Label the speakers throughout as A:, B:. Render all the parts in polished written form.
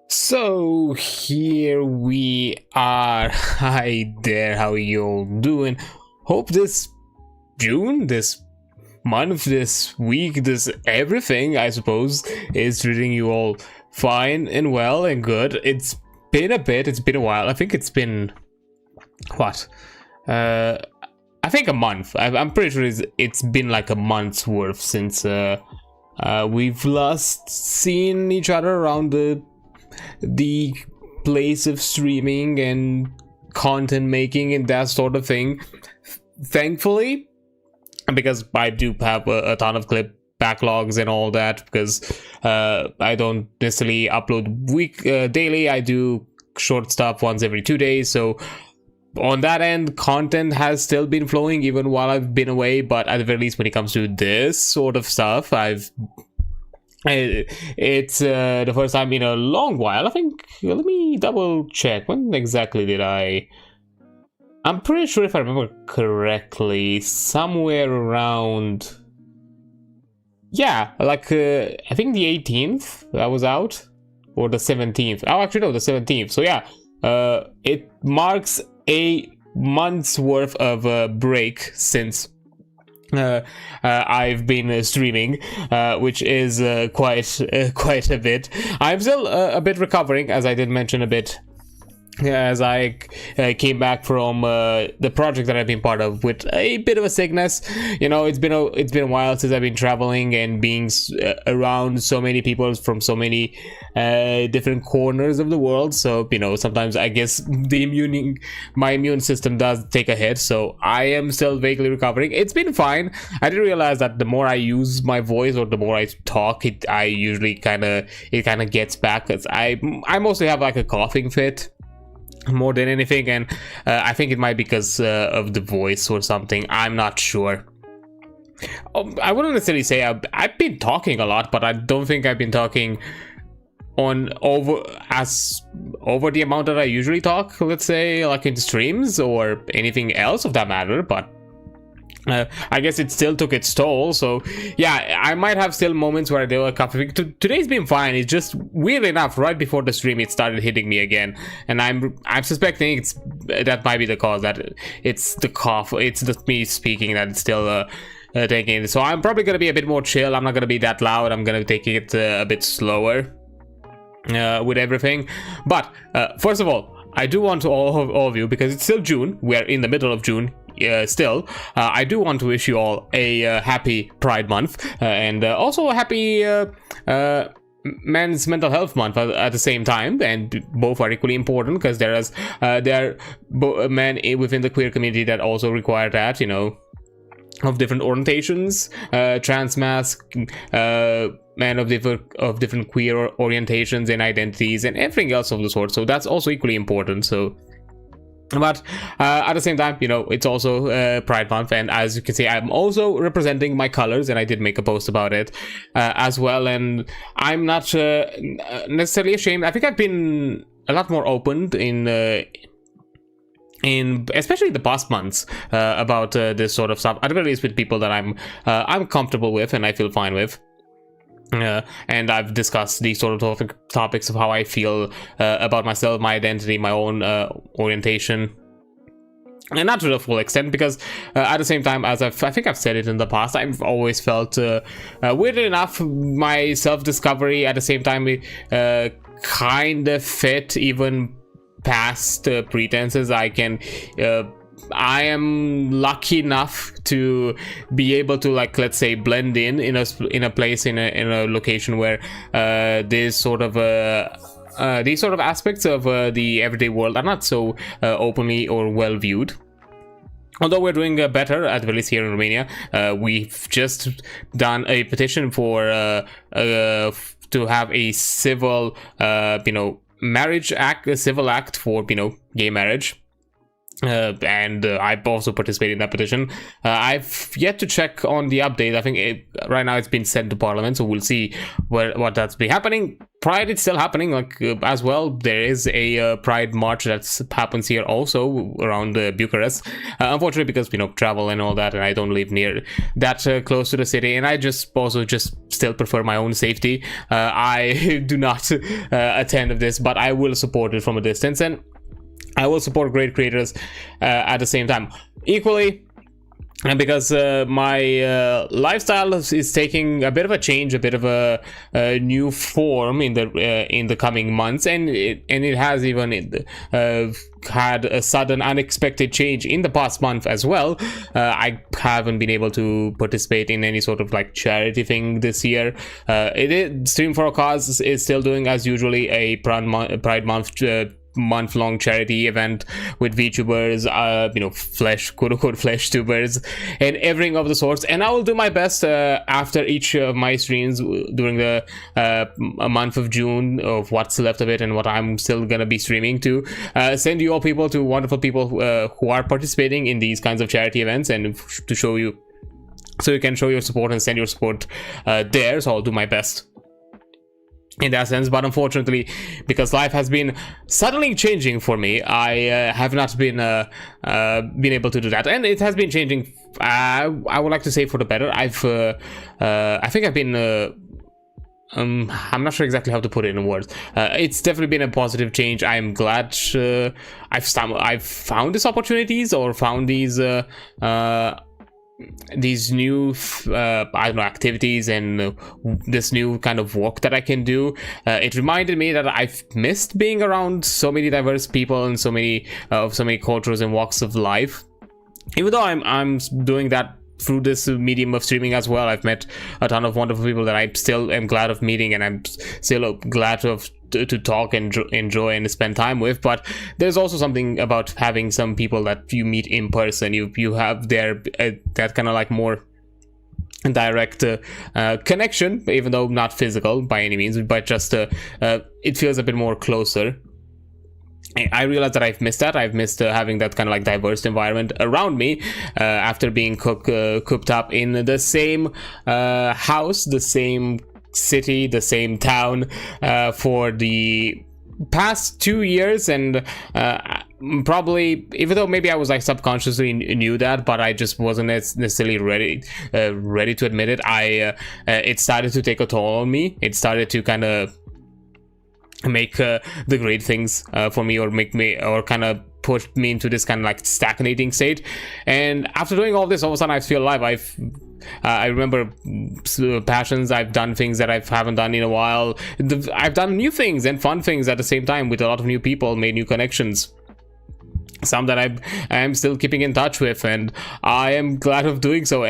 A: So here we are. Hi there, how are you all doing? Hope this June, this month, this week, this everything, I suppose, is treating you all fine and well and good. It's been a while. I think it's been what? I think a month. I'm pretty sure it's been like a month's worth since we've last seen each other around the place of streaming and content making and that sort of thing, thankfully, because I do have a ton of clip backlogs and all that, because I don't necessarily upload daily. I do short stuff once every 2 days, so on that end content has still been flowing even while I've been away. But at the very least, when it comes to this sort of stuff, it's the first time in a long while. I think, let me double check, when exactly did I'm pretty sure, if I remember correctly, somewhere around, yeah, like I think the 18th I was out, or the 17th. Oh, actually no, the 17th. So yeah, it marks a month's worth of break since I've been streaming, which is quite a bit. I'm still a bit recovering, as I did mention a bit, as I came back from the project that I've been part of with a bit of a sickness. You know, it's been a while since I've been traveling and being around so many people from so many different corners of the world. So, you know, sometimes I guess my immune system does take a hit. So I am still vaguely recovering. It's been fine. I didn't realize that the more I use my voice or the more I talk, it kind of gets back. Cause I mostly have like a coughing fit more than anything, and I think it might be because of the voice or something. I'm not sure. I wouldn't necessarily say I've been talking a lot, but I don't think I've been talking over the amount that I usually talk, let's say, like in streams or anything else of that matter. But I guess it still took its toll. So yeah, I might have still moments where I do a coughing. Today's been fine. It's just, weirdly enough, right before the stream it started hitting me again, and I'm suspecting that might be the cause, that it's the cough, it's just me speaking that it's still taking it. So I'm probably gonna be a bit more chill. I'm not gonna be that loud. I'm gonna be taking it a bit slower with everything. But first of all, I do want to all of you, because it's still June, we're in the middle of June still, I do want to wish you all a happy Pride Month, and also a happy Men's Mental Health Month at the same time. And both are equally important, because there are men within the queer community that also require that, you know, of different orientations, trans, mask, men of different queer orientations and identities, and everything else of the sort. So that's also equally important. So, but at the same time, you know, it's also Pride Month, and as you can see, I'm also representing my colors, and I did make a post about it as well. And I'm not necessarily ashamed. I think I've been a lot more open in especially the past months about this sort of stuff, at the very least with people that I'm comfortable with and I feel fine with. And I've discussed these sort of topics of how I feel about myself, my identity, my own orientation, and not to the full extent, because at the same time, as I think I've said it in the past, I've always felt, weirdly enough, my self-discovery at the same time kind of fit even past pretenses. I am lucky enough to be able to, like, let's say, blend in a place, in a location where these sort of aspects of the everyday world are not so openly or well viewed. Although we're doing better, at the least here in Romania. We've just done a petition for to have a civil, marriage act, a civil act for, gay marriage. And I've also participated in that petition. I've yet to check on the update. I think right now it's been sent to Parliament, so we'll see what that's been happening. Pride is still happening, like as well. There is a Pride march that happens here also around Bucharest. Unfortunately, because travel and all that, and I don't live near that close to the city, and I just still prefer my own safety. I do not attend of this, but I will support it from a distance, and I will support great creators at the same time. Equally, and because my lifestyle is taking a bit of a change, a bit of a new form in the coming months, and it has even had a sudden unexpected change in the past month as well. I haven't been able to participate in any sort of like charity thing this year. Stream for a Cause is still doing as usually a Pride month-long charity event with VTubers, quote unquote flesh tubers, and everything of the sorts. And I will do my best after each of my streams during the a month of June, of what's left of it and what I'm still gonna be streaming, to send you all wonderful people who are participating in these kinds of charity events, and to show you, so you can show your support and send your support there. So I'll do my best in that sense. But unfortunately, because life has been suddenly changing for me, I have not been able to do that, and it has been changing, I would like to say, for the better. I think I've been I'm not sure exactly how to put it in words. It's definitely been a positive change. I'm glad I've found these opportunities, or found these new activities, and this new kind of work that I can do. It reminded me that I've missed being around so many diverse people and so many cultures and walks of life. Even though I'm doing that through this medium of streaming as well, I've met a ton of wonderful people that I still am glad of meeting, and I'm still glad to talk and enjoy and spend time with. But there's also something about having some people that you meet in person. You have that kind of like more direct connection, even though not physical by any means, but just it feels a bit more closer. I realized that I've missed that. I've missed having that kind of like diverse environment around me after being cooped up in the same house, the same city, the same town for the past 2 years. And probably, even though maybe I was like subconsciously knew that, but I just wasn't necessarily ready to admit it. It started to take a toll on me. It started to kind of make the great things for me, or kind of push me into this kind of like stagnating state. And after doing all this, all of a sudden I feel alive. I remember passions. I've done things that I haven't done in a while. I've done new things and fun things at the same time with a lot of new people, made new connections, some that I am still keeping in touch with, and I am glad of doing so.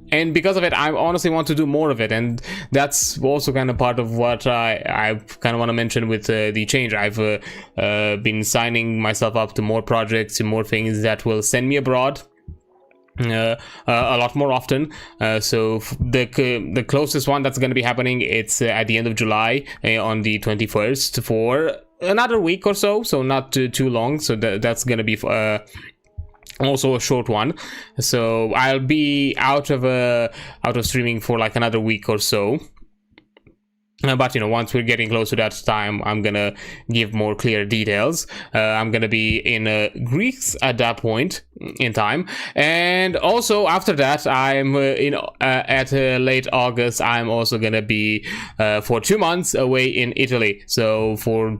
A: And because of it, I honestly want to do more of it. And that's also kind of part of what I kind of want to mention with the change. I've been signing myself up to more projects and more things that will send me abroad a lot more often. So the closest one that's going to be happening, it's at the end of July, on the 21st, for another week or so. So not too long. So that's going to be also a short one. So I'll be out of streaming for like another week or so. But once we're getting close to that time, I'm gonna give more clear details. I'm gonna be in Greece at that point in time, and also after that, I'm at late August. I'm also gonna be for 2 months away in Italy. So for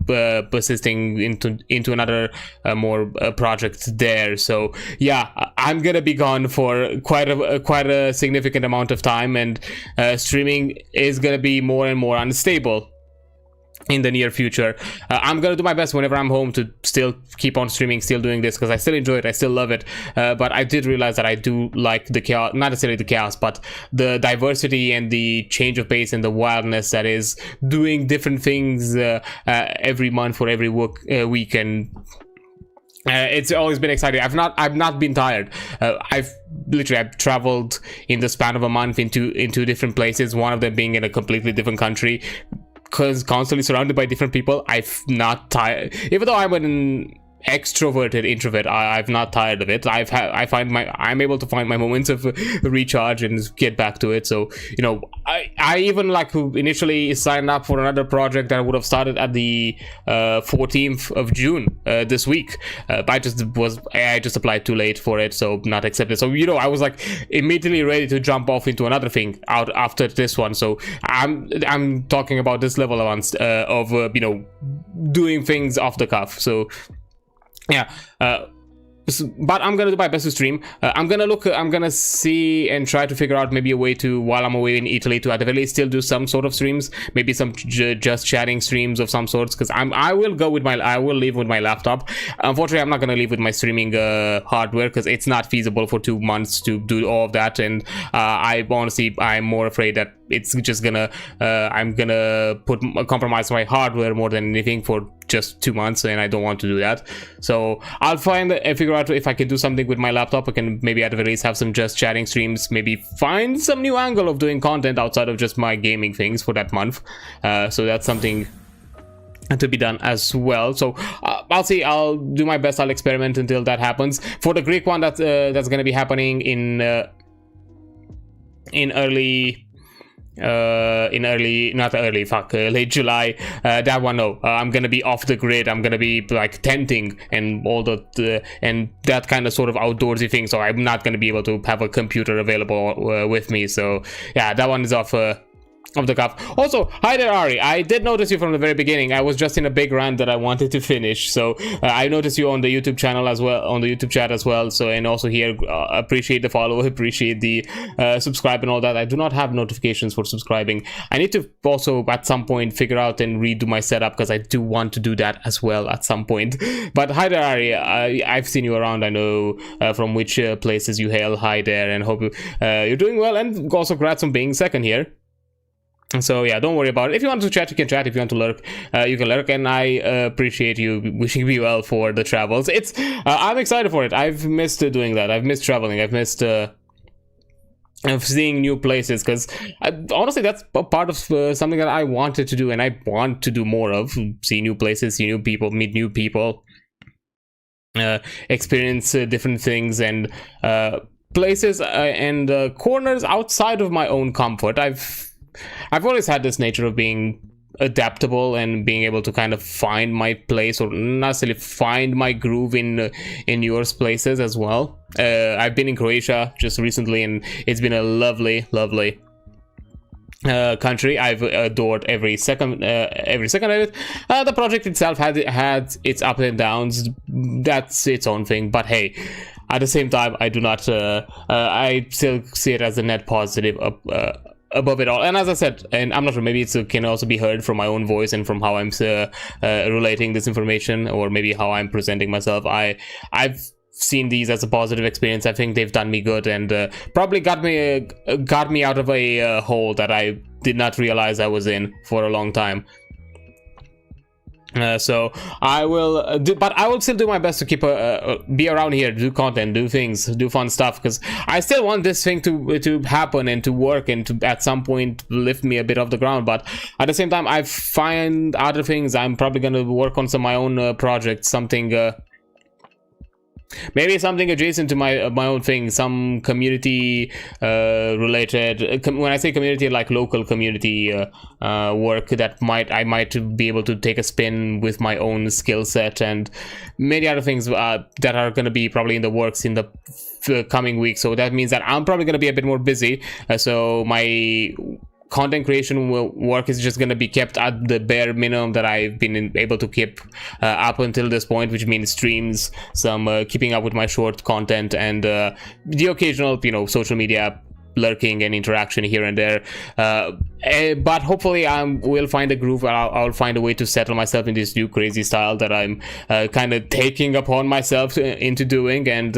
A: persisting into another more project there. So yeah, I'm gonna be gone for quite a significant amount of time, and streaming is gonna be more and more unstable in the near future. I'm gonna do my best whenever I'm home to still keep on streaming, still doing this, because I still enjoy it, I still love it. But I did realize that I do like the chaos, not necessarily the chaos, but the diversity and the change of pace and the wildness that is doing different things every month or every week. And it's always been exciting. I've not been tired. I've traveled in the span of a month into different places, one of them being in a completely different country, constantly surrounded by different people. I've not tired, even though I'm extroverted introvert. I've not tired of it. I'm able to find my moments of recharge and get back to it. So you know, I even like initially signed up for another project that would have started at the 14th of June this week. I just applied too late for it, so not accepted. So you know, I was like immediately ready to jump off into another thing out after this one. So I'm talking about this level of you know, doing things off the cuff. So yeah, but I'm gonna do my best to stream. I'm gonna see and try to figure out maybe a way to, while I'm away in Italy, to at the very least still do some sort of streams, maybe some just chatting streams of some sorts, because I will leave with my laptop. Unfortunately, I'm not gonna leave with my streaming hardware, because it's not feasible for 2 months to do all of that, and I'm more afraid that it's just gonna I'm gonna compromise my hardware more than anything for just 2 months, and I don't want to do that. So I'll figure out if I can do something with my laptop. I can maybe at the very least have some just chatting streams, maybe find some new angle of doing content outside of just my gaming things for that month. So that's something to be done as well. So I'll see. I'll do my best. I'll experiment until that happens. For the Greek one, that's gonna be happening in late July. That one, no, I'm gonna be off the grid. I'm gonna be like tenting and all and that kind of sort of outdoorsy thing, so I'm not gonna be able to have a computer available with me. So yeah, that one is off the cuff. Also, hi there, Ari. I did notice you from the very beginning. I was just in a big rant that I wanted to finish, so I noticed you on the YouTube channel as well, on the YouTube chat as well. So, and also here, appreciate the follow, appreciate the subscribe and all that. I do not have notifications for subscribing. I need to also at some point figure out and redo my setup, because I do want to do that as well at some point. But hi there, Ari. I've seen you around. I know from which places you hail. Hi there, and hope you're doing well, and also congrats on being second here. So yeah, don't worry about it. If you want to chat, you can chat. If you want to lurk, you can lurk, and I appreciate you wishing me well for the travels. I'm excited for it. I've missed doing that. I've missed traveling. I've missed of seeing new places, because honestly, that's a part of something that I wanted to do, and I want to do more of. See new places, see new people, meet new people, experience different things, and places and corners outside of my own comfort. I've always had this nature of being adaptable and being able to kind of find my place, or not necessarily find my groove in your places as well. I've been in Croatia just recently, and it's been a lovely country. I've adored every second of it. The project itself had its ups and downs. That's its own thing, but hey, at the same time, I do not I still see it as a net positive above it all. And as I said, and I'm not sure, maybe it can also be heard from my own voice and from how I'm relating this information, or maybe how I'm presenting myself. I've seen these as a positive experience. I think they've done me good, and probably got me out of a hole that I did not realize I was in for a long time. So I will but I will still do my best to keep be around here, do content, do things, do fun stuff, because I still want this thing to happen and to work, and to at some point lift me a bit off the ground. But at the same time, I find other things. I'm probably going to work on my own projects, something maybe something adjacent to my own thing, some community related. When I say community, like local community work that I might be able to take a spin with my own skill set, and many other things that are going to be probably in the works in the coming weeks. So that means that I'm probably going to be a bit more busy. So my content creation work is just going to be kept at the bare minimum that I've been able to keep up until this point, which means streams, some keeping up with my short content, and the occasional, social media lurking and interaction here and there. But hopefully we'll find a groove. I'll find a way to settle myself in this new crazy style that I'm kind of taking upon myself into doing, and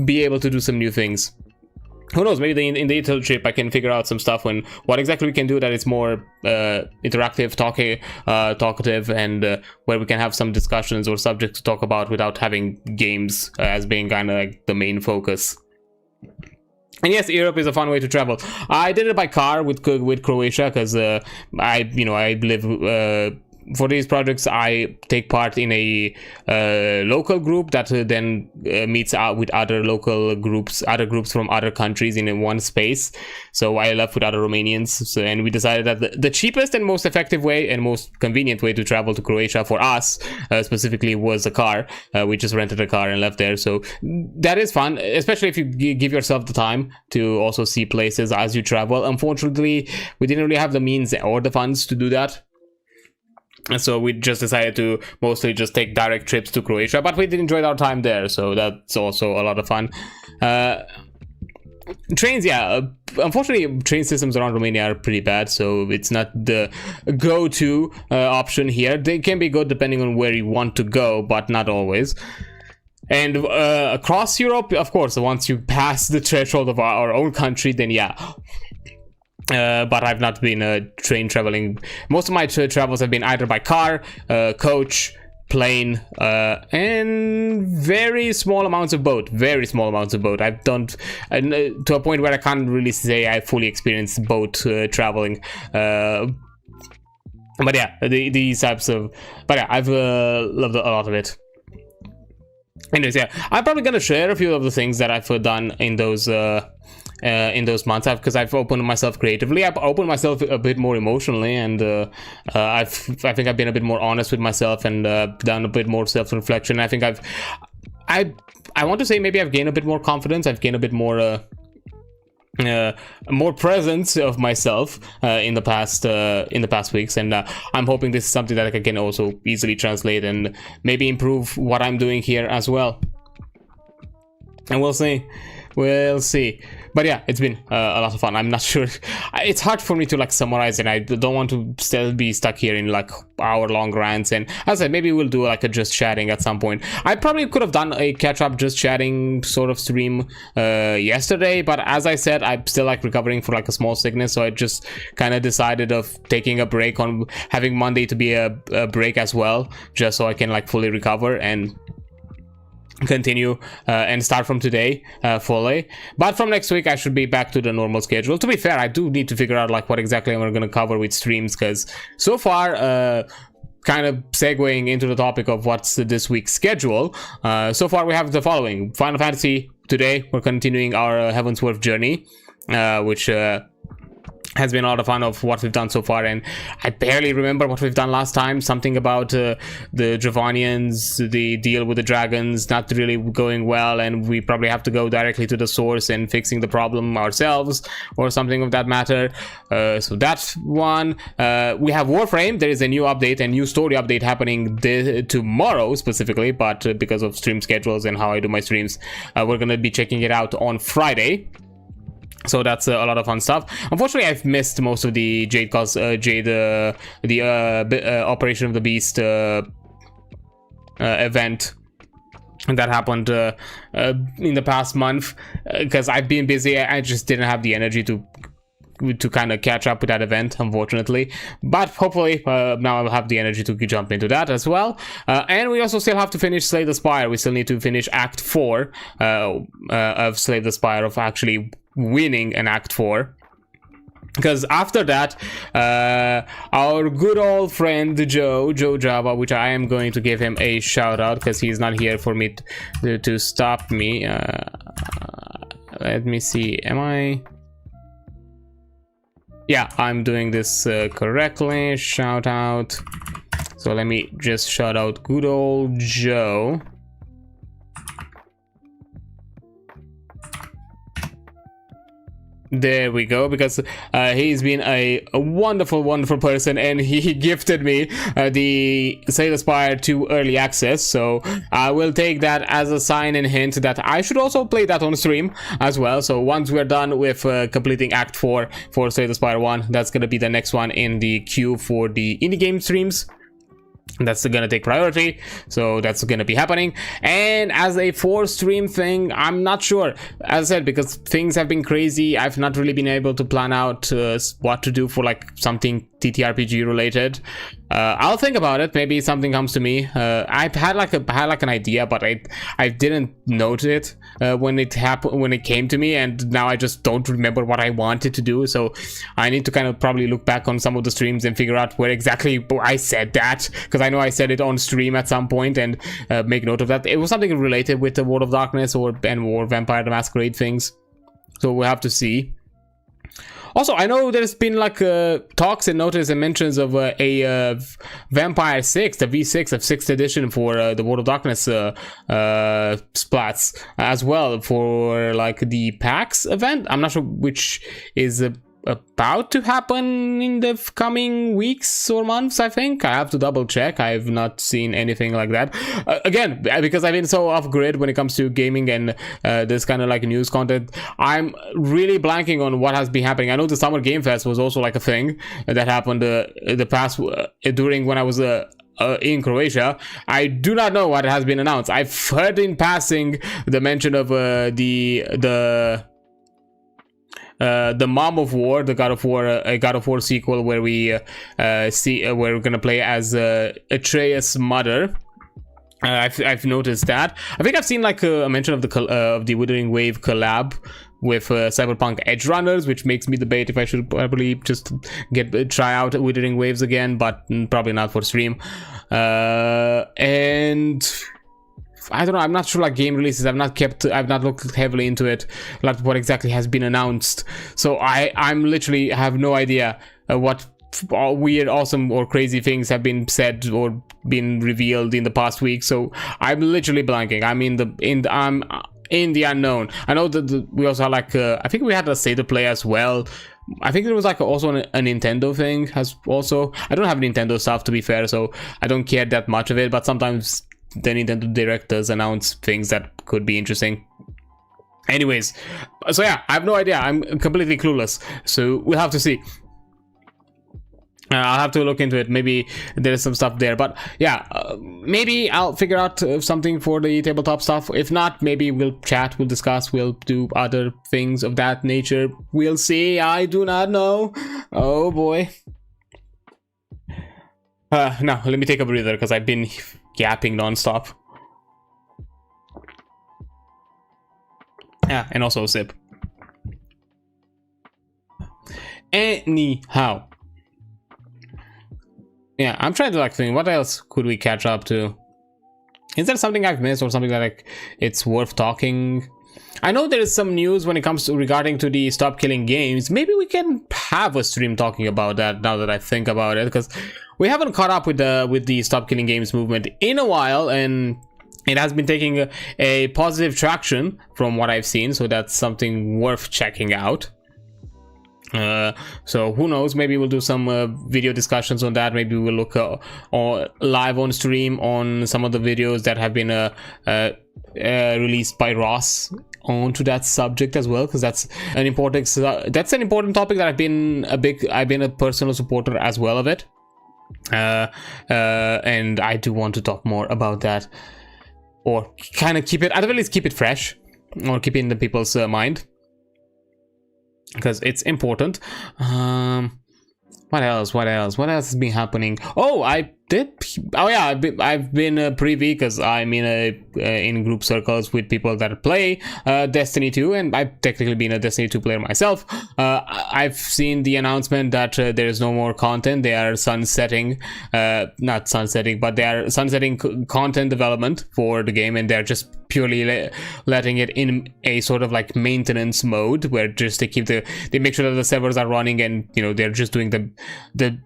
A: be able to do some new things. Who knows, maybe in the Italy trip I can figure out some stuff when what exactly we can do that is more interactive, talkative, and where we can have some discussions or subjects to talk about without having games as being kind of like the main focus. And yes, Europe is a fun way to travel. I did it by car with Croatia, because I live for these projects, I take part in a local group that then meets out with other local groups, other groups from other countries in one space. So I left with other Romanians, and we decided that the cheapest and most effective way and most convenient way to travel to Croatia for us specifically was a car. We just rented a car and left there. So that is fun, especially if you give yourself the time to also see places as you travel. Unfortunately, we didn't really have the means or the funds to do that. And so we just decided to mostly just take direct trips to Croatia, but we did enjoy our time there, so that's also a lot of fun. Trains, yeah, unfortunately train systems around Romania are pretty bad, so it's not the go-to option here. They can be good depending on where you want to go, but not always. And across Europe, of course, once you pass the threshold of our own country, then yeah. But I've not been train traveling. Most of my travels have been either by car, coach, plane, and very small amounts of boat. Very small amounts of boat. I've done to a point where I can't really say I fully experienced boat traveling. But yeah, these types of. But yeah, I've loved a lot of it. Anyways, yeah, I'm probably gonna share a few of the things that I've done in those months, because I've opened myself creatively. I've opened myself a bit more emotionally, and I think I've been a bit more honest with myself and done a bit more self-reflection. I think I want to say maybe I've gained a bit more confidence. I've gained a bit more presence of myself in the past weeks, and I'm hoping this is something that I can also easily translate and maybe improve what I'm doing here as well. And we'll see. But yeah, it's been a lot of fun. I'm not sure. It's hard for me to like summarize, and I don't want to still be stuck here in like hour-long rants. And as I said, maybe we'll do like a just chatting at some point. I probably could have done a catch-up just chatting sort of stream yesterday, but as I said, I'm still like recovering from like a small sickness, so I just kind of decided of taking a break, on having Monday to be a break as well, just so I can like fully recover and continue and start from today fully. But from next week I should be back to the normal schedule. To be fair, I do need to figure out like what exactly I'm going to cover with streams, because so far kind of segueing into the topic of what's this week's schedule, so far we have the following: Final Fantasy. Today we're continuing our Heavensward journey, which has been a lot of fun of what we've done so far, and I barely remember what we've done last time. Something about the Dravonians, the deal with the dragons not really going well, and we probably have to go directly to the source and fixing the problem ourselves, or something of that matter. So that's one. We have Warframe. There is a new update, a new story update happening tomorrow specifically, but because of stream schedules and how I do my streams, we're gonna be checking it out on Friday. So that's a lot of fun stuff. Unfortunately, I've missed most of the Operation of the Beast event that happened in the past month, because I've been busy. I just didn't have the energy to kind of catch up with that event, unfortunately. But hopefully now I'll have the energy to jump into that as well. And we also still have to finish Slay the Spire. We still need to finish Act 4 of Slay the Spire, of actually winning an Act 4, because after that our good old friend Joe Java, which I am going to give him a shout out because he's not here for me to stop me. Let me see, am I... Yeah, I'm doing this correctly. Shout out. So let me just shout out good old Joe. There we go, because he's been a wonderful person, and he gifted me the Slay the Spire 2 early access, so I will take that as a sign and hint that I should also play that on stream as well. So once we're done with completing Act 4 for Slay the Spire 1, that's gonna be the next one in the queue for the indie game streams. That's gonna take priority, so that's gonna be happening. And as a 4 stream thing, I'm not sure, as I said, because things have been crazy. I've not really been able to plan out what to do for like something TTRPG related. I'll think about it. Maybe something comes to me. I've had like an idea, but I didn't note it when it happened, when it came to me, and now I just don't remember what I wanted to do. So I need to kind of probably look back on some of the streams and figure out where exactly I said that, because I know I said it on stream at some point, and make note of that. It was something related with the World of Darkness or Vampire the Masquerade things. So we'll have to see. Also, I know there's been like talks and notice and mentions of a Vampire 6, the V6 of 6th edition for the World of Darkness splats as well for like the PAX event. I'm not sure which is about to happen in the coming weeks or months. I think I have to double check. I've not seen anything like that again, because I've been so off grid when it comes to gaming and this kind of like news content. I'm really blanking on what has been happening. I know the Summer Game Fest was also like a thing that happened the past during when I was in Croatia. I do not know what has been announced. I've heard in passing the mention of the Mom of War, the God of War sequel, where we where we're gonna play as Atreus' mother. I've noticed that. I think I've seen like a mention of the Withering Wave collab with Cyberpunk Edge Runners, which makes me debate if I should probably just try out Withering Waves again, but probably not for stream. And I don't know, I'm not sure like game releases. I've not looked heavily into it, like what exactly has been announced. So I'm literally have no idea what weird, awesome, or crazy things have been said or been revealed in the past week. So I'm literally blanking. I'm in the unknown. I know that we also had like I think we had a state of play as well. I think there was like also a Nintendo thing has also. I don't have Nintendo stuff, to be fair, so I don't care that much of it, but sometimes the Nintendo Direct does announce things that could be interesting. Anyways, so yeah, I have no idea. I'm completely clueless, so we'll have to see. I'll have to look into it. Maybe there's some stuff there, but yeah, maybe I'll figure out something for the tabletop stuff. If not, maybe we'll chat, we'll discuss, we'll do other things of that nature. We'll see. I do not know. Oh boy. Now let me take a breather because I've been yapping non-stop. Yeah, and also a sip. Anyhow, yeah, I'm trying to like think what else could we catch up to. Is there something I've missed or something that like it's worth talking? I know there is some news when it comes to regarding to the Stop Killing Games. Maybe we can have a stream talking about that now that I think about it, because we haven't caught up with the Stop Killing Games movement in a while, and it has been taking a positive traction from what I've seen, so that's something worth checking out. So who knows, maybe we'll do some video discussions on that. Maybe we'll look live on stream on some of the videos that have been released by Ross onto that subject as well, because that's an important topic that I've been a personal supporter as well of it. And I do want to talk more about that, or kind of keep it, at the very least keep it fresh, or keep it in the people's mind, because it's important. What else has been happening? I've been privy, because I'm in group circles with people that play Destiny 2, and I've technically been a Destiny 2 player myself. I've seen the announcement that there is no more content. They are sunsetting content development for the game, and they're just purely letting it in a sort of like maintenance mode, where just they make sure that the servers are running, and they're just doing the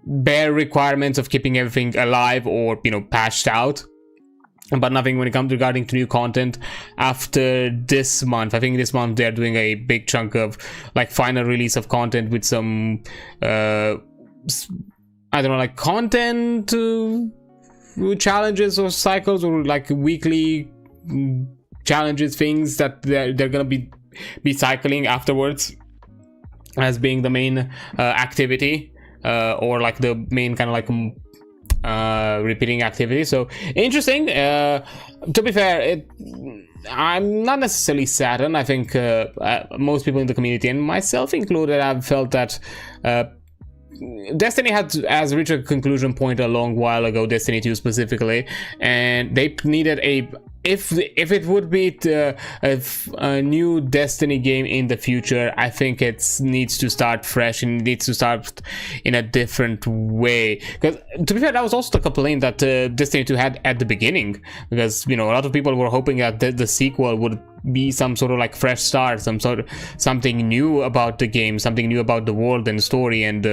A: bare requirements of keeping everything alive or patched out, but nothing when it comes regarding to new content after this month. I think this month they're doing a big chunk of like final release of content with some I don't know, like content challenges or cycles, or like weekly challenges, things that they're gonna be cycling afterwards as being the main activity, or like the main kind of like repeating activity. So interesting. To be fair, I'm not necessarily saddened. I think most people in the community, and myself included, have felt that Destiny has reached a conclusion point a long while ago, Destiny 2 specifically, and they needed a if it would be a new Destiny game in the future, I think it needs to start fresh and needs to start in a different way. Because to be fair, that was also the complaint that Destiny 2 had at the beginning, because you know, a lot of people were hoping that the sequel would be some sort of like fresh start, something new about the game, something new about the world and story and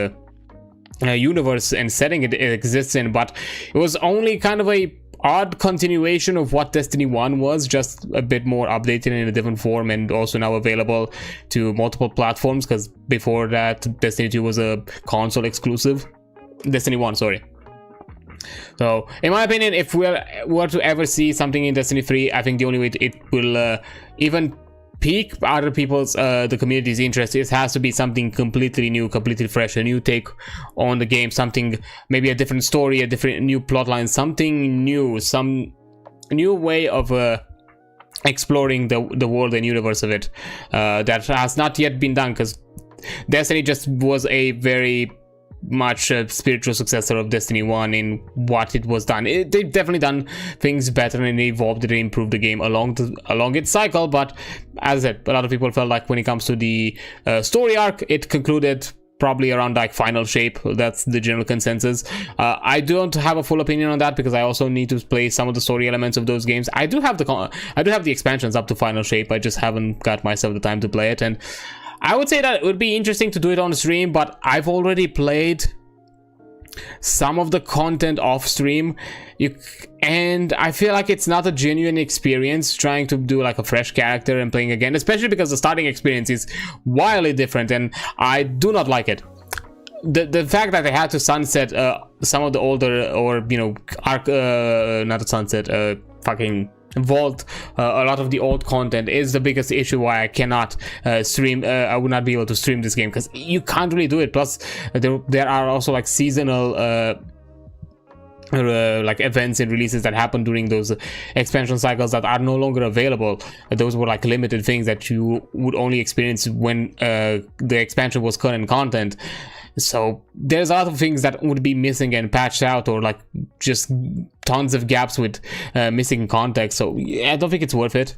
A: universe and setting it exists in. But it was only kind of a odd continuation of what Destiny 1 was, just a bit more updated in a different form, and also now available to multiple platforms, because before that Destiny 2 was a console exclusive. Destiny 1, sorry. So in my opinion, if we were to ever see something in Destiny 3, I think the only way it will even pique other people's the community's interest, it has to be something completely new, completely fresh, a new take on the game, something, maybe a different story, a different new plotline, something new, some new way of exploring the world and universe of it that has not yet been done, because Destiny just was a very much a spiritual successor of Destiny 1 in what it was done. They've definitely done things better and evolved and improved the game along its cycle, but as I said, a lot of people felt like when it comes to the story arc, it concluded probably around like final shape. That's the general consensus. I don't have a full opinion on that, because I also need to play some of the story elements of those games. I do have the expansions up to final shape. I just haven't got myself the time to play it, and I would say that it would be interesting to do it on stream, but I've already played some of the content off stream, and I feel like it's not a genuine experience trying to do like a fresh character and playing again, especially because the starting experience is wildly different, and I do not like it. The fact that they had to sunset some of the older, or you know, not a sunset, fucking vault a lot of the old content is the biggest issue why I cannot stream. I would not be able to stream this game, because you can't really do it. Plus there are also like seasonal like events and releases that happen during those expansion cycles that are no longer available. Those were like limited things that you would only experience when the expansion was current content. So there's a lot of things that would be missing and patched out, or like just tons of gaps with missing context. So I don't think it's worth it.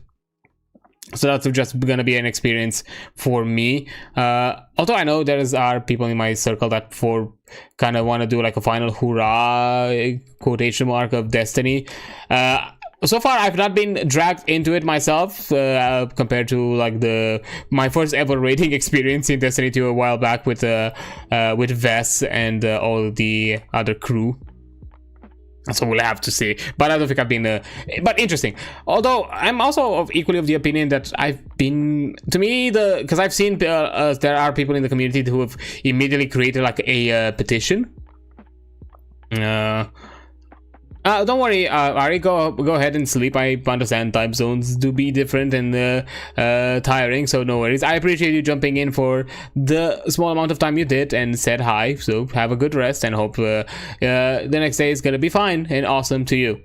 A: So that's just gonna be an experience for me. Although I know are people in my circle that kind of want to do like a final hurrah quotation mark of Destiny. So far I've not been dragged into it myself, compared to like my first ever raiding experience in Destiny 2 a while back with Vess and all the other crew. So we'll have to see, but I don't think I've been but interesting. Although I'm also equally of the opinion that because I've seen there are people in the community who have immediately created like a petition. Don't worry, Ari, go ahead and sleep. I understand time zones do be different and tiring, so no worries. I appreciate you jumping in for the small amount of time you did and said hi. So have a good rest, and hope the next day is gonna be fine and awesome to you.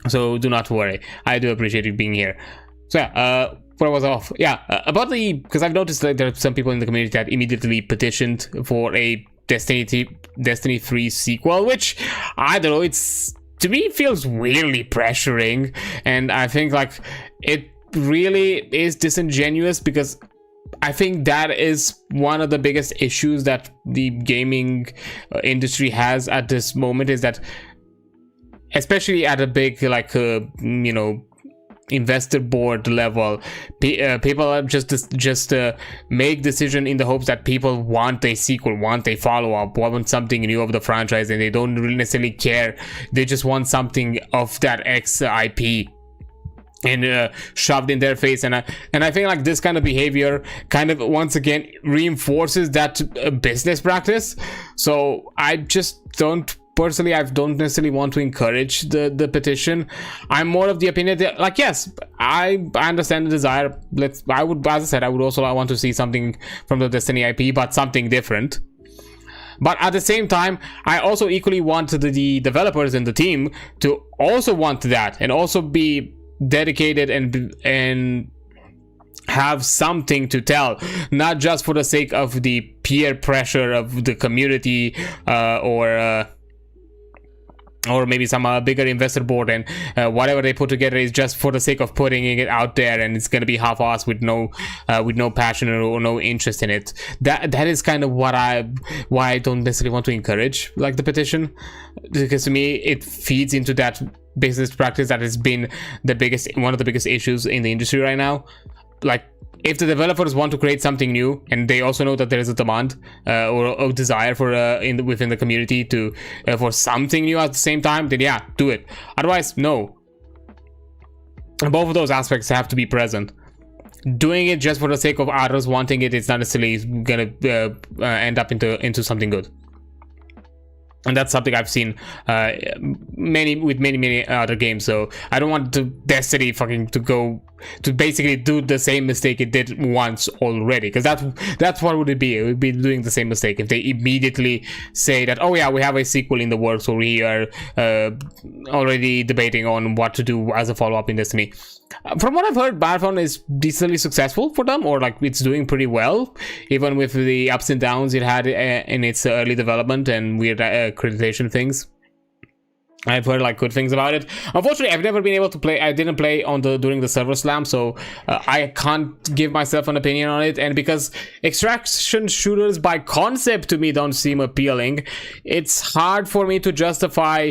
A: So do not worry. I do appreciate you being here. So yeah, where was I off? Yeah, because I've noticed that there are some people in the community that immediately petitioned for a Destiny 3 sequel, which I don't know, to me feels weirdly pressuring, and I think like it really is disingenuous, because I think that is one of the biggest issues that the gaming industry has at this moment, is that especially at a big like you know, investor board level, people are just make decision in the hopes that people want a sequel, want a follow-up, want something new of the franchise, and they don't really necessarily care. They just want something of that X IP and shoved in their face, and I think like this kind of behavior kind of once again reinforces that business practice. So I just don't necessarily want to encourage the petition. I'm more of the opinion that, like, yes, I understand the desire. As I said, I would also want to see something from the Destiny IP, but something different. But at the same time, I also equally want the developers and the team to also want that, and also be dedicated and have something to tell, not just for the sake of the peer pressure of the community, or maybe some bigger investor board, and whatever they put together is just for the sake of putting it out there, and it's going to be half-assed with no passion or no interest in it. That is kind of why I don't necessarily want to encourage like the petition, because to me it feeds into that business practice that has been one of the biggest issues in the industry right now. Like, if the developers want to create something new, and they also know that there is a demand or a desire for within the community to for something new at the same time, then yeah, do it. Otherwise, no. And both of those aspects have to be present. Doing it just for the sake of others wanting it is not necessarily gonna end up into something good. And that's something I've seen many other games. So I don't want Destiny to basically do the same mistake it did once already, because that's what would it be. It would be doing the same mistake if they immediately say that, oh yeah, we have a sequel in the works, or we are already debating on what to do as a follow-up in Destiny. From what I've heard, Battlefront is decently successful for them, or like it's doing pretty well, even with the ups and downs it had in its early development and weird accreditation things. I've heard like good things about it. Unfortunately, I've never been able to play. I didn't play during the server slam, so I can't give myself an opinion on it. And because extraction shooters by concept to me don't seem appealing, it's hard for me to justify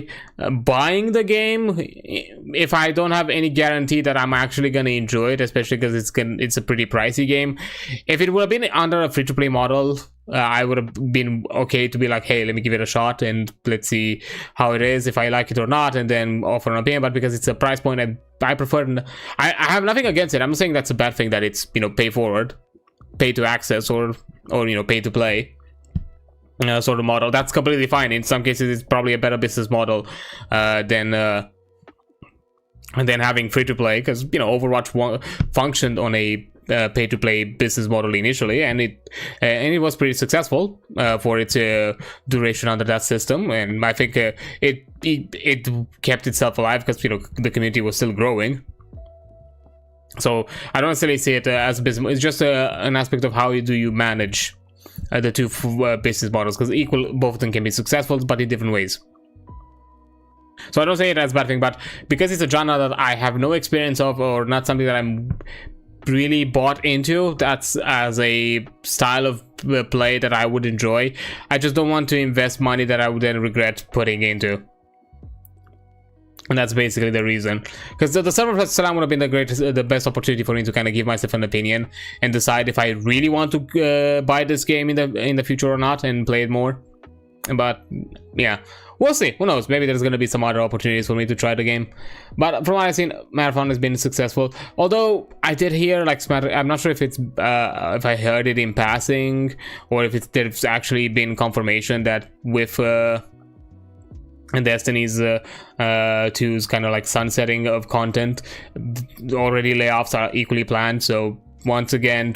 A: buying the game if I don't have any guarantee that I'm actually gonna enjoy it, especially because it's a pretty pricey game. If it would have been under a free-to-play model, I would have been okay to be like, hey, let me give it a shot and let's see how it is, if I like it or not, and then offer an opinion. But because it's a price point, I prefer. I have nothing against it. I'm not saying that's a bad thing that it's, you know, pay forward, pay to access, or you know, pay to play sort of model. That's completely fine. In some cases, it's probably a better business model than having free to play, because you know, Overwatch functioned on a pay-to-play business model initially, and it was pretty successful for its duration under that system. And I think it kept itself alive because, you know, the community was still growing. So I don't necessarily see it as a business. It's just an aspect of how do you manage the two business models, because both of them can be successful, but in different ways. So I don't say it as a bad thing, but because it's a genre that I have no experience of, or not something that I'm really bought into, that's as a style of play that I would enjoy, I just don't want to invest money that I would then regret putting into. And that's basically the reason, because the server slam would have been the best opportunity for me to kind of give myself an opinion and decide if I really want to buy this game in the future or not, and play it more. But yeah, we'll see. Who knows? Maybe there's going to be some other opportunities for me to try the game. But from what I've seen, Marathon has been successful. Although I did hear, like, I'm not sure if it's if I heard it in passing, or if there's actually been confirmation that with Destiny's 2's kind of like sunsetting of content, already layoffs are equally planned. So once again,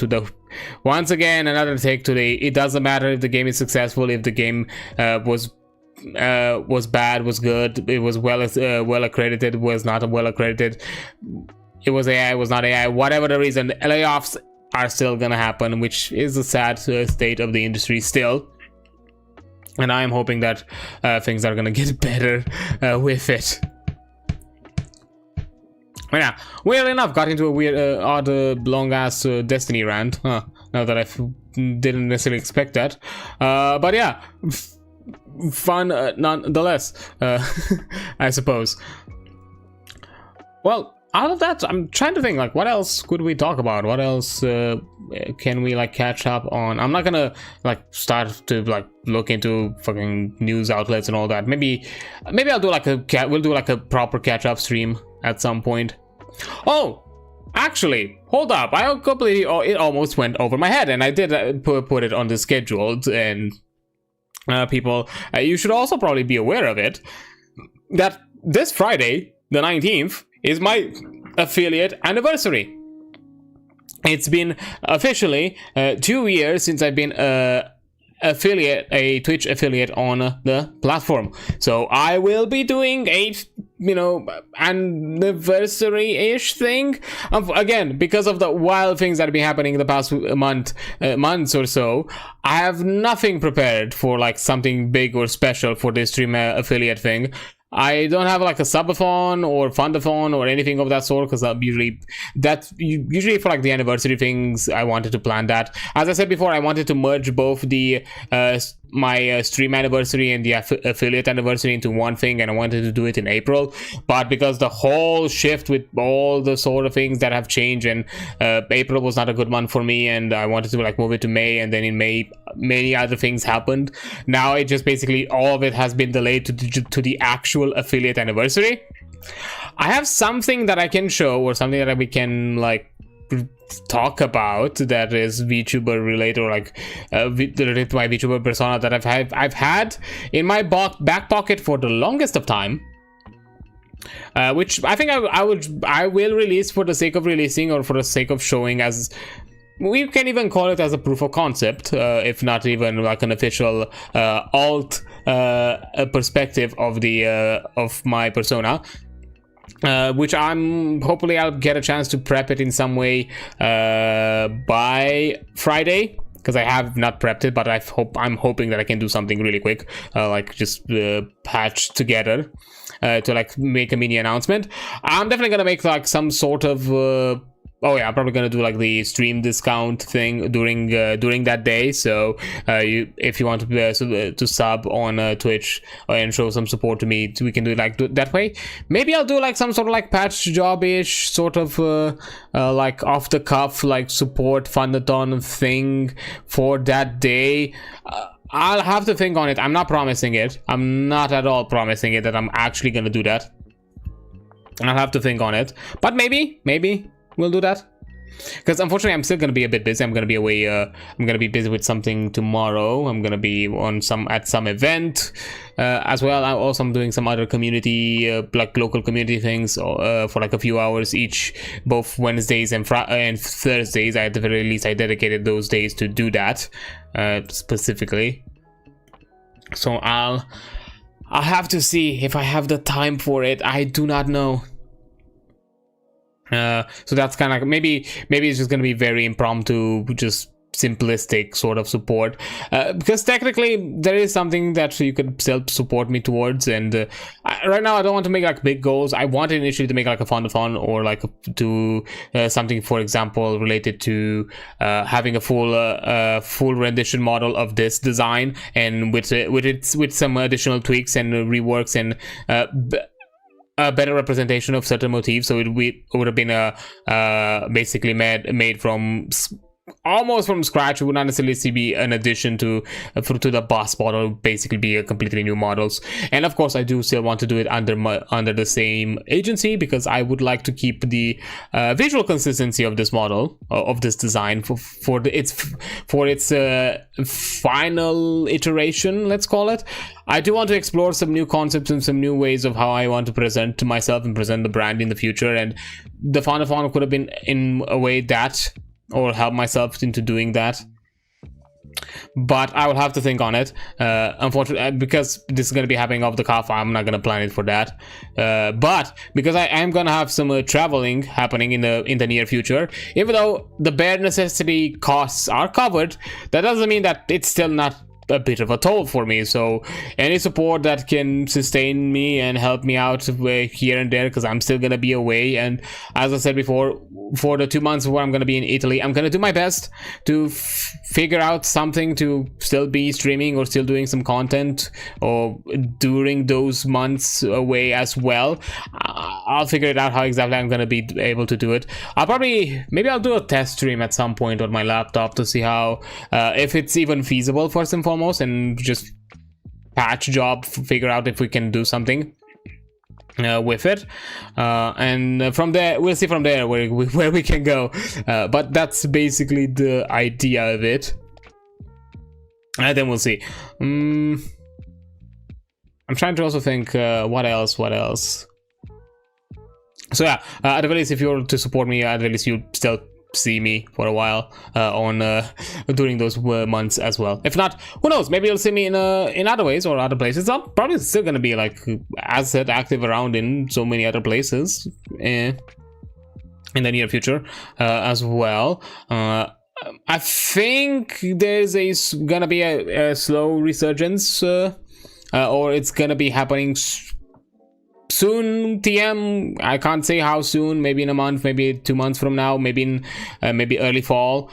A: another take today. It doesn't matter if the game is successful, if the game was bad, was good, it was well accredited, was not well accredited, it was AI, was not AI, whatever the reason, layoffs are still gonna happen, which is a sad state of the industry still. And I am hoping that things are gonna get better with it. But yeah, weirdly enough, got into a weird, odd, long-ass Destiny rant. Now that I didn't necessarily expect that. But yeah, fun nonetheless, I suppose. Well, out of that, I'm trying to think, like, what else could we talk about? What else can we, like, catch up on? I'm not gonna, like, start to, like, look into fucking news outlets and all that. Maybe I'll do, like, we'll do, like, a proper catch-up stream at some point. Oh, actually, hold up. I completely, it almost went over my head, and I did put it on the schedule. And people, you should also probably be aware of it, that this Friday, the 19th, is my affiliate anniversary. It's been officially 2 years since I've been a Twitch affiliate on the platform. So I will be doing a you know, anniversary-ish thing. Again, because of the wild things that have been happening in the past months or so, I have nothing prepared for like something big or special for this stream affiliate thing. I don't have like a subathon or fundathon or anything of that sort, because usually for like the anniversary things I wanted to plan that. As I said before, I wanted to merge both the my stream anniversary and the affiliate anniversary into one thing, and I wanted to do it in April, but because the whole shift with all the sort of things that have changed, and April was not a good month for me, and I wanted to like move it to May, and then in May many other things happened. Now it just basically all of it has been delayed to the actual affiliate anniversary. I have something that I can show, or something that we can like talk about, that is VTuber related, or like related to my VTuber persona, that I've had in my back pocket for the longest of time, which I think I will release for the sake of releasing, or for the sake of showing, as we can even call it as a proof of concept, if not even like an official alt perspective of the of my persona. Which hopefully I'll get a chance to prep it in some way by Friday, because I have not prepped it, but I'm hoping that I can do something really quick, like just patch together to like make a mini announcement. I'm definitely gonna make like some sort of oh yeah, I'm probably gonna do like the stream discount thing during that day. So if you want to sub on Twitch and show some support to me, we can do it like that way. Maybe I'll do like some sort of like patch job-ish sort of like off the cuff like support fundathon thing for that day. I'll have to think on it. I'm not promising it. I'm not at all promising it that I'm actually gonna do that. I'll have to think on it, but maybe we'll do that, because unfortunately I'm still gonna be a bit busy. I'm gonna be away. I'm gonna be busy with something tomorrow. I'm gonna be on at some event as well. I'm doing some other community like local community things for like a few hours each, both Wednesdays and Thursdays. At the very least I dedicated those days to do that specifically. So I'll have to see if I have the time for it. I do not know. So that's kind of like, maybe it's just gonna be very impromptu, just simplistic sort of support, because technically there is something that you could still support me towards, and right now I don't want to make like big goals. I wanted initially to make like a fundathon, or like do something, for example, related to having a full rendition model of this design, and with some additional tweaks and reworks and a better representation of certain motifs. So it would have been basically made from almost from scratch. It would not necessarily be an addition to the boss model, basically be a completely new models. And of course I do still want to do it under the same agency, because I would like to keep the visual consistency of this model, of this design for its final iteration, let's call it. I do want to explore some new concepts and some new ways of how I want to present to myself and present the brand in the future, and the fundathon could have been in a way that, or help myself into doing that, but I will have to think on it. Unfortunately, because this is going to be happening off the cuff, I'm not going to plan it for that, but because I am going to have some traveling happening in the near future, even though the bare necessity costs are covered, that doesn't mean that it's still not a bit of a toll for me. So any support that can sustain me and help me out here and there, because I'm still gonna be away, and as I said before, for the 2 months where I'm gonna be in Italy, I'm gonna do my best to figure out something to still be streaming or still doing some content, or during those months away as well. I'll figure it out how exactly I'm gonna be able to do it. Maybe I'll do a test stream at some point on my laptop to see how if it's even feasible, first and foremost, and just patch job, figure out if we can do something with it, and from there we'll see from there where we can go, but that's basically the idea of it, and then we'll see. I'm trying to also think what else. So yeah, at the very least, if you were to support me, at the very least you still see me for a while on during those months as well. If not, who knows, maybe you'll see me in other ways or other places. I'm probably still gonna be like, as said, active around in so many other places in the near future as well. I think there's gonna be a slow resurgence, or it's gonna be happening soon. TM, I can't say how soon. Maybe in a month, maybe 2 months from now, maybe in maybe early fall,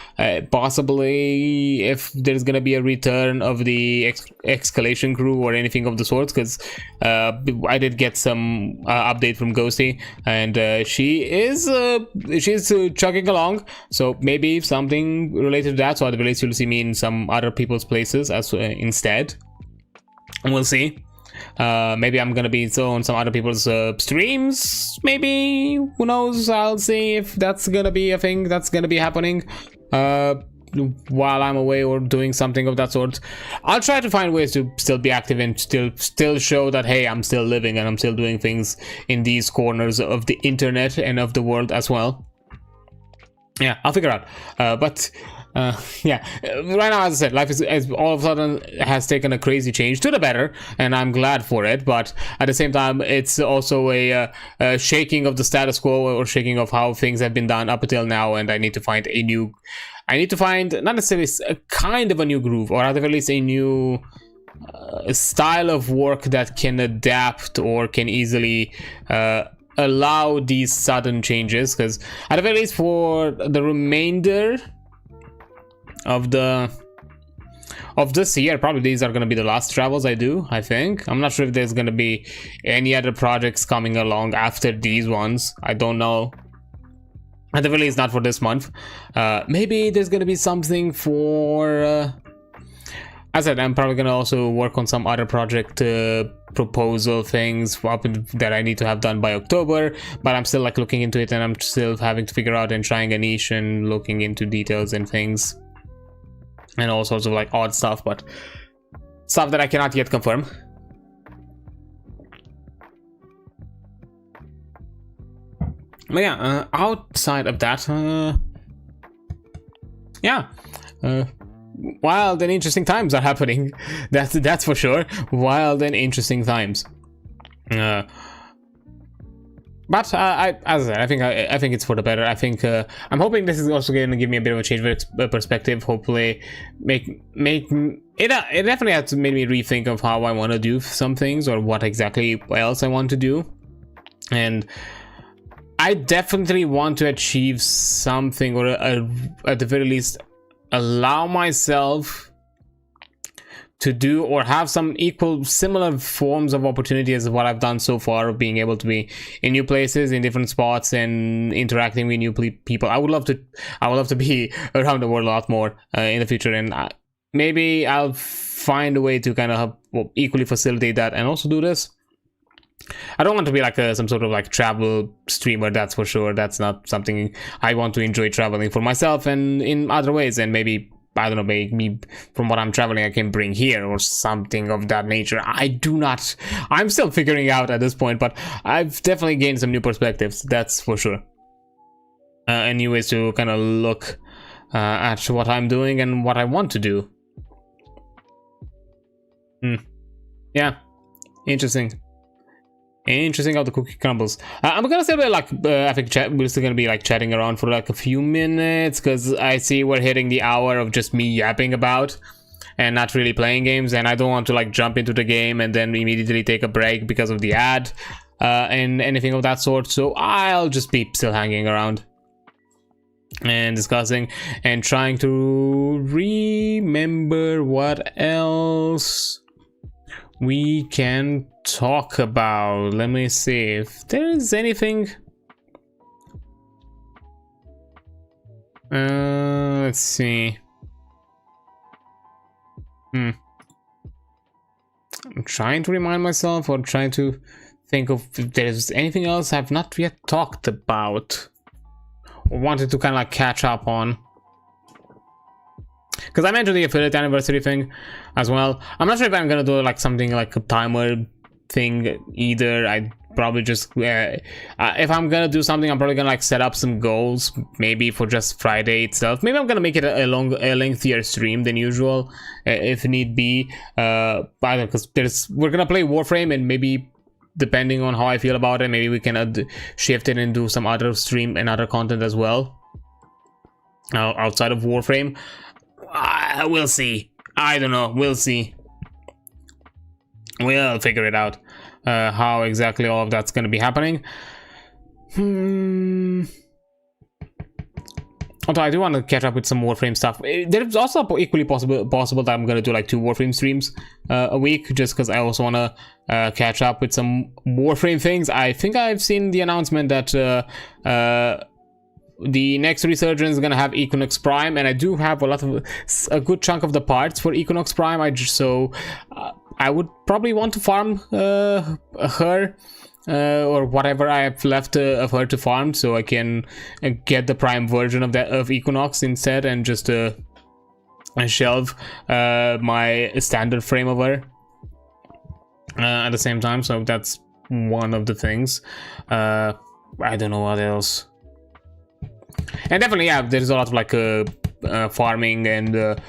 A: possibly if there's gonna be a return of the escalation crew or anything of the sorts, because I did get some update from Ghosty, and she's chugging along, so maybe something related to that. So at the least you'll see me in some other people's places as instead. We'll see. Maybe I'm gonna be on some other people's streams, maybe, who knows. I'll see if that's gonna be a thing that's gonna be happening while I'm away or doing something of that sort. I'll try to find ways to still be active and still show that, hey, I'm still living and I'm still doing things in these corners of the internet and of the world as well. Yeah, I'll figure out. Yeah, right now, as I said, life is all of a sudden has taken a crazy change to the better, and I'm glad for it. But at the same time, it's also a shaking of the status quo, or shaking of how things have been done up until now, and I need to find not necessarily a kind of a new groove, or at the very least a new style of work that can adapt or can easily allow these sudden changes. Because at the very least for the remainder of this year, probably these are going to be the last travels I do, I think. I'm not sure if there's going to be any other projects coming along after these ones. I don't know. At the very least, not for this month. Maybe there's going to be something for as I said, I'm probably going to also work on some other project proposal things that I need to have done by October, but I'm still like looking into it, and I'm still having to figure out and trying a niche and looking into details and things and all sorts of like odd stuff, but stuff that I cannot yet confirm. But yeah, outside of that, yeah, wild and interesting times are happening. That's for sure. Wild and interesting times. But as I said, I think it's for the better. I think I'm hoping this is also going to give me a bit of a change of perspective. Hopefully, make it definitely has made me rethink of how I want to do some things, or what exactly else I want to do. And I definitely want to achieve something, or at the very least allow myself to do or have some similar forms of opportunity as what I've done so far, of being able to be in new places, in different spots, and interacting with new people. I would love to be around the world a lot more in the future, and maybe I'll find a way to kind of equally facilitate that and also do this. I don't want to be like some sort of like travel streamer, that's for sure. That's not something I want to enjoy, traveling for myself and in other ways, and maybe, I don't know, maybe from what I'm traveling I can bring here or something of that nature. I'm still figuring out at this point, but I've definitely gained some new perspectives, that's for sure. And new ways to kind of look at what I'm doing and what I want to do. Yeah, interesting how the cookie crumbles. I'm gonna say like I think we're still gonna be like chatting around for like a few minutes, because I see we're hitting the hour of just me yapping about and not really playing games, and I don't want to like jump into the game and then immediately take a break because of the ad and anything of that sort. So I'll just be still hanging around and discussing and trying to remember what else we can talk about. Let me see if there is anything. Let's see. I'm trying to remind myself, or trying to think of if there's anything else I've not yet talked about or wanted to kind of like catch up on. Because I mentioned the affiliate anniversary thing as well. I'm not sure if I'm gonna do like something like a timer thing either. I probably just if I'm gonna do something, I'm probably gonna like set up some goals, maybe for just Friday itself. Maybe I'm gonna make it a lengthier stream than usual, if need be. Because we're gonna play Warframe, and maybe depending on how I feel about it, maybe we can shift it and do some other stream and other content as well outside of Warframe. We'll see. I don't know. We'll see. We'll figure it out. How exactly all of that's going to be happening. Although I do want to catch up with some Warframe stuff. There's also equally possible that I'm going to do like 2 Warframe streams a week, just because I also want to catch up with some Warframe things. I think I've seen the announcement that the next Resurgence is going to have Equinox Prime, and I do have a good chunk of the parts for Equinox Prime. I would probably want to farm her or whatever I have left of her to farm, so I can get the Prime version of Equinox instead, and just shelve my standard frame of her at the same time. So that's one of the things. I don't know what else. And definitely, yeah, there's a lot of like farming and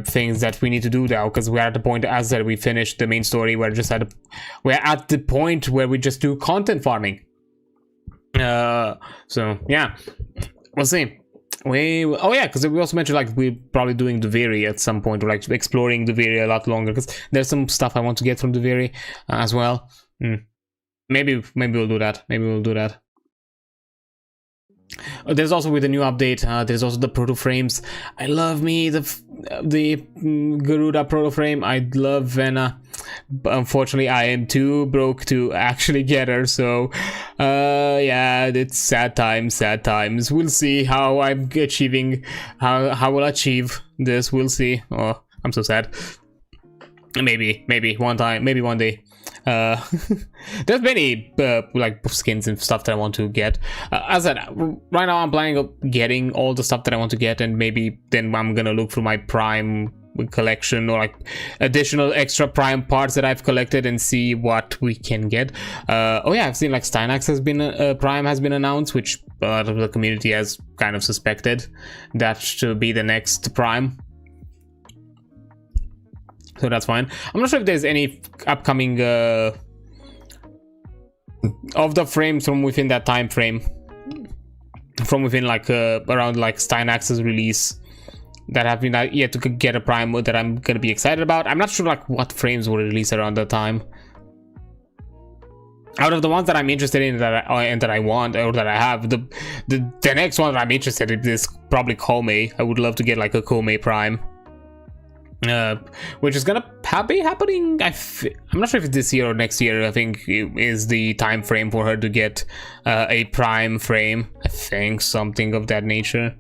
A: things that we need to do now, because we're at the point, as I said, we finished the main story. We're at the point where we just do content farming. So yeah, we'll see. Oh yeah, because we also mentioned like we're probably doing Duviri at some point, or like exploring Duviri a lot longer, because there's some stuff I want to get from Duviri as well. Maybe we'll do that. Maybe we'll do that. There's also, with the new update, there's also the proto frames. I love the Garuda proto frame. I love Vena, but unfortunately I am too broke to actually get her, so yeah, it's sad times. We'll see how I'm achieving, how I'll achieve this. We'll see. Oh, I'm so sad. Maybe one day. There's many like skins and stuff that I want to get. As I said, right now I'm planning on getting all the stuff that I want to get, and maybe then I'm gonna look through my Prime collection, or like additional extra Prime parts that I've collected, and see what we can get. Oh yeah, I've seen like Stynax has been Prime has been announced, which a lot of the community has kind of suspected that should be the next Prime. So that's fine. I'm not sure if there's any upcoming of the frames from within that time frame, from within like around like Stynax's release, that have been yet to get a Prime that I'm gonna be excited about. I'm not sure like what frames will release around that time. Out of the ones that I'm interested in, that I want, or that I have, the next one that I'm interested in is probably Kome. I would love to get like a Kome Prime. Which is gonna be happening. I'm not sure if it's this year or next year. I think is the time frame for her to get a Prime frame. I think something of that nature.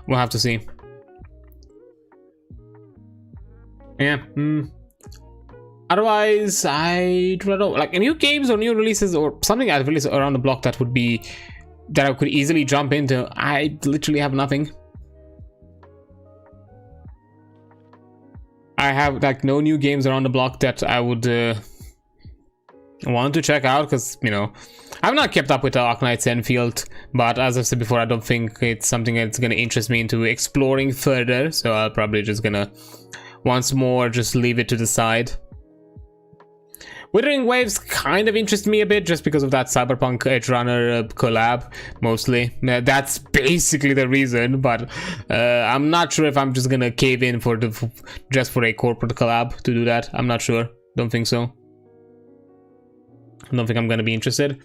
A: We'll have to see. Yeah. Otherwise, I don't know. Like new games or new releases or something I've released around the block that I could easily jump into. I literally have nothing. I have like no new games around the block that I would want to check out, because you know I've not kept up with the Arknights Enfield, but as I've said before, I don't think it's something that's gonna interest me into exploring further, so I'll probably just gonna once more just leave it to the side. Withering Waves kind of interests me a bit, just because of that Cyberpunk Edge Runner collab, mostly. That's basically the reason, but I'm not sure if I'm just gonna cave in just for a corporate collab to do that. I'm not sure. Don't think so. I don't think I'm gonna be interested.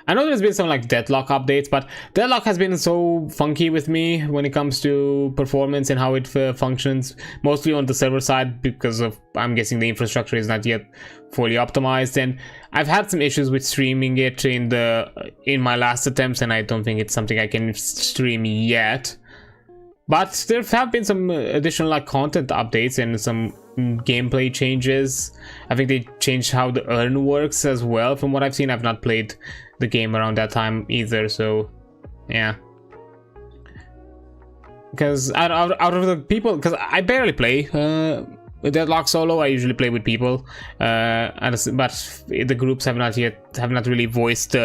A: I know there's been some like Deadlock updates, but Deadlock has been so funky with me when it comes to performance and how it functions, mostly on the server side, because of, I'm guessing, the infrastructure is not yet fully optimized, and I've had some issues with streaming it in my last attempts, and I don't think it's something I can stream yet. But there have been some additional like content updates and some gameplay changes. I think they changed how the urn works as well, from what I've seen. I've not played the game around that time either, so yeah. Because out of the people, because I barely play Deadlock solo, I usually play with people, but the groups have not really voiced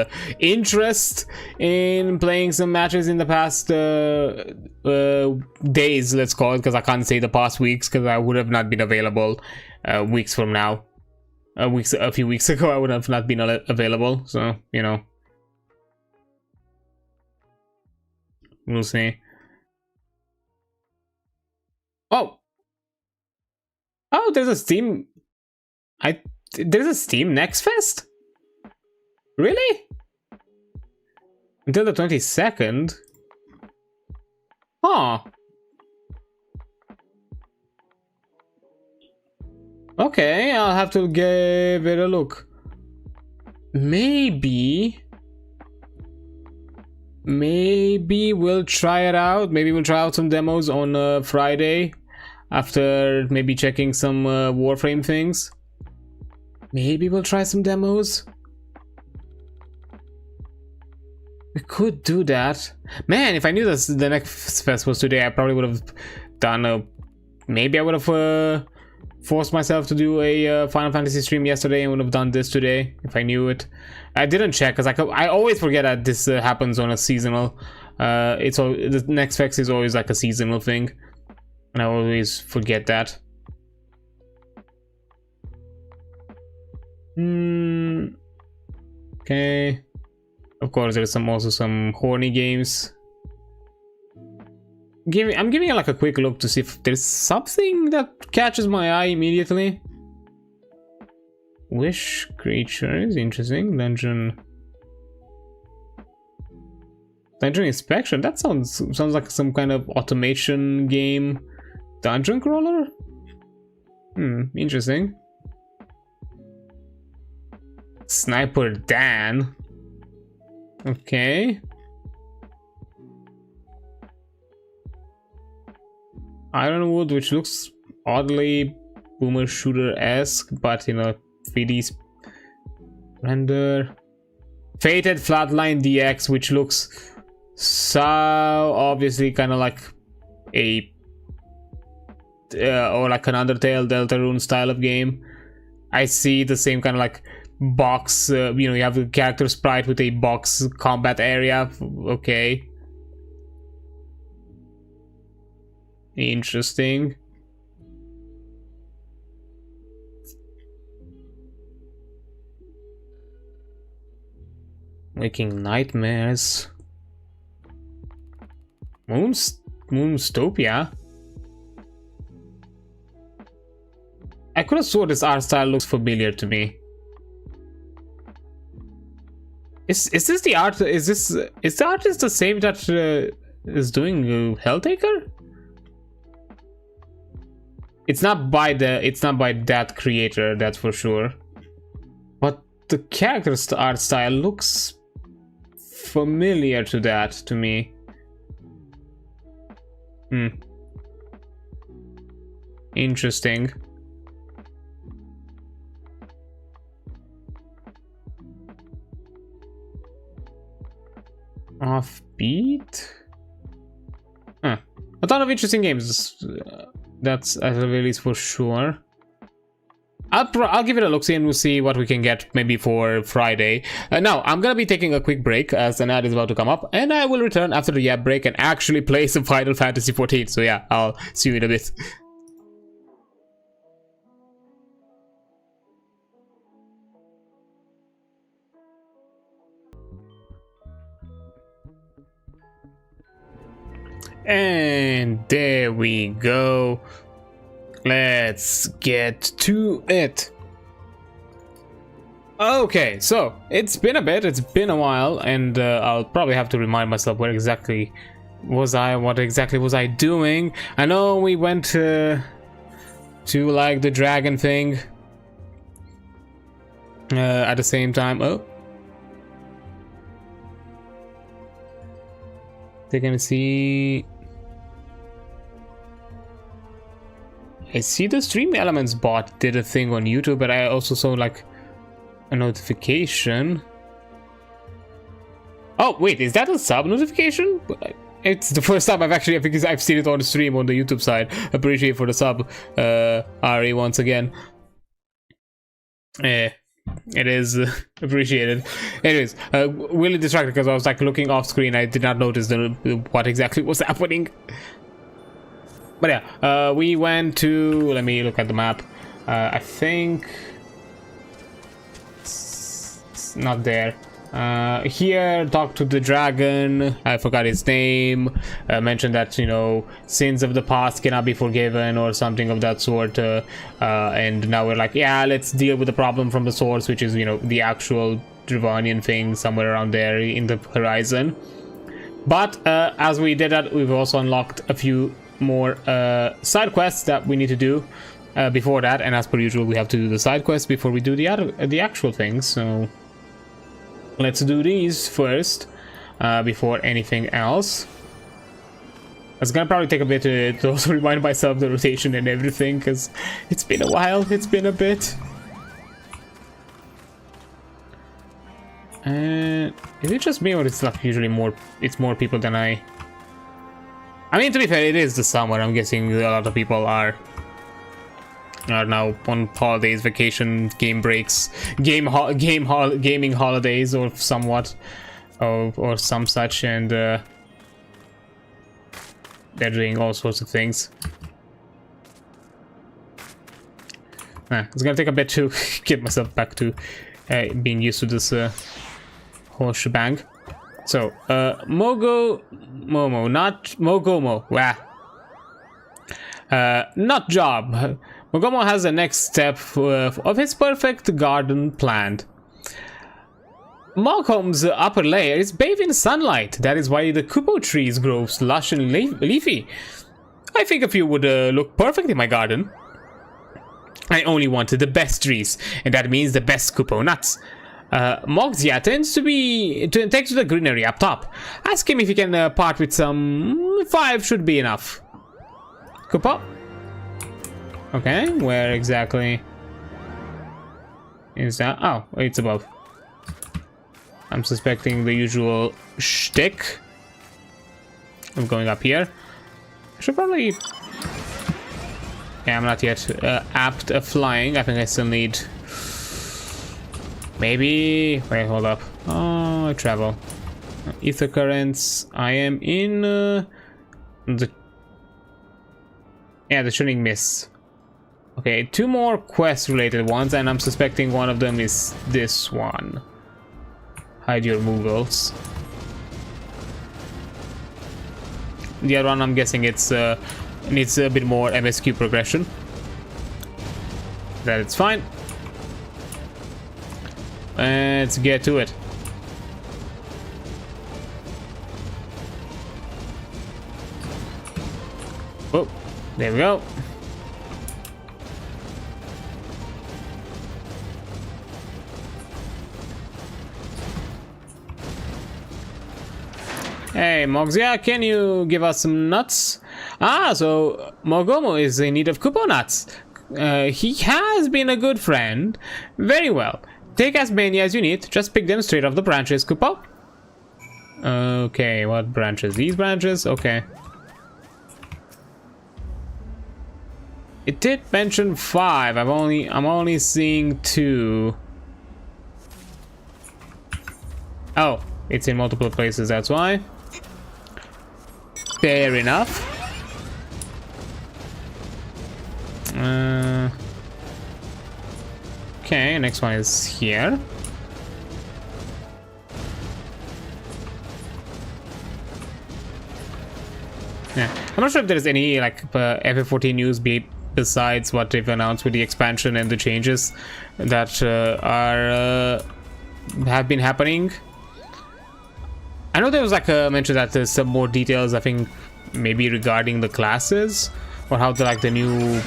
A: interest in playing some matches in the past days, let's call it, because I can't say the past weeks because I would have not been available weeks from now. A few weeks ago I would have not been available, so you know, we'll see. Oh, there's a Steam. There's a Steam Next Fest? Really? Until the 22nd? Huh. Okay, I'll have to give it a look. Maybe we'll try it out. Maybe we'll try out some demos on Friday. After maybe checking some Warframe things. Maybe we'll try some demos. We could do that. Man, if I knew this, the next fest was today, I probably would have done a... Maybe I would have forced myself to do a Final Fantasy stream yesterday and would have done this today if I knew it. I didn't check because I always forget that this happens on a seasonal. The next fest is always like a seasonal thing. And I always forget that. Okay. Of course, there's also some horny games. I'm giving it like a quick look to see if there's something that catches my eye immediately. Wish creature is interesting. Dungeon inspection. That sounds like some kind of automation game. Dungeon crawler? Interesting. Sniper Dan. Okay. Ironwood, which looks oddly boomer shooter-esque, but you know, 3D render. Fated Flatline DX, which looks so obviously kind of like a or like an Undertale Deltarune style of game. I see the same kind of like box, you know, you have a character sprite with a box combat area. Okay. Interesting. Waking Nightmares. Moonstopia. I could have sworn this art style looks familiar to me. Is this the art? Is the artist the same that is doing Helltaker? It's not by that creator, that's for sure. But the character's art style looks familiar to that to me. Interesting. Offbeat? A ton of interesting games. That's at the very least for sure. I'll give it a look-see and we'll see what we can get maybe for Friday. Now, I'm gonna be taking a quick break as an ad is about to come up, and I will return after the ad break and actually play some Final Fantasy XIV. So yeah, I'll see you in a bit. And there we go. Let's get to it. Okay, so it's been a bit, it's been a while, and I'll probably have to remind myself what exactly was I doing. I know we went to like the dragon thing at the same time. Oh, they're gonna see. I see the Stream Elements bot did a thing on YouTube, but I also saw like a notification. Oh wait, is that a sub notification? It's the first time I think I've seen it on the stream on the YouTube side. Appreciate for the sub, Ari, once again. It is appreciated. Anyways, really distracted because I was like looking off screen. I did not notice what exactly was happening. But yeah, we went to, let me look at the map. I think it's not there. Here, talk to the dragon. I forgot his name. Mentioned that, you know, sins of the past cannot be forgiven or something of that sort. And now we're like, yeah, let's deal with the problem from the source, which is, you know, the actual Dravanian thing somewhere around there in the horizon. But as we did that, we've also unlocked a few more side quests that we need to do before that. And as per usual, we have to do the side quests before we do the actual things. So let's do these first before anything else. It's gonna probably take a bit to also remind myself the rotation and everything, because it's been a while. It's been a bit. And is it just me, or it's like usually more? It's more people than I mean, to be fair, it is the summer. I'm guessing a lot of people are now on holidays, vacation, game breaks, gaming holidays, or somewhat, or some such, and they're doing all sorts of things. It's gonna take a bit to get myself back to being used to this whole shebang. So, Mogomo, not Mogomo. Wah. Not job. Mogomo has the next step of his perfect garden planned. Mogomo's upper layer is bathed in sunlight. That is why the kupo trees grow lush and leafy. I think a few would look perfect in my garden. I only wanted the best trees, and that means the best kupo nuts. Mogzia tends to the greenery up top. Ask him if he can part with some. 5 should be enough. Kupo? Okay, where exactly is that? Oh, it's above. I'm suspecting the usual shtick of going up here. I should probably. Yeah, I'm not yet apt at flying. I think I still need. Maybe. Wait, hold up. Oh, travel. Ether currents. I am in the. Yeah, the Shooting Mist. Okay, 2 more quest-related ones, and I'm suspecting one of them is this one. Hide your Moogles. The other one, I'm guessing it's needs a bit more MSQ progression. That it's fine. Let's get to it. Oh, there we go. Hey, Mogzia, can you give us some nuts? Ah, so Mogomo is in need of kupo nuts. He has been a good friend. Very well. Take as many as you need. Just pick them straight off the branches, kupo. Okay, what branches? These branches? Okay. It did mention 5. I'm only seeing 2. Oh, it's in multiple places, that's why. Fair enough. Okay, next one is here. Yeah, I'm not sure if there's any like FF14 news besides what they've announced with the expansion and the changes that have been happening. I know there was like a mention that there's some more details, I think maybe regarding the classes or how the new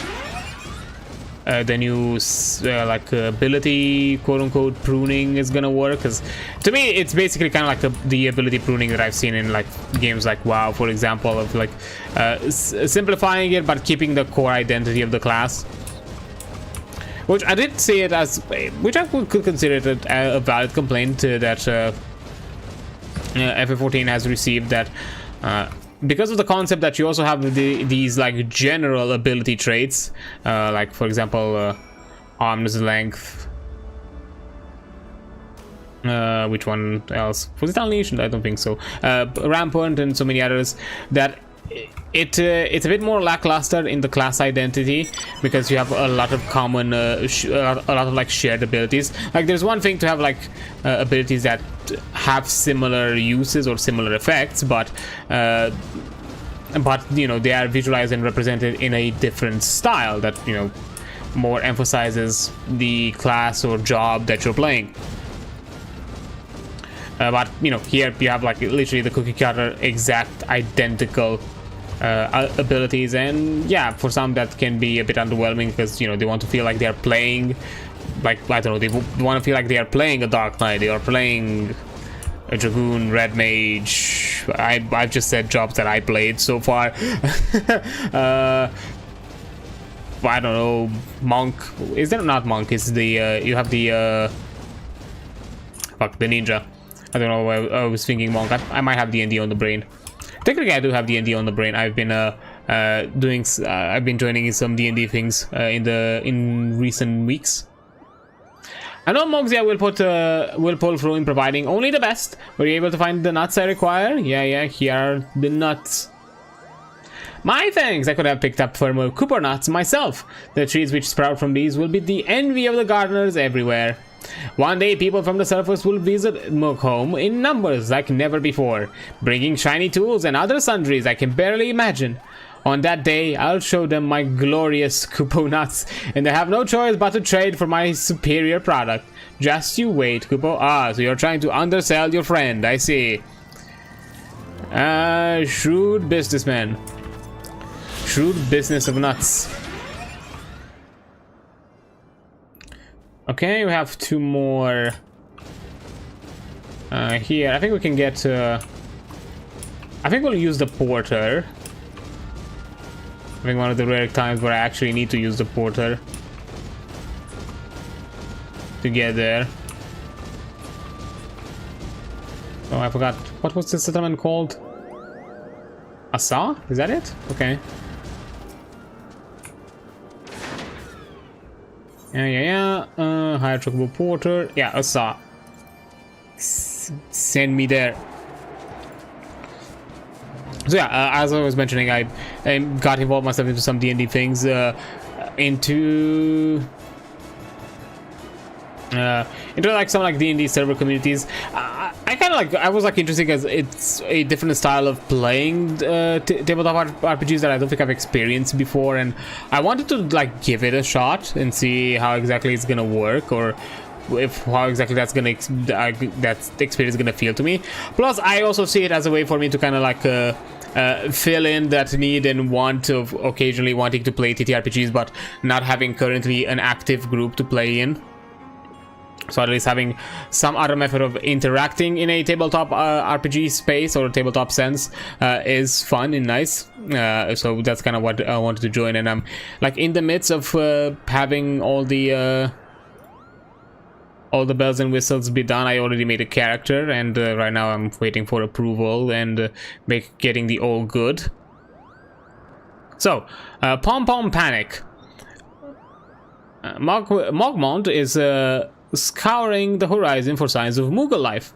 A: ability quote unquote pruning is gonna work, because to me it's basically kind of like the ability pruning that I've seen in like games like WoW, for example, of like simplifying it but keeping the core identity of the class, which I did see it as, which I could consider it a valid complaint that FF14 has received, that because of the concept that you also have these like general ability traits, like for example, arm's length. Which one else? Was it Unleashed? I don't think so. Rampant and so many others. That it's a bit more lackluster in the class identity because you have a lot of common, a lot of like shared abilities. Like there's one thing to have like abilities that have similar uses or similar effects, but you know, they are visualized and represented in a different style that, you know, more emphasizes the class or job that you're playing. But you know, here you have like literally the cookie cutter exact identical abilities, and yeah, for some that can be a bit underwhelming because, you know, they want to feel like they are playing, like, I don't know, they want to feel like they are playing a Dark Knight, they are playing a Dragoon, Red Mage. I've just said jobs that I played so far. I don't know, Monk. Is there not Monk? Is the you have the fuck, the Ninja. I don't know, I was thinking Monk. I might have D&D on the brain. Technically, I do have D&D on the brain. I've been I've been joining in some D&D things in recent weeks. I know Moxia will pull through in providing only the best. Were you able to find the nuts I require? Yeah, here are the nuts. My thanks! I could have picked up firmer Cooper nuts myself. The trees which sprout from these will be the envy of the gardeners everywhere. One day, people from the surface will visit Mookholm in numbers like never before, bringing shiny tools and other sundries I can barely imagine. On that day, I'll show them my glorious Kupo nuts, and they have no choice but to trade for my superior product. Just you wait, Kupo. Ah, so you're trying to undersell your friend, I see. Shrewd businessman. Shrewd business of nuts. Okay, we have two more here. I think we can get I think we'll use the porter. I think one of the rare times where I actually need to use the porter to get there. Oh, I forgot. What was this settlement called? Asa? Is that it? Okay. Yeah. Hire truckable porter. Yeah, Asa. Send me there. So yeah, as I was mentioning, I got involved myself into some D&D things, into like some like D&D server communities. I kind of like, I was like interested because it's a different style of playing tabletop RPGs that I don't think I've experienced before, and I wanted to like give it a shot and see how exactly it's gonna work, or how exactly that's gonna that experience is gonna feel to me. Plus, I also see it as a way for me to kind of like fill in that need and want of occasionally wanting to play TTRPGs, but not having currently an active group to play in. So at least having some other method of interacting in a tabletop RPG space or tabletop sense is fun and nice. So that's kind of what I wanted to join, and I'm like in the midst of having all the bells and whistles be done. I already made a character, and right now I'm waiting for approval and getting the all good. So, Pom Pom Panic. Mogmont is scouring the horizon for signs of Moogle life.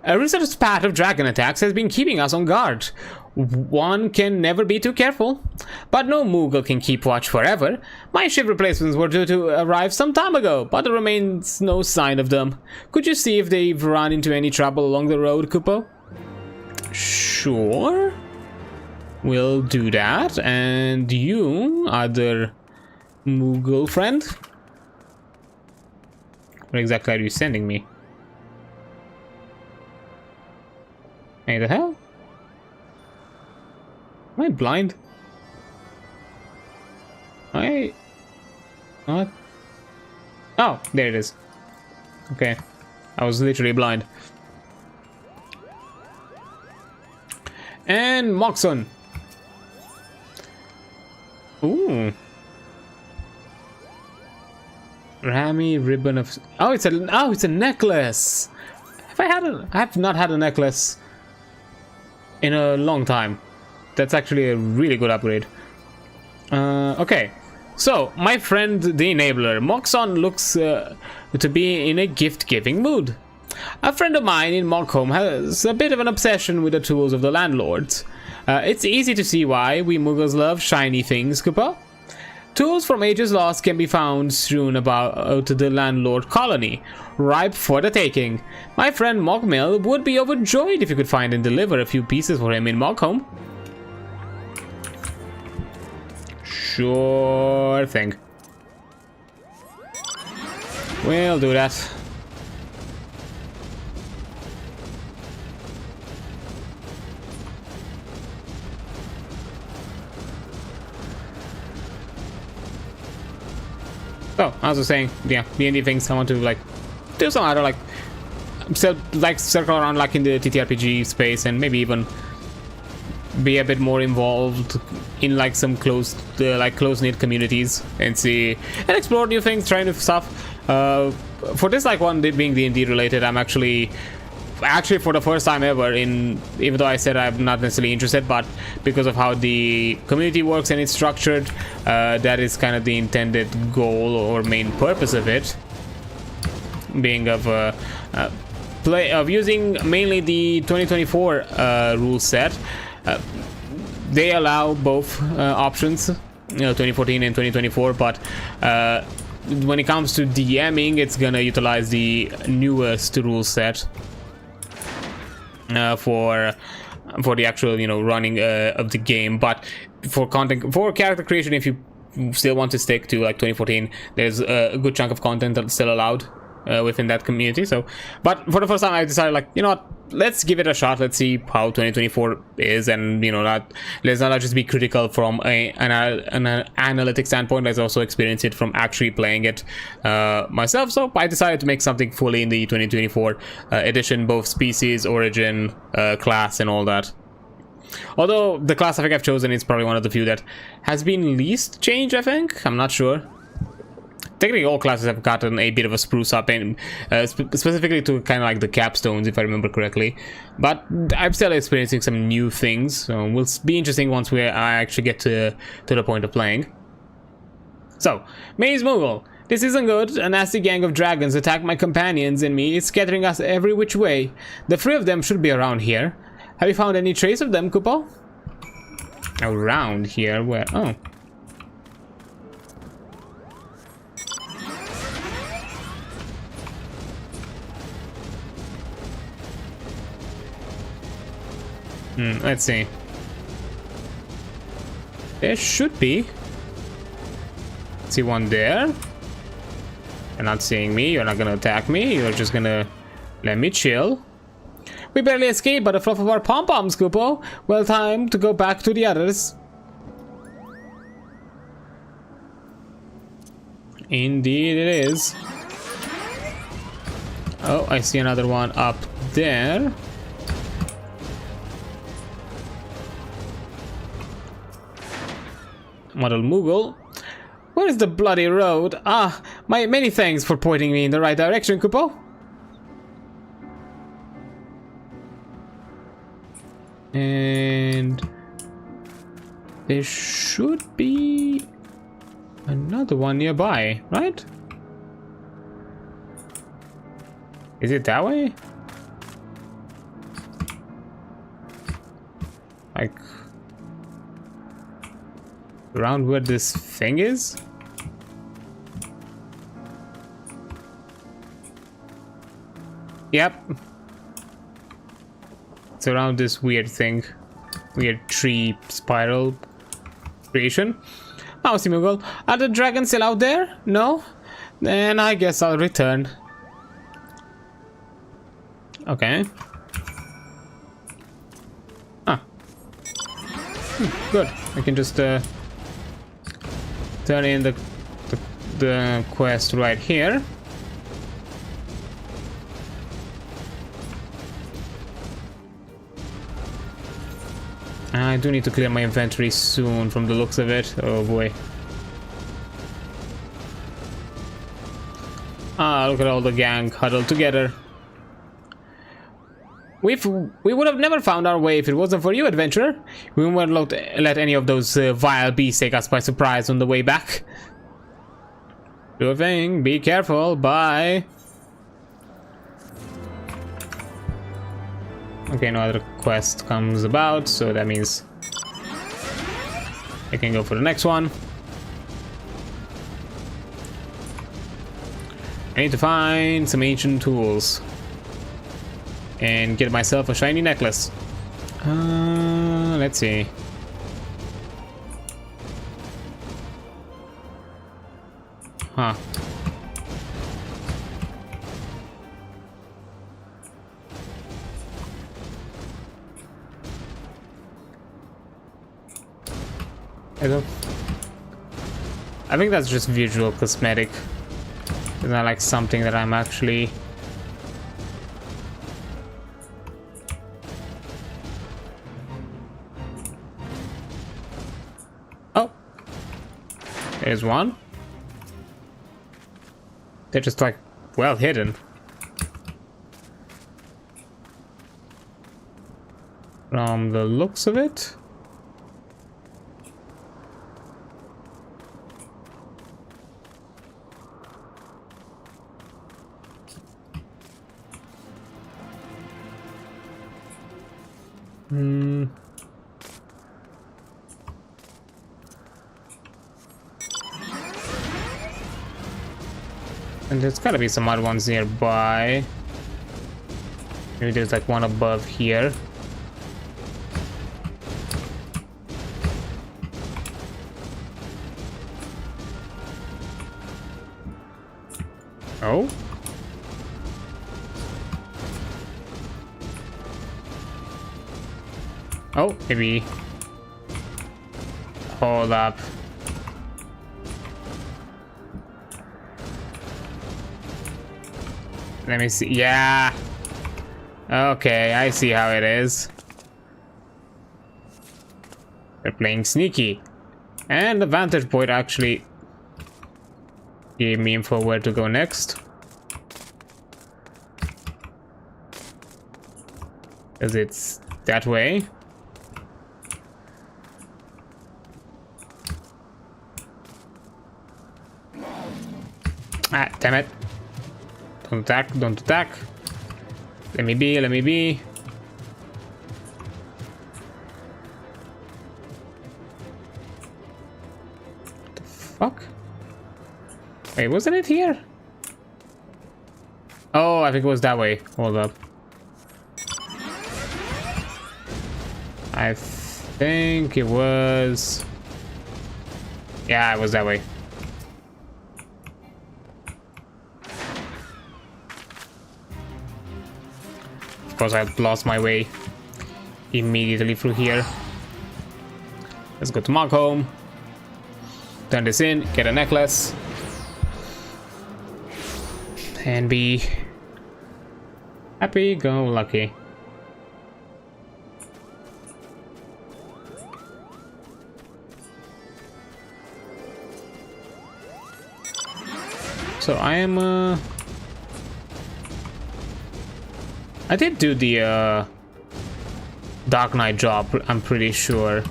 A: A recent spat of dragon attacks has been keeping us on guard. One can never be too careful. But no Moogle can keep watch forever. My ship replacements were due to arrive some time ago, but there remains no sign of them. Could you see if they've run into any trouble along the road, Kupo? Sure. We'll do that. And you, other Moogle friend? What exactly are you sending me? Hey, the hell? Am I blind? What? Oh, there it is. Okay. I was literally blind. And Moxon. Ooh. Rami ribbon of... Oh, it's a necklace. I have not had a necklace in a long time. That's actually a really good upgrade. Okay, so my friend the Enabler, Moxon, looks to be in a gift-giving mood. A friend of mine in Mockholm has a bit of an obsession with the tools of the landlords. It's easy to see why we Muggles love shiny things, Koopa. Tools from ages lost can be found strewn about the landlord colony, ripe for the taking. My friend Mockmill would be overjoyed if you could find and deliver a few pieces for him in Mockholm. Sure thing. We'll do that. So, I was just saying, yeah, D&D things I want to like do some other like circle around like in the TTRPG space, and maybe even be a bit more involved in like some close-knit communities and see and explore new things, try new stuff. For this like one being D&D related, I'm actually for the first time ever, even though I said I'm not necessarily interested, but because of how the community works and it's structured, that is kind of the intended goal or main purpose of it, being of using mainly the 2024 rule set. They allow both options, 2014 and 2024, but when it comes to DMing, it's gonna utilize the newest rule set for the actual running of the game. But for character creation, if you still want to stick to like 2014, there's a good chunk of content that's still allowed within that community. So, but for the first time, I decided, like, you know what, let's give it a shot. Let's see how 2024 is, and let's not just be critical from an analytic standpoint. Let's also experience it from actually playing it myself. So I decided to make something fully in the 2024 edition, both species, origin, class, and all that. Although the class I think I've chosen is probably one of the few that has been least changed, I think. I'm not sure. Technically, all classes have gotten a bit of a spruce up, and specifically to kind of like the capstones, if I remember correctly. But I'm still experiencing some new things, so it will be interesting once I actually get to the point of playing. So, Maze Moogle. This isn't good. A nasty gang of dragons attacked my companions and me, scattering us every which way. The three of them should be around here. Have you found any trace of them, Kupo? Around here? Where? Oh. Let's see. There should be. See one there. You're not seeing me. You're not gonna attack me. You're just gonna let me chill. We barely escaped by the fluff of our pom-poms, Kupo. Well, time to go back to the others. Indeed it is. Oh, I see another one up there. Model Moogle. Where is the bloody road? Ah, many thanks for pointing me in the right direction, Kupo. And there should be another one nearby, right? Is it that way? Like around where this thing is? Yep. It's around this weird thing. Weird tree spiral creation. Mousy Moogle, are the dragons still out there? No? Then I guess I'll return. Okay. Ah. Good. I can just turn in the quest right here. I do need to clear my inventory soon from the looks of it. Oh boy. Ah, look at all the gang huddled together. We would have never found our way if it wasn't for you, adventurer. We won't let any of those vile beasts take us by surprise on the way back. Do a thing. Be careful. Bye. Okay, no other quest comes about, so that means I can go for the next one. I need to find some ancient tools and get myself a shiny necklace. Let's see. Huh. I think that's just visual cosmetic. It's not like something that I'm actually... Oh! There's one. They're just like well hidden. From the looks of it. And there's gotta be some other ones nearby. Maybe there's like one above here. Oh? Oh, maybe. Hold up. Let me see. Yeah. Okay, I see how it is. They're playing sneaky. And the vantage point actually gave me info where to go next. Because it's that way. Ah, damn it. Don't attack, don't attack. Let me be, let me be. What the fuck? Wait, wasn't it here? Oh, I think it was that way. Hold up. I think it was... Yeah, it was that way. Of course, I lost my way immediately through here. Let's go to Mark home. Turn this in, get a necklace. And be happy, go lucky. So I am I did do the Dark Knight job, I'm pretty sure.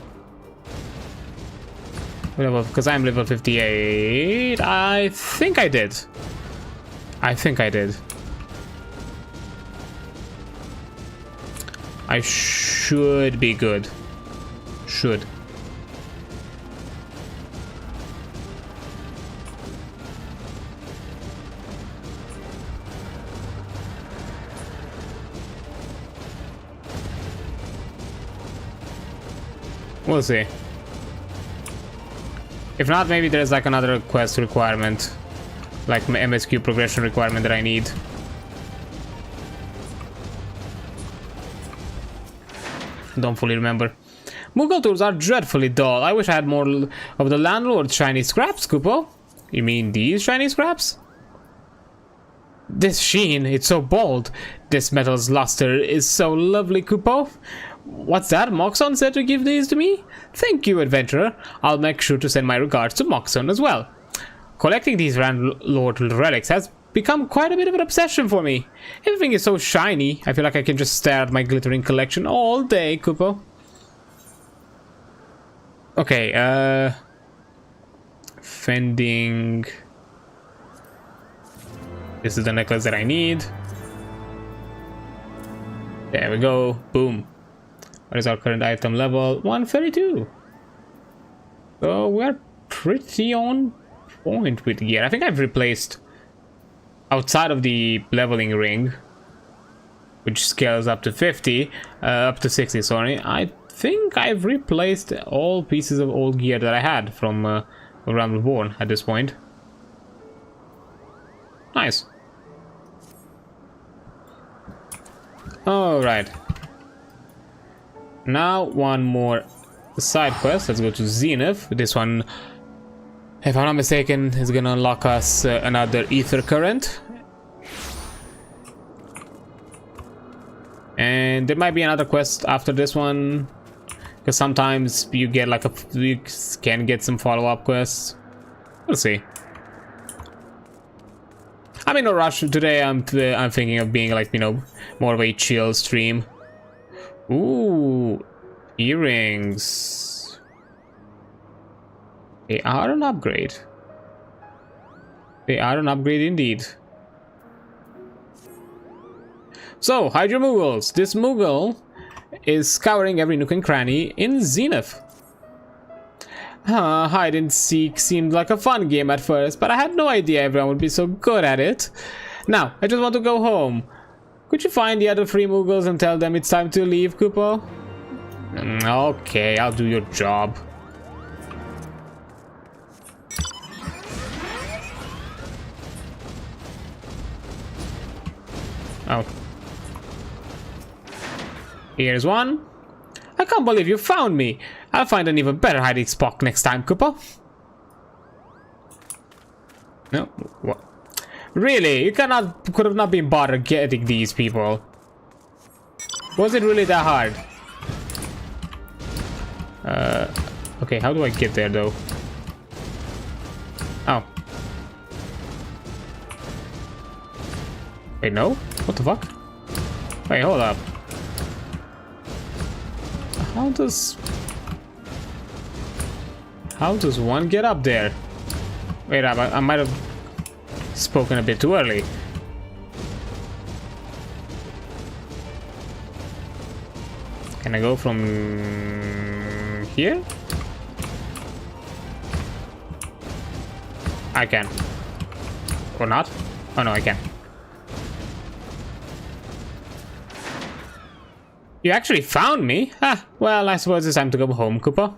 A: Because I'm level 58. I think I did. I think I did. I should be good. Should. We'll see. If not, maybe there's like another quest requirement, like MSQ progression requirement that I need. Don't fully remember. Moogle tools are dreadfully dull. I wish I had more of the landlord's shiny scraps, Kupo. You mean these shiny scraps? This sheen, it's so bold. This metal's luster is so lovely, Kupo. What's that? Moxon said to give these to me? Thank you, adventurer. I'll make sure to send my regards to Moxon as well. Collecting these landlord relics has become quite a bit of an obsession for me. Everything is so shiny. I feel like I can just stare at my glittering collection all day, Kupo. Okay, fending. This is the necklace that I need. There we go. Boom. What is our current item level? 132. So we're pretty on point with gear. I think I've replaced, outside of the leveling ring, which scales up to 50, up to 60, sorry, I think I've replaced all pieces of old gear that I had from Realm Reborn at this point. Nice. Alright. Now one more side quest. Let's go to Zenith. This one, if I'm not mistaken, is gonna unlock us another ether current. And there might be another quest after this one, because sometimes you get like you can get some follow-up quests. We'll see. I'm in no rush today. I'm thinking of being like, you know, more of a chill stream. Ooh, earrings. They are an upgrade. They are an upgrade indeed. So, Hydra Moogles. This Moogle is scouring every nook and cranny in Zenith. Hide and seek seemed like a fun game at first, but I had no idea everyone would be so good at it. Now, I just want to go home. Could you find the other 3 Moogles and tell them it's time to leave, Kupo? Okay, I'll do your job. Oh. Here's one. I can't believe you found me. I'll find an even better hiding spot next time, Kupo. No? What? Really? You could have not been bothered getting these people. Was it really that hard? Okay, how do I get there though? Oh. Wait, no? What the fuck? Wait, hold up. How does one get up there? Wait up, I might have spoken a bit too early. Can I go from here? I can. Or not? Oh no, I can. You actually found me? Ah, well, I suppose it's time to go home, Koopa.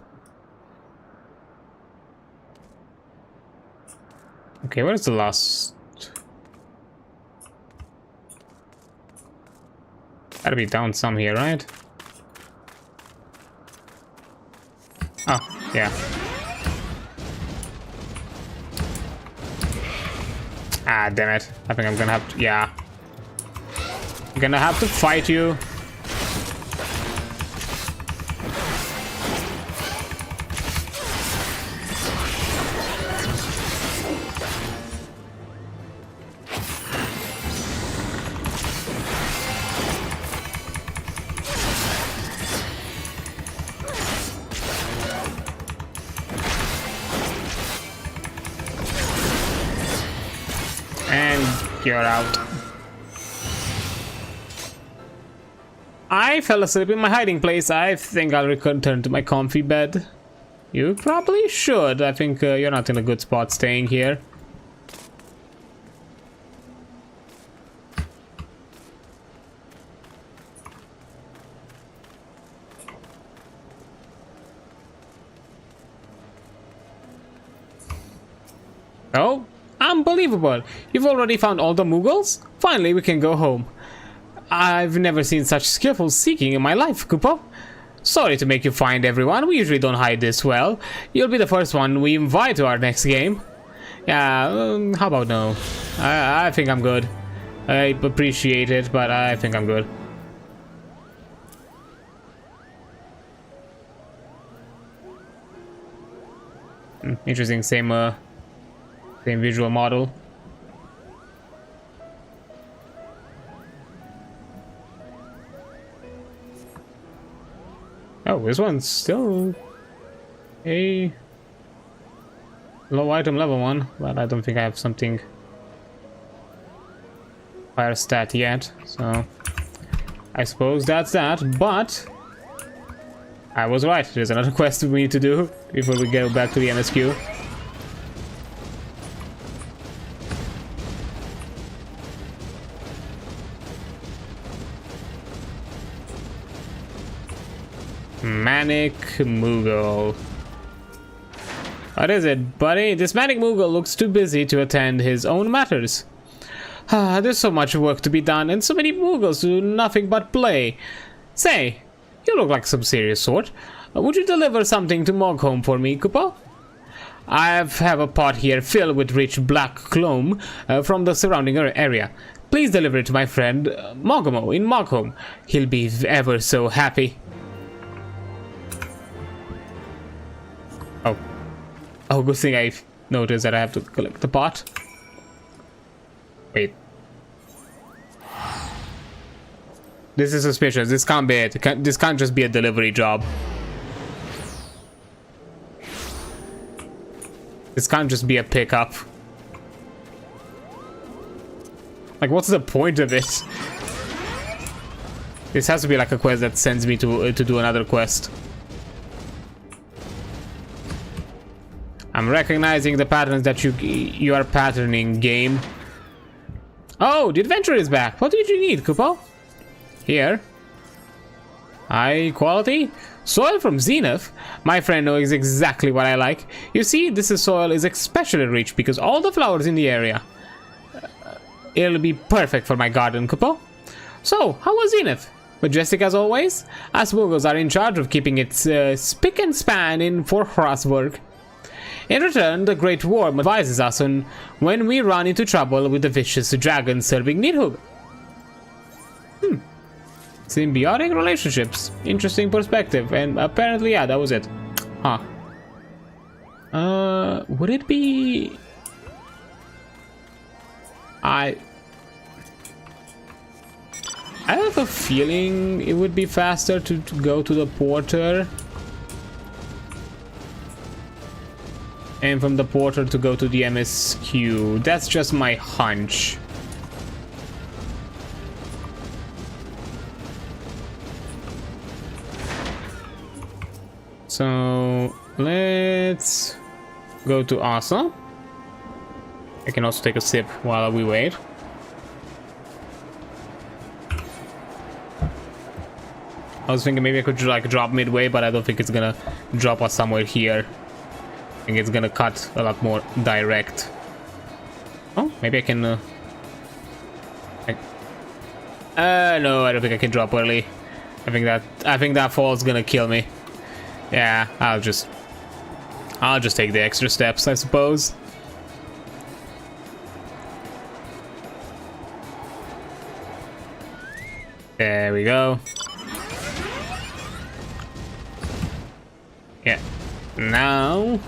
A: Okay, where's the last? Gotta be down some here, right? Oh, yeah. Ah, damn it. I think I'm gonna have to, yeah. I'm gonna have to fight you. You're out. I fell asleep in my hiding place. I think I'll return to my comfy bed. You probably should. I think you're not in a good spot staying here. Oh. Unbelievable! You've already found all the Moogles? Finally, we can go home. I've never seen such skillful seeking in my life, Kupo. Sorry to make you find everyone. We usually don't hide this well. You'll be the first one we invite to our next game. Yeah, how about no? I think I'm good. I appreciate it, but I think I'm good. Interesting, same visual model. Oh, this one's still a low item level 1, but I don't think I have something fire stat yet, so I suppose that's that. But I was right, there's another quest we need to do before we go back to the MSQ. Manic Moogle. What is it, buddy? This Manic Moogle looks too busy to attend his own matters. There's so much work to be done, and so many Moogles do nothing but play. Say, you look like some serious sort. Would you deliver something to Mogholm for me, Kupo? I have a pot here filled with rich black clome from the surrounding area. Please deliver it to my friend Mogomo in Mogholm. He'll be ever so happy. Oh, good thing I noticed that I have to collect the pot. Wait. This is suspicious. This can't be it. This can't just be a delivery job. This can't just be a pickup. Like, what's the point of it? This has to be like a quest that sends me to do another quest. I'm recognizing the patterns that you are patterning, game. Oh, the adventurer is back. What did you need, Kupo? Here. High quality? Soil from Zenith? My friend knows exactly what I like. You see, this soil is especially rich because all the flowers in the area. It'll be perfect for my garden, Kupo. So, how was Zenith? Majestic as always? Us Moogles are in charge of keeping its spick and span in for work. In return, the Great Worm advises us on when we run into trouble with the vicious dragon serving Nidhogg. Symbiotic relationships. Interesting perspective. And apparently, yeah, that was it. Huh. Would it be... I have a feeling it would be faster to go to the porter. And from the porter to go to the MSQ. That's just my hunch. So let's go to Asa. I can also take a sip while we wait. I was thinking maybe I could like drop midway, but I don't think it's gonna drop us somewhere here. I think it's gonna cut a lot more direct. Oh, maybe I can. No, I don't think I can drop early. I think that fall's gonna kill me. Yeah, I'll just take the extra steps, I suppose. There we go. Yeah. Now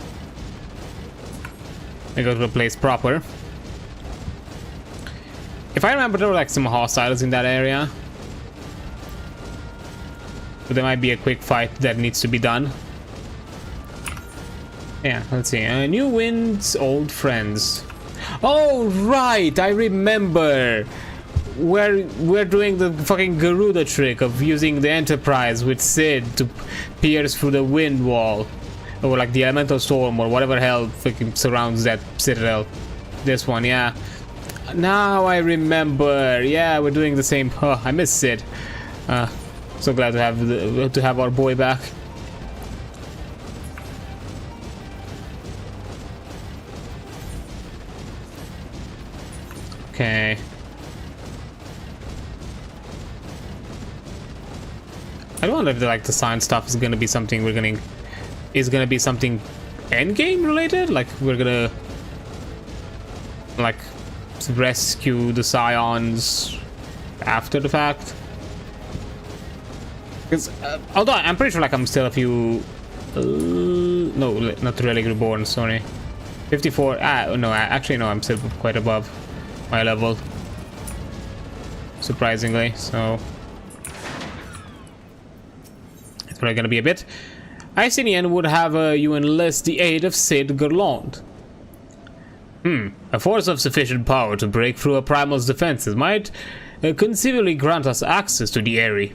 A: we go to the place proper. If I remember, there were like some hostiles in that area. So there might be a quick fight that needs to be done. Yeah, let's see. New Winds, old friends. Oh, right, I remember. We're doing the fucking Garuda trick of using the Enterprise with Sid to pierce through the wind wall. Or like the elemental storm or whatever hell fucking surrounds that citadel. This one, yeah. Now I remember. Yeah, we're doing the same. Oh, I miss Sid. So glad to have our boy back. Okay. I don't know if the science stuff is gonna be something be something end game related. Like we're gonna like rescue the scions after the fact. Because although I'm pretty sure like I'm still a few no, not really reborn, sorry. 54. No, actually no, I'm still quite above my level, surprisingly. So probably gonna be a bit. Icenian would have you enlist the aid of Cid Gerlond. A force of sufficient power to break through a primal's defenses might conceivably grant us access to the Eyrie.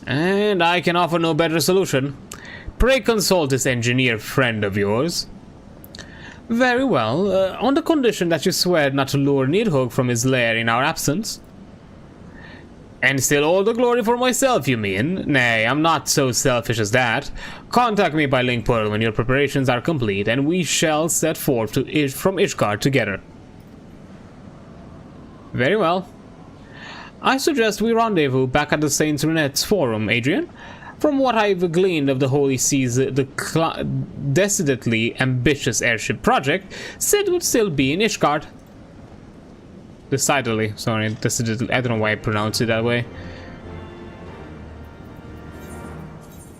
A: And I can offer no better solution. Pray consult this engineer friend of yours. Very well, on the condition that you swear not to lure Nidhogg from his lair in our absence. And still all the glory for myself, you mean? Nay, I'm not so selfish as that. Contact me by link portal when your preparations are complete, and we shall set forth from Ishgard together. Very well. I suggest we rendezvous back at the Saint Renette's Forum, Adrian. From what I've gleaned of the Holy Sea's decidedly ambitious airship project, Cid would still be in Ishgard. Decidedly, sorry, decidedly, I don't know why I pronounce it that way.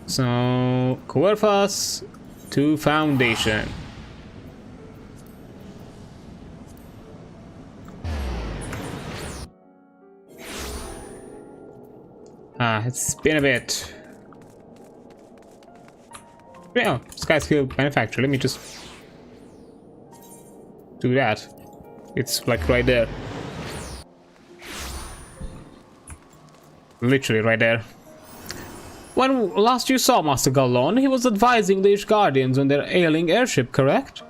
A: So, Coerfas to Foundation. It's been a bit. Yeah, Sky Skill Manufacturer, let me just do that. It's like right there. Literally right there. When last you saw Master Gallon, he was advising the Ishgardians on their ailing airship, correct?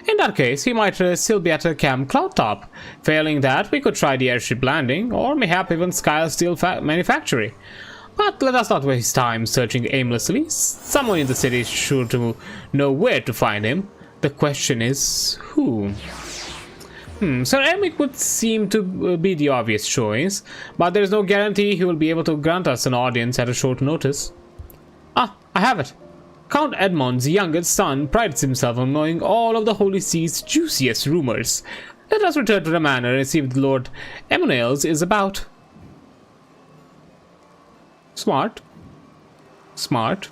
A: In that case, he might still be at Camp Cloudtop. Failing that, we could try the airship landing, or mayhap even Sky Steel Manufactory. But let us not waste time searching aimlessly. Someone in the city is sure to know where to find him. The question is, who? Sir Emic would seem to be the obvious choice, but there is no guarantee he will be able to grant us an audience at a short notice. Ah, I have it. Count Edmond's youngest son prides himself on knowing all of the Holy Sea's juiciest rumors. Let us return to the manor and see what Lord Emonales is about. Smart. Smart.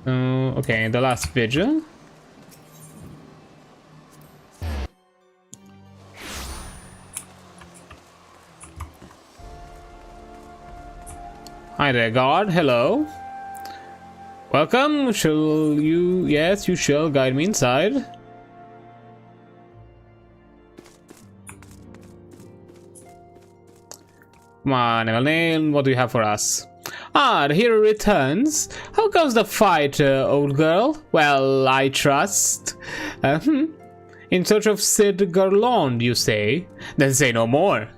A: Okay, the last vigil. Hi there, guard. Hello. Welcome. Shall you... Yes, you shall guide me inside. Come on, Evelyn, what do you have for us? Ah, the hero returns. How goes the fight, old girl? Well, I trust. In search of Cid Gerlond, you say? Then say no more.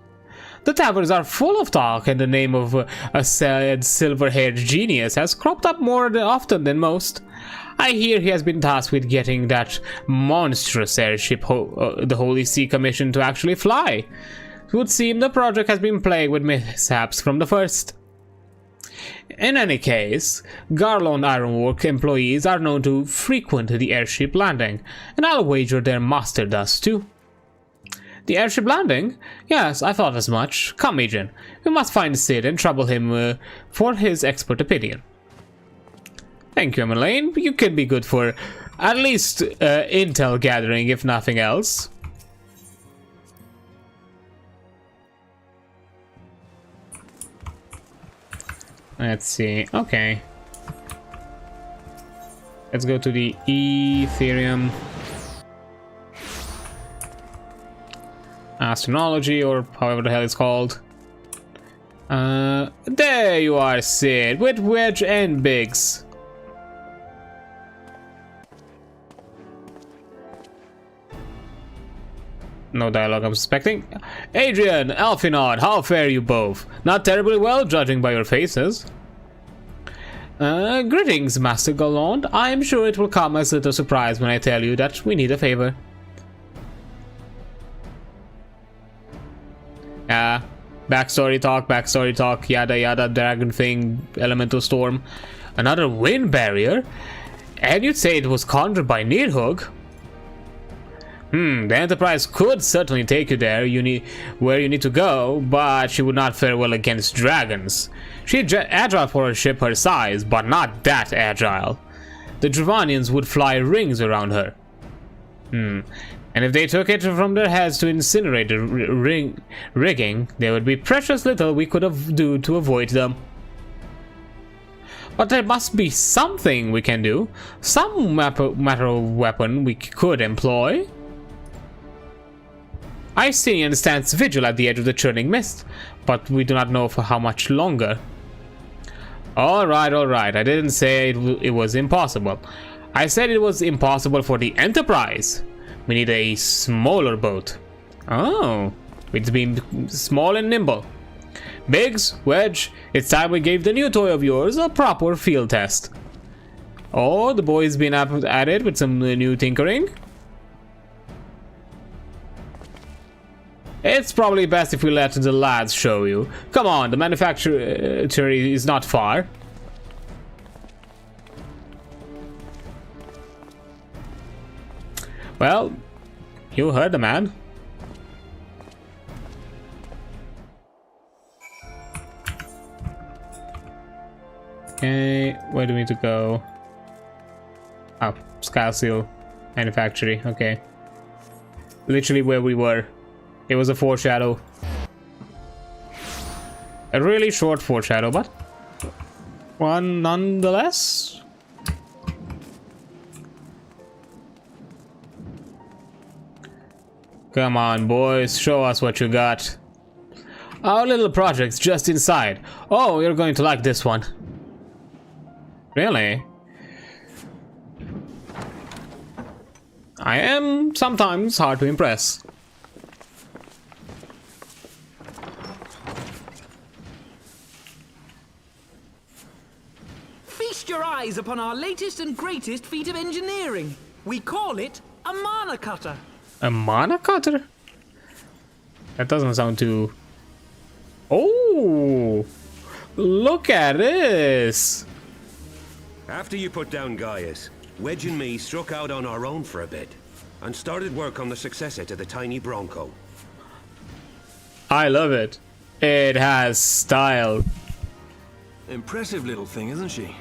A: The taverns are full of talk, and the name of a sad silver-haired genius has cropped up more often than most. I hear he has been tasked with getting that monstrous airship the Holy See commissioned to actually fly. It would seem the project has been plagued with mishaps from the first. In any case, Garlond Ironwork employees are known to frequent the airship landing, and I'll wager their master does too. The airship landing? Yes, I thought as much. Come, Adrian. We must find Cid and trouble him for his expert opinion. Thank you, Emmeline. You can be good for at least intel gathering, if nothing else. Let's see. Okay. Let's go to the Ethereum Astronology, or however the hell it's called. There you are, Cid, with Wedge and Biggs. No dialogue, I'm suspecting. Adrian, Alfinod, how fare you both? Not terribly well, judging by your faces. Greetings, Master Galland. I am sure it will come as little surprise when I tell you that we need a favor. Backstory talk, yada yada, dragon thing, elemental storm. Another wind barrier? And you'd say it was conjured by Nidhogg? The Enterprise could certainly take you there, where you need to go, but she would not fare well against dragons. She's agile for a ship her size, but not that agile. The Dravanians would fly rings around her. And if they took it from their heads to incinerate the rigging, there would be precious little we could do to avoid them. But there must be something we can do, some matter of weapon we could employ. Icenian stands vigil at the edge of the churning mist, but we do not know for how much longer. Alright, I didn't say it was impossible. I said it was impossible for the Enterprise. We need a smaller boat. Oh, it's been small and nimble. Biggs, Wedge, it's time we gave the new toy of yours a proper field test. Oh, the boy's been at it with some new tinkering. It's probably best if we let the lads show you. Come on, the manufacturer is not far. Well, you heard the man. Okay, where do we need to go? Oh, Skylseal Manufactory, okay. Literally where we were. It was a foreshadow. A really short foreshadow, but one nonetheless. Come on, boys, show us what you got. Our little project's just inside. Oh, you're going to like this one. Really? I am sometimes hard to impress.
B: Feast your eyes upon our latest and greatest feat of engineering. We call it a mana cutter.
A: A mana cutter? That doesn't sound too... Oh! Look at this!
C: After you put down Gaius, Wedge and me struck out on our own for a bit and started work on the successor to the tiny Bronco.
A: I love it. It has style.
D: Impressive little thing, isn't she?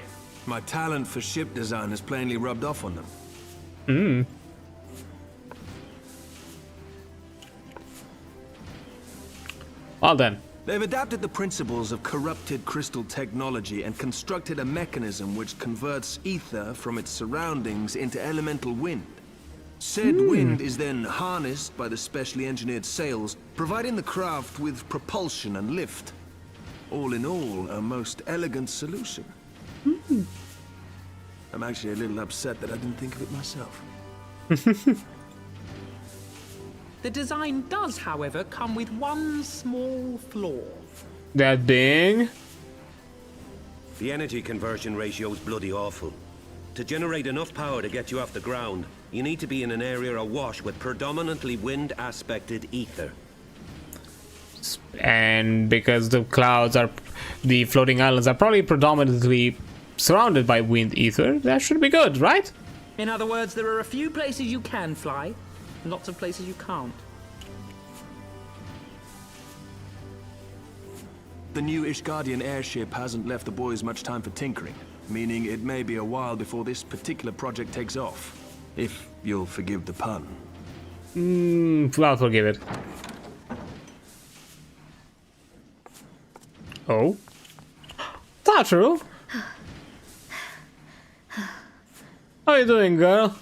D: My talent for ship design has plainly rubbed off on them.
A: Hmm. Well then.
D: They've adapted the principles of corrupted crystal technology and constructed a mechanism which converts ether from its surroundings into elemental wind. Said wind is then harnessed by the specially engineered sails, providing the craft with propulsion and lift. All in all, a most elegant solution. I'm actually a little upset that I didn't think of it myself.
B: The design does, however, come with one small flaw.
A: That being?
C: The energy conversion ratio is bloody awful. To generate enough power to get you off the ground, you need to be in an area awash with predominantly wind-aspected ether.
A: And because the clouds are... the floating islands are probably predominantly surrounded by wind ether, that should be good, right?
B: In other words, there are a few places you can fly, lots of places you can't.
D: The new Ishgardian airship hasn't left the boys much time for tinkering, meaning it may be a while before this particular project takes off. If you'll forgive the pun.
A: I'll forgive it. Oh? That's true. How are you doing, girl?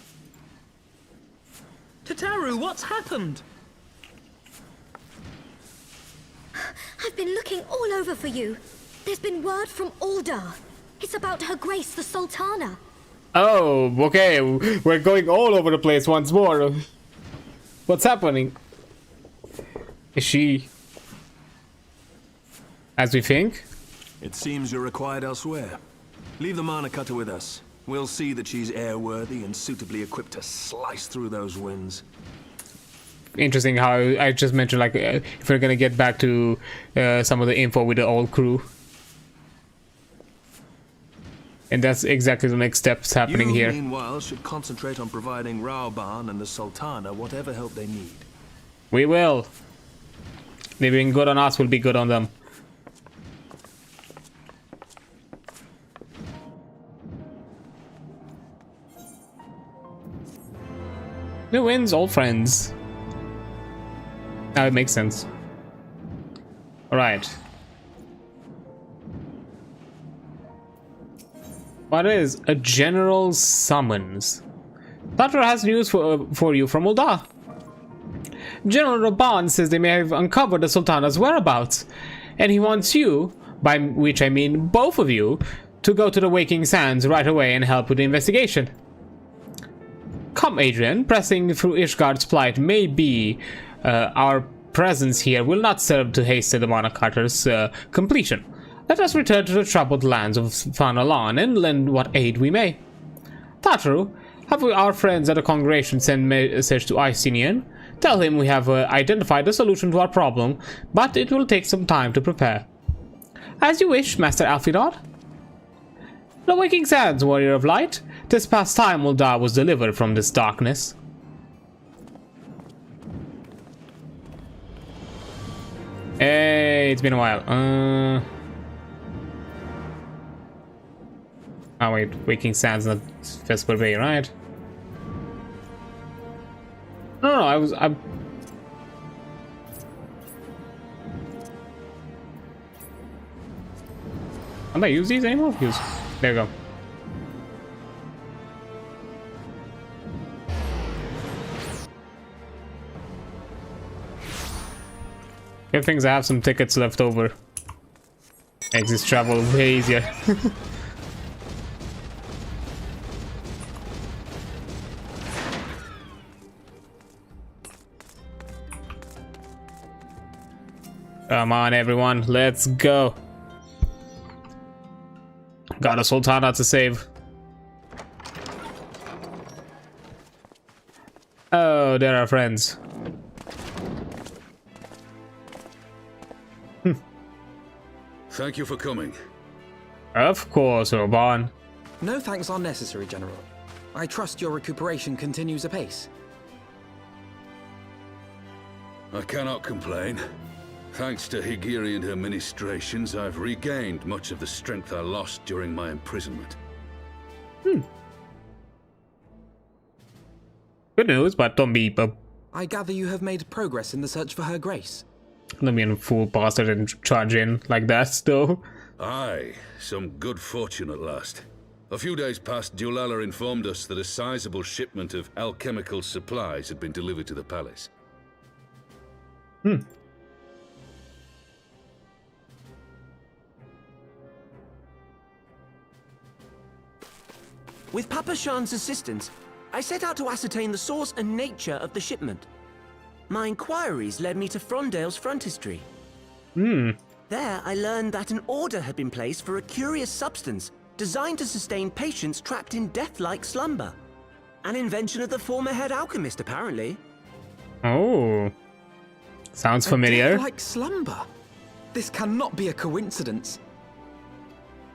B: Tataru, what's happened?
E: I've been looking all over for you. There's been word from Aldar. It's about Her Grace the Sultana.
A: Oh, okay. We're going all over the place once more. What's happening? Is she... as we think?
D: It seems you're required elsewhere. Leave the mana cutter with us. We'll see that she's airworthy and suitably equipped to slice through those winds.
A: Interesting how I just mentioned, like, if we're gonna get back to some of the info with the old crew. And that's exactly the next steps happening here.
D: Meanwhile, should concentrate on providing Rauban and the Sultana whatever help they need.
A: We will. They've been good on us, we'll be good on them. New wins, old friends. Now it makes sense. Alright. What is a general summons? Thunder has news for you from Ul'dah. General Raban says they may have uncovered the Sultana's whereabouts, and he wants you, by which I mean both of you, to go to the Waking Sands right away and help with the investigation. Come, Adrian. Pressing through Ishgard's plight may be our presence here will not serve to hasten the Monarch Carter's completion. Let us return to the troubled lands of Fanalan and lend what aid we may. Tataru, have our friends at the congregation send message to Icenian. Tell him we have identified the solution to our problem, but it will take some time to prepare. As you wish, Master Alphidod. The Waking Sands, Warrior of Light. This past time Ul'dah was delivered from this darkness. Hey, it's been a while. Oh wait, Waking Sands not Vesper Bay, right? No, I Can I use these anymore? Use. There we go. Good things I have some tickets left over. Makes this travel way easier. Come on, everyone, let's go. Got a Sultana to save. Oh, they're our friends.
F: Thank you for coming.
A: Of course, Urban.
B: No thanks are necessary, General. I trust your recuperation continues apace.
F: I cannot complain. Thanks to Higiri and her ministrations, I've regained much of the strength I lost during my imprisonment.
A: Good news, but don't be
B: I gather you have made progress in the search for Her Grace.
A: don't be a fool bastard and charge in like that, though.
F: Aye, some good fortune at last. A few days past, Dulala informed us that a sizable shipment of alchemical supplies had been delivered to the palace.
B: With Papa Shan's assistance, I set out to ascertain the source and nature of the shipment. My inquiries led me to Frondale's frontistery. There, I learned that an order had been placed for a curious substance designed to sustain patients trapped in death-like slumber. An invention of the former head alchemist, apparently.
A: Oh. Sounds familiar.
B: Death-like slumber? This cannot be a coincidence.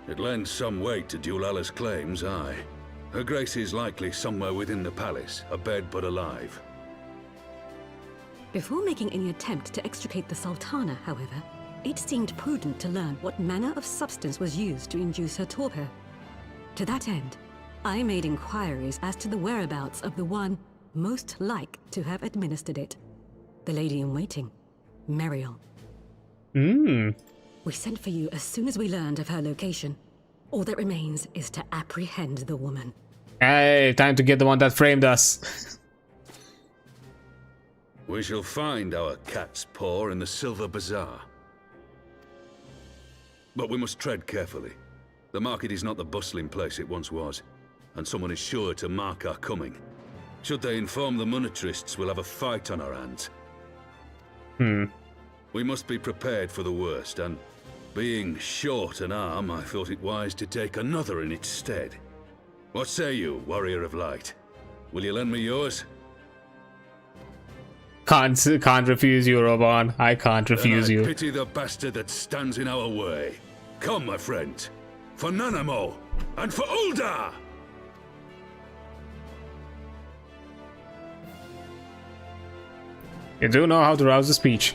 F: It lends some weight to Dulala's claims, aye. Her Grace is likely somewhere within the palace, abed but alive.
G: Before making any attempt to extricate the Sultana, however, it seemed prudent to learn what manner of substance was used to induce her torpor. To that end, I made inquiries as to the whereabouts of the one most like to have administered it. The lady in waiting, Meriel. We sent for you as soon as we learned of her location. All that remains is to apprehend the woman.
A: Hey, time to get the one that framed us.
F: We shall find our cat's paw in the Silver Bazaar. But we must tread carefully. The market is not the bustling place it once was, and someone is sure to mark our coming. Should they inform the monetarists, we'll have a fight on our hands. We must be prepared for the worst, and being short an arm, I thought it wise to take another in its stead. What say you, Warrior of Light? Will you lend me yours?
A: Can't refuse you, Roban. I can't refuse
F: Then I
A: you.
F: pity the bastard that stands in our way. Come, my friend. For Nanamo, and for Ul'dah!
A: You do know how to rouse the speech.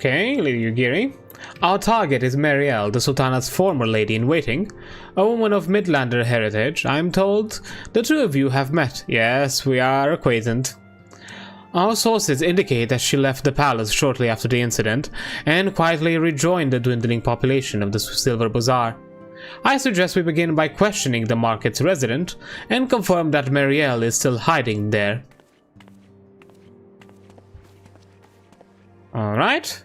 A: Okay, Lady Yugiri. Our target is Marielle, the Sultana's former lady-in-waiting, a woman of Midlander heritage. I'm told the two of you have met. Yes, we are acquainted. Our sources indicate that she left the palace shortly after the incident and quietly rejoined the dwindling population of the Silver Bazaar. I suggest we begin by questioning the market's resident and confirm that Marielle is still hiding there. Alright.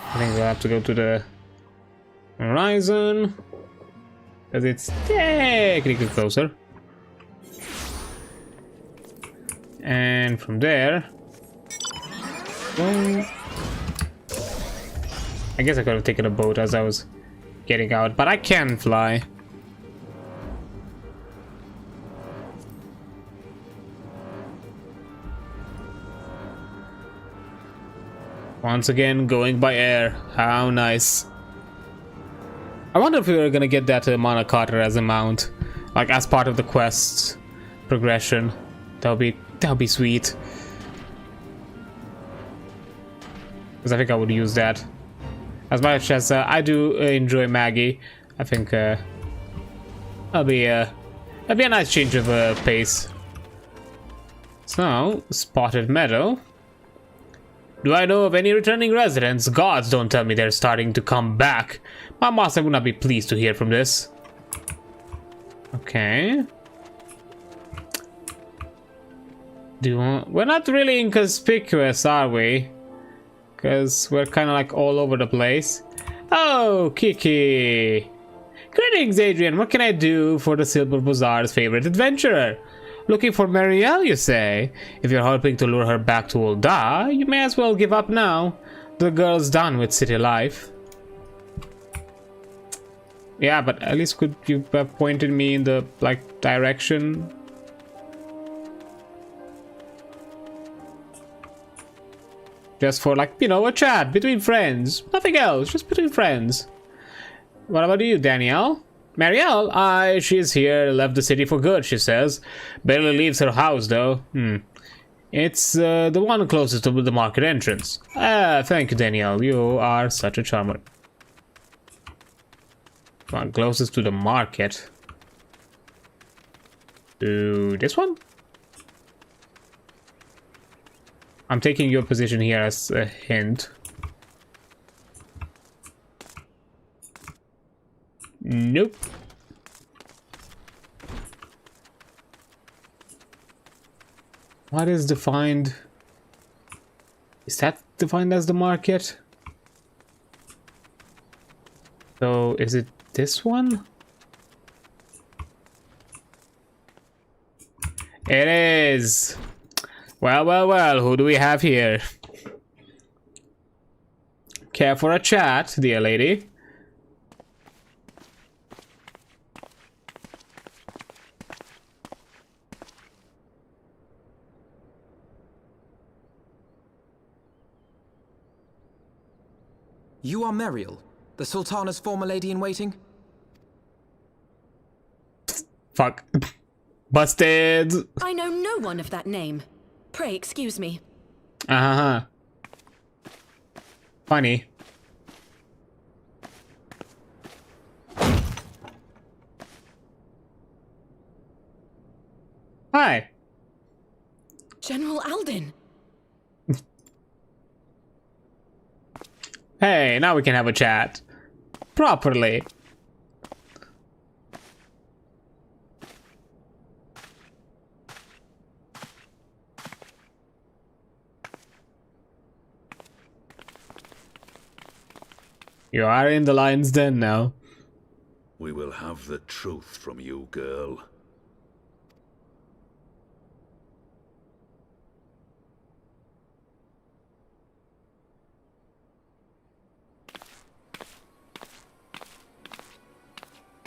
A: I think we'll have to go to the horizon, because it's technically closer. And from there... I guess I could have taken a boat as I was getting out, but I can fly. Once again, going by air. How nice. I wonder if we were gonna get that Mana Carter as a mount, like as part of the quest progression. That would be sweet. Because I think I would use that. As much as I do enjoy Maggie, I think that'd be a nice change of pace. So, spotted meadow. Do I know of any returning residents? Gods, don't tell me they're starting to come back. My master would not be pleased to hear from this. Okay. We're not really inconspicuous, are we? Because we're kind of like all over the place. Oh, Kiki. Greetings, Adrian. What can I do for the Silver Bazaar's favorite adventurer? Looking for Marielle, you say? If you're hoping to lure her back to Ul'dah, you may as well give up now. The girl's done with city life. Yeah, but at least could you have pointed me in the, like, direction? Just for, like, you know, a chat between friends. Nothing else, just between friends. What about you, Danielle? Marielle? She's here, left the city for good, she says. Barely leaves her house, though. It's the one closest to the market entrance. Thank you, Danielle. You are such a charmer. One closest to the market. To this one? I'm taking your position here as a hint. Nope. What is defined? Is that defined as the market? So is it this one? It is. Well, well, well, who do we have here? Care for a chat, dear lady?
H: You are Marielle, the Sultana's former lady-in-waiting?
A: Fuck. Busted!
I: I know no one of that name. Pray excuse me.
A: Funny. Hi.
I: General Alden.
A: Hey, now we can have a chat. Properly. You are in the lion's den now.
F: We will have the truth from you, girl.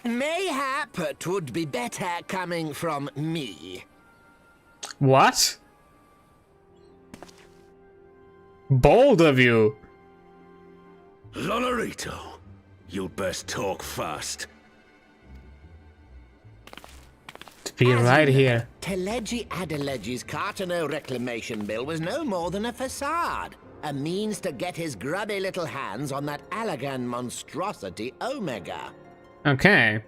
B: Mayhap it would be better coming from me.
A: What? Bold of you.
F: Lonorito, you'd best talk fast.
A: must be
J: As
A: right
J: you know,
A: here.
J: Teleji Adeleji's Cartano reclamation bill was no more than a facade. A means to get his grubby little hands on that Allagan monstrosity Omega.
A: Okay.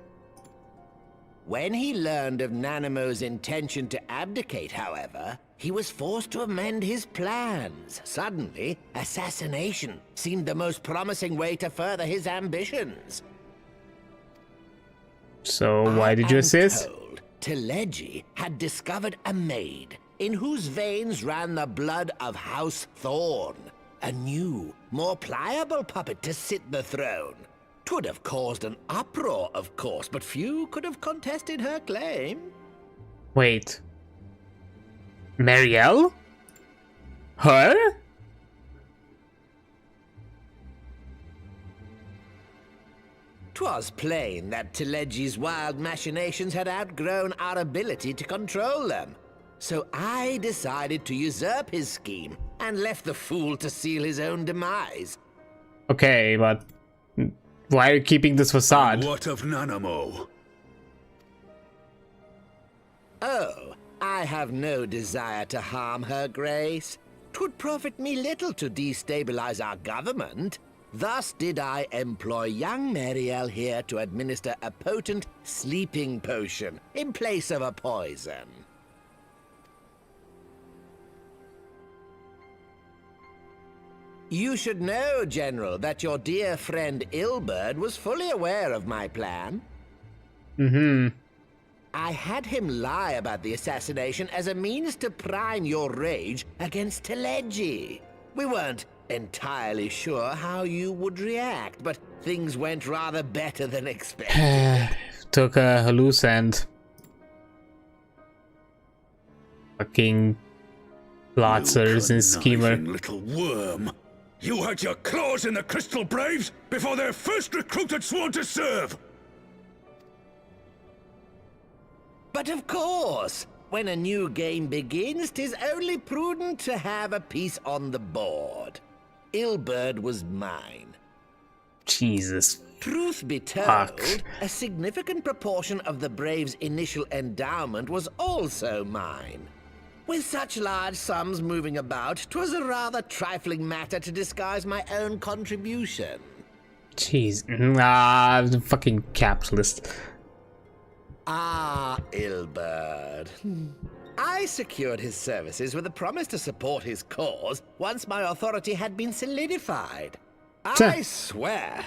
J: When he learned of Nanamo's intention to abdicate, however, he was forced to amend his plans. Suddenly, assassination seemed the most promising way to further his ambitions.
A: So why did you assist?
J: Told Teleji had discovered a maid in whose veins ran the blood of House Thorn. A new, more pliable puppet to sit the throne. 'Twould have caused an uproar, of course, but few could have contested her claim.
A: Wait. Marielle? Her?
J: 'Twas plain that Teleji's wild machinations had outgrown our ability to control them. So I decided to usurp his scheme and left the fool to seal his own demise.
A: Okay, but why are you keeping this facade?
F: What of Nanamo?
J: Oh, I have no desire to harm her grace. 'Twould profit me little to destabilize our government. Thus did I employ young Marielle here to administer a potent sleeping potion in place of a poison. You should know, General, that your dear friend Ilberd was fully aware of my plan. I had him lie about the assassination as a means to prime your rage against Teleji. We weren't entirely sure how you would react, but things went rather better than expected.
A: Took a loose end. Fucking plotters and schemer.
F: Little worm. You had your claws in the Crystal Braves before their first recruit had sworn to serve!
J: But of course, when a new game begins, 'tis only prudent to have a piece on the board. Ilberd was mine.
A: Jesus.
J: Truth be told,
A: Fuck.
J: a significant proportion of the Braves' initial endowment was also mine. With such large sums moving about, 'twas a rather trifling matter to disguise my own contribution.
A: Jeez. Ah, the fucking capitalist.
J: Ah, Ilberd. I secured his services with a promise to support his cause once my authority had been solidified. I swear,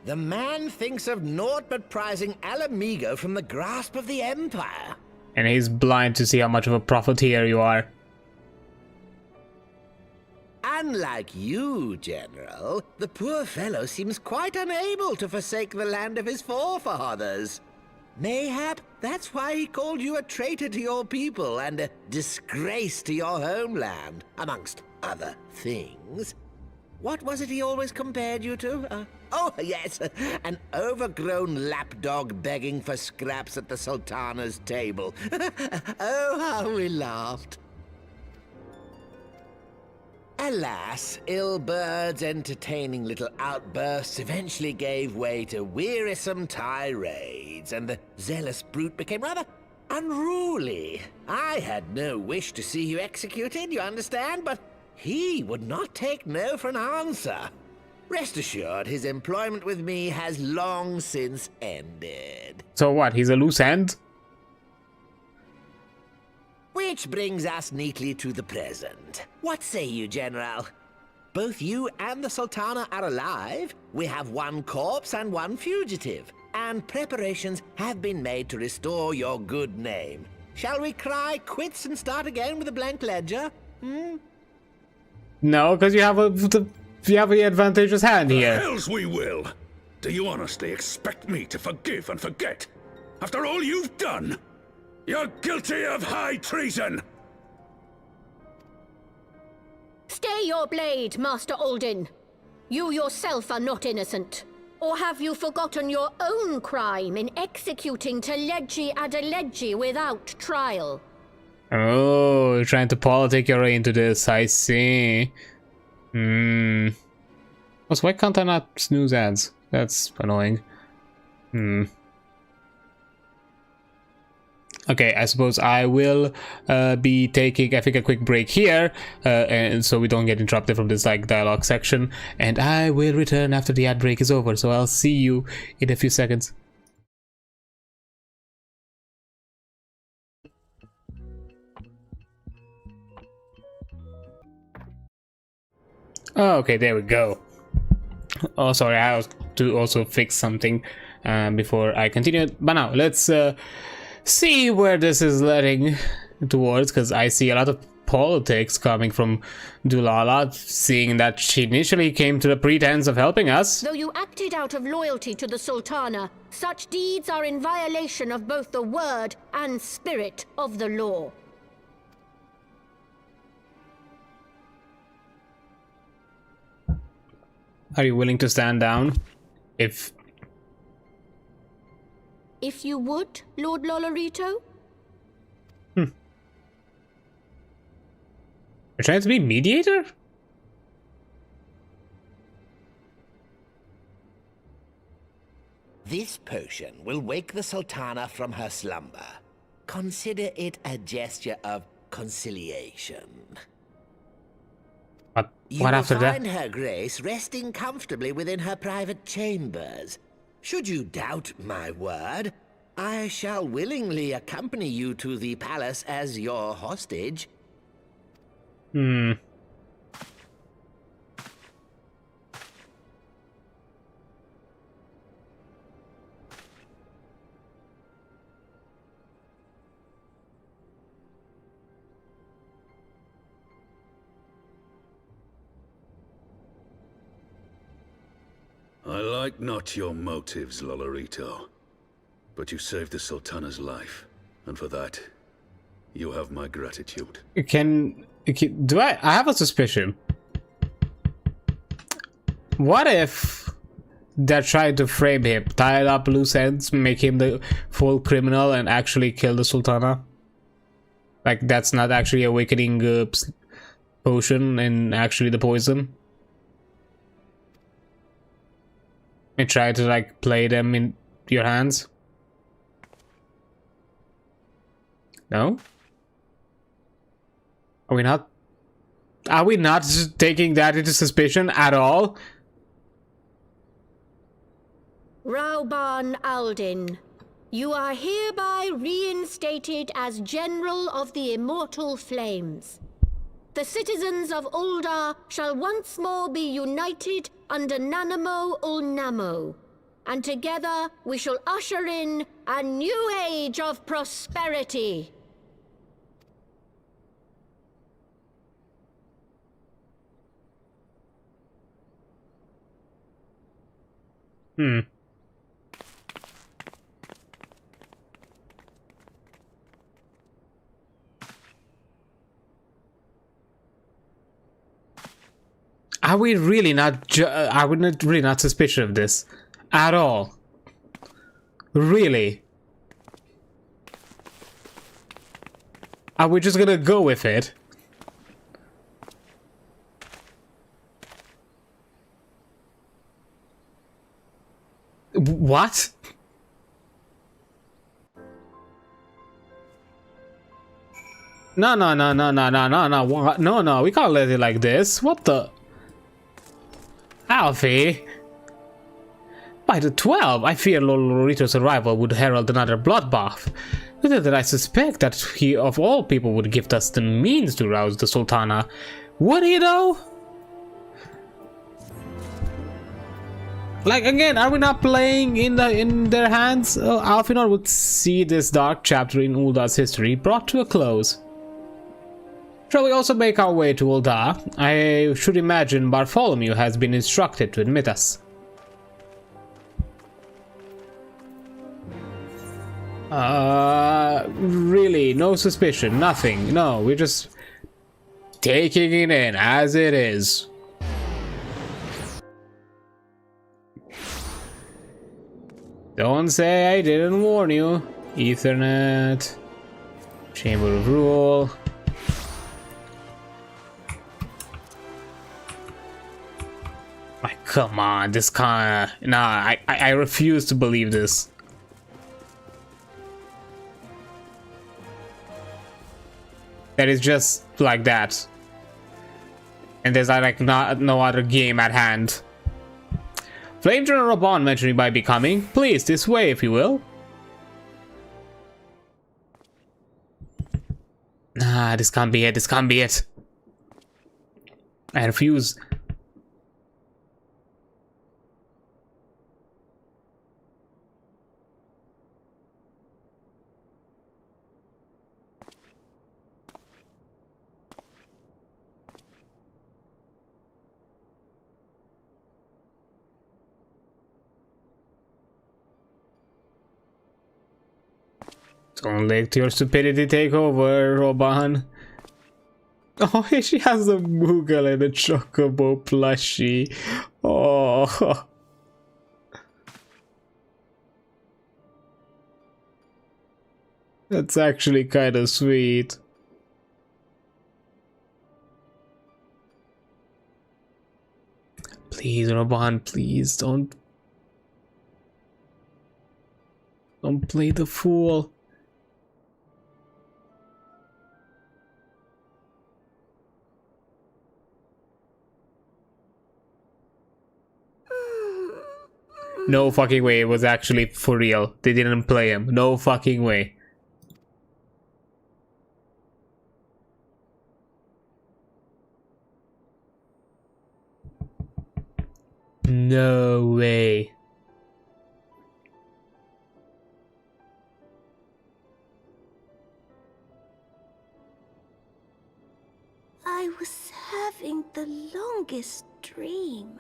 J: the man thinks of naught but prizing Alamigo from the grasp of the Empire.
A: And he's blind to see how much of a profiteer you are.
J: Unlike you, General, the poor fellow seems quite unable to forsake the land of his forefathers. Mayhap that's why he called you a traitor to your people and a disgrace to your homeland, amongst other things. What was it he always compared you to? Oh, yes, an overgrown lapdog begging for scraps at the Sultana's table. Oh, how we laughed. Alas, Ilberd's entertaining little outbursts eventually gave way to wearisome tirades, and the zealous brute became rather unruly. I had no wish to see you executed, you understand, but he would not take no for an answer. Rest assured, his employment with me has long since ended.
A: So what, he's a loose end?
J: Which brings us neatly to the present. What say you, General? Both you and the Sultana are alive. We have one corpse and one fugitive. And preparations have been made to restore your good name. Shall we cry quits and start again with a blank ledger?
A: No, because you have the advantageous hand here.
F: The hells we will! Do you honestly expect me to forgive and forget? After all you've done? You're guilty of high treason!
E: Stay your blade, Master Alden. You yourself are not innocent. Or have you forgotten your own crime in executing Teleji Adeleji without trial?
A: Oh, you're trying to politic your way into this, I see. Also, why can't I not snooze ads? That's annoying. Okay, I suppose I will be taking, I think, a quick break here, and so we don't get interrupted from this like dialogue section, and I will return after the ad break is over, so I'll see you in a few seconds. Oh, okay, there we go. Oh, sorry, I have to also fix something before I continue, but now let's see where this is leading towards, because I see a lot of politics coming from Dulala, seeing that she initially came to the pretense of helping us.
E: Though you acted out of loyalty to the Sultana, such deeds are in violation of both the word and spirit of the law.
A: Are you willing to stand down? If
E: you would, Lord Lolorito?
A: You're trying to be mediator?
J: This potion will wake the Sultana from her slumber. Consider it a gesture of conciliation.
A: What after that?
J: You will find her grace resting comfortably within her private chambers. Should you doubt my word, I shall willingly accompany you to the palace as your hostage.
F: I like not your motives, Lolorito. But you saved the Sultana's life, and for that, you have my gratitude.
A: Do I have a suspicion. What if they're trying to frame him, tie up loose ends, make him the full criminal, and actually kill the Sultana? Like, that's not actually awakening potion and actually the poison? And try to like play them in your hands? No? Are we not taking that into suspicion at all?
E: Rauban Aldin, you are hereby reinstated as General of the Immortal Flames. The citizens of Ul'dah shall once more be united under Nanamo Ul'Namo, and together we shall usher in a new age of prosperity.
A: Are we really not really not suspicious of this at all? Really? Are we just gonna go with it? What? No, we can't let it like this. What the? Alfie? By the 12, I fear Lolorito's arrival would herald another bloodbath. Little did I suspect that he, of all people, would give us the means to rouse the Sultana. Would he, though? Like, again, are we not playing in their hands? Alfinor would see this dark chapter in Ul'dah's history brought to a close. Shall we also make our way to Ul'dah? I should imagine Bartholomew has been instructed to admit us. Really, no suspicion, nothing. No, we're just taking it in as it is. Don't say I didn't warn you. Ethernet. Chamber of Rule. Come on, this kinda... Nah, I refuse to believe this. that is just like that. And there's like no other game at hand. Flame General Bond mentioning by becoming. Please, this way if you will. Nah, this can't be it, this can't be it. I refuse. Don't let your stupidity take over, Roban. Oh, she has a Moogle and a Chocobo plushie. Oh. That's actually kind of sweet. Please, Roban, please don't play the fool. No fucking way, it was actually for real. They didn't play him. No fucking way. No way.
E: I was having the longest dream.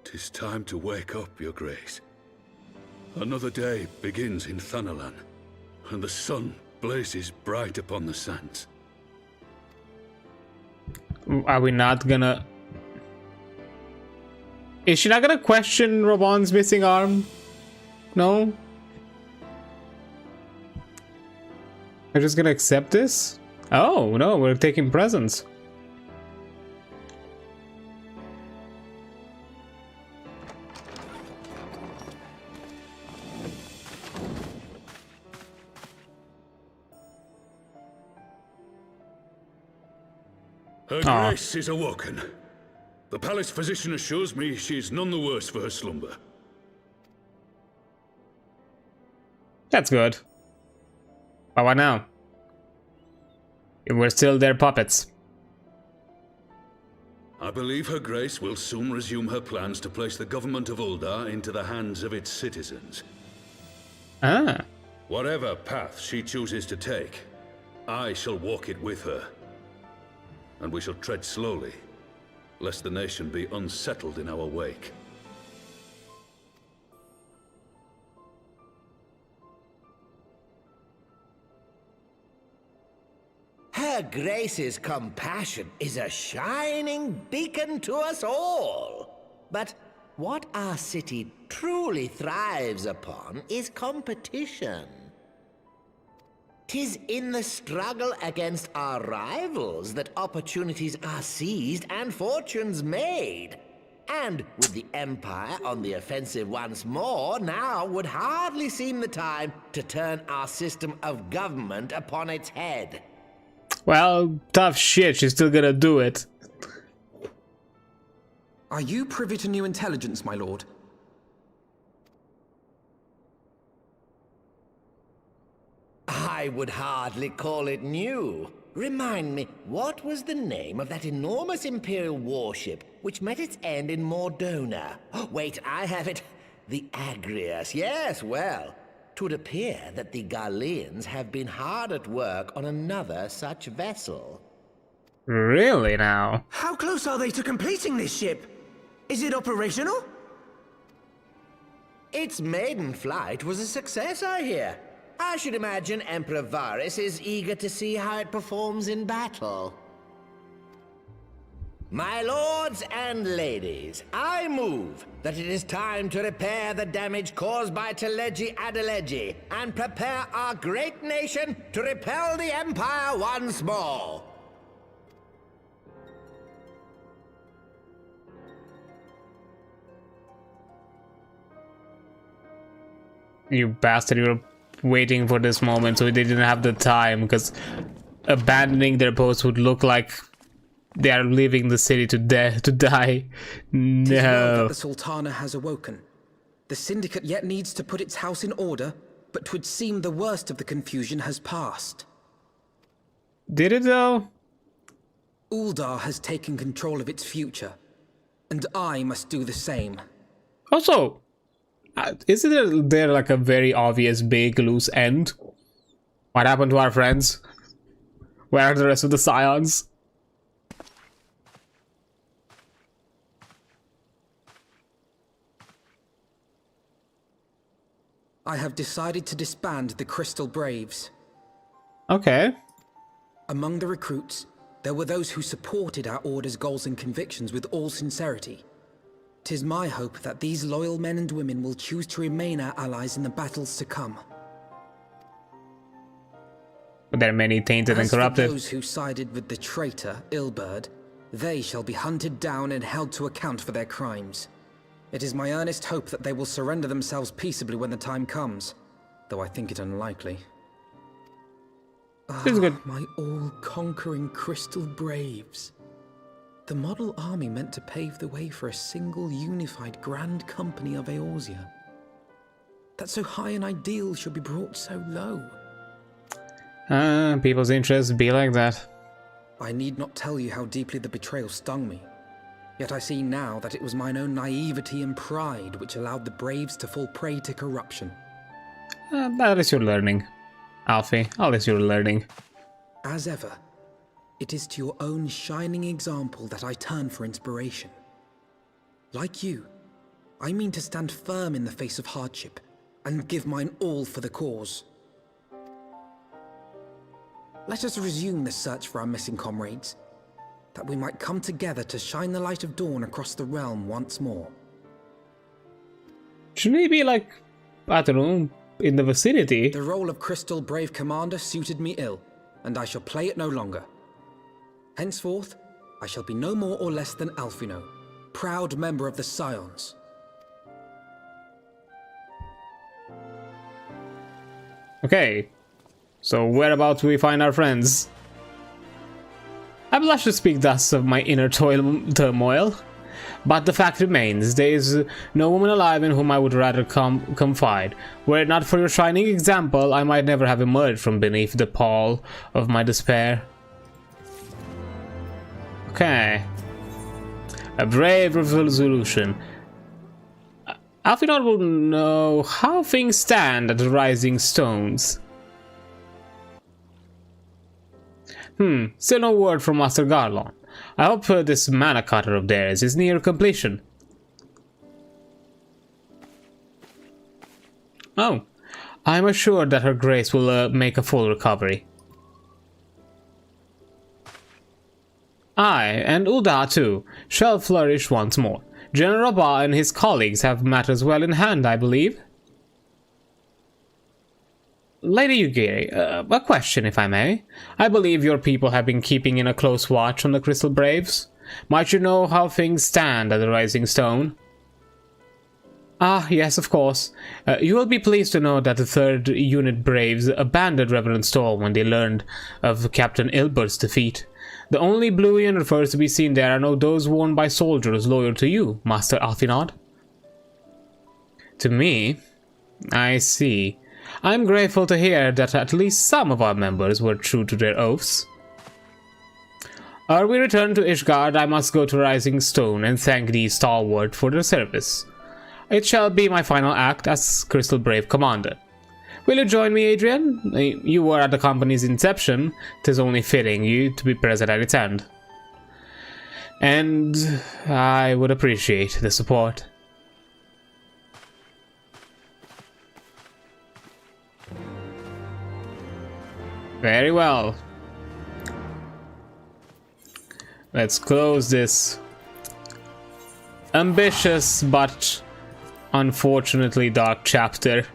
F: 'Tis time to wake up, Your Grace. Another day begins in Thanalan, and the sun blazes bright upon the sands.
A: Are we not gonna... Is she not gonna question Roban's missing arm? No? We're just gonna accept this? Oh, no, we're taking presents.
F: Her Grace is awoken. The palace physician assures me she is none the worse for her slumber.
A: That's good. But what now? We're still their puppets.
F: I believe Her Grace will soon resume her plans to place the government of Uldar into the hands of its citizens.
A: Ah.
F: Whatever path she chooses to take, I shall walk it with her. And we shall tread slowly, lest the nation be unsettled in our wake.
J: Her Grace's compassion is a shining beacon to us all. But what our city truly thrives upon is competition. 'Tis in the struggle against our rivals that opportunities are seized and fortunes made. And with the Empire on the offensive once more, now would hardly seem the time to turn our system of government upon its head.
A: Well, tough shit, she's still gonna do it.
H: Are you privy to new intelligence, my lord?
J: I would hardly call it new. Remind me, what was the name of that enormous Imperial warship which met its end in Mordona? Oh, wait, I have it. The Agrias. Yes, well, 'twould appear that the Garleans have been hard at work on another such vessel.
A: Really now?
B: How close are they to completing this ship? Is it operational?
J: Its maiden flight was a success, I hear. I should imagine Emperor Varys is eager to see how it performs in battle. My lords and ladies, I move that it is time to repair the damage caused by Teleji Adeleji and prepare our great nation to repel the Empire once more.
A: You bastard, you were waiting for this moment, so they didn't have the time, because abandoning their post would look like they are leaving the city to die.
H: Tis well that
A: No.
H: the Sultana has awoken. The Syndicate yet needs to put its house in order, but 'twould seem the worst of the confusion has passed.
A: Did it though?
H: Uldar has taken control of its future, and I must do the same.
A: Also, isn't there like a very obvious big loose end? What happened to our friends? Where are the rest of the Scions?
H: I have decided to disband the Crystal Braves.
A: Okay.
H: Among the recruits, there were those who supported our Order's goals and convictions with all sincerity. 'Tis my hope that these loyal men and women will choose to remain our allies in the battles to come.
A: But there are many tainted and
H: As for
A: corrupted.
H: those who sided with the traitor, Ilberd, they shall be hunted down and held to account for their crimes. It is my earnest hope that they will surrender themselves peaceably when the time comes, though I think it unlikely.
A: This is good.
H: My all-conquering Crystal Braves. The model army meant to pave the way for a single unified grand company of Eorzea. That so high an ideal should be brought so low.
A: People's interests be like that.
H: I need not tell you how deeply the betrayal stung me. Yet I see now that it was mine own naivety and pride which allowed the Braves to fall prey to corruption.
A: That is your learning, Alfie. At least you're learning.
H: As ever, it is to your own shining example that I turn for inspiration. Like you, I mean to stand firm in the face of hardship and give mine all for the cause. Let us resume the search for our missing comrades, that we might come together to shine the light of dawn across the realm once more.
A: Shouldn't he be like, I don't know, in the vicinity?
H: The role of Crystal Brave Commander suited me ill, and I shall play it no longer. Henceforth, I shall be no more or less than Alfino, proud member of the Scions.
A: Okay, so whereabouts do we find our friends? I blush to speak thus of my inner turmoil, but the fact remains, there is no woman alive in whom I would rather confide. Were it not for your shining example, I might never have emerged from beneath the pall of my despair. Okay. A brave resolution. Alfinor will know how things stand at the Rising Stones. Still no word from Master Garlon. I hope this mana cutter of theirs is near completion. Oh, I am assured that her grace will make a full recovery. I, and Ulda too, shall flourish once more. General Ba and his colleagues have matters well in hand, I believe. Lady Yugiri, a question if I may. I believe your people have been keeping in a close watch on the Crystal Braves. Might you know how things stand at the Rising Stone? Ah, yes, of course. You will be pleased to know that the 3rd Unit Braves abandoned Reverend Storm when they learned of Captain Ilbert's defeat. The only blue uniforms to be seen there are now those worn by soldiers loyal to you, Master Alfinod. To me? I see. I'm grateful to hear that at least some of our members were true to their oaths. Ere we return to Ishgard, I must go to Rising Stone and thank thee, stalwart, for their service. It shall be my final act as Crystal Brave Commander. Will you join me, Adrian? You were at the company's inception. 'Tis only fitting you to be present at its end. And I would appreciate the support. Very well. Let's close this ambitious but unfortunately dark chapter.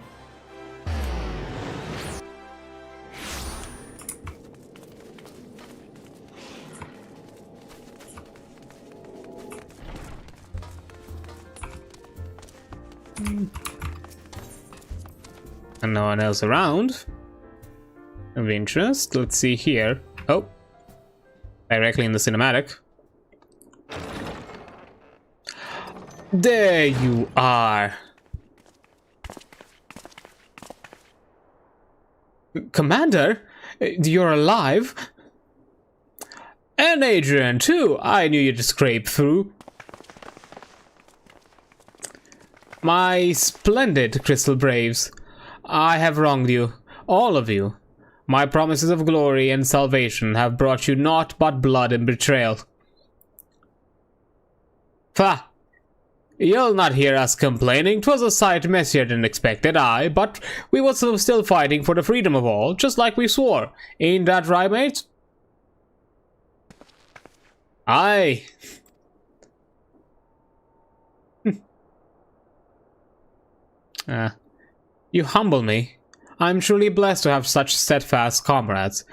A: And no one else around. Of interest. Let's see here. Oh. Directly in the cinematic. There you are. Commander? You're alive? And Adrian too. I knew you'd scrape through. My splendid Crystal Braves. I have wronged you. All of you. My promises of glory and salvation have brought you naught but blood and betrayal. Fa! You'll not hear us complaining. 'Twas a sight messier than expected, aye, but we was still fighting for the freedom of all, just like we swore. Ain't that right, mates? Aye. You humble me. I'm truly blessed to have such steadfast comrades.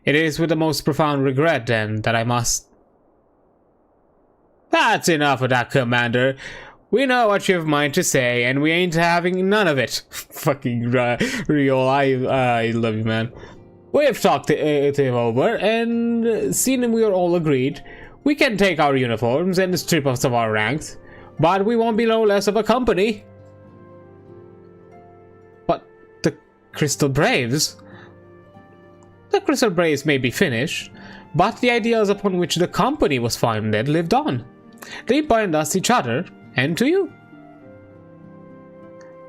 A: It is with the most profound regret, then, that I must... That's enough of that, Commander. We know what you've mind to say, and we ain't having none of it. Fucking Riol, I love you, man. We've talked it over, and seen we are all agreed. We can take our uniforms and strip us of our ranks, but we won't be no less of a company. But the Crystal Braves? The Crystal Braves may be finished, but the ideas upon which the company was founded lived on. They bind us each other, and to you.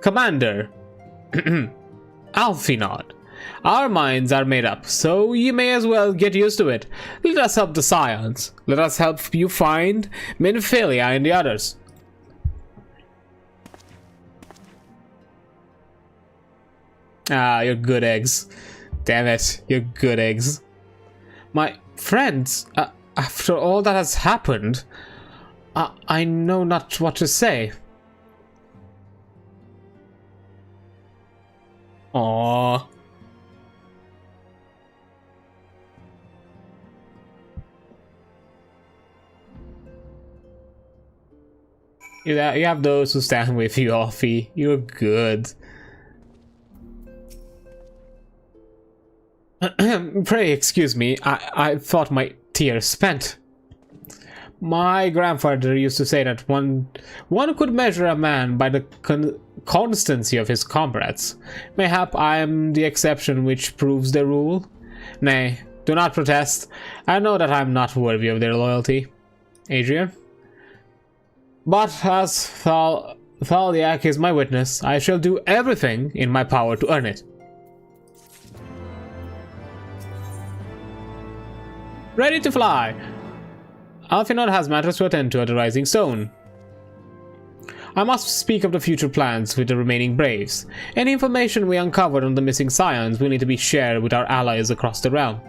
A: Commander, Alfinod, our minds are made up, so you may as well get used to it. Let us help the Scions. Let us help you find Minfilia and the others. Ah, you're good eggs. Damn it, you're good eggs. My friends, after all that has happened, I know not what to say. Aww. You have those who stand with you, Offie. You're good. Pray excuse me, I thought my tears spent. My grandfather used to say that one could measure a man by the constancy of his comrades. Mayhap I am the exception which proves the rule. Nay, do not protest. I know that I am not worthy of their loyalty. Adrian? But as Thaliak is my witness, I shall do everything in my power to earn it. Ready to fly! Alfinod has matters to attend to at the Rising Stone. I must speak of the future plans with the remaining Braves. Any information we uncovered on the missing Scions will need to be shared with our allies across the realm.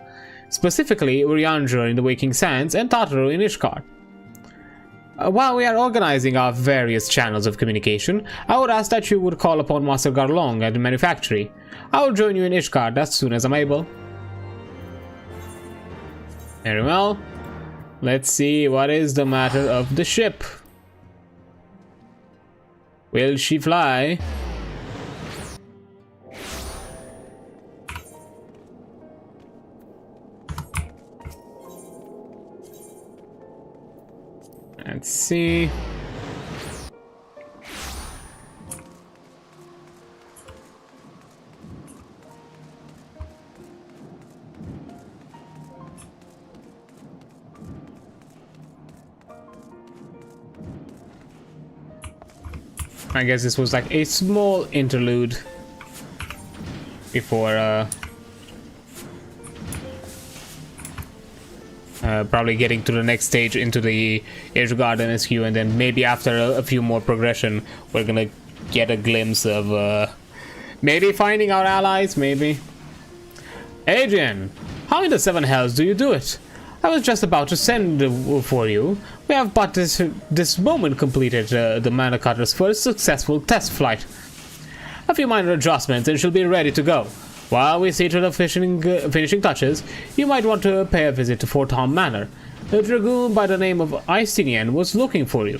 A: Specifically, Uriandra in the Waking Sands and Tataru in Ishkar. While we are organizing our various channels of communication, I would ask that you would call upon Master Garlong at the manufactory. I will join you in Ishkar as soon as I'm able. Very well. Let's see what is the matter of the ship. Will she fly? Let's see. I guess this was like a small interlude before probably getting to the next stage into the Edgegarden SQ, and then maybe after a few more progression we're gonna get a glimpse of maybe finding our allies, maybe. Adrian, how in the seven hells do you do it? I was just about to send for you. We have but this moment completed the Mana Cutter's first successful test flight. A few minor adjustments and she'll be ready to go. While we see to the finishing touches, you might want to pay a visit to Fort Tom Manor. A dragoon by the name of Icinian was looking for you.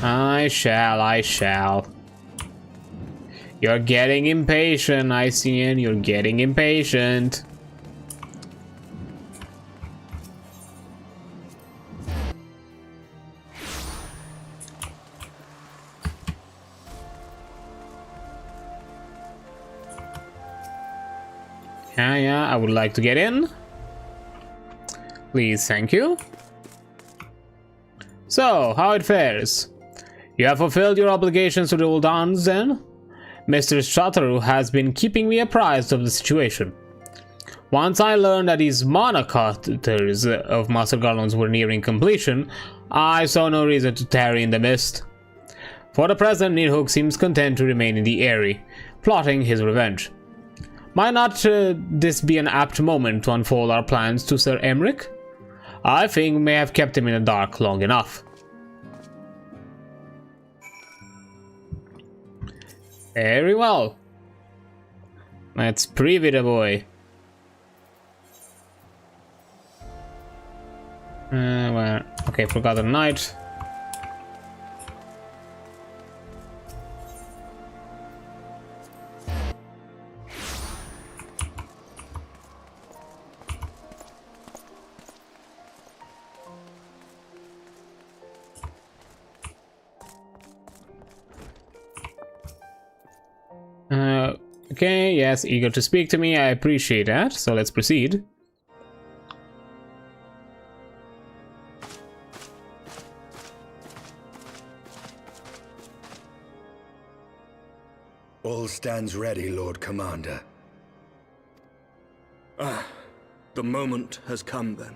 A: I shall. You're getting impatient, Ician. You're getting impatient. Yeah, I would like to get in. Please, thank you. So, how it fares? You have fulfilled your obligations to the old Dons, then? Mr. Shataru has been keeping me apprised of the situation. Once I learned that his monocutters of Master Garlands were nearing completion, I saw no reason to tarry in the mist. For the present, Nidhogg seems content to remain in the Eyrie, plotting his revenge. Might not this be an apt moment to unfold our plans to Sir Emmerich? I think we may have kept him in the dark long enough. Very well. Let's preview the boy. Well, okay, Forgotten Knight. Okay, yes, eager to speak to me. I appreciate that. So let's proceed.
K: All stands ready, Lord Commander.
D: Ah, the moment has come then.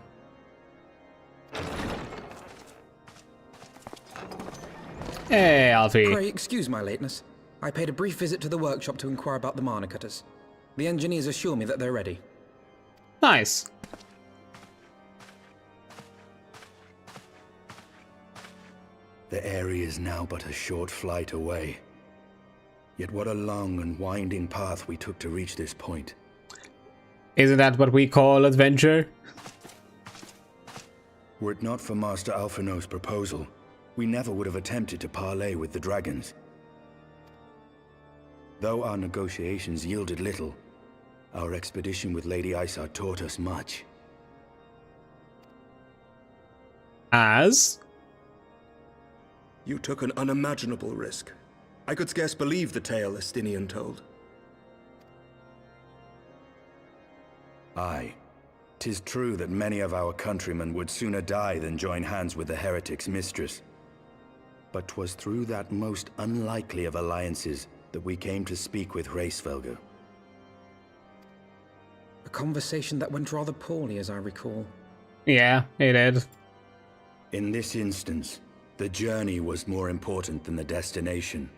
A: Hey, Alfie.
H: Pray excuse my lateness. I paid a brief visit to the workshop to inquire about the mana cutters. The engineers assure me that they're ready.
A: Nice.
K: The area is now but a short flight away. Yet what a long and winding path we took to reach this point.
A: Isn't that what we call adventure?
K: Were it not for Master Alphino's proposal, we never would have attempted to parley with the dragons. Though our negotiations yielded little, our expedition with Lady Isar taught us much.
A: As?
D: You took an unimaginable risk. I could scarce believe the tale Estinian told.
K: Aye. 'Tis true that many of our countrymen would sooner die than join hands with the heretic's mistress. But 'twas through that most unlikely of alliances that we came to speak with Hraesvelgr.
H: A conversation that went rather poorly, as I recall.
A: Yeah, it did.
K: In this instance, the journey was more important than the destination.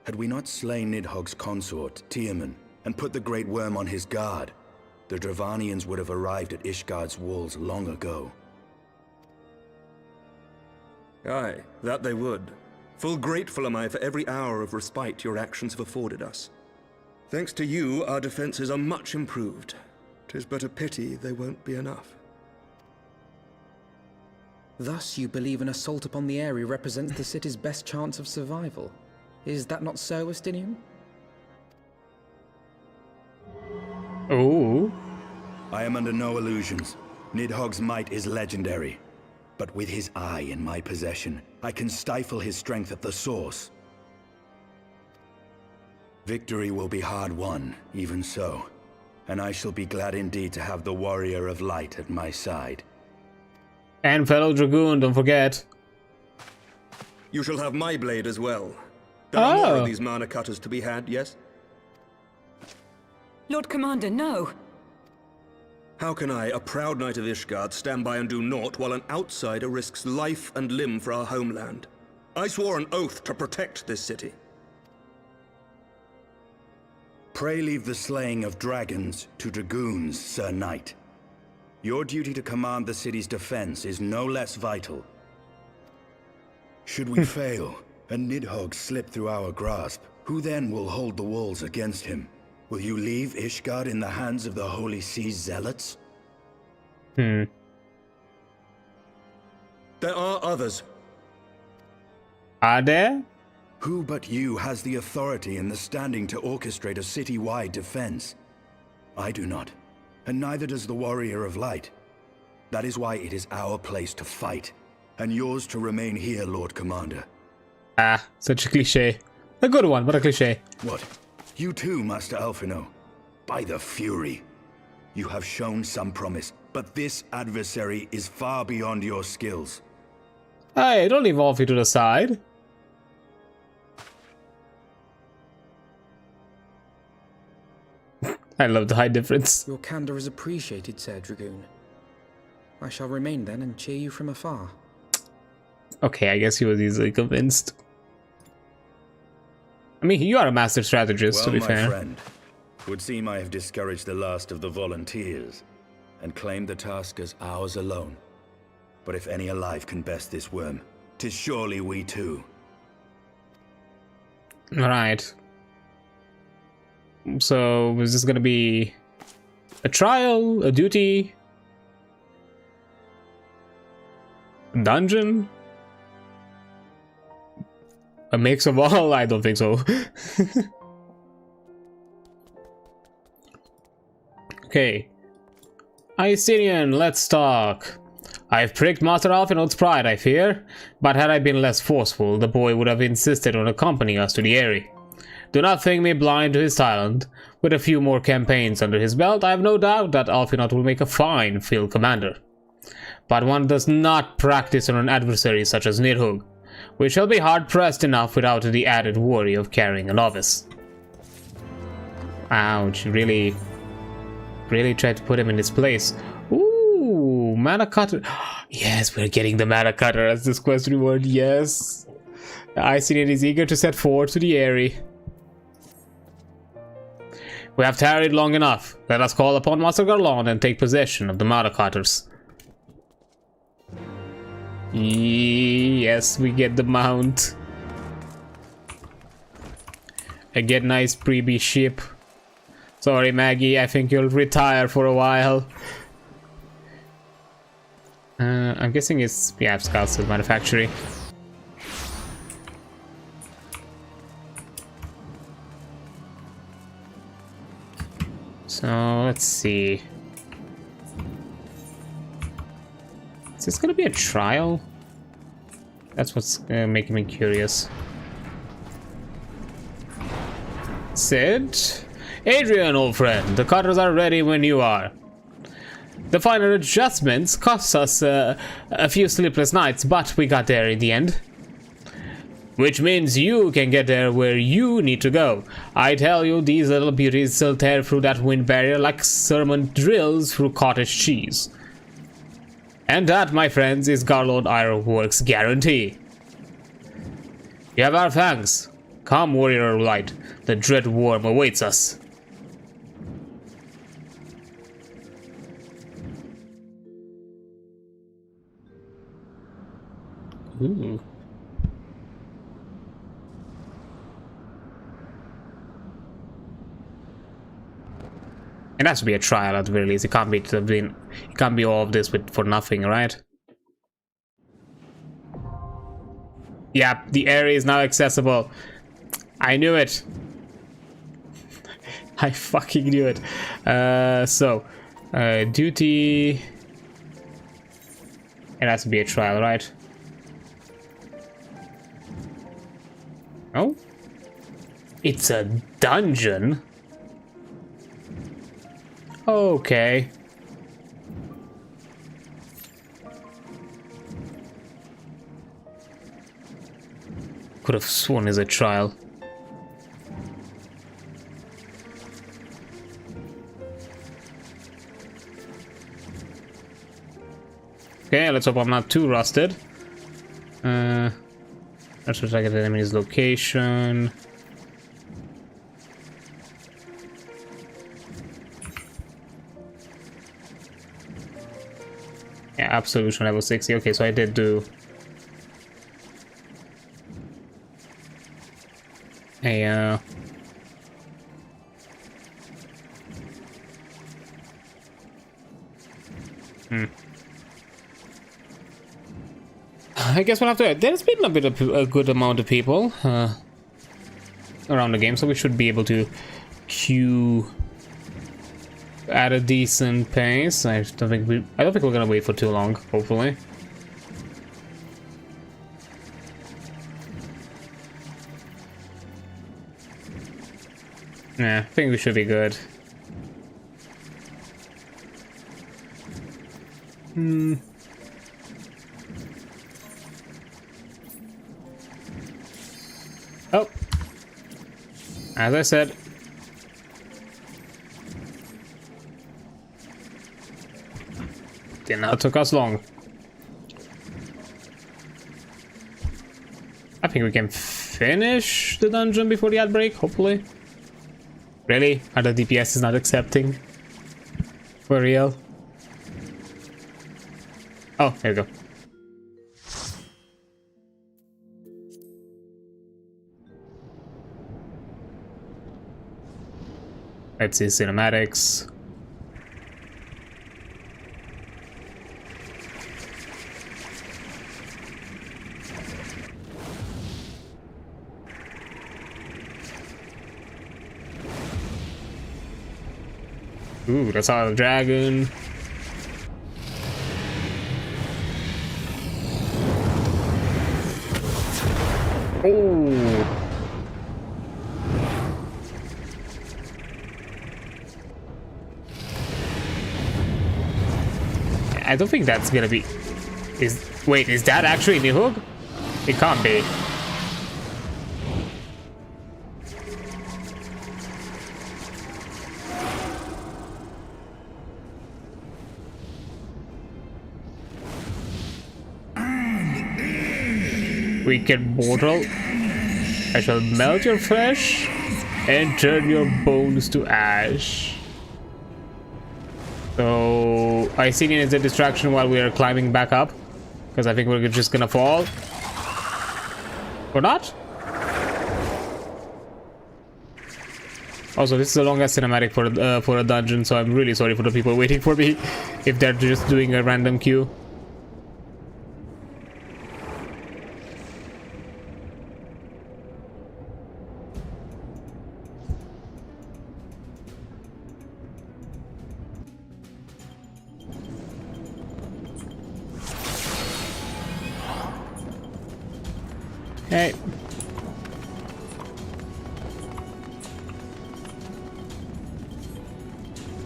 K: Had we not slain Nidhogg's consort, Tiaman, and put the Great Worm on his guard, the Dravanians would have arrived at Ishgard's walls long ago.
D: Aye, that they would. Full grateful am I for every hour of respite your actions have afforded us. Thanks to you, our defenses are much improved. 'Tis but a pity they won't be enough.
H: Thus you believe an assault upon the area represents the city's best chance of survival. Is that not so, Estinian?
A: Ooh.
K: I am under no illusions. Nidhogg's might is legendary. But with his eye in my possession, I can stifle his strength at the source. Victory will be hard won, even so. And I shall be glad indeed to have the Warrior of Light at my side.
A: And fellow Dragoon, don't forget.
D: You shall have my blade as well. There are more of these mana cutters to be had, yes?
I: Lord Commander, no!
D: How can I, a proud knight of Ishgard, stand by and do naught while an outsider risks life and limb for our homeland? I swore an oath to protect this city.
K: Pray leave the slaying of dragons to dragoons, Sir Knight. Your duty to command the city's defense is no less vital. Should we fail, and Nidhogg slip through our grasp, who then will hold the walls against him? Will you leave Ishgard in the hands of the Holy Sea's zealots?
D: There are others.
A: Are there?
K: Who but you has the authority and the standing to orchestrate a city-wide defense? I do not, and neither does the Warrior of Light. That is why it is our place to fight, and yours to remain here, Lord Commander.
A: Ah, such a cliché. A good one, but a cliché.
K: What? You too, Master Alphino? By the Fury. You have shown some promise, but this adversary is far beyond your skills.
A: Hey, don't leave Alfie to the side. I love the height difference.
H: Your candor is appreciated, Sir Dragoon. I shall remain then and cheer you from afar.
A: Okay, I guess he was easily convinced. I mean, you are a master strategist, to be fair.
K: Well, my friend, would seem I have discouraged the last of the volunteers, and claimed the task as ours alone. But if any alive can best this worm, 'tis surely we too.
A: Right. So, is this gonna be a trial, a duty, a dungeon, a mix of all? I don't think so. Okay. Icenian, let's talk. I've pricked Master Alphino's pride, I fear, but had I been less forceful, the boy would have insisted on accompanying us to the Eyrie. Do not think me blind to his talent. With a few more campaigns under his belt, I have no doubt that Alphinaud will make a fine field commander. But one does not practice on an adversary such as Nidhogg. We shall be hard-pressed enough without the added worry of carrying a novice. Ouch, really tried to put him in his place. Ooh, mana cutter. Yes, we're getting the mana cutter as this quest reward, yes. Icenian is eager to set forward to the Eyrie. We have tarried long enough. Let us call upon Master Garlon and take possession of the mana cutters. Yes, we get the mount. I get nice freebie ship. Sorry, Maggie, I think you'll retire for a while. I'm guessing it's, yeah, Scouts with manufacturing. So let's see. Is this gonna be a trial? That's what's making me curious. Sid? Adrian, old friend, the cutters are ready when you are. The final adjustments cost us a few sleepless nights, but we got there in the end. Which means you can get there where you need to go. I tell you, these little beauties still tear through that wind barrier like sermon drills through cottage cheese. And that, my friends, is Garlord Ironworks' guarantee. You have our thanks. Come, warrior of light. The dread worm awaits us. Ooh. It has to be a trial at the very least. It can't be all of this for nothing, right? Yeah, the area is now accessible. I knew it. I fucking knew it. Duty. It has to be a trial, right? Oh? It's a dungeon? Okay. Could have sworn it's a trial. Okay, let's hope I'm not too rusted. Let's try to get the enemy's location. Yeah, absolution level 60. Okay, so I did do a I guess we'll have to. There's been a good amount of people. around the game, so we should be able to queue at a decent pace. I don't think we're gonna wait for too long, hopefully. Yeah, I think we should be good. Oh, as I said, did not took us long. I think we can finish the dungeon before the outbreak, hopefully. Really? Are the DPS is not accepting? For real? Oh, there we go. Let's see cinematics. Ooh, that's our dragon. Oh. I don't think that's gonna be. Wait, is that actually Nihug? It can't be. Wicked mortal, I shall melt your flesh and turn your bones to ash. So I see it as a distraction while we are climbing back up, because I think we're just gonna fall. Or not? Also, this is the longest cinematic for a dungeon, so I'm really sorry for the people waiting for me if they're just doing a random queue. Hey.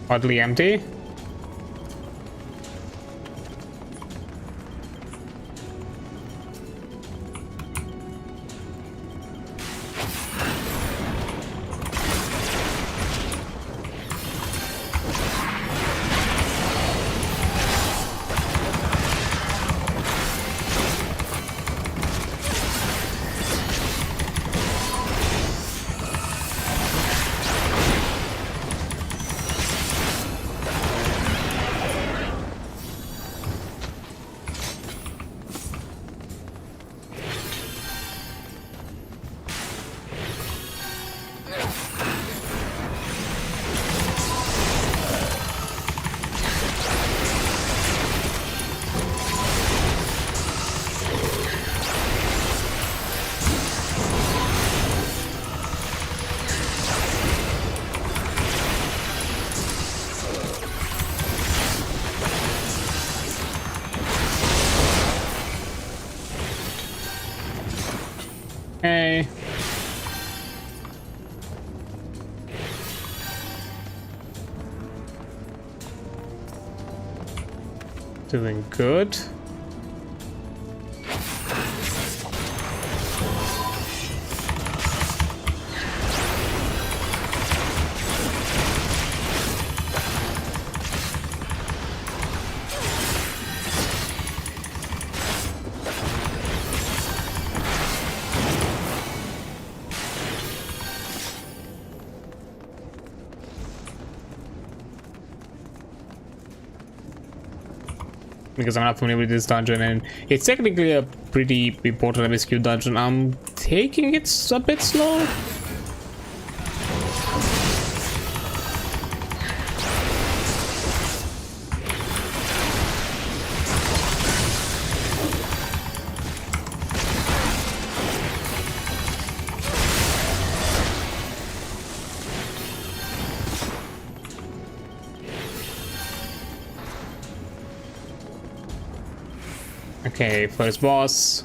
A: Oddly empty. Hey. Doing good. Because I'm not familiar with this dungeon, and it's technically a pretty important MSQ dungeon. I'm taking it a bit slow. Okay, first boss.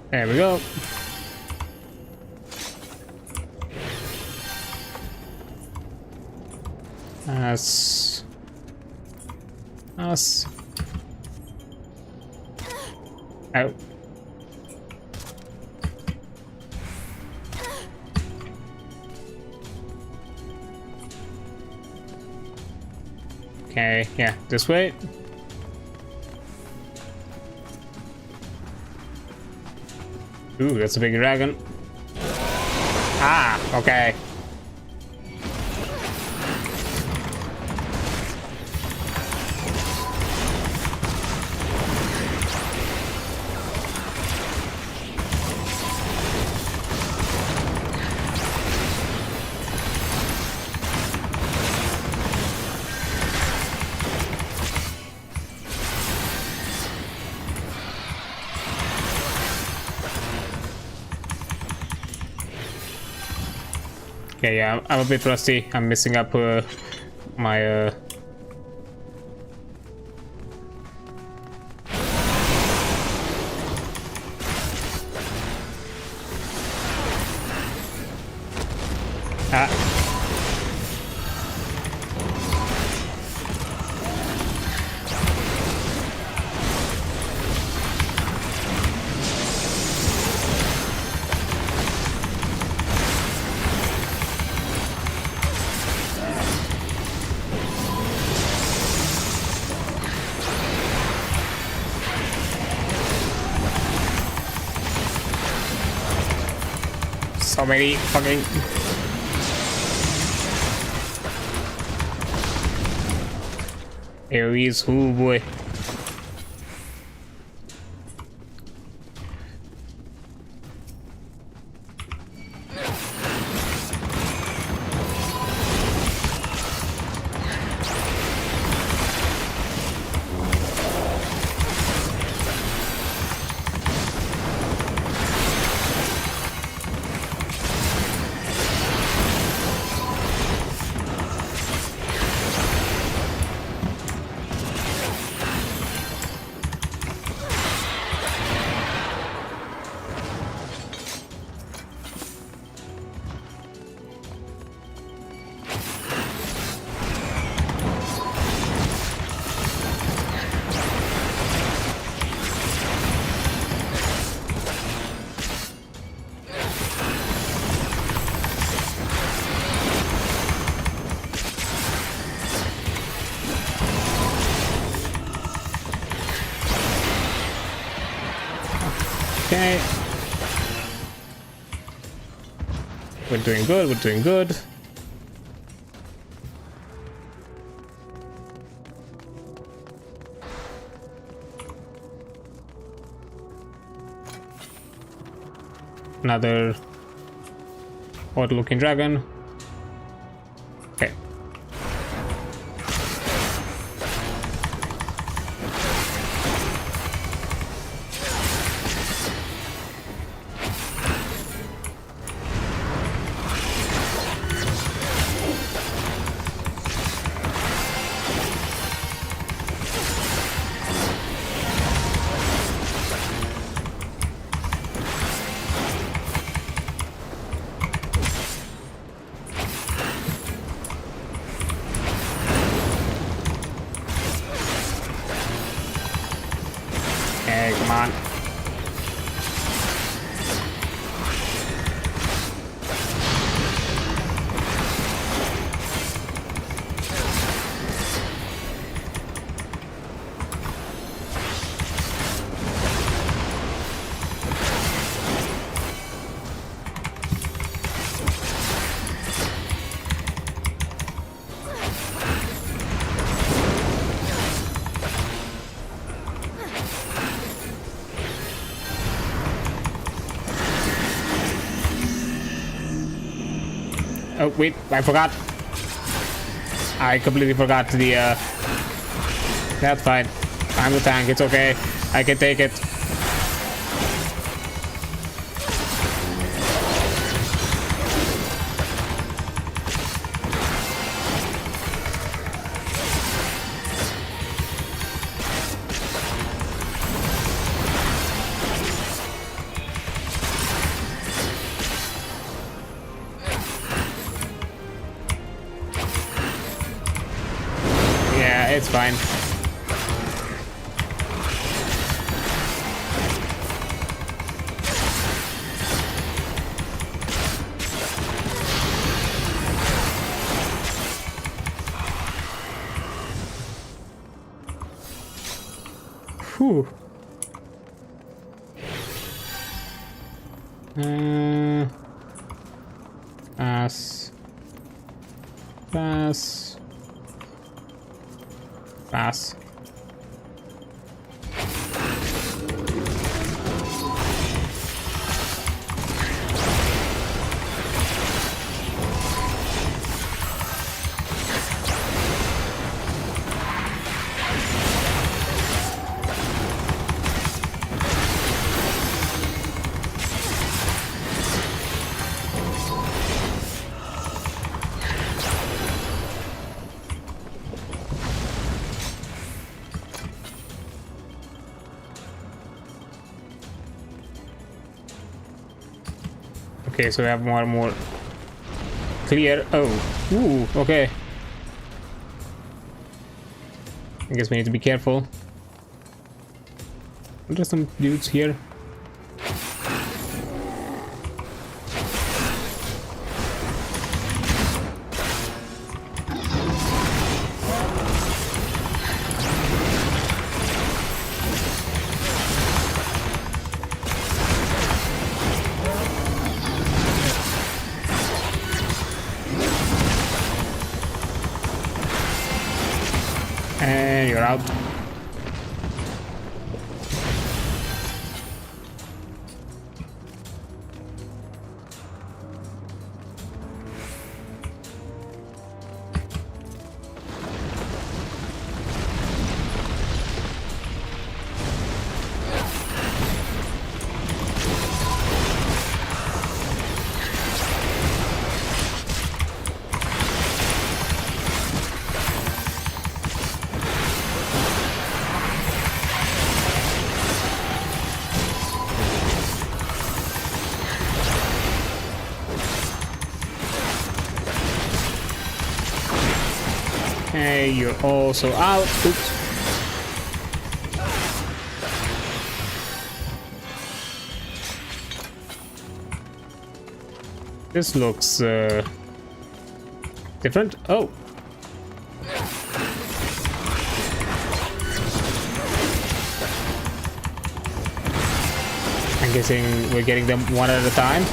A: There we go. Us. Out. Okay, yeah, this way. Ooh, that's a big dragon. Ah, okay. Okay, yeah, I'm a bit rusty. I'm missing up my so many fucking AoEs. Oh boy. Okay. We're doing good, we're doing good. Another odd looking dragon. Okay. Oh wait, I forgot. I completely forgot the that's fine. I'm the tank, it's okay. I can take it. Yeah, it's fine. Whew. Pass. Pass. Pass. Okay, so we have one more clear. Oh, ooh, okay. I guess we need to be careful. There's some dudes here. And you're out. Hey, you're also out. Oops. This looks different. Oh. I'm guessing we're getting them one at a time.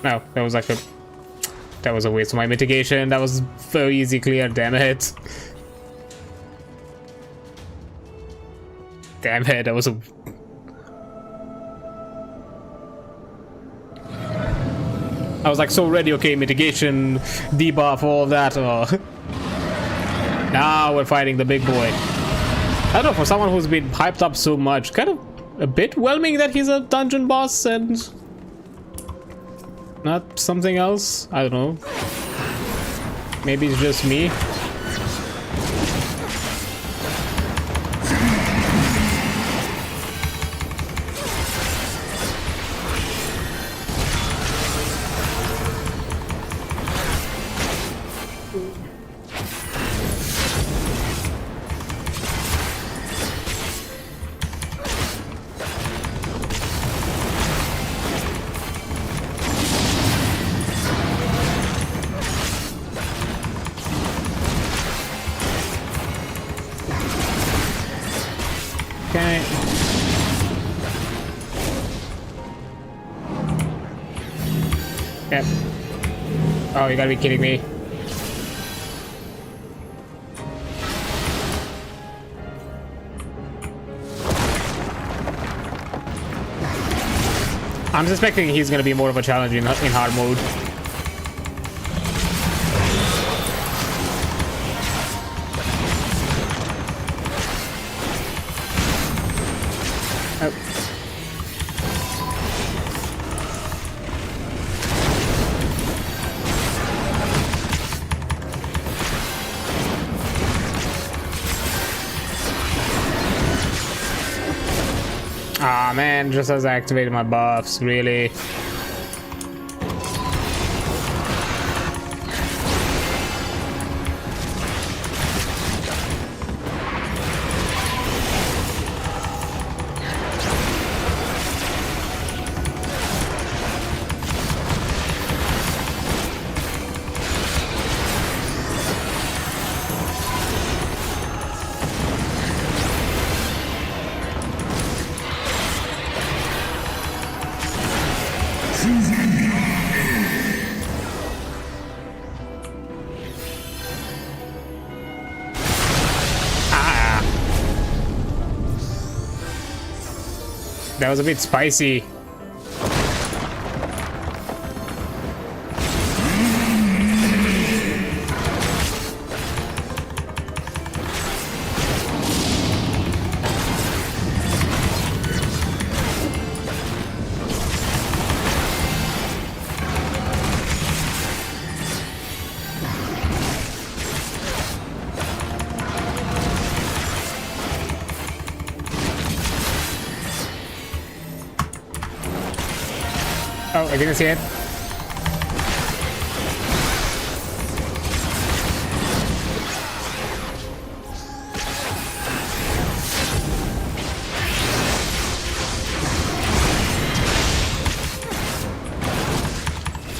A: No, that was a waste of my mitigation. That was very easy clear, damn it. Damn it, that was a... I was like so ready, okay, mitigation, debuff, all of that. Oh. Now we're fighting the big boy. I don't know, for someone who's been hyped up so much, kind of a bit whelming that he's a dungeon boss and... not something else? I don't know. Maybe it's just me. Okay. Yep. Oh, you gotta be kidding me. I'm suspecting he's gonna be more of a challenge in hard mode. Oh. Ah man, just as I activated my buffs, really. That was a bit spicy. Oh, I didn't see it.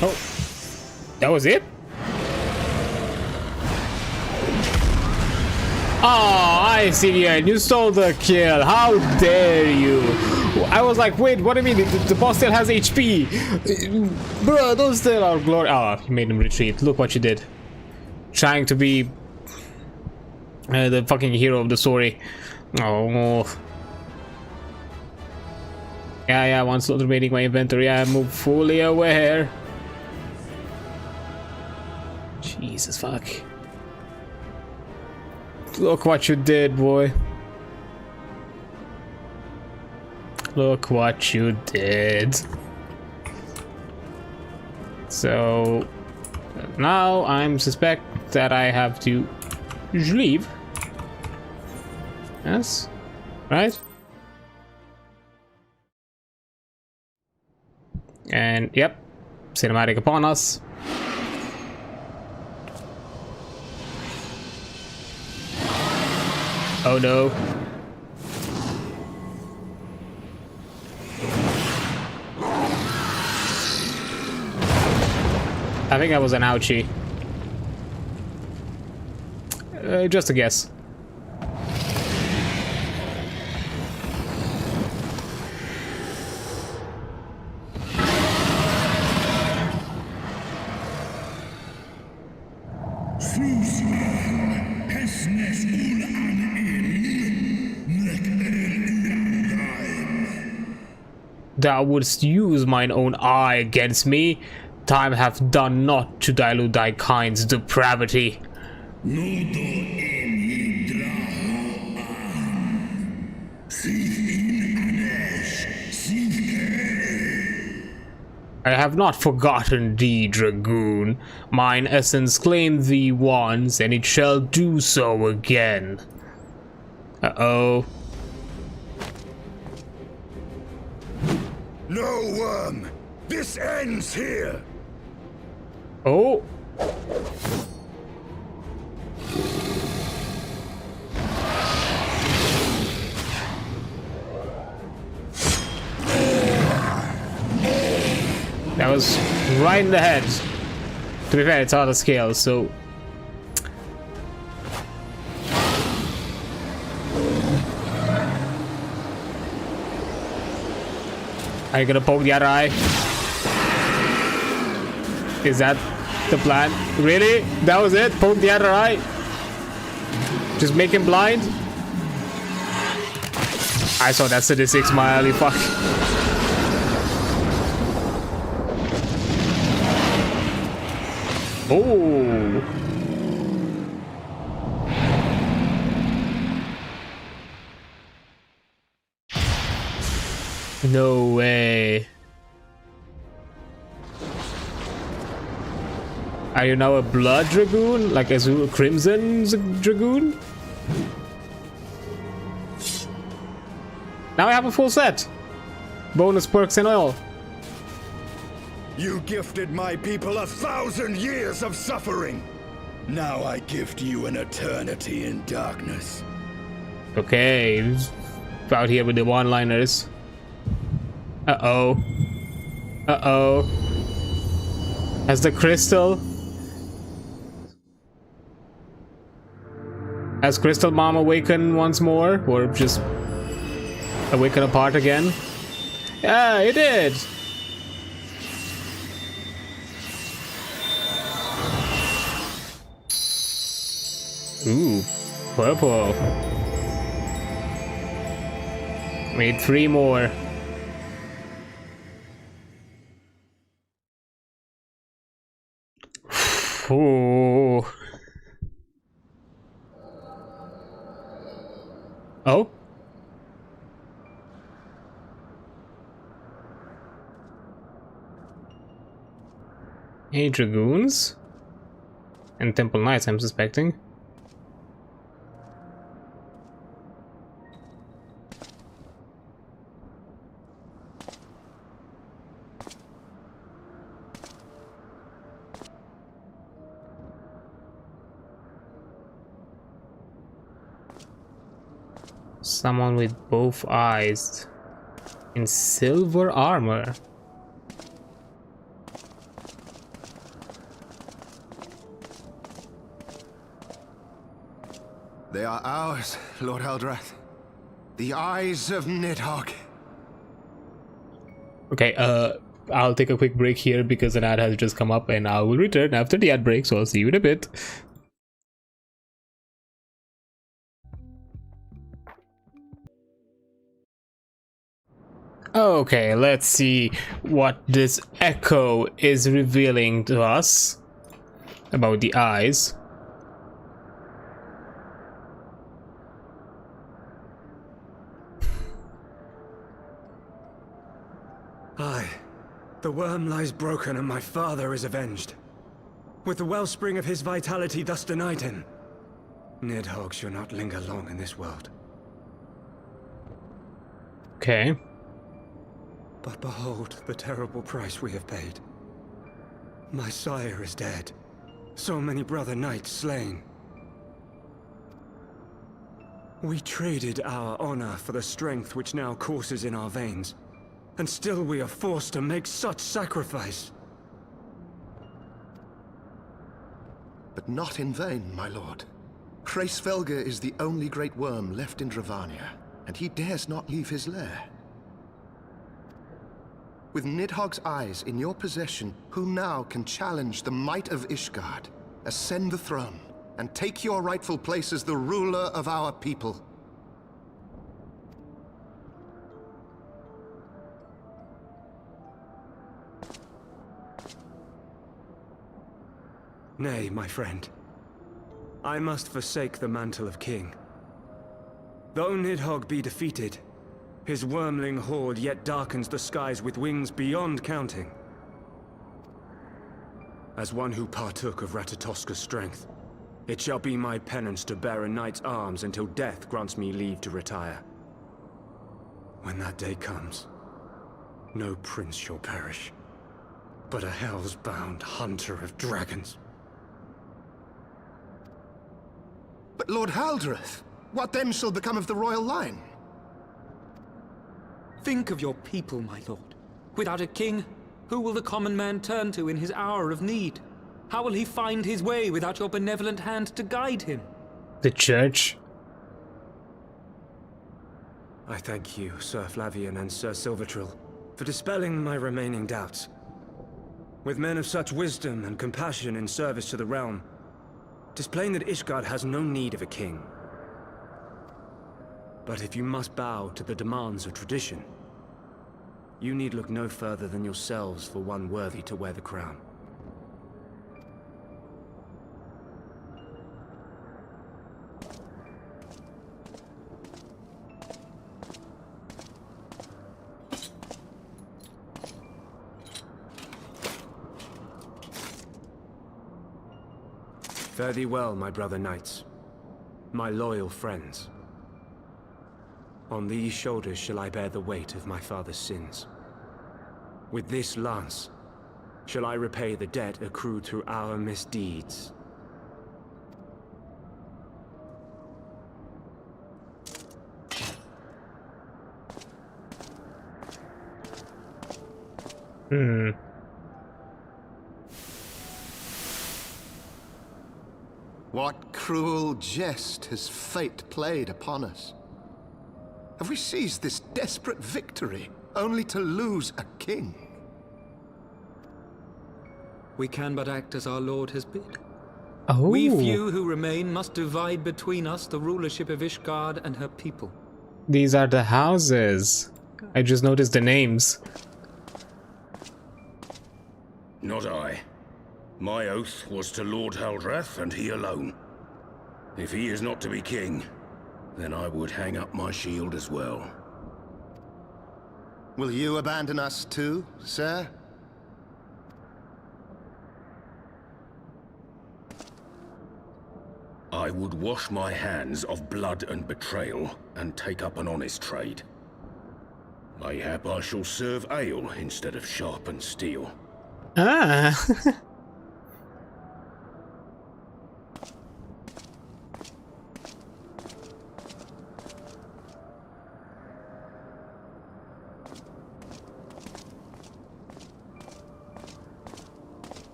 A: Oh, that was it? Oh, I see it. You stole the kill. How dare you? I was like, wait, what do you mean? The boss still has HP. Bro, those still are glory. Oh, you made him retreat. Look what you did. Trying to be the fucking hero of the story. Oh. Yeah, one slot remaining my inventory. I'm fully aware. Jesus fuck. Look what you did, boy. Look what you did. So now I'm suspect that I have to leave. Yes, right? And yep, cinematic upon us. Oh no. I think that was an ouchie. Just a guess. Thou wouldst use mine own eye against me. Time hath done not to dilute thy kind's depravity. I have not forgotten thee, dragoon. Mine essence claimed thee once, and it shall do so again. Uh-oh.
K: No, worm! This ends here!
A: Oh. That was right in the head. To be fair, it's out of scale, so... Are you gonna poke the other eye? Is that the plan? Really? That was it? Poke the other eye? Just make him blind? I saw that sadistic smile, you fuck. Oh. No way. Are you now a blood dragoon? Like a crimson dragoon? Now I have a full set. Bonus perks and all.
K: You gifted my people 1,000 years of suffering. Now I gift you an eternity in darkness.
A: Okay. Out here with the one-liners. Uh-oh. Uh-oh. Has the crystal... Has Crystal Mom awakened once more? Or just... awaken apart again? Yeah, it did! Ooh, purple. We need 3 more. Ooh. Oh? Any dragoons? And temple knights, I'm suspecting. Someone with both eyes in silver armor.
D: They are ours, Lord Eldrath. The eyes of Nidhogg.
A: Okay, I'll take a quick break here because an ad has just come up and I will return after the ad break, so I'll see you in a bit. Okay, let's see what this echo is revealing to us about the eyes.
D: Aye, the worm lies broken and my father is avenged. With the wellspring of his vitality thus denied him, Nidhogg shall not linger long in this world.
A: Okay.
D: But behold the terrible price we have paid. My sire is dead. So many brother knights slain. We traded our honor for the strength which now courses in our veins. And still we are forced to make such sacrifice.
L: But not in vain, my lord. Hraesvelgr is the only great worm left in Dravania, and he dares not leave his lair. With Nidhogg's eyes in your possession, who now can challenge the might of Ishgard, ascend the throne, and take your rightful place as the ruler of our people?
D: Nay, my friend. I must forsake the mantle of king. Though Nidhogg be defeated, his wormling horde yet darkens the skies with wings beyond counting. As one who partook of Ratatoska's strength, it shall be my penance to bear a knight's arms until death grants me leave to retire. When that day comes, no prince shall perish, but a hell's-bound hunter of dragons.
L: But Lord Haldreth, what then shall become of the royal line?
H: Think of your people, my lord. Without a king, who will the common man turn to in his hour of need? How will he find his way without your benevolent hand to guide him?
A: The church.
D: I thank you, Sir Flavian and Sir Silvertrill,
M: for dispelling my remaining doubts. With men of such wisdom and compassion in service to the realm, it is plain that Ishgard has no need of a king. But if you must bow to the demands of tradition, you need look no further than yourselves for one worthy to wear the crown. Fare thee well, my brother knights, my loyal friends. On these shoulders shall I bear the weight of my father's sins. With this lance shall I repay the debt accrued through our misdeeds.
L: What cruel jest has fate played upon us? Have we seized this desperate victory only to lose a king?
H: We can but act as our lord has bid.
A: Oh.
H: We few who remain must divide between us the rulership of Ishgard and her people.
A: These are the houses. I just noticed the names.
F: Not I. My oath was to Lord Haldrath, and he alone. If he is not to be king, then I would hang up my shield as well.
L: Will you abandon us too, sir?
F: I would wash my hands of blood and betrayal, and take up an honest trade. Mayhap I shall serve ale instead of sharpened steel.
A: Ah.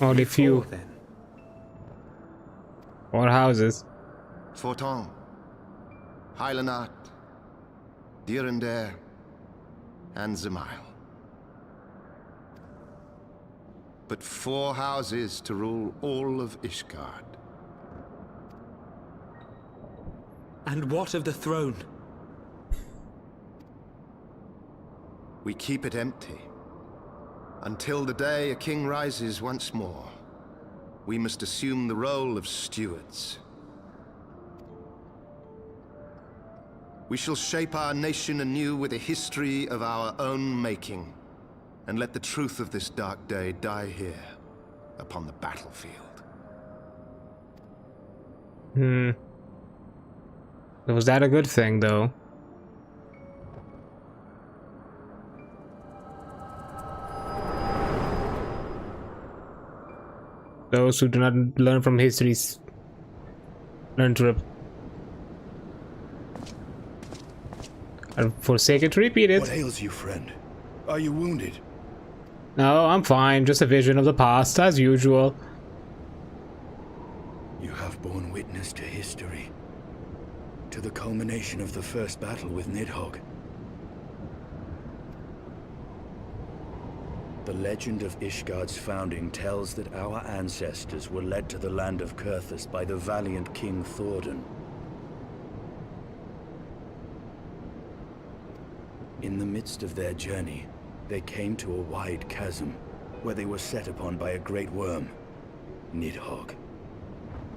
A: Only few.
M: Then.
A: 4 houses.
L: Forton, Heilenat, Dierendare, and Zemail. But 4 houses to rule all of Ishgard.
H: And what of the throne?
L: We keep it empty. Until the day a king rises once more, we must assume the role of stewards. We shall shape our nation anew with a history of our own making, and let the truth of this dark day die here, upon the battlefield.
A: Was that a good thing, though? Those who do not learn from histories learn to forsake it to repeat it.
K: What ails you, friend? Are you wounded?
A: No, I'm fine. Just a vision of the past, as usual.
K: You have borne witness to history. To the culmination of the first battle with Nidhogg. The legend of Ishgard's founding tells that our ancestors were led to the land of Kurthus by the valiant King Thordan. In the midst of their journey, they came to a wide chasm, where they were set upon by a great worm, Nidhogg.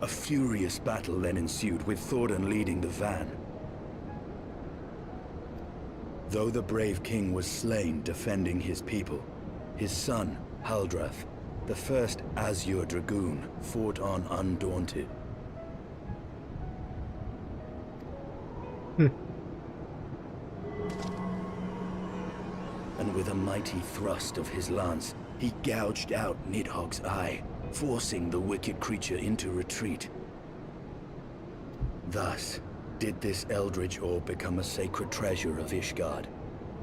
K: A furious battle then ensued, with Thordan leading the van. Though the brave king was slain defending his people, his son, Haldrath, the first Azure Dragoon, fought on undaunted. And with a mighty thrust of his lance, he gouged out Nidhogg's eye, forcing the wicked creature into retreat. Thus, did this eldritch orb become a sacred treasure of Ishgard,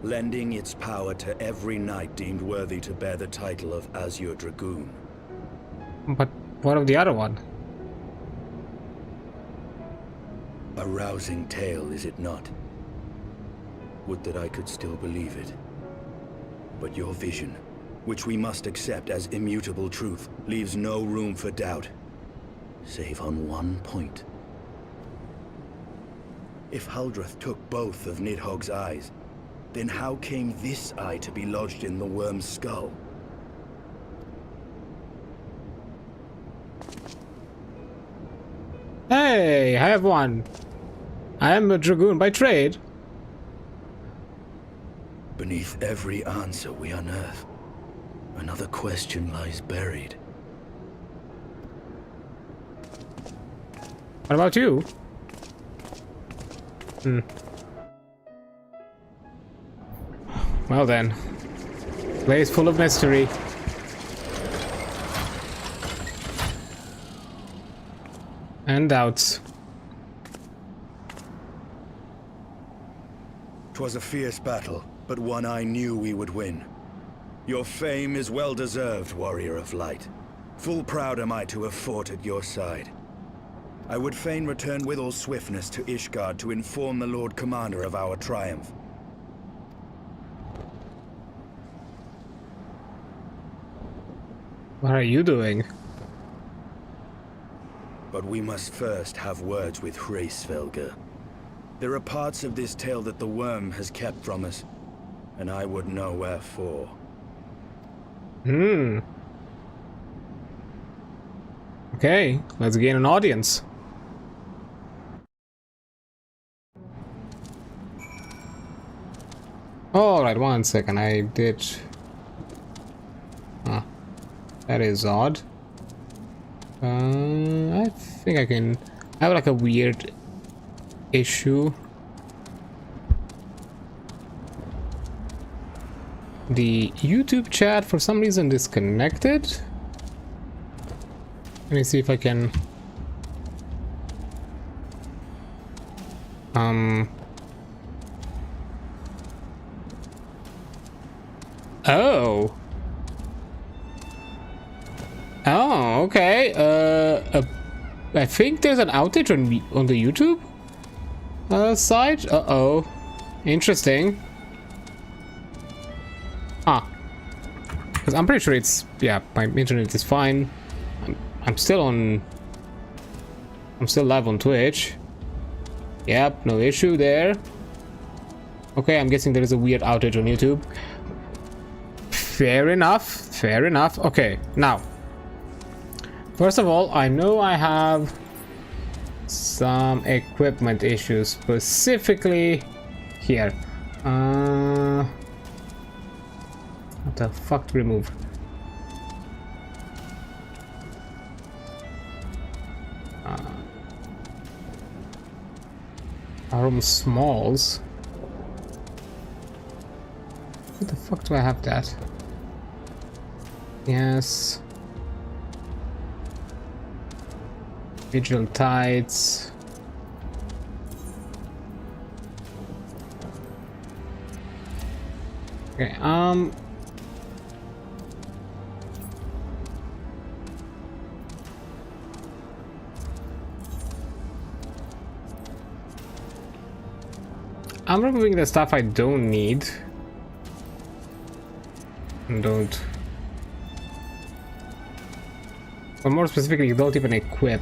K: lending its power to every knight deemed worthy to bear the title of Azure Dragoon.
A: But what of the other one?
K: A rousing tale, is it not? Would that I could still believe it. But your vision, which we must accept as immutable truth, leaves no room for doubt, save on one point. If Huldreth took both of Nidhogg's eyes, then how came this eye to be lodged in the worm's skull?
A: Hey, I have one. I am a dragoon by trade.
K: Beneath every answer we unearth, another question lies buried.
A: What about you? Well then, place full of mystery. And doubts.
K: 'Twas a fierce battle, but one I knew we would win. Your fame is well deserved, warrior of light. Full proud am I to have fought at your side. I would fain return with all swiftness to Ishgard to inform the Lord Commander of our triumph.
A: What are you doing?
K: But we must first have words with Hraesvelgr. There are parts of this tale that the worm has kept from us, and I would know wherefore.
A: Okay, let's gain an audience. Alright, 1 second, I did... that is odd. I think I can... I have like a weird issue. The YouTube chat for some reason disconnected. Let me see if I can... Oh. Oh, okay. I think there's an outage on the YouTube side. Uh-oh. Interesting. Because I'm pretty sure it's... yeah, my internet is fine. I'm still on... I'm still live on Twitch. Yep, no issue there. Okay, I'm guessing there is a weird outage on YouTube. Fair enough, fair enough. Okay, now. First of all, I know I have some equipment issues, specifically here. What the fuck to remove? Arum Smalls. What the fuck do I have that? Yes. Vigil Tides. Okay, I'm removing the stuff I don't need. But more specifically, don't even equip.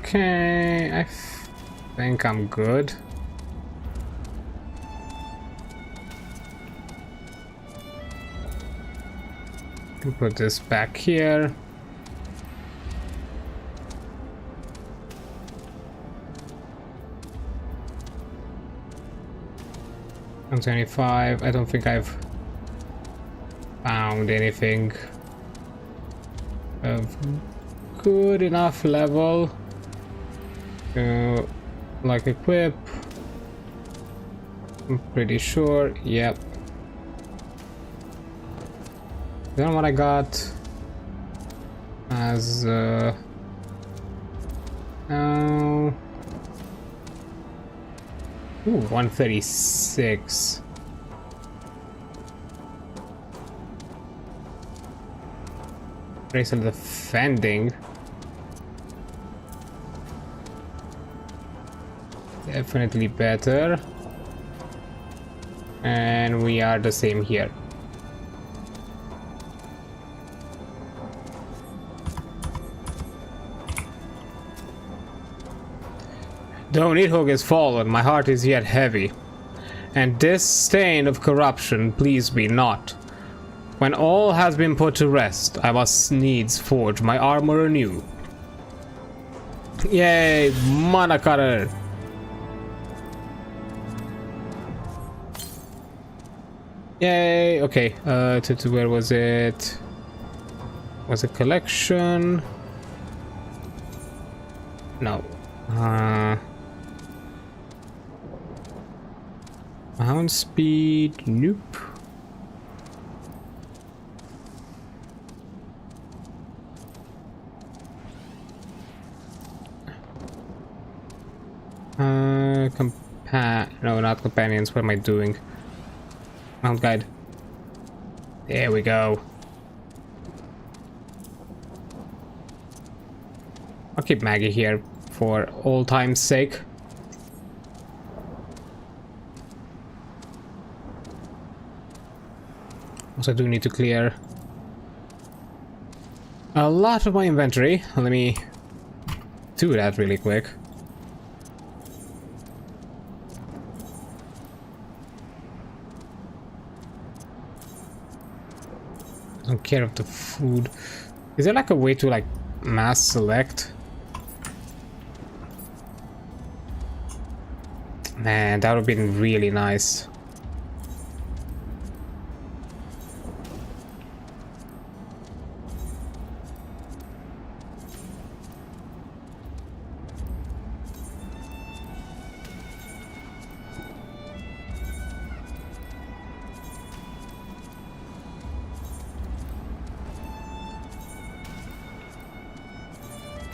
A: Okay, I think I'm good. Put this back here. I'm 25. I don't think I've found anything of good enough level to like equip. I'm pretty sure. Yep. Then what I got as ooh, 136. Race of defending. Definitely better. And we are the same here. Though Nidhogg is fallen, my heart is yet heavy, and this stain of corruption please me not. When all has been put to rest, I must needs forge my armor anew. Yay, mana cutter! Yay, okay, to where was it? Was it collection? No. Hound speed, nope. No, not companions. What am I doing? Mount guide. There we go. I'll keep Maggie here for old time's sake. Also, I do need to clear a lot of my inventory. Let me do that really quick. I don't care of the food. Is there like a way to like mass select? Man, that would have been really nice.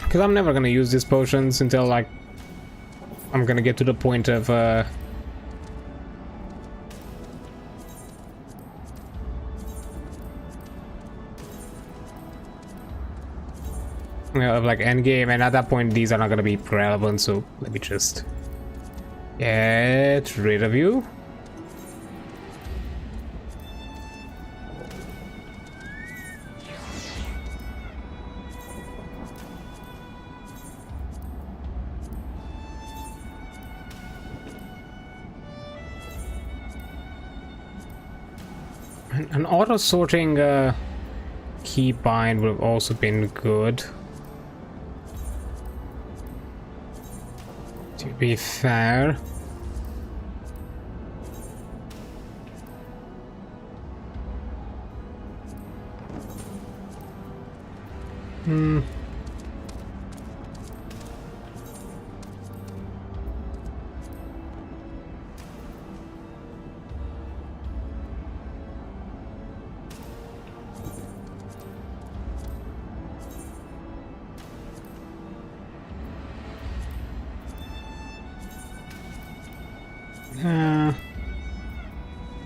A: Because I'm never gonna use these potions until like I'm gonna get to the point of you know, of like end game, and at that point these are not gonna be relevant, so let me just get rid of you. An auto sorting key bind would have also been good. To be fair.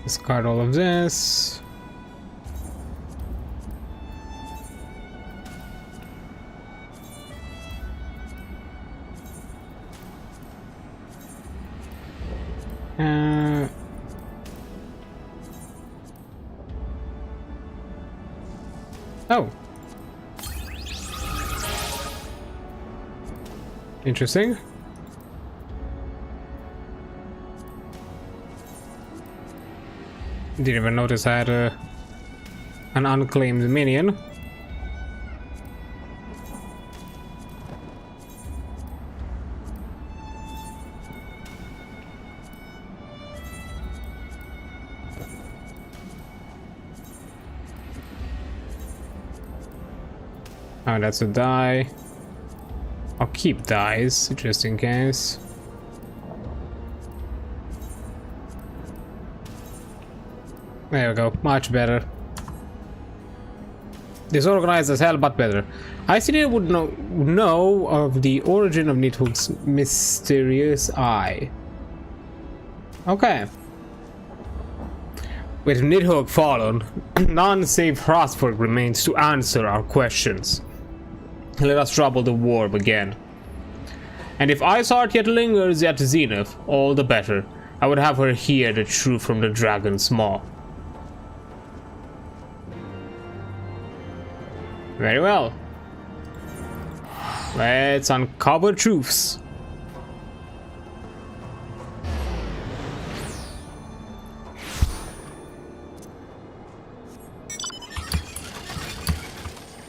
A: Discard all of this. Oh. Interesting. Didn't even notice I had an unclaimed minion. Oh, that's a die. I'll keep dies just in case. There we go, much better. Disorganized as hell, but better. I still would know of the origin of Nidhogg's mysterious eye. Okay. With Nidhogg fallen, none save Hrasford remains to answer our questions. Let us trouble the warp again. And if Iceheart yet lingers at Zenith, all the better. I would have her hear the truth from the dragon's maw. Very well. Let's uncover truths.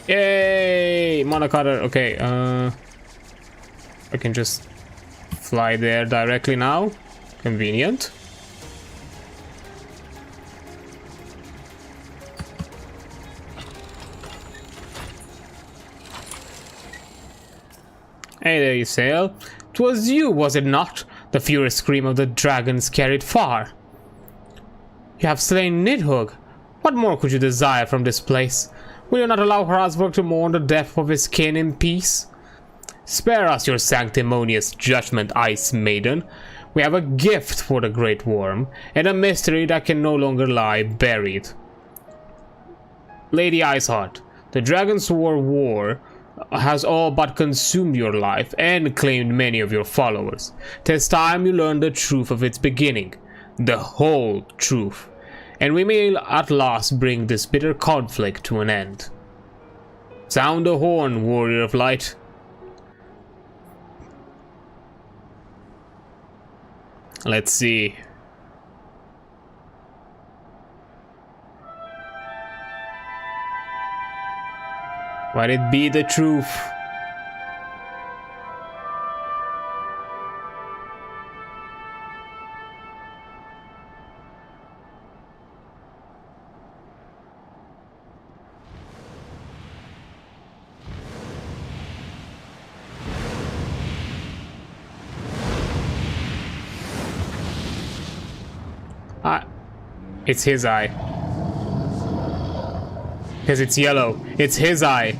A: Yay! Monocutter. Okay, I can just fly there directly now. Convenient. Hey there, you sail. 'Twas you, was it not? The furious scream of the dragons carried far. You have slain Nidhogg. What more could you desire from this place? Will you not allow Hrasford to mourn the death of his kin in peace? Spare us your sanctimonious judgment, Ice Maiden. We have a gift for the Great Worm, and a mystery that can no longer lie buried. Lady Iceheart, the Dragon's War has all but consumed your life and claimed many of your followers. 'Tis time you learned the truth of its beginning, the whole truth, and we may at last bring this bitter conflict to an end. Sound the horn, warrior of light. Let's see. Let it be the truth. It's his eye. Because it's yellow. It's his eye.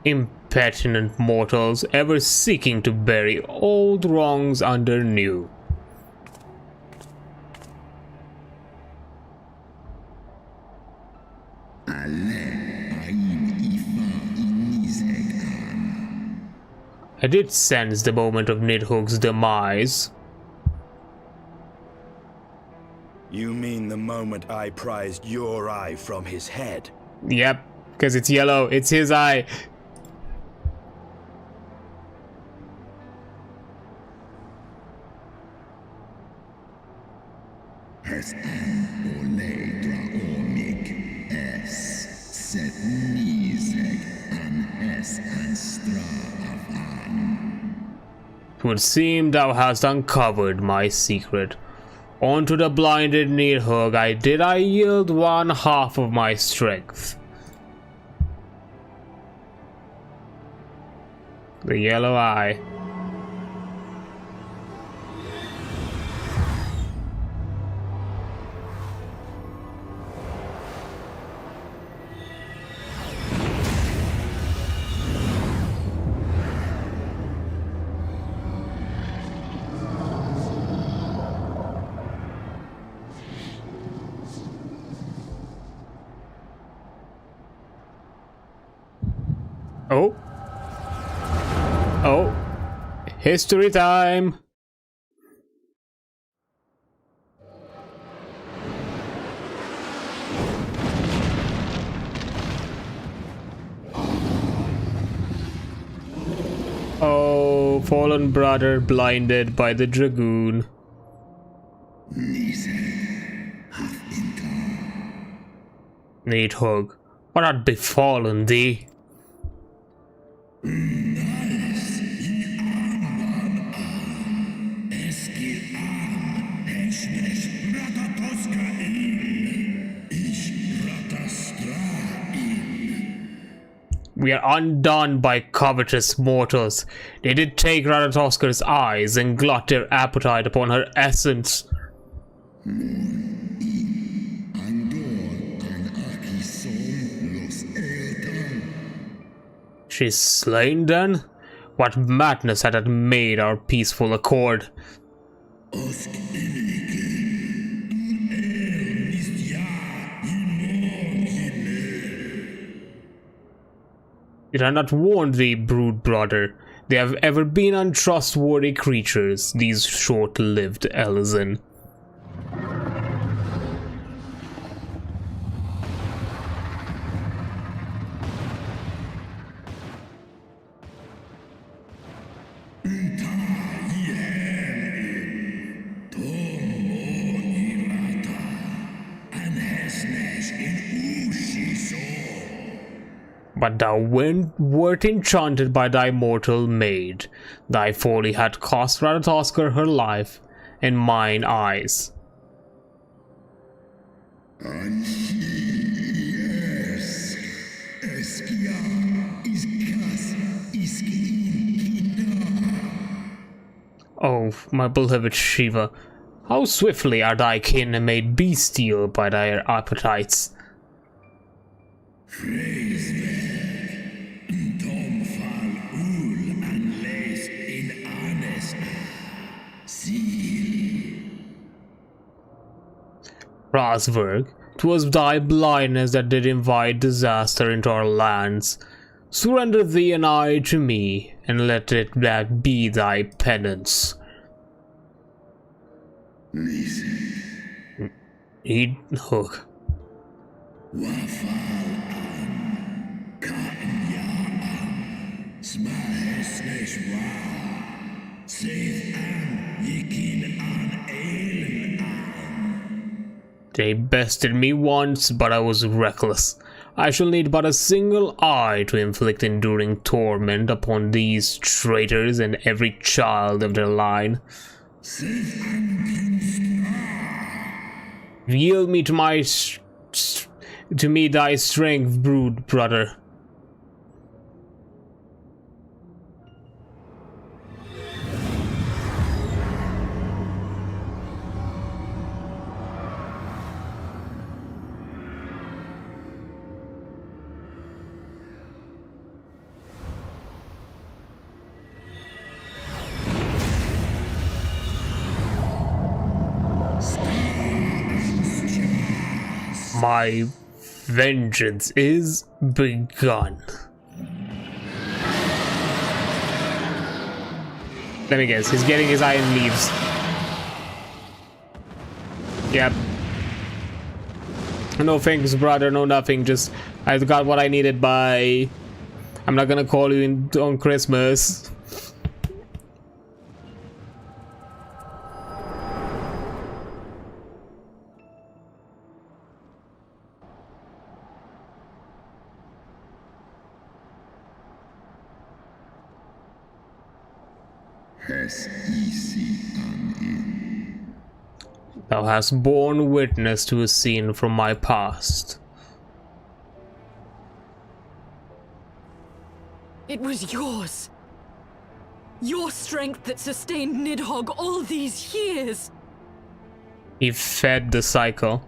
A: Impertinent mortals, ever seeking to bury old wrongs under new. I did sense the moment of Nidhogg's demise.
K: You mean the moment I prized your eye from his head?
A: Yep, because it's yellow. It's his eye. Twould seem thou hast uncovered my secret. Unto the blinded Nidhogg I yield 1/2 of my strength. The yellow eye. Oh. Oh. History time. Oh, fallen brother blinded by the dragoon. Nidhogg, what hath befallen thee? We are undone by covetous mortals. They did take Radatoskar's eyes and glut their appetite upon her essence. She's slain then? What madness had that made our peaceful accord? Did I not warn thee, brood brother? They have ever been untrustworthy creatures, these short-lived Elzen. But thou wert enchanted by thy mortal maid. Thy folly had cost Ratatoskr her life in mine eyes. Oh, my beloved Shiva, how swiftly are thy kin made bestial by thy appetites. Rasberg, 'twas thy blindness that did invite disaster into our lands. Surrender thee and I to me, and let it that be thy penance. Eat hook. They bested me once, but I was reckless. I shall need but a single eye to inflict enduring torment upon these traitors and every child of their line. Yield me to me thy strength, brood brother. My vengeance is begun. Let me guess, he's getting his iron leaves. Yep. No thanks, brother, no nothing, just I got what I needed by... I'm not gonna call you on Christmas. Thou hast borne witness to a scene from my past.
I: It was yours. Your strength that sustained Nidhogg all these years.
A: He fed the cycle.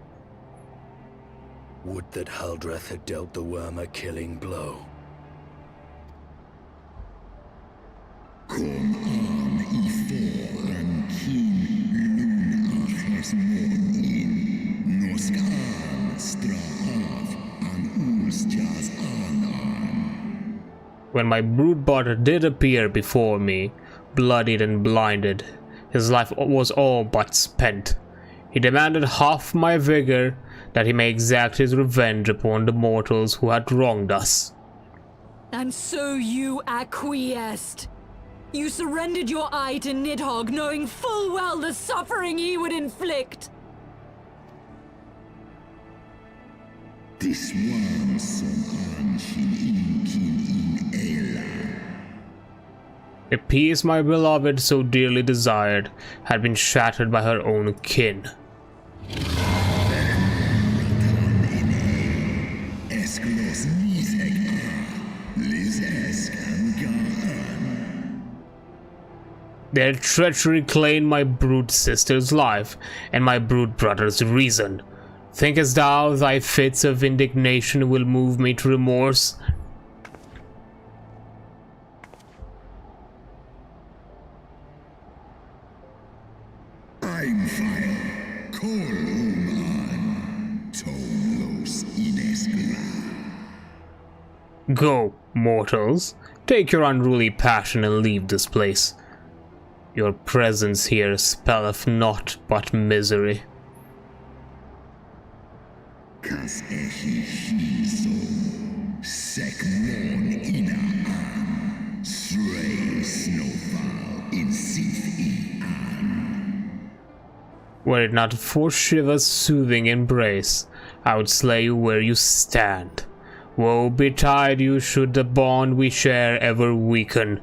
K: Would that Haldreth had dealt the worm a killing blow.
N: Kom an I fåren kin lunachas mån in. Nå skal straff an ulstjas anan.
A: When my brood brother did appear before me, bloodied and blinded, his life was all but spent. He demanded half my vigor, that he may exact his revenge upon the mortals who had wronged us.
I: And so you acquiesced. You surrendered your eye to Nidhogg, knowing full well the suffering he would inflict.
N: This one som anshin in Ela.
A: The peace my beloved so dearly desired had been shattered by her own kin. Their treachery claimed my brute sister's life and my brute brother's reason. Thinkest thou thy fits of indignation will move me to remorse?
N: I'm fire.
A: Go, mortals. Take your unruly passion and leave this place. Your presence here spelleth naught but misery. Were it not for Shiva's soothing embrace, I would slay you where you stand. Woe betide you should the bond we share ever weaken.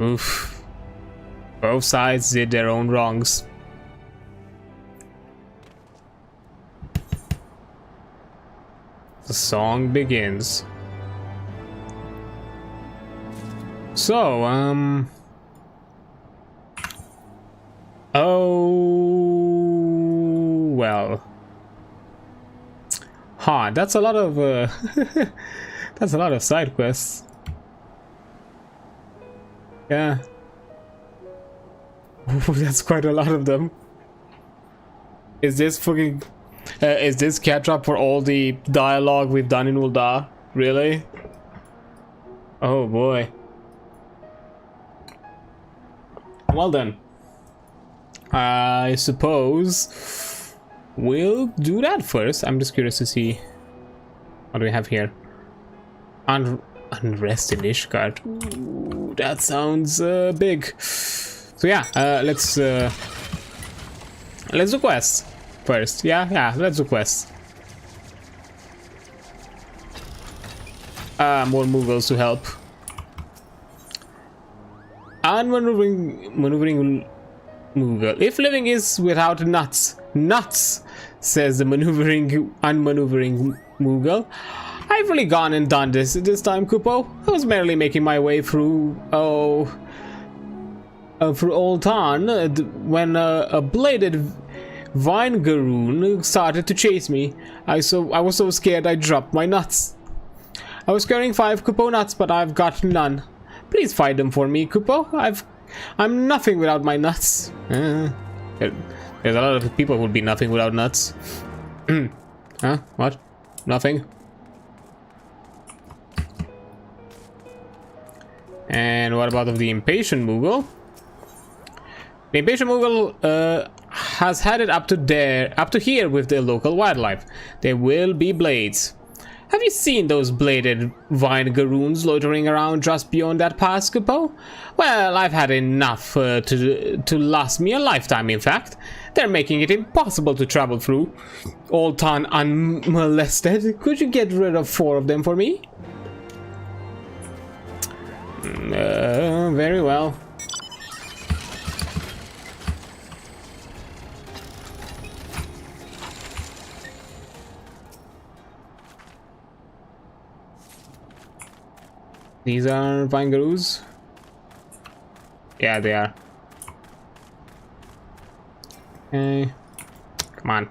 A: Oof. Both sides did their own wrongs. The song begins. So, oh, well. Huh, that's a lot of, that's a lot of side quests. Yeah. Ooh, that's quite a lot of them. Is this fucking, is this catch up for all the dialogue we've done in Ul'dah? Really? Oh boy. Well then, I suppose we'll do that first. I'm just curious to see what do we have here. Unrest in Ishgard. Ooh, that sounds big. So yeah, let's do quests first. Yeah, let's do quests. More Mughals to help. Maneuvering Mughal. If living is without nuts, says the unmaneuvering Mughal. I've really gone and done this time, Kupo. I was merely making my way through, through Old Town when a bladed vine garoon started to chase me. I was so scared I dropped my nuts. I was carrying 5 Kupo nuts, but I've got none. Please find them for me, Kupo. I'm nothing without my nuts. There's a lot of people who would be nothing without nuts. Huh? What? Nothing? And what about the impatient Mughal? The impatient Mughal has had it up to here with the local wildlife. There will be blades. Have you seen those bladed vine garoons loitering around just beyond that pass, Kupo? Well, I've had enough to last me a lifetime, in fact. They're making it impossible to travel through Old Town unmolested. Could you get rid of 4 of them for me? Very well. These are vine garoos? Yeah, they are. Okay. Come on.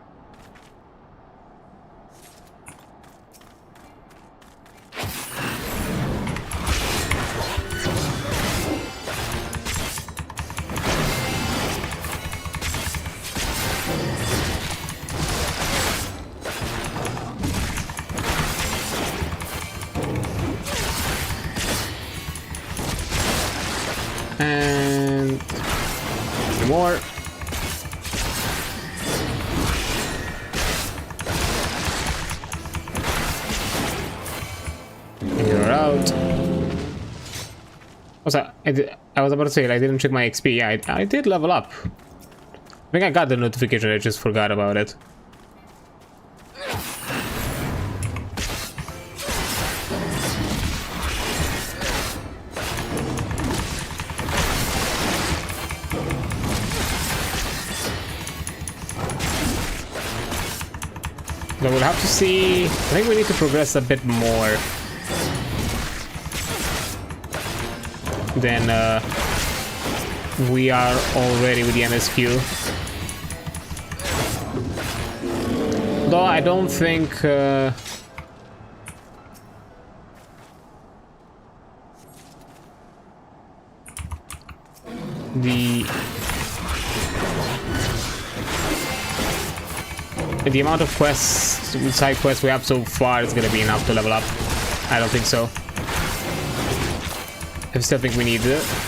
A: And more. You're out. What's that? I was about to say I didn't check my XP. Yeah, I did level up. I think I got the notification. I just forgot about it. So we'll have to see. I think we need to progress a bit more than we are already with the MSQ. Though I don't think the amount of quests, side quests we have so far is gonna be enough to level up. I don't think so. I still think we need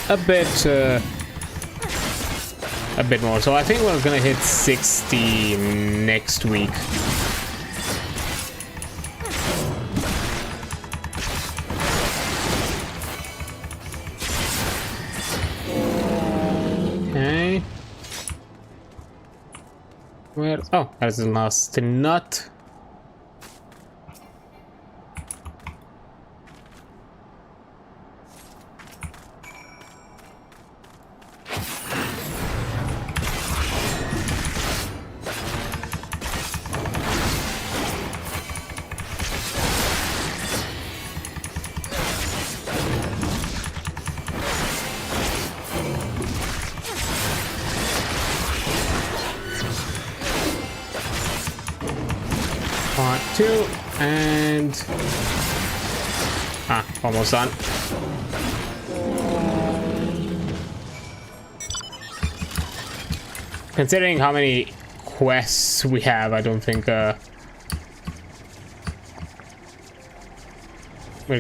A: a bit more. So I think we're gonna hit 60 next week. Okay. Where? Oh, that's the last nut. Part 2 and almost done. Considering how many quests we have, I don't think we're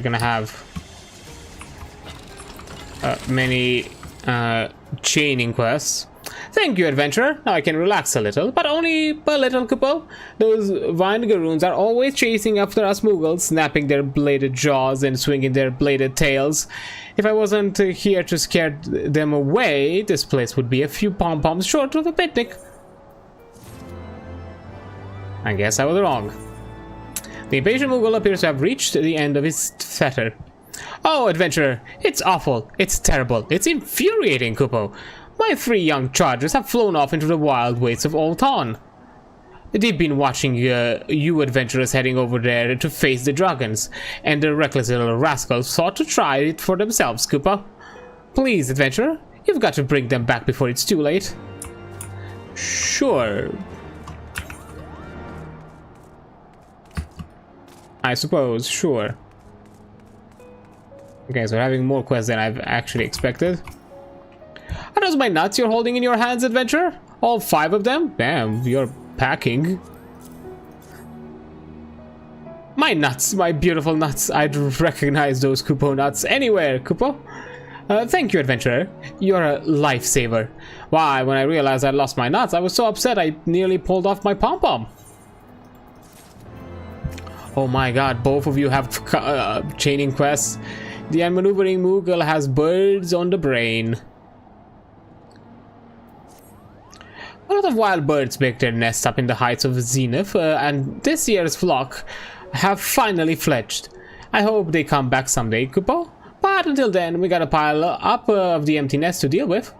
A: gonna have many chaining quests. Thank you, adventurer. Now I can relax a little, but only a little, Kupo. Those Vinegaroons are always chasing after us Moogles, snapping their bladed jaws and swinging their bladed tails. If I wasn't here to scare them away, this place would be a few pom-poms short of a picnic. I guess I was wrong. The impatient Moogle appears to have reached the end of his fetter. Oh, adventurer, it's awful, it's terrible, it's infuriating, Kupo. My 3 young chargers have flown off into the wild wastes of Old Town. They've been watching you adventurers heading over there to face the dragons, and the reckless little rascals thought to try it for themselves, Koopa. Please, adventurer, you've got to bring them back before it's too late. Sure. I suppose, sure. Okay, so having more quests than I've actually expected. Are those my nuts you're holding in your hands, adventurer? All 5 of them? Damn, you're packing. My nuts, my beautiful nuts. I'd recognize those Kupo nuts anywhere, Kupo. Thank you, adventurer. You're a lifesaver. Why, when I realized I'd lost my nuts, I was so upset I nearly pulled off my pom-pom. Oh my god, both of you have chaining quests. The unmaneuvering Moogle has birds on the brain. A lot of wild birds make their nests up in the heights of Zenith, and this year's flock have finally fledged. I hope they come back someday, Kupo. But until then, we got a pile up of the empty nest to deal with.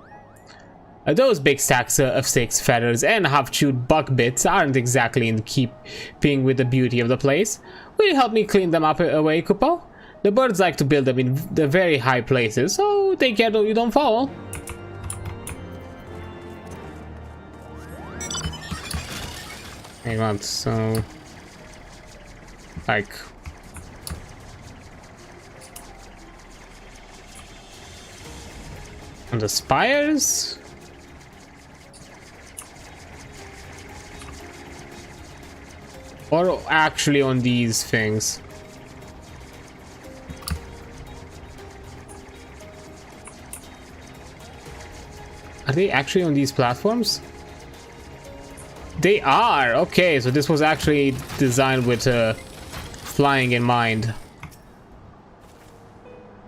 A: Those big stacks of 6 feathers and half-chewed buck bits aren't exactly in keeping with the beauty of the place. Will you help me clean them up away, Kupo? The birds like to build them in the very high places, so take care you don't fall. Hang on, so like on the spires? Or actually on these things? Are they actually on these platforms? They are! Okay, so this was actually designed with flying in mind.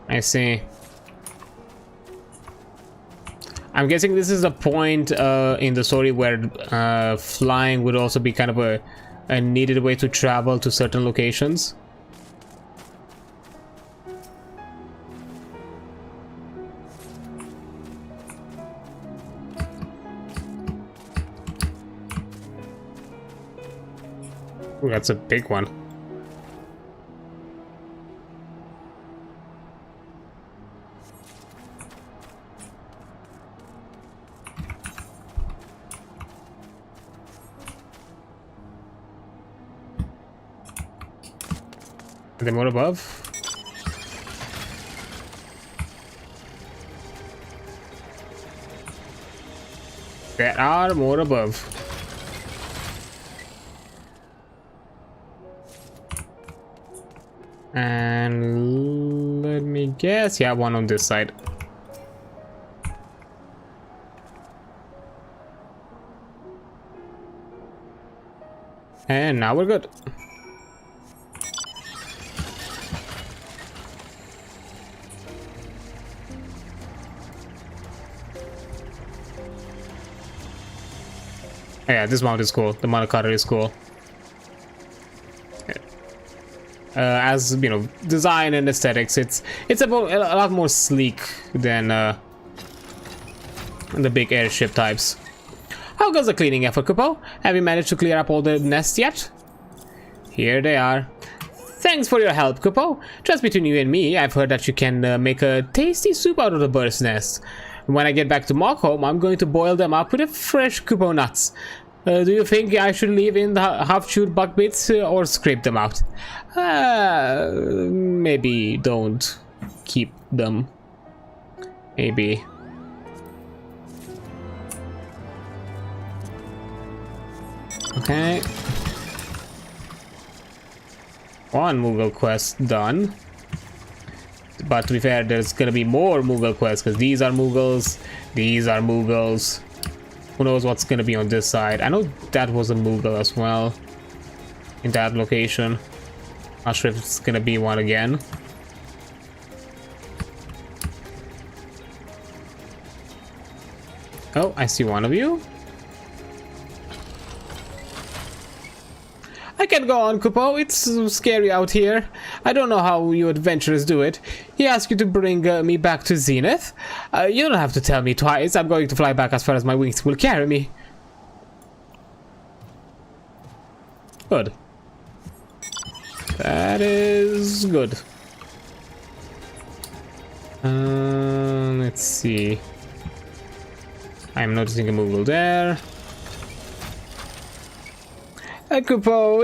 A: I see. I'm guessing this is a point in the story where flying would also be kind of a needed way to travel to certain locations. Ooh, that's a big one. Are there more above? There are more above. And let me guess, yeah, one on this side. And now we're good. Yeah, this mount is cool. The mount cutter is cool. As you know, design and aesthetics, it's a lot more sleek than the big airship types. How goes the cleaning effort, Kupo? Have you managed to clear up all the nests yet? Here they are. Thanks for your help, Kupo. Just between you and me, I've heard that you can make a tasty soup out of the bird's nest. When I get back to Mockholm, I'm going to boil them up with a fresh Kupo nuts. Do you think I should leave in the half-chewed buck bits or scrape them out? Maybe don't keep them. Maybe. Okay. One Moogle quest done. But to be fair, there's gonna be more Moogle quests because these are Moogles, these are Moogles. Who knows what's gonna be on this side? I know that was a Moogle as well in that location. Not sure if it's gonna be one again. Oh, I see one of you. I can go on, Kupo. It's scary out here. I don't know how you adventurers do it. He asked you to bring me back to Zenith. You don't have to tell me twice. I'm going to fly back as far as my wings will carry me. Good. That is good. Let's see. I'm noticing a Moogle there. Kupo,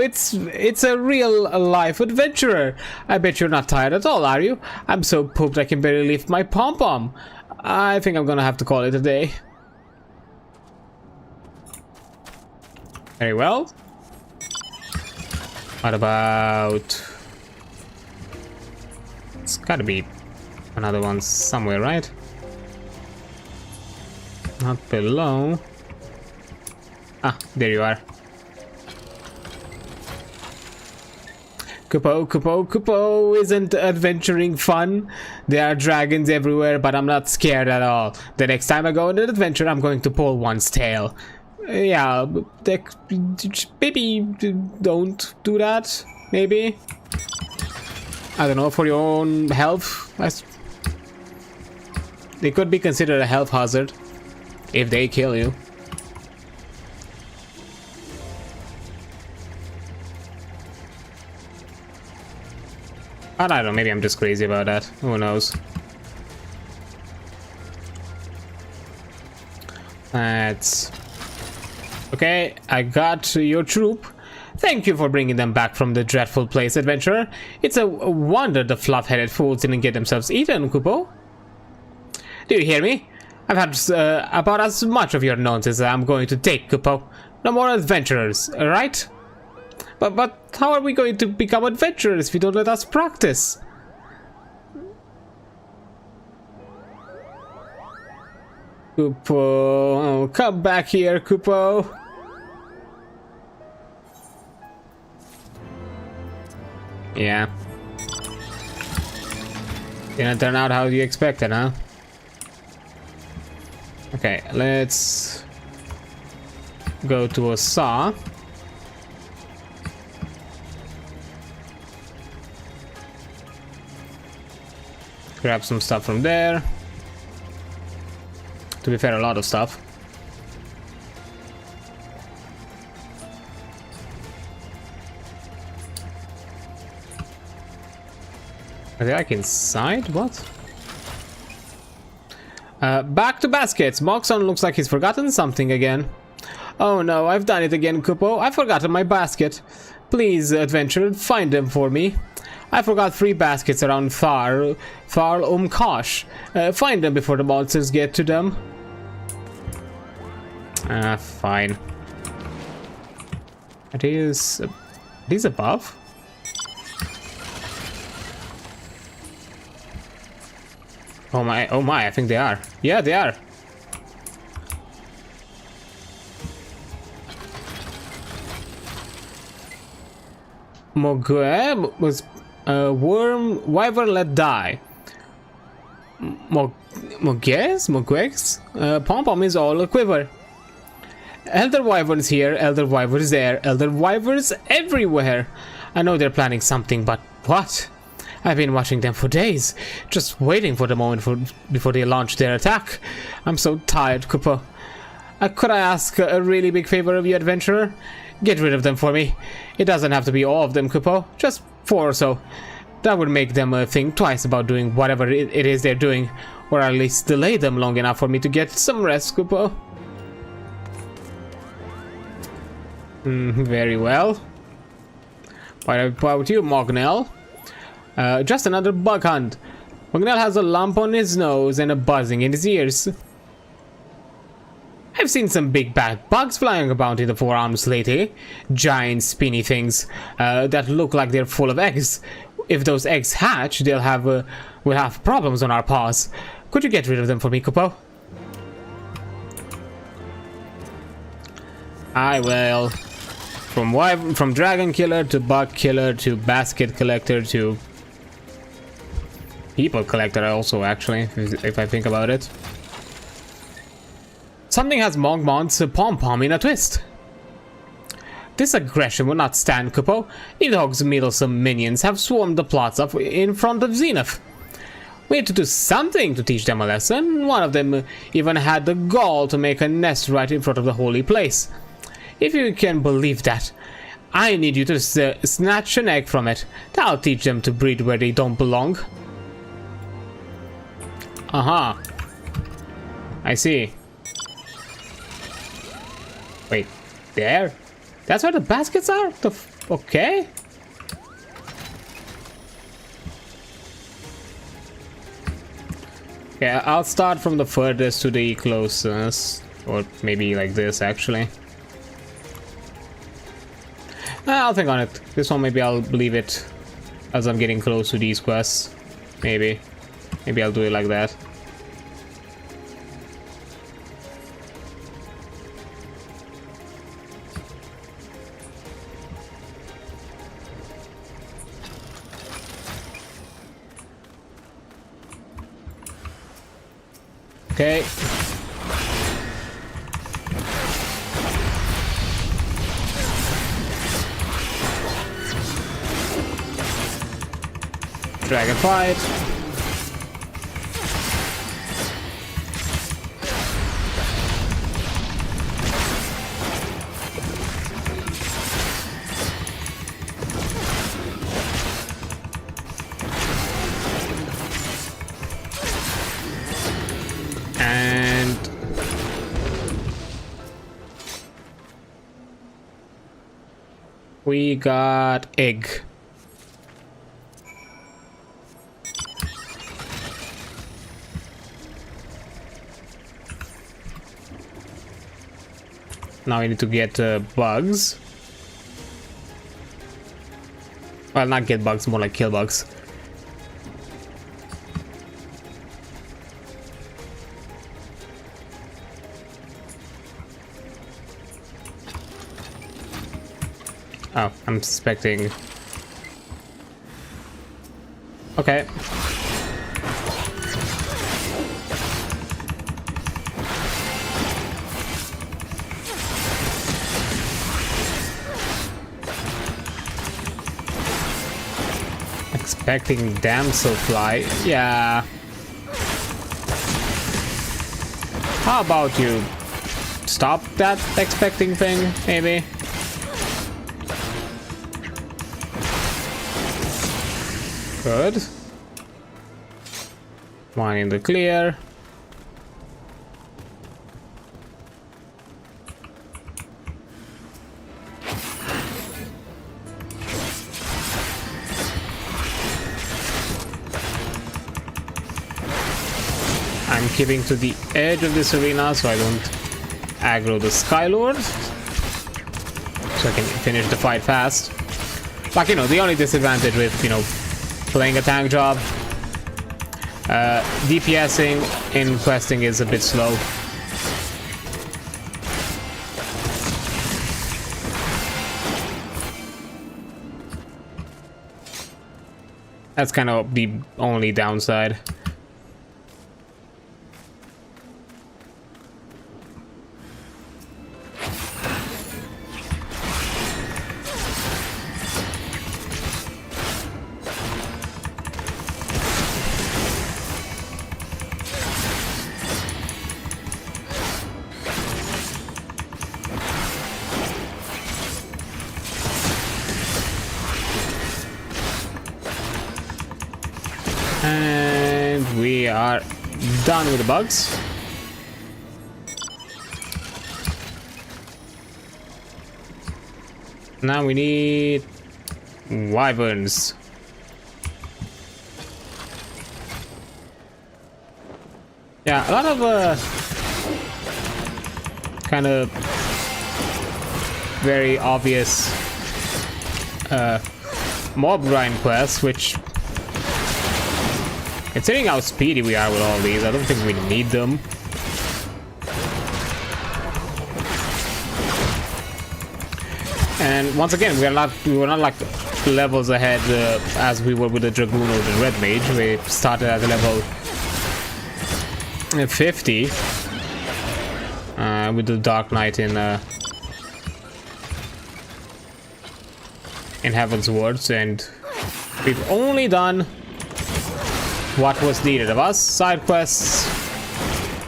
A: it's a real life adventurer. I bet you're not tired at all, are you? I'm so pooped I can barely lift my pom-pom. I think I'm gonna have to call it a day. Very well. What about... It's gotta be another one somewhere, right? Not below. Ah, there you are. Kupo, Kupo, Kupo, isn't adventuring fun? There are dragons everywhere, but I'm not scared at all. The next time I go on an adventure, I'm going to pull one's tail. Yeah, maybe don't do that, maybe? I don't know, for your own health? They could be considered a health hazard if they kill you. I don't know, maybe I'm just crazy about that. Who knows? That's... Okay, I got your troop. Thank you for bringing them back from the dreadful place, adventurer. It's a wonder the fluff-headed fools didn't get themselves eaten, Kupo. Do you hear me? I've had about as much of your nonsense as I'm going to take, Kupo. No more adventurers, alright? But how are we going to become adventurers if you don't let us practice? Kupo, come back here, Kupo. Yeah. Didn't turn out how you expected, huh? Okay, let's go to a saw. Grab some stuff from there. To be fair, a lot of stuff. Are they like inside? What? Back to baskets. Moxon looks like he's forgotten something again. Oh no, I've done it again, Kupo. I've forgotten my basket. Please, adventurer, find them for me. I forgot 3 baskets around Far Umkosh. Find them before the monsters get to them. Fine. Are these above? Oh my, I think they are. Yeah, they are. Mogue was worm wyvern let die. Mogues? Pom-pom is all a quiver. Elder wyverns here, elder wyverns there, elder wyverns everywhere. I know they're planning something, but what? I've been watching them for days, just waiting for the moment before they launch their attack. I'm so tired, Kupo. Could I ask a really big favor of you, adventurer? Get rid of them for me. It doesn't have to be all of them, Kupo. Just 4 or so. That would make them think twice about doing whatever it is they're doing, or at least delay them long enough for me to get some rest, Kupo. Very well. What about you, Mognell? Just another bug hunt. Mognell has a lump on his nose and a buzzing in his ears. I've seen some big bad bugs flying about in the forearms lately. Giant spinny things that look like they're full of eggs. If those eggs hatch, we'll have problems on our paws. Could you get rid of them for me, Kupo? I will. From dragon killer to bug killer to basket collector to people collector also, actually, if I think about it. Something has Mogmon's pom-pom in a twist. This aggression will not stand, Kupo. Nidhogg's meddlesome minions have swarmed the plots up in front of Zenith. We need to do something to teach them a lesson. One of them even had the gall to make a nest right in front of the holy place. If you can believe that, I need you to snatch an egg from it. That'll teach them to breed where they don't belong. Aha. I see. Wait, there? That's where the baskets are? Okay. Yeah, I'll start from the furthest to the closest. Or maybe like this, actually. I'll think on it. This one, maybe I'll leave it as I'm getting close to these quests. Maybe. Maybe I'll do it like that. Okay. Dragon fight. And we got egg. Now we need to get bugs. Well, not get bugs, more like kill bugs. Oh, I'm suspecting. Okay. Expecting damselfly. Yeah. How about you stop that expecting thing, maybe? Good. One in the clear. I'm keeping to the edge of this arena so I don't aggro the Skylord, so I can finish the fight fast. Like, you know, the only disadvantage with, you know, playing a tank job, DPSing in questing is a bit slow. That's kind of the only downside. And we are done with the bugs. Now we need wyverns. Yeah, a lot of kind of very obvious mob grind quests, which, considering how speedy we are with all these, I don't think we need them. And once again, we were not like levels ahead as we were with the Dragoon or the Red Mage. We started at level 50 with the Dark Knight in Heavensward, and we've only done what was needed of us: side quests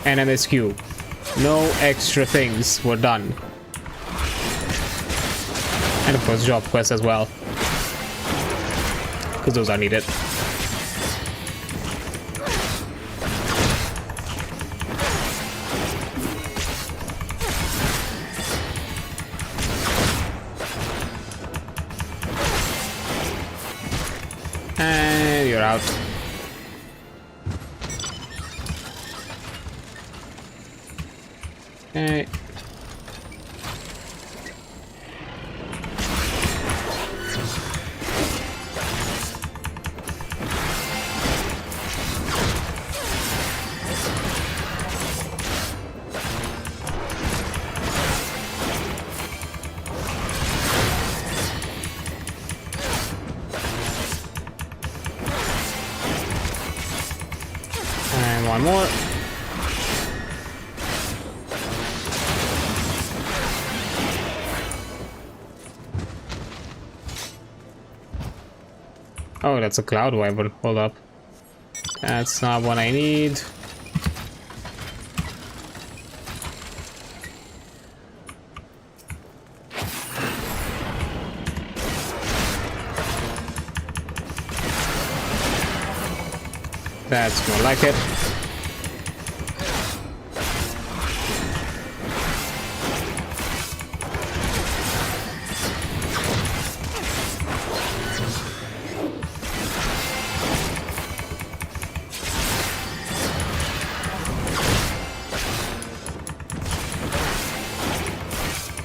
A: and MSQ. No extra things were done. And of course job quests as well, because those are needed. And you're out. Okay. And one more. Oh, that's a cloud wyvern. Hold up. That's not what I need. That's more like it.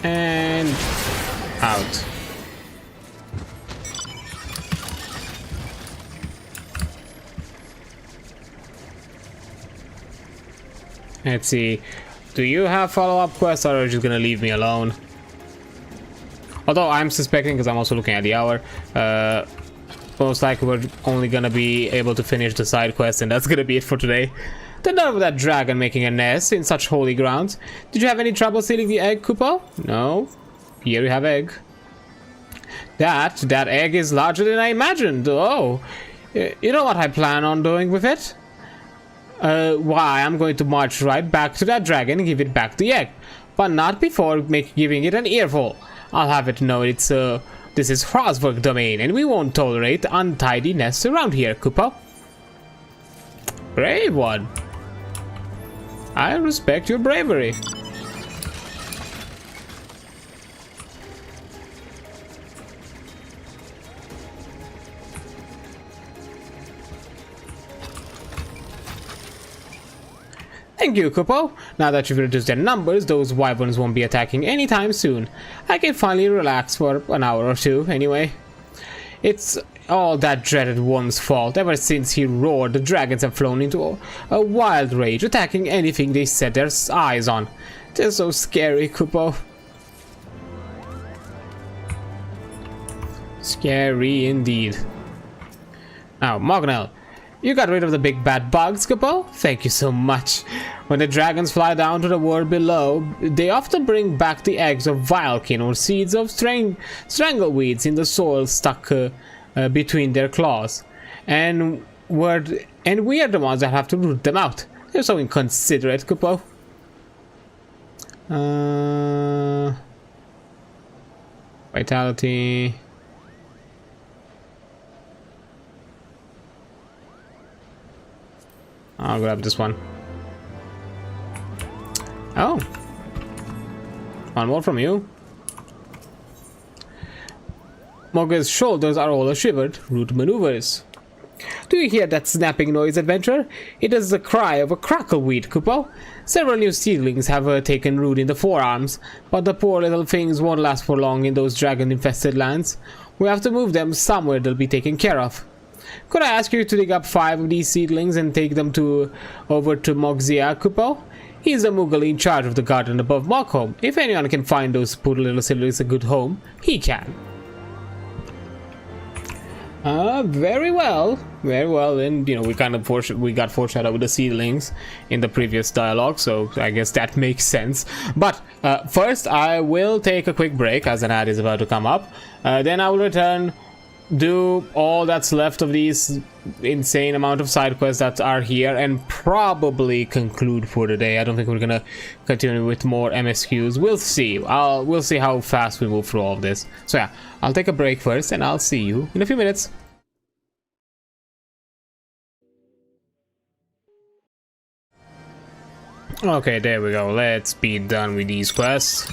A: And out. Let's see. Do you have follow-up quests, or are you just gonna leave me alone? Although I'm suspecting, because I'm also looking at the hour, most likely we're only gonna be able to finish the side quest, and that's gonna be it for today. Then done with that dragon making a nest in such holy ground. Did you have any trouble sealing the egg, Koopa? No. Here we have egg. That egg is larger than I imagined. Oh, you know what I plan on doing with it? Why, I'm going to march right back to that dragon and give it back the egg, but not before giving it an earful. I'll have it know it's this is Frostwork domain, and we won't tolerate untidy nests around here, Koopa. Brave one. I respect your bravery. Thank you, Kupo. Now that you've reduced their numbers, those wyverns won't be attacking anytime soon. I can finally relax for an hour or two, anyway. It's all that dreaded one's fault. Ever since he roared, the dragons have flown into a wild rage, attacking anything they set their eyes on. They're so scary, Kupo. Scary indeed. Now, Mognel, you got rid of the big bad bugs, Kupo? Thank you so much. When the dragons fly down to the world below, they often bring back the eggs of Vilekin or seeds of strangleweeds in the soil stuck between their claws. And we are the ones that have to root them out. They're so inconsiderate, Kupo. Vitality. I'll grab this one. Oh. One more from you. Morgan's shoulders are all a-shivered. Root maneuvers. Do you hear that snapping noise, adventurer? It is the cry of a crackleweed, Kupo. Several new seedlings have taken root in the forearms, but the poor little things won't last for long in those dragon-infested lands. We have to move them somewhere they'll be taken care of. Could I ask you to dig up 5 of these seedlings and take them over to Mogzia, Kupo? He's the Moogle in charge of the garden above Mockholm. If anyone can find those poor little seedlings a good home, he can. Very well, and you know, we got foreshadowed with the seedlings in the previous dialogue, so I guess that makes sense. But first, I will take a quick break as an ad is about to come up. Then I will return, do all that's left of these insane amount of side quests that are here, and probably conclude for the day. I don't think we're gonna continue with more MSQs. We'll see. We'll see how fast we move through all of this. So yeah, I'll take a break first, and I'll see you in a few minutes. Okay, there we go. Let's be done with these quests.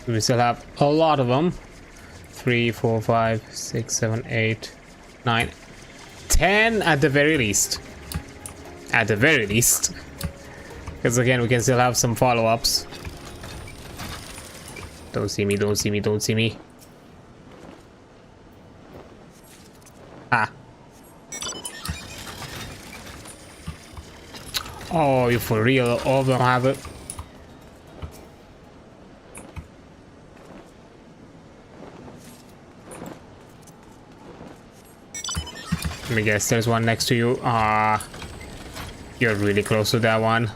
A: We still have a lot of them. 3, 4, 5, 6, 7, 8, 9, 10 at the very least. At the very least. Because again, we can still have some follow-ups. Don't see me, don't see me, don't see me. Ah. Oh, you for real? All of them have it. Let me guess, there's one next to you. Ah, you're really close to that one.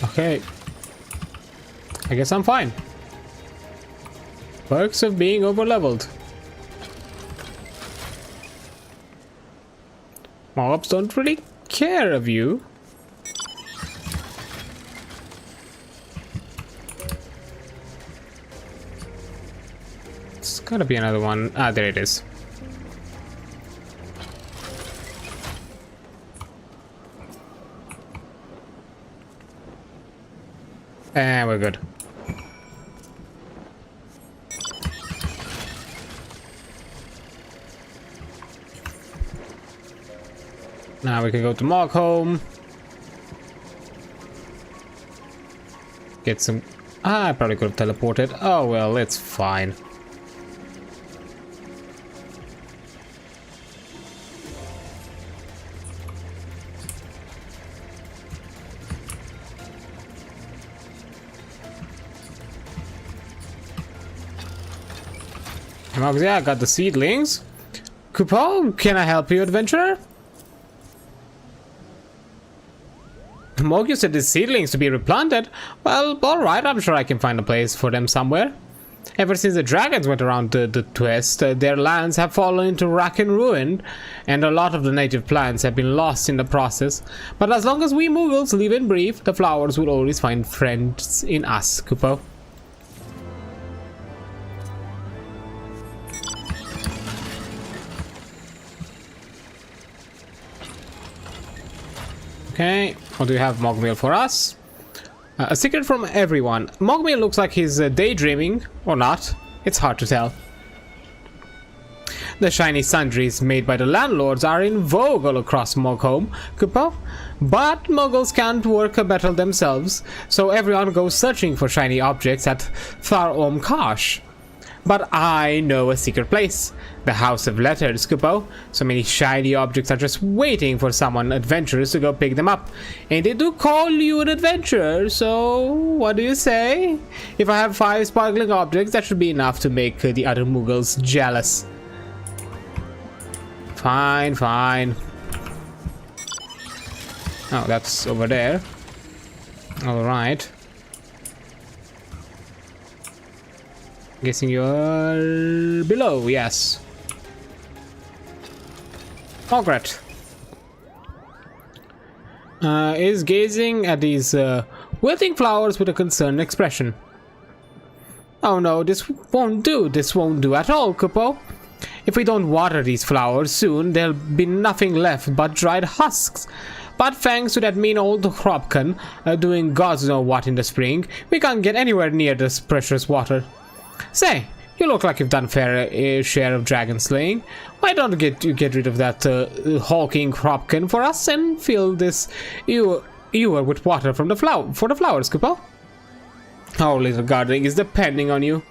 A: Okay. I guess I'm fine. Perks of being overleveled. Mobs don't really care of you. It's gotta be another one. Ah, there it is. And we're good. Now we can go to Mockholm. Get some... Ah, I probably could have teleported. Oh well, it's fine. Yeah, I got the seedlings. Kupo, can I help you, adventurer? Mog, you said the seedlings to be replanted. Well, alright, I'm sure I can find a place for them somewhere. Ever since the dragons went around the twist, their lands have fallen into rack and ruin, and a lot of the native plants have been lost in the process. But as long as we Mughals live and breathe, the flowers will always find friends in us, Kupo. Okay, what do you have, Mogmeal, for us? A secret from everyone. Mogmeal looks like he's daydreaming, or not. It's hard to tell. The shiny sundries made by the landlords are in vogue all across Mogholm, Kupo. But Muggles can't work a battle themselves, so everyone goes searching for shiny objects at Thar-Om Karsh. But I know a secret place. The House of Letters, Kupo. So many shiny objects are just waiting for someone adventurous to go pick them up. And they do call you an adventurer, so what do you say? If I have 5 sparkling objects, that should be enough to make the other Muggles jealous. Fine, fine. Oh, that's over there. Alright. Guessing you're below, yes. Margaret is gazing at these wilting flowers with a concerned expression. Oh no, this won't do. This won't do at all, Kupo. If we don't water these flowers soon, there'll be nothing left but dried husks. But thanks to that mean old Hropkin doing gods know what in the spring, we can't get anywhere near this precious water. Say, you look like you've done fair share of dragon slaying. Why don't you get rid of that hulking Hropkin for us and fill this ewer with water from the flowers, Kupo? Our little gardening is depending on you.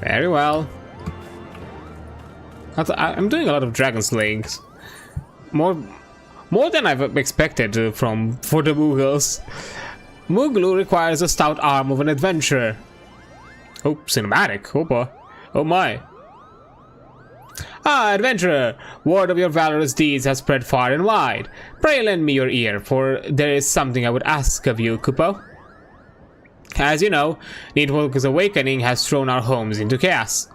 A: Very well. I'm doing a lot of dragon slayings. More than I've expected for the Mughals. Muglu requires a stout arm of an adventurer. Oh, cinematic. Oh boy. Oh my. Ah, adventurer, word of your valorous deeds has spread far and wide. Pray lend me your ear, for there is something I would ask of you, Kupo. As you know, Nidhog's awakening has thrown our homes into chaos.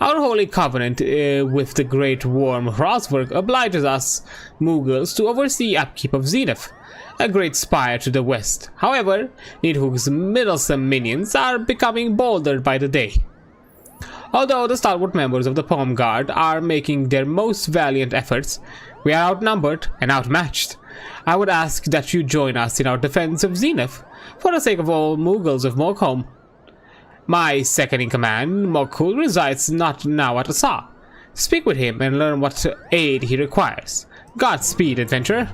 A: Our holy covenant with the great worm Hrosberg obliges us, Mughals, to oversee upkeep of Zenith, a great spire to the west. However, Nidhog's meddlesome minions are becoming bolder by the day. Although the stalwart members of the Palm Guard are making their most valiant efforts, we are outnumbered and outmatched. I would ask that you join us in our defense of Zenith, for the sake of all Mughals of Mogholm. My second-in-command, Mokhul, resides not now at Asa. Speak with him and learn what aid he requires. Godspeed, adventurer.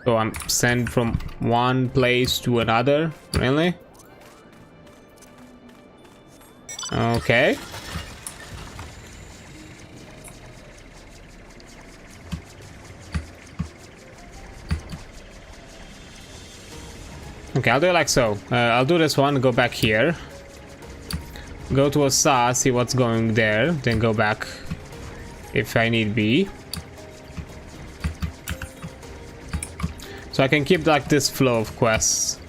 A: So I'm sent from one place to another, really? Okay. Okay, I'll do it like so. I'll do this one, go back here. Go to Asa, see what's going there, then go back if I need be. So I can keep like this flow of quests.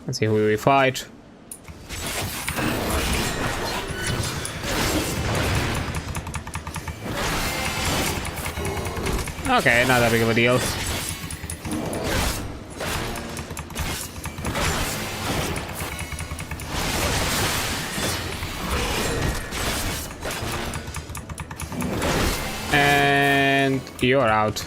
A: Let's see who we fight. Okay, not that big of a deal. And you're out.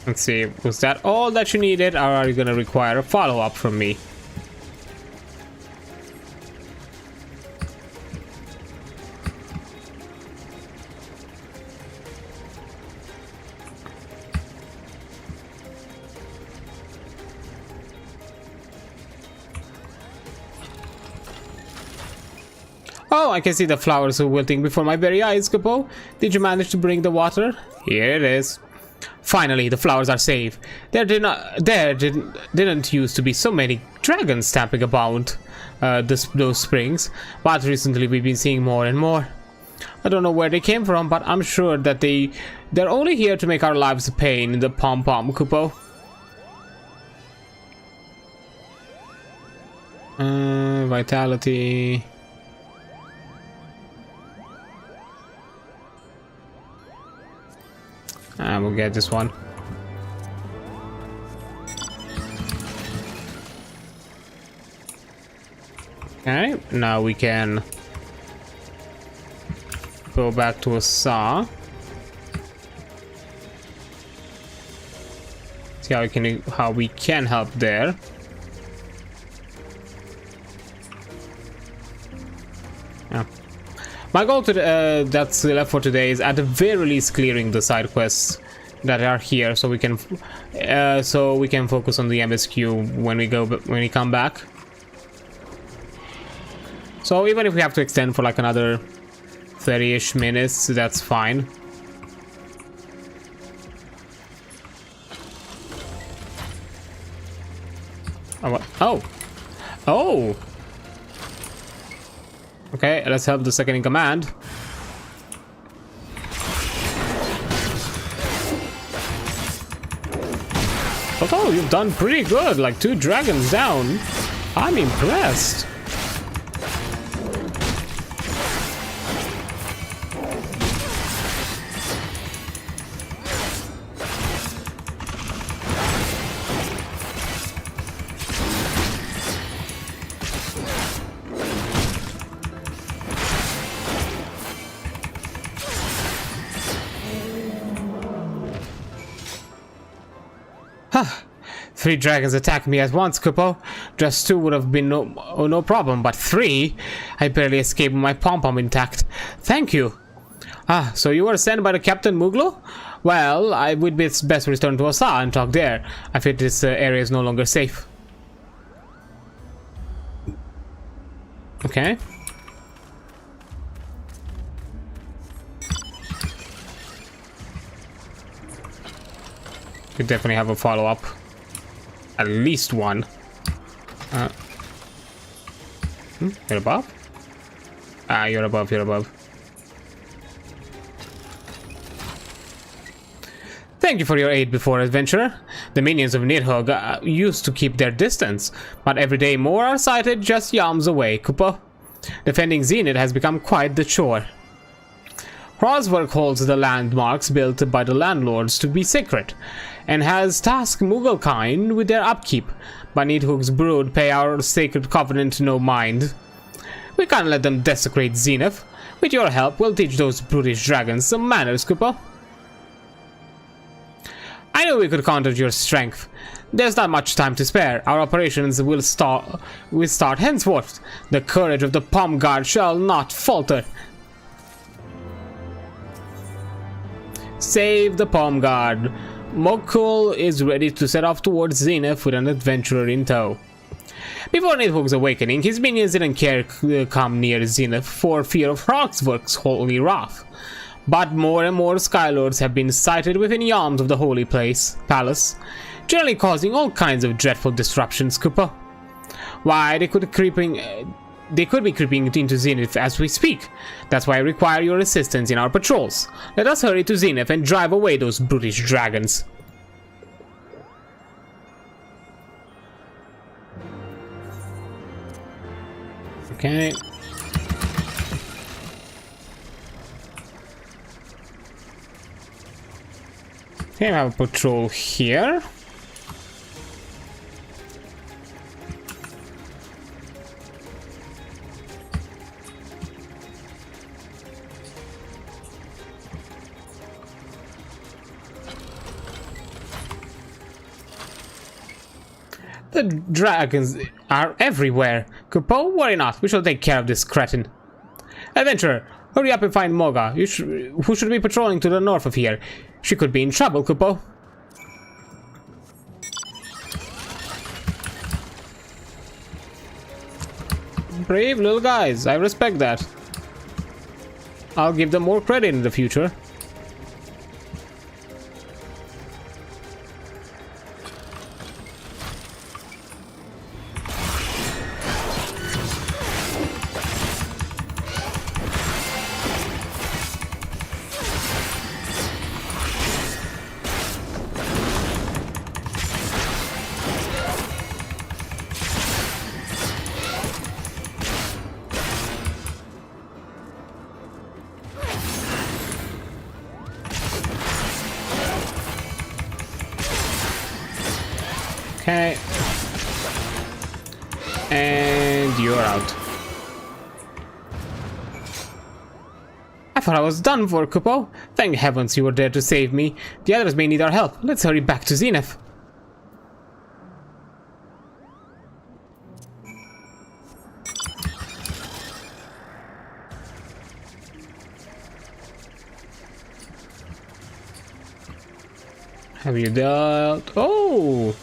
A: Let's see, was that all that you needed, or are you gonna require a follow-up from me? Oh, I can see the flowers are wilting before my very eyes, Kupo. Did you manage to bring the water? Here it is. Finally, the flowers are safe. There didn't used to be so many dragons stamping about those springs, but recently we've been seeing more and more. I don't know where they came from, but I'm sure that they're only here to make our lives a pain in the pom-pom, Kupo. Vitality. We'll get this one. Okay, now we can go back to a saw. See how we can help there. Yeah. My goal that's left for today is at the very least clearing the side quests that are here, so we can focus on the MSQ when we come back. So even if we have to extend for like another 30-ish minutes, that's fine. Oh! Okay, let's help the second in command. Oh, you've done pretty good. Like 2 dragons down. I'm impressed. Three dragons attacked me at once, Kupo. Just 2 would have been no problem, but 3? I barely escaped with my pom-pom intact. Thank you. So you were sent by the Captain Muglo? Well, I would be best return to Osa and talk there. I fear this area is no longer safe. Okay. Could definitely have a follow-up. At least one. You're above? You're above, you're above. Thank you for your aid before, adventurer. The minions of Nidhogg used to keep their distance, but every day more are sighted just yams away, Kupo. Defending Zenith has become quite the chore. Rosberg holds the landmarks built by the landlords to be sacred, and has tasked Mughal-kind with their upkeep, but Nidhogg's brood pay our sacred covenant no mind. We can't let them desecrate Zenith. With your help, we'll teach those brutish dragons some manners, Kupo. I knew we could count on your strength. There's not much time to spare. Our operations will start henceforth. The courage of the Pom Guard shall not falter. Save the Pom Guard. Mokul is ready to set off towards Zenith with an adventurer in tow. Before Nidhogg's awakening, his minions didn't care to come near Zenith for fear of Hrogsvurk's holy wrath. But more and more Skylords have been sighted within yawns of the holy palace, generally causing all kinds of dreadful disruptions, Kupo. Why, they could be creeping into Zenith as we speak. That's why I require your assistance in our patrols. Let us hurry to Zenith and drive away those brutish dragons. Okay. Okay, I have a patrol here. The dragons are everywhere. Kupo, worry not. We shall take care of this cretin. Adventurer, hurry up and find Moga, who should be patrolling to the north of here. She could be in trouble, Kupo. Brave little guys, I respect that. I'll give them more credit in the future. Okay. And you're out. I thought I was done for, Kupo. Thank heavens you were there to save me. The others may need our help. Let's hurry back to Zenith. Have you dealt? Oh!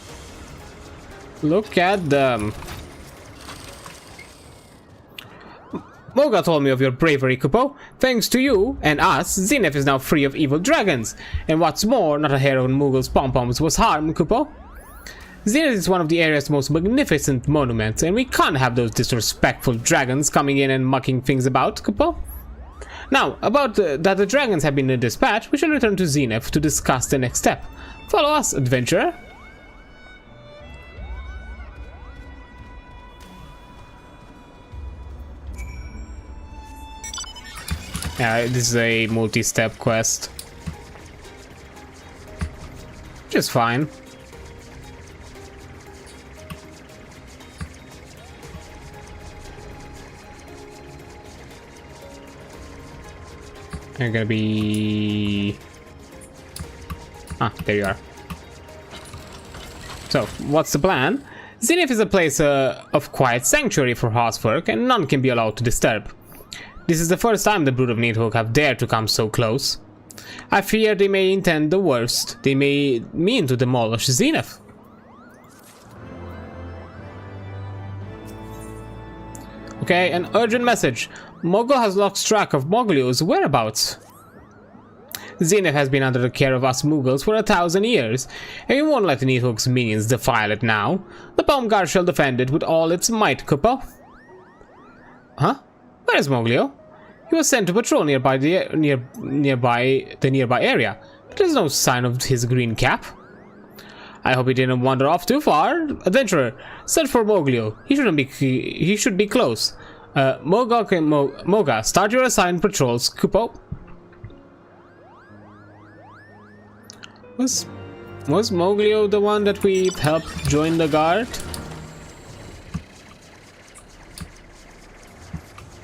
A: Look at them. Moga told me of your bravery, Kupo. Thanks to you and us, Zenith is now free of evil dragons. And what's more, not a hair on Moogle's pom-poms was harmed, Kupo. Zenith is one of the area's most magnificent monuments, and we can't have those disrespectful dragons coming in and mucking things about, Kupo. Now, about that the dragons have been dispatched, we shall return to Zenith to discuss the next step. Follow us, adventurer. This is a multi-step quest. Just fine. You're gonna be... Ah, there you are. So, what's the plan? Zenith is a place of quiet sanctuary for Housework, and none can be allowed to disturb. This is the first time the Brood of Needhawk have dared to come so close. I fear they may intend the worst. They may mean to demolish Zenith. Okay, an urgent message. Mogo has lost track of Moglio's whereabouts. Zenith has been under the care of us Moogles for 1,000 years, and we won't let the Needhawk's minions defile it now. The Palm Guard shall defend it with all its might, Kupo. Huh? Where is Moglio? He was sent to patrol nearby the nearby area, but there's no sign of his green cap. I hope he didn't wander off too far. Adventurer, search for Moglio. He should be close. Moga, start your assigned patrols, Kupo. Was Moglio the one that we helped join the guard?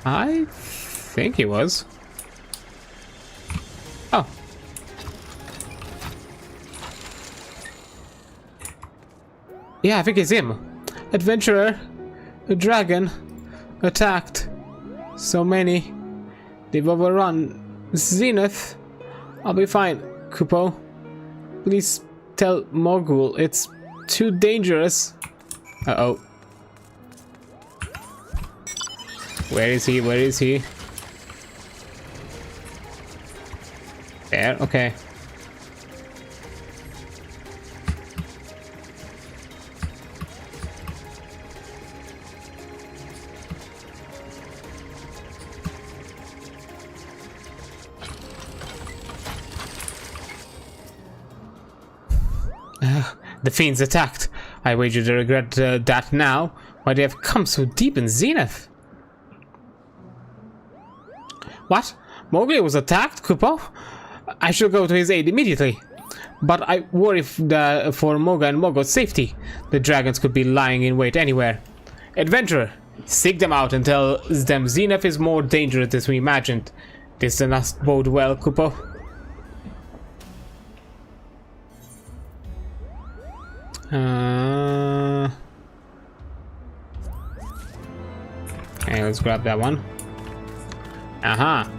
A: I think he was. Oh. Yeah, I think it's him. Adventurer, a dragon, attacked. So many. They've overrun Zenith. I'll be fine, Kupo. Please tell Mogul it's too dangerous. Uh-oh. Where is he? Where is he? There? Okay. The fiends attacked. I wager they regret that now. Why they have come so deep in Zenith? What? Mowgli was attacked, Kupo? I shall go to his aid immediately. But I worry for Moga and Mogo's safety. The dragons could be lying in wait anywhere. Adventurer, seek them out and tell them Zenith is more dangerous than we imagined. This does not bode well, Kupo. Okay, let's grab that one. Aha.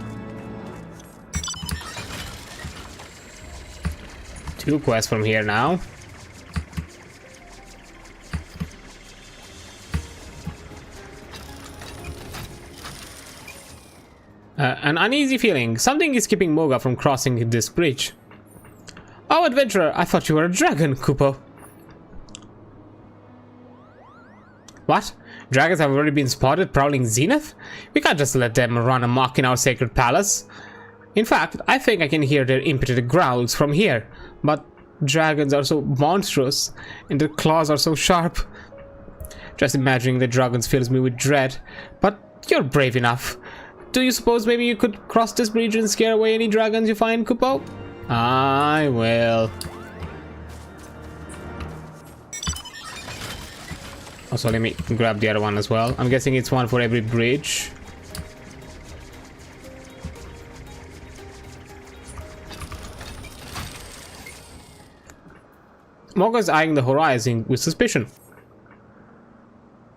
A: 2 quests from here now. An uneasy feeling. Something is keeping Moga from crossing this bridge. Oh, adventurer, I thought you were a dragon, Kupo. What? Dragons have already been spotted prowling Zenith? We can't just let them run amok in our sacred palace. In fact, I think I can hear their impotent growls from here. But dragons are so monstrous, and their claws are so sharp. Just imagining the dragons fills me with dread. But you're brave enough. Do you suppose maybe you could cross this bridge and scare away any dragons you find, Kupo? I will. Also, let me grab the other one as well. I'm guessing it's one for every bridge. Moga's eyeing the horizon with suspicion.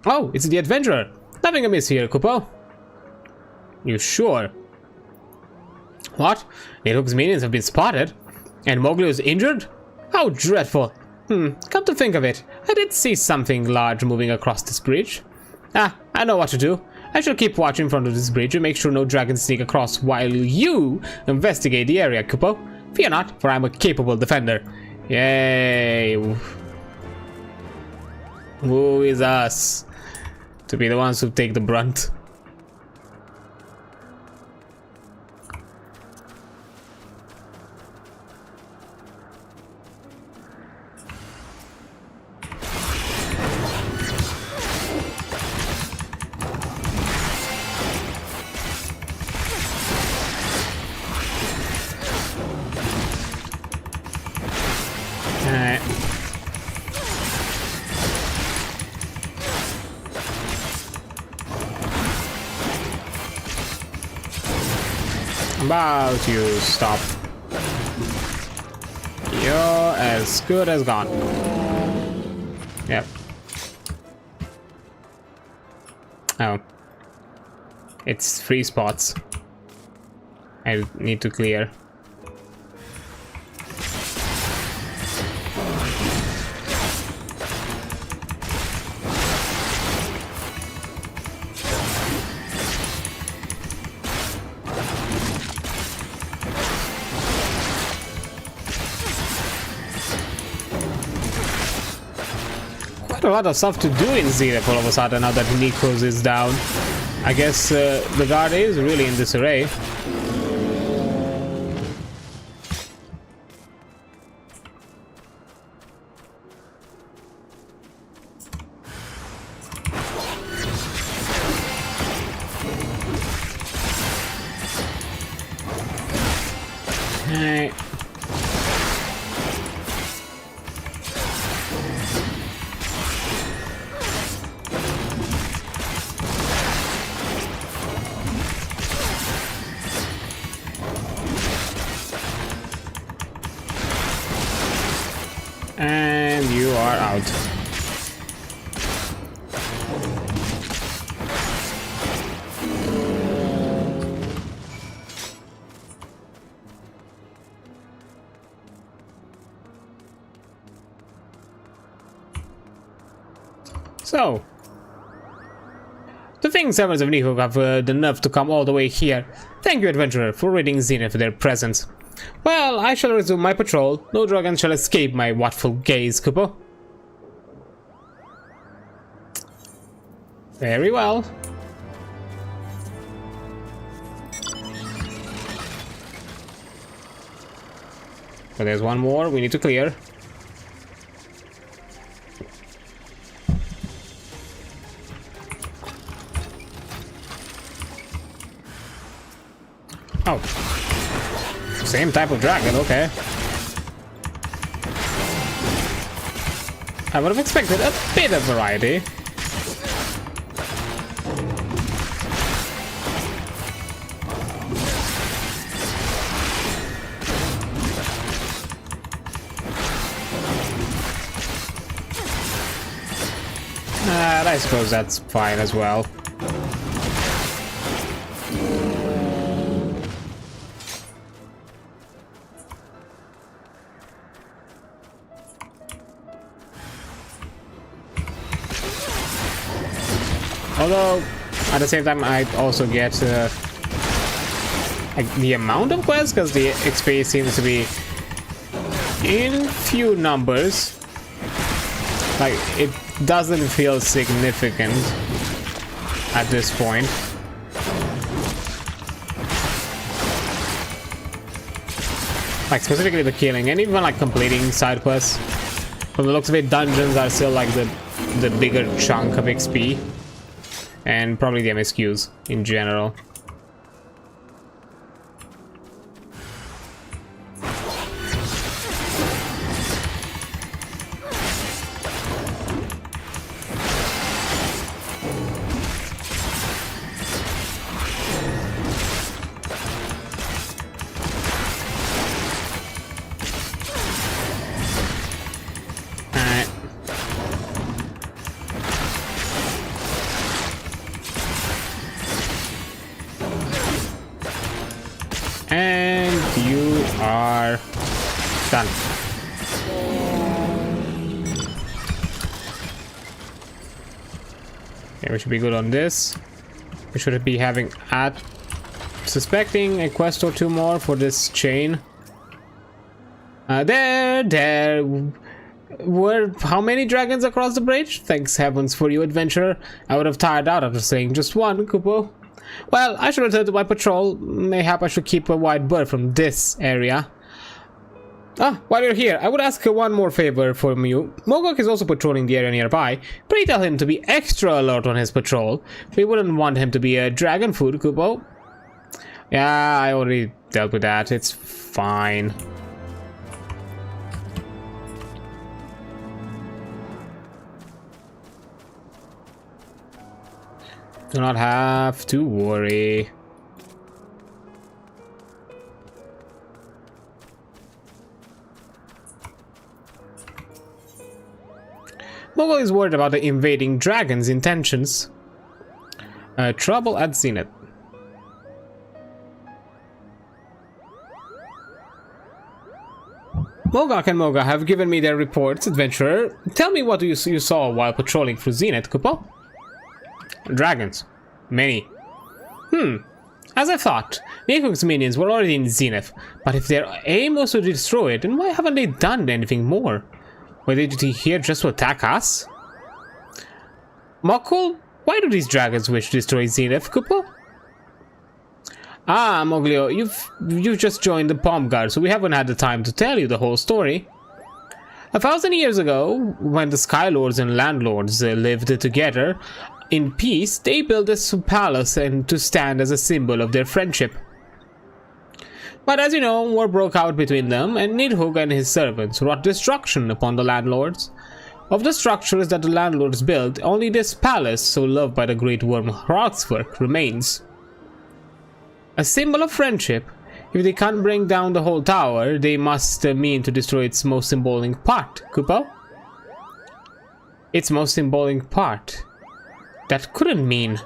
A: Oh, it's the adventurer. Nothing amiss here, Kupo. You sure? What? Nidhogg's minions have been spotted? And Mowgli was injured? How dreadful. Come to think of it, I did see something large moving across this bridge. Ah, I know what to do. I shall keep watch in front of this bridge and make sure no dragons sneak across while you investigate the area, Kupo. Fear not, for I'm a capable defender. Yay. Who is us to be the ones who take the brunt? About you stop. You're as good as gone. Yep. Oh. It's 3 spots. I need to clear. A lot of stuff to do in Zenith all of a sudden now that Nikos is down. I guess the guard is really in disarray. Hey. And you are out. So, the things servants of Nihog have the nerve to come all the way here. Thank you, adventurer, for ridding Zenith for their presence. Well, I shall resume my patrol. No dragon shall escape my watchful gaze, Kupo. Very well. So there's one more we need to clear. Oh. Same type of dragon, okay. I would have expected a bit of variety. I suppose that's fine as well. Although, at the same time, I also get like the amount of quests, because the XP seems to be in few numbers. Like, it doesn't feel significant at this point. Like, specifically the killing and even like completing side quests. From the looks of it, dungeons are still like the bigger chunk of XP. And probably the MSQs in general. And you are done. Okay, we should be good on this. We should be having suspecting a quest or two more for this chain. There were how many dragons across the bridge? Thanks heavens for you, adventurer. I would have tired out after saying just one, Kupo. Well, I should return to my patrol. Mayhap I should keep a wide berth from this area. While you're here, I would ask one more favor from you. Mogok is also patrolling the area nearby. Pray tell him to be extra alert on his patrol. We wouldn't want him to be a dragon food, Kupo. Yeah, I already dealt with that. It's fine. Do not have to worry. Mogul is worried about the invading dragon's intentions. Trouble at Zenith. Mogak and Moga have given me their reports, adventurer. Tell me what you saw while patrolling through Zenith, Kupo? Dragons. Many. As I thought, Nihug's minions were already in Zenith, but if their aim was to destroy it, then why haven't they done anything more? Were they here just to attack us? Mokul, why do these dragons wish to destroy Zenith, Kupo? Moglio, you've just joined the Palm Guard, so we haven't had the time to tell you the whole story. 1,000 years ago, when the Skylords and Landlords lived together in peace, they built this palace and to stand as a symbol of their friendship. But as you know, war broke out between them, and Nidhogg and his servants wrought destruction upon the landlords. Of the structures that the landlords built, only this palace, so loved by the great worm Hrothsverk, remains. A symbol of friendship. If they can't bring down the whole tower, they must mean to destroy its most symbolic part, Kupo? Its most symbolic part. That couldn't mean...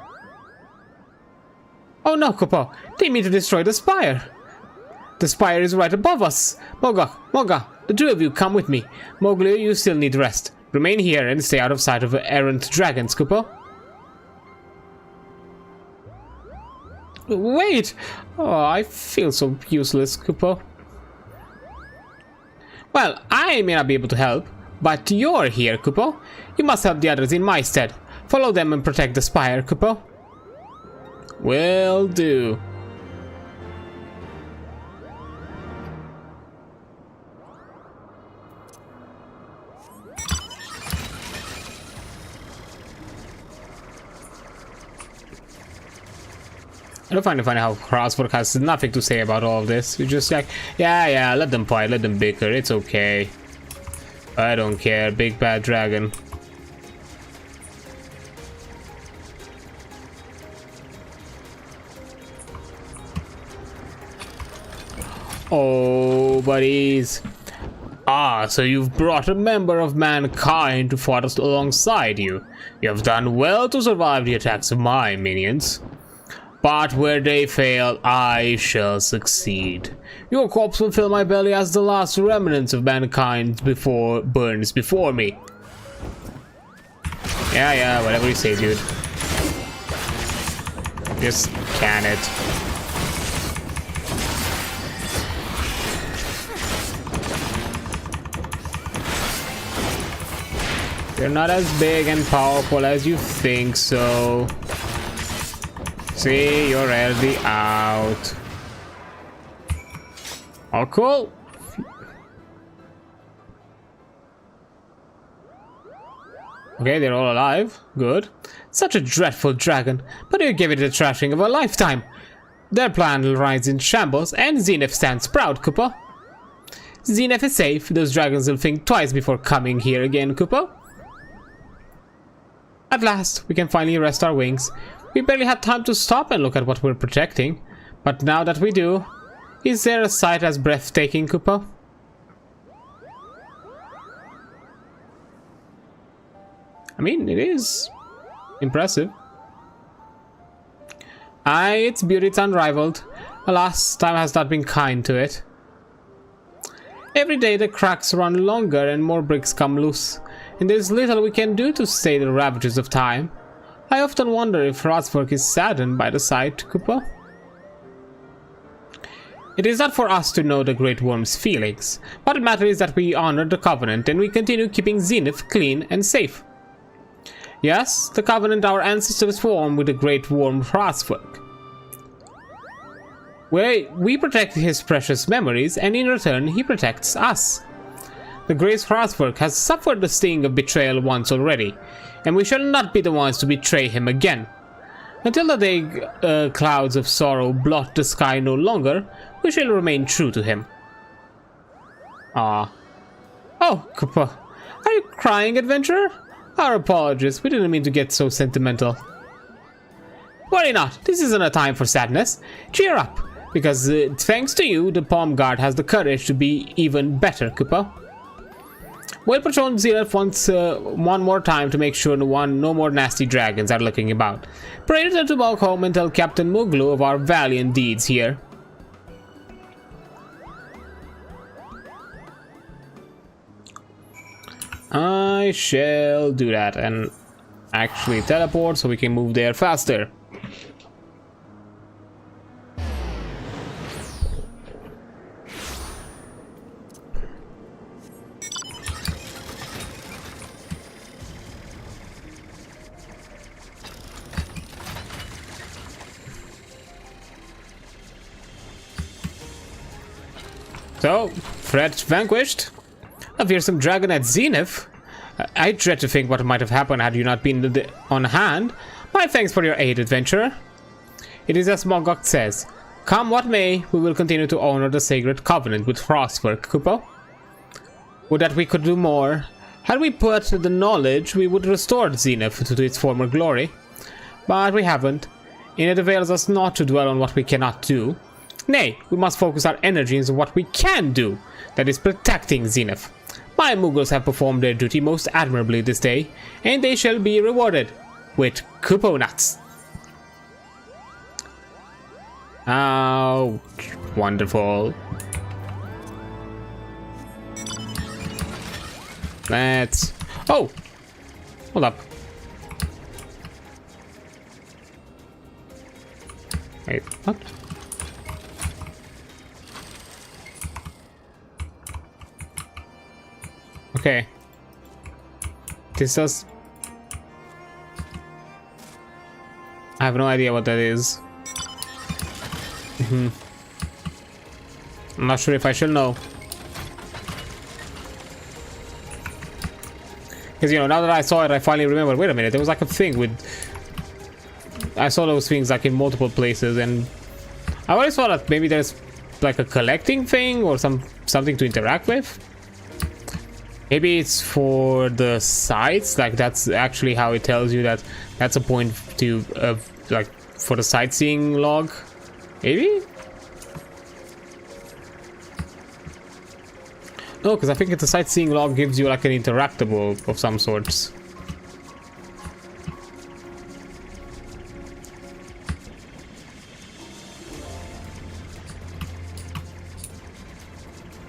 A: Oh no, Kupo, they mean to destroy the spire. The spire is right above us. Moga, the two of you come with me. Mowgli, you still need rest. Remain here and stay out of sight of errant dragons, Kupo. Wait! Oh, I feel so useless, Kupo. Well, I may not be able to help, but you're here, Kupo. You must help the others in my stead. Follow them and protect the spire, Kupo. Will do. I don't find it funny how Hrothsverk has nothing to say about all of this. You're just like, yeah, let them fight, let them bicker, it's okay. I don't care, big bad dragon. Oh, buddies. So you've brought a member of mankind to fight alongside you. You have done well to survive the attacks of my minions. But where they fail, I shall succeed. Your corpse will fill my belly as the last remnants of mankind burns before me. Yeah, whatever you say, dude. Just can it. You're not as big and powerful as you think so. See, you're already out. Oh, cool. Okay, they're all alive. Good. Such a dreadful dragon, but you give it the trashing of a lifetime. Their plan will rise in shambles, and Zenith stands proud, Koopa. Zenith is safe. Those dragons will think twice before coming here again, Koopa. At last, we can finally rest our wings. We barely had time to stop and look at what we're protecting. But now that we do, is there a sight as breathtaking, Koopa? I mean, it is impressive. Aye, its beauty is unrivaled. Alas, time has not been kind to it. Every day the cracks run longer and more bricks come loose, and there's little we can do to stay the ravages of time. I often wonder if Frostwork is saddened by the sight, Koopa. It is not for us to know the Great Worm's feelings. What matters is that we honor the Covenant and we continue keeping Zenith clean and safe. Yes, the Covenant our ancestors formed with the Great Worm Frostwork. We protect his precious memories, and in return he protects us. The Great Frostwork has suffered the sting of betrayal once already, and we shall not be the ones to betray him again. Until the day clouds of sorrow blot the sky no longer, we shall remain true to him. Ah. Oh, Koopa. Are you crying, adventurer? Our apologies, we didn't mean to get so sentimental. Worry not, this isn't a time for sadness. Cheer up, because thanks to you, the Palm Guard has the courage to be even better, Koopa. We'll patrol Zenith once, one more time to make sure no more nasty dragons are looking about. Pray return to walk home and tell Captain Muglu of our valiant deeds here. I shall do that and actually teleport so we can move there faster. So, threat vanquished. A fearsome dragon at Zenith. I dread to think what might have happened had you not been on hand. My thanks for your aid, adventurer. It is as Mogok says. Come what may, we will continue to honor the sacred covenant with Frostwork, Koopa. Would that we could do more. Had we put the knowledge, we would restore Zenith to its former glory. But we haven't, and it avails us not to dwell on what we cannot do. Nay, we must focus our energies on what we can do, that is protecting Zenith. My Muggles have performed their duty most admirably this day, and they shall be rewarded with Koopa nuts. Oh, wonderful. Let's... Oh! Hold up. Wait, what? Okay. This does... I have no idea what that is. I'm not sure if I should know. Because, you know, now that I saw it, I finally remembered, wait a minute, there was like a thing with... I saw those things like in multiple places, and I always thought that maybe there's like a collecting thing or something to interact with. Maybe it's for the sites, like that's actually how it tells you that that's a point to, like, for the sightseeing log. Maybe? No, because I think it's a sightseeing log gives you like an interactable of some sorts.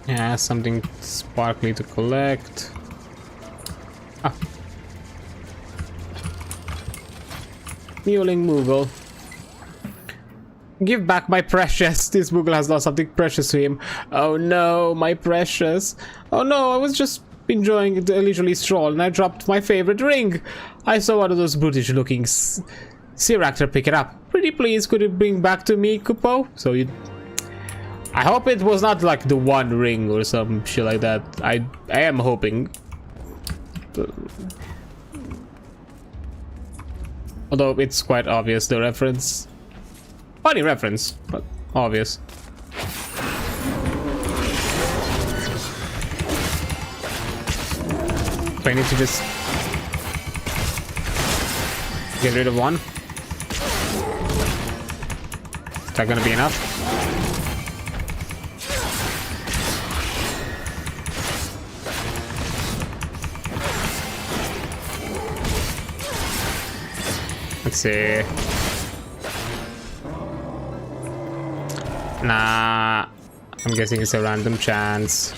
A: Yeah, something sparkly to collect. Ah. Mewling Moogle. Give back my precious. This Moogle has lost something precious to him. Oh no, my precious. Oh no, I was just enjoying the leisurely stroll and I dropped my favorite ring. I saw one of those brutish looking Searactor pick it up. Pretty please, could you bring back to me, Kupo? So you... I hope it was not like the one ring or some shit like that. I am hoping. Although it's quite obvious, the reference. Funny reference, but obvious. So I need to just get rid of one. Is that gonna be enough? Let's see. Nah, I'm guessing it's a random chance.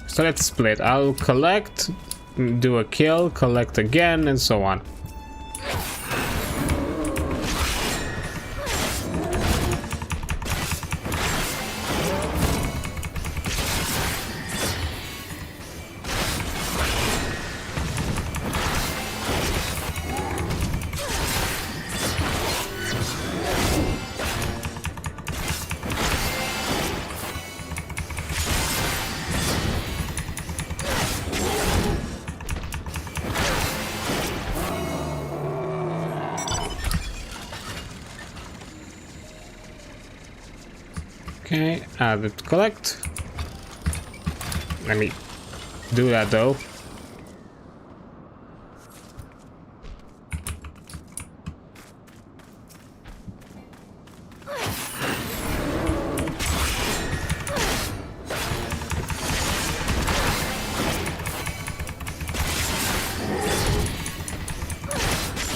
A: So let's split. I'll collect, do a kill, collect again, and so on. Okay, add it to collect. Let me do that though.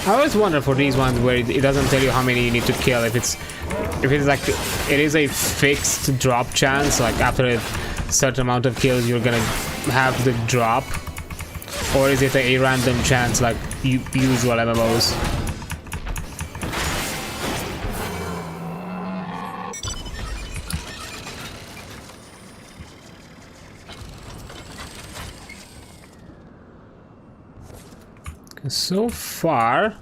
A: I always wonder for these ones where it doesn't tell you how many you need to kill, if it's like it is a fixed drop chance, like after a certain amount of kills you're gonna have the drop, or is it a random chance like usual MMOs? So far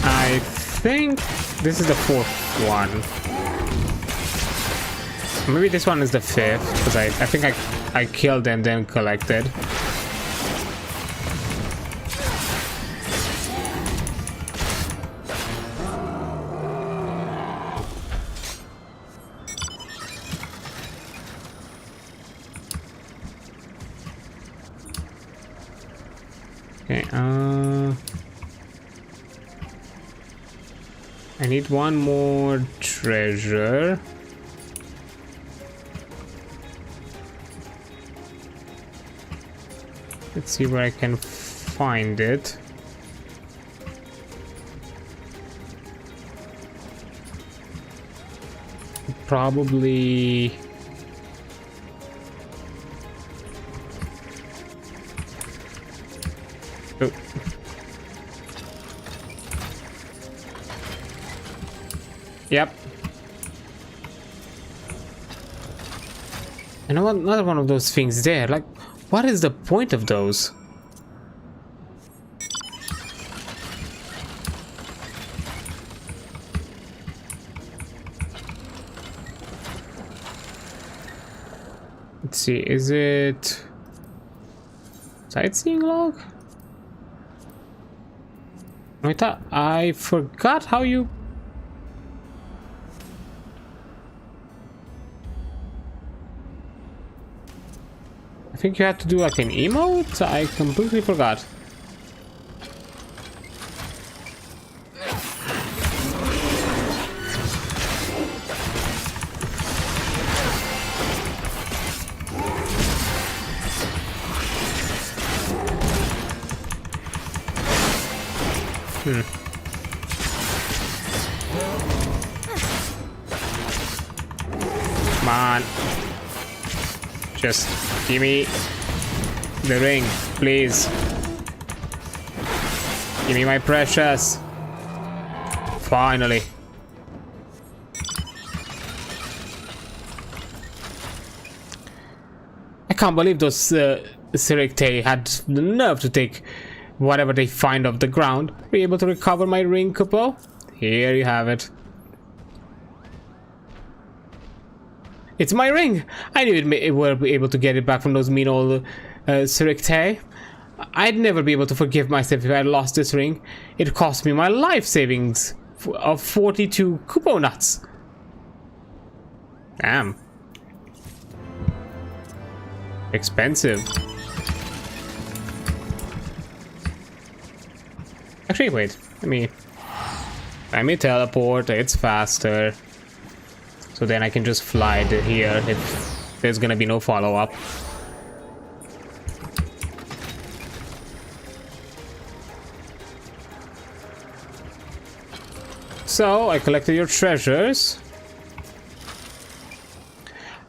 A: I think this is the fourth one. Maybe this one is the fifth, because I think I killed and then collected. Okay, I need one more treasure. Let's see where I can find it. Probably... Oh. Yep. And another one of those things there. Like, what is the point of those? Let's see, is it sightseeing log? I forgot how you... I think you had to do like an emote? I completely forgot. Come on. Just give me the ring, please. Give me my precious. Finally. I can't believe those Sirikte had the nerve to take whatever they find off the ground. Be able to recover my ring, Kupo? Here you have it. It's my ring! I knew it would be able to get it back from those mean old Sirikte. I'd never be able to forgive myself if I had lost this ring. It cost me my life savings of 42 Kupo nuts. Damn. Expensive. Actually, wait. Let me teleport. It's faster. So then I can just fly to here if there's gonna be no follow-up. So I collected your treasures.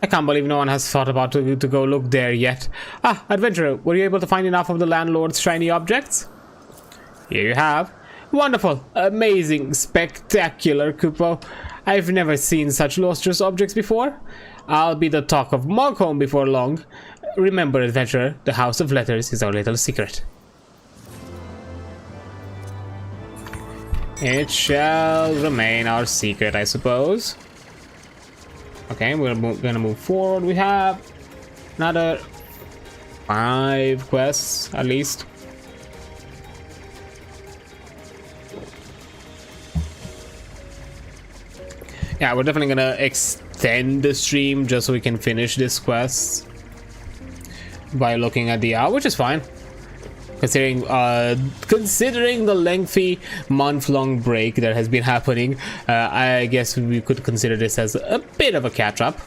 A: I can't believe no one has thought about to go look there yet. Ah, adventurer, were you able to find enough of the landlord's shiny objects? Here you have. Wonderful, amazing, spectacular, Kupo. I've never seen such lustrous objects before. I'll be the talk of Malcolm before long. Remember, adventurer, the House of Letters is our little secret. It shall remain our secret, I suppose. Okay, we're gonna move forward. We have another 5 quests, at least. Yeah, we're definitely gonna extend the stream just so we can finish this quest by looking at the hour, which is fine. Considering the lengthy month-long break that has been happening, I guess we could consider this as a bit of a catch-up.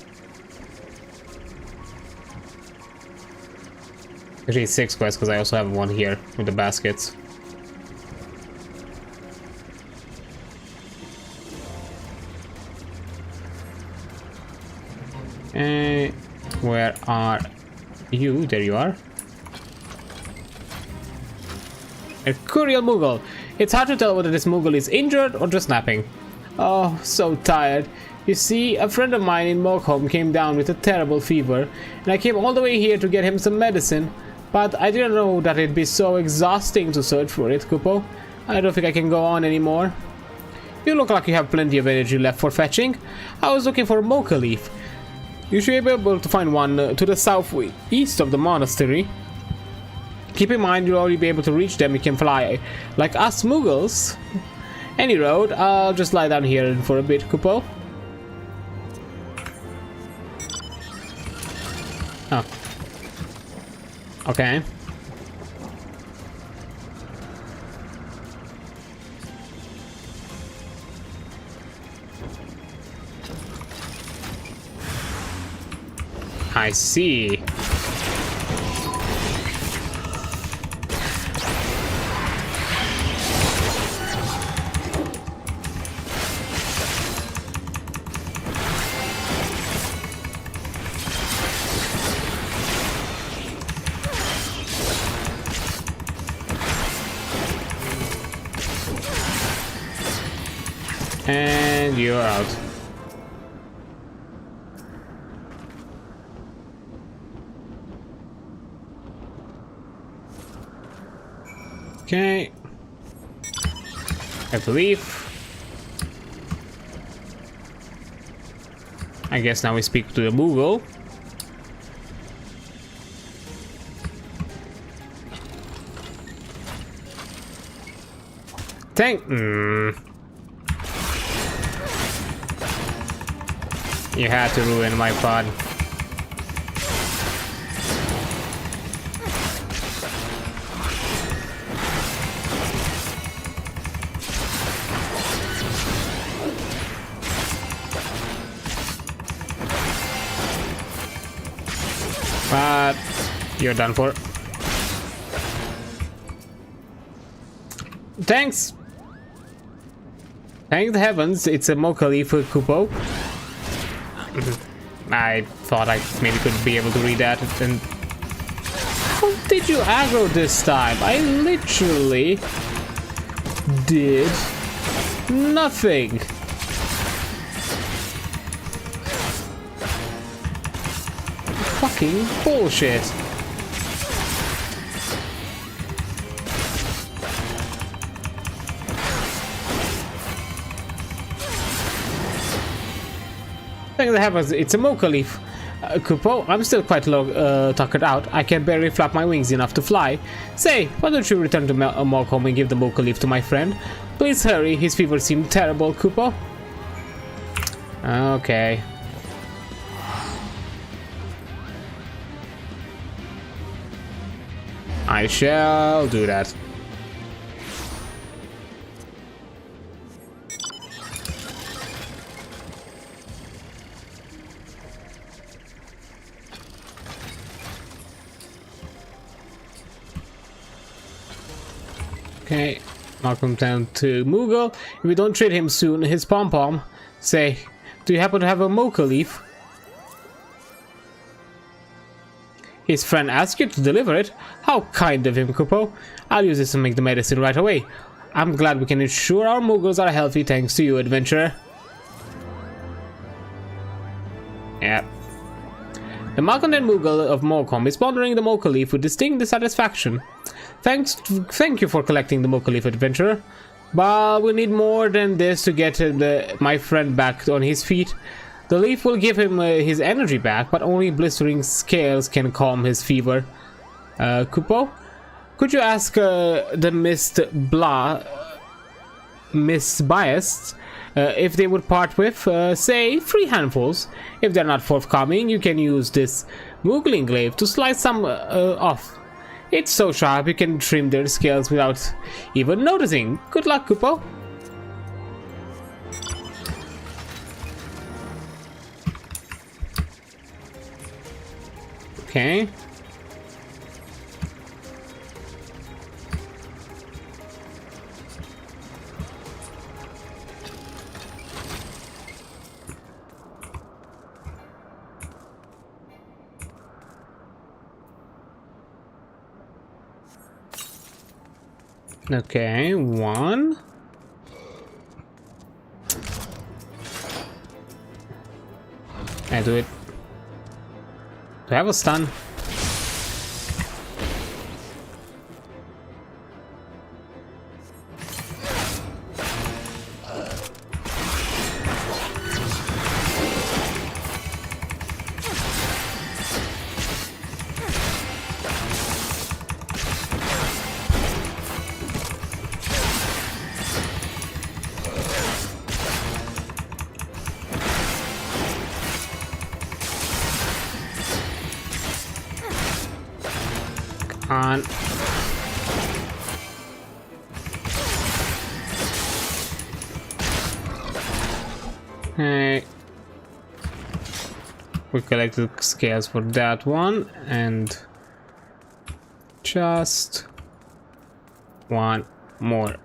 A: Actually, 6 quests because I also have one here with the baskets. Where are you? There you are. Mercurial Moogle. It's hard to tell whether this Moogle is injured or just napping. Oh, so tired. You see, a friend of mine in Mockholm came down with a terrible fever, and I came all the way here to get him some medicine, but I didn't know that it'd be so exhausting to search for it, Kupo. I don't think I can go on anymore. You look like you have plenty of energy left for fetching. I was looking for a mocha leaf. You should be able to find one to the southeast of the monastery. Keep in mind you'll already be able to reach them. You can fly like us Moogles. Any road, I'll just lie down here for a bit, Kupo. Oh. Okay. I see. And you're out. Okay. I believe. I guess now we speak to the Moogle. You had to ruin my pod. But you're done for. Thanks. Thank the heavens, it's a mocha leaf for Kupo. I thought I maybe could be able to read that. And how did you aggro this time? I literally did nothing. Fucking bullshit. Thing that happens, it's a mocha leaf. Kupo, I'm still quite low, tuckered out. I can barely flap my wings enough to fly. Say, why don't you return to Malcolm and give the mocha leaf to my friend? Please hurry, his fever seemed terrible, Kupo. Okay. I shall do that. Okay, welcome down to Moogle. If we don't treat him soon, his pom-pom. Say, do you happen to have a mocha leaf? His friend asked you to deliver it? How kind of him, Kupo. I'll use this to make the medicine right away. I'm glad we can ensure our Moogles are healthy thanks to you, adventurer. Yeah. The malcontent Moogle of Morcom is pondering the mocha leaf with distinct dissatisfaction. Thank you for collecting the mocha leaf, adventurer. But we need more than this to get my friend back on his feet. The leaf will give him his energy back, but only blistering scales can calm his fever. Kupo, could you ask the Miss Biased if they would part with, say, 3 handfuls? If they're not forthcoming, you can use this Moogling glaive to slice some off. It's so sharp you can trim their scales without even noticing. Good luck, Kupo. Okay. Okay, 1. I do it. Do I have a stun? On. Hey, we collected scales for that one, and just 1 more.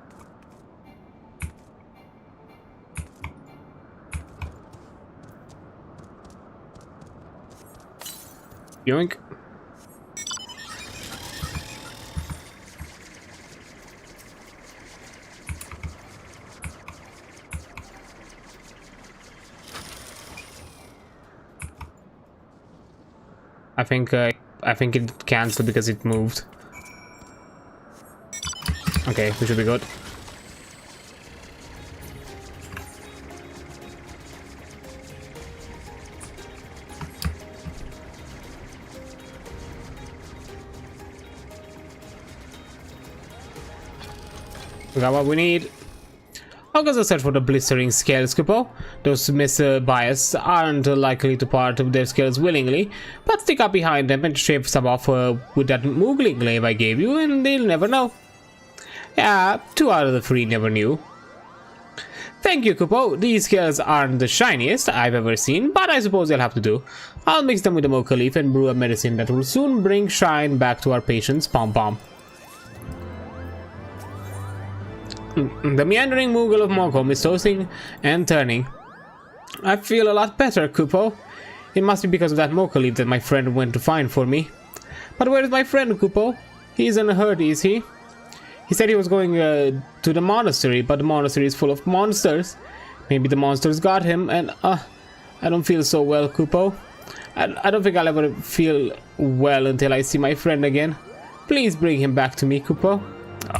A: Yoink. I think it canceled because it moved. Okay, we should be good. We got what we need. I'll go search for the blistering scales, Kupo. Those Miss Bias aren't likely to part of their scales willingly, but stick up behind them and shave some off with that Moogling glaive I gave you, and they'll never know. Yeah, 2 out of the 3 never knew. Thank you, Kupo. These scales aren't the shiniest I've ever seen, but I suppose they'll have to do. I'll mix them with the mocha leaf and brew a medicine that will soon bring shine back to our patient's pom-pom. The meandering Moogle of Mogholm is tossing and turning. I feel a lot better, Kupo. It must be because of that Mocha leaf that my friend went to find for me. But where is my friend, Kupo? He isn't hurt, is he? He said he was going to the monastery, but the monastery is full of monsters. Maybe the monsters got him, and I don't feel so well, Kupo. I don't think I'll ever feel well until I see my friend again. Please bring him back to me, Kupo.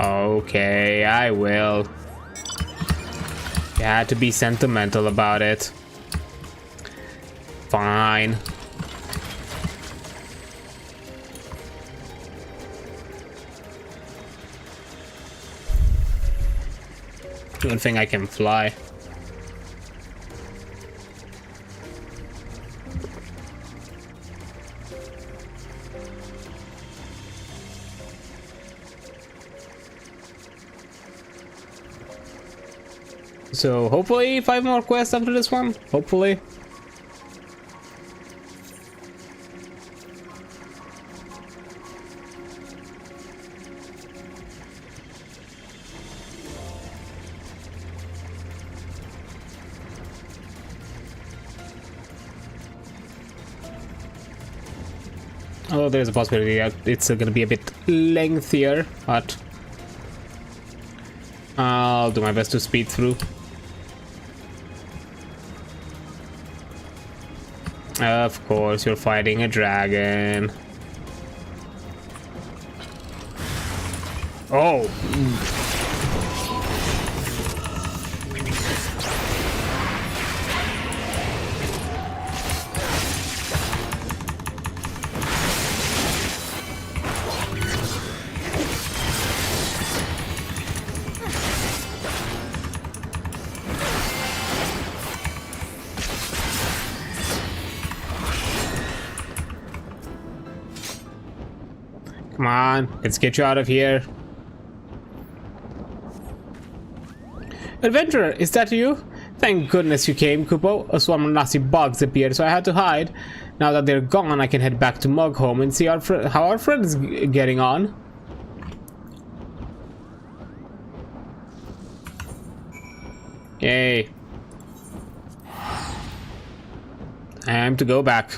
A: Okay, I will. You had to be sentimental about it. Fine. Good thing I can fly. So hopefully 5 more quests after this one. Hopefully. Although there's a possibility that it's going to be a bit lengthier, but I'll do my best to speed through. Of course, you're fighting a dragon. Oh! Come on, let's get you out of here. Adventurer, is that you? Thank goodness you came, Kupo. A swarm of nasty bugs appeared, so I had to hide. Now that they're gone, I can head back to Mogholm and see how our friend is getting on. Yay. Time to go back.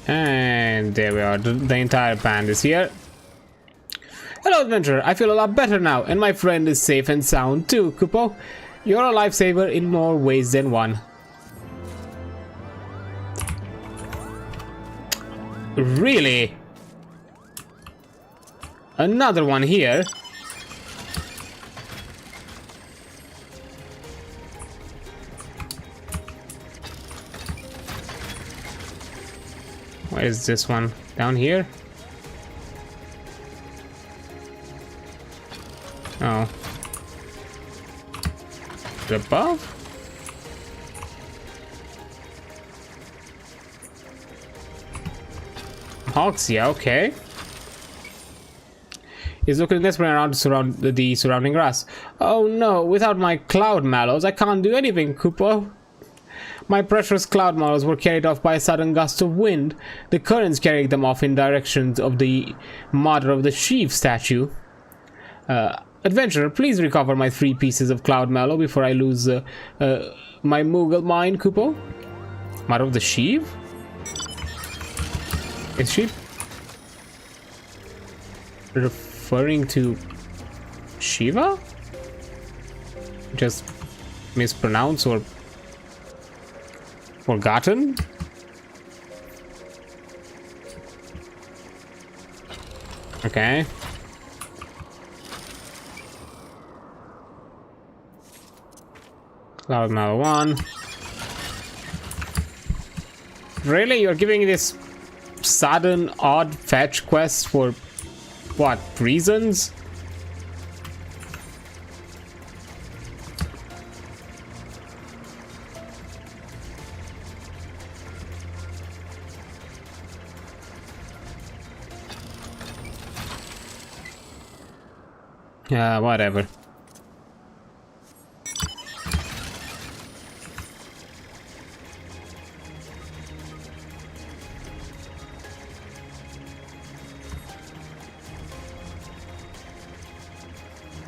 A: And there we are, the entire band is here. Hello, adventurer, I feel a lot better now, and my friend is safe and sound too, Kupo. You're a lifesaver in more ways than one. Really? Another one here? Where is this one? Down here? Oh. Above? Hawks, yeah, okay. He's looking desperate around the surrounding grass. Oh no, without my cloud mallows, I can't do anything, Kupo. My precious cloud mallows were carried off by a sudden gust of wind. The currents carried them off in directions of the mother of the sheaf statue. Adventurer, please recover my 3 pieces of cloud mallow before I lose my Moogle mind, Kupo. Mother of the sheaf? Is she referring to Shiva? Just mispronounced or forgotten? Okay. Cloud Mallow 1. Really? You're giving this sudden odd fetch quest for what reasons? Whatever.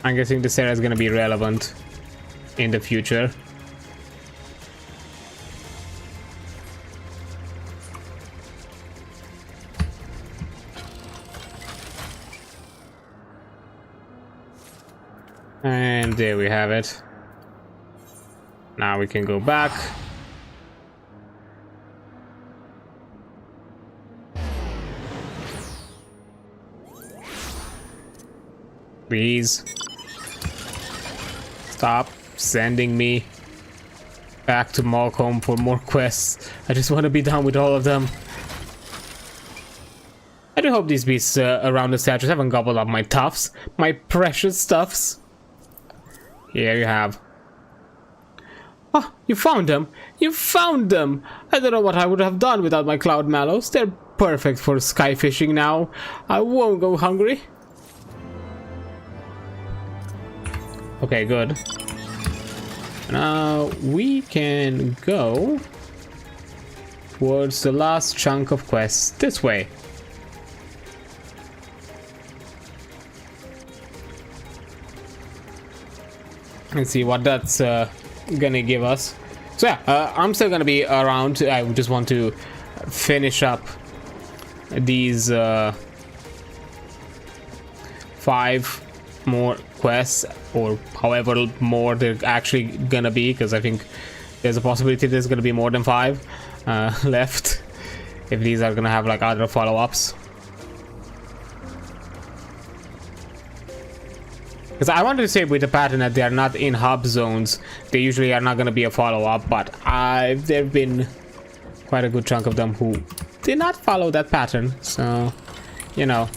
A: I'm guessing this area is gonna be relevant in the future. And there we have it. Now we can go back. Please. Stop sending me back to Malcolm for more quests. I just want to be done with all of them. I do hope these beasts around the statues haven't gobbled up my tufts, my precious stuffs. Here you have. Oh, you found them! You found them! I don't know what I would have done without my cloud mallows. They're perfect for sky fishing now. I won't go hungry. Okay, good. Now we can go towards the last chunk of quests this way. And see what that's gonna give us. So yeah, I'm still gonna be around. I just want to finish up these 5 more quests, or however more they're actually gonna be, because I think there's a possibility there's gonna be more than 5 left if these are gonna have like other follow-ups. Because I wanted to say with the pattern that they are not in hub zones, they usually are not gonna be a follow-up, but there've been quite a good chunk of them who did not follow that pattern, so you know,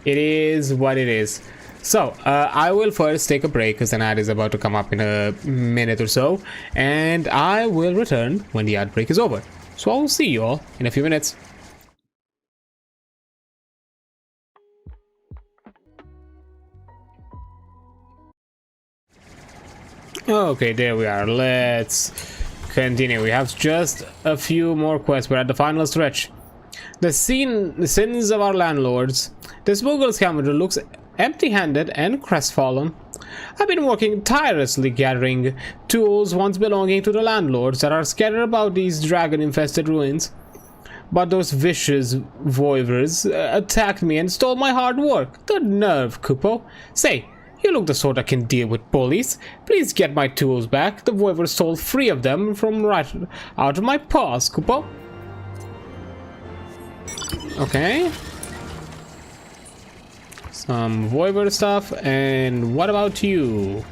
A: it is what it is. So I will first take a break because an ad is about to come up in a minute or so, and I will return when the ad break is over. So I'll see you all in a few minutes. Okay, there we are. Let's continue. We have just a few more quests. We're at the final stretch. The sins of our landlords. This Moogle scavenger looks empty-handed and crestfallen. I've been working tirelessly gathering tools once belonging to the landlords that are scattered about these dragon-infested ruins. But those vicious voivers attacked me and stole my hard work. The nerve, Kupo. Say, you look the sort that can deal with bullies. Please get my tools back. The voivers stole 3 of them from right out of my paws, Kupo. Okay. Some voivod stuff, and what about you?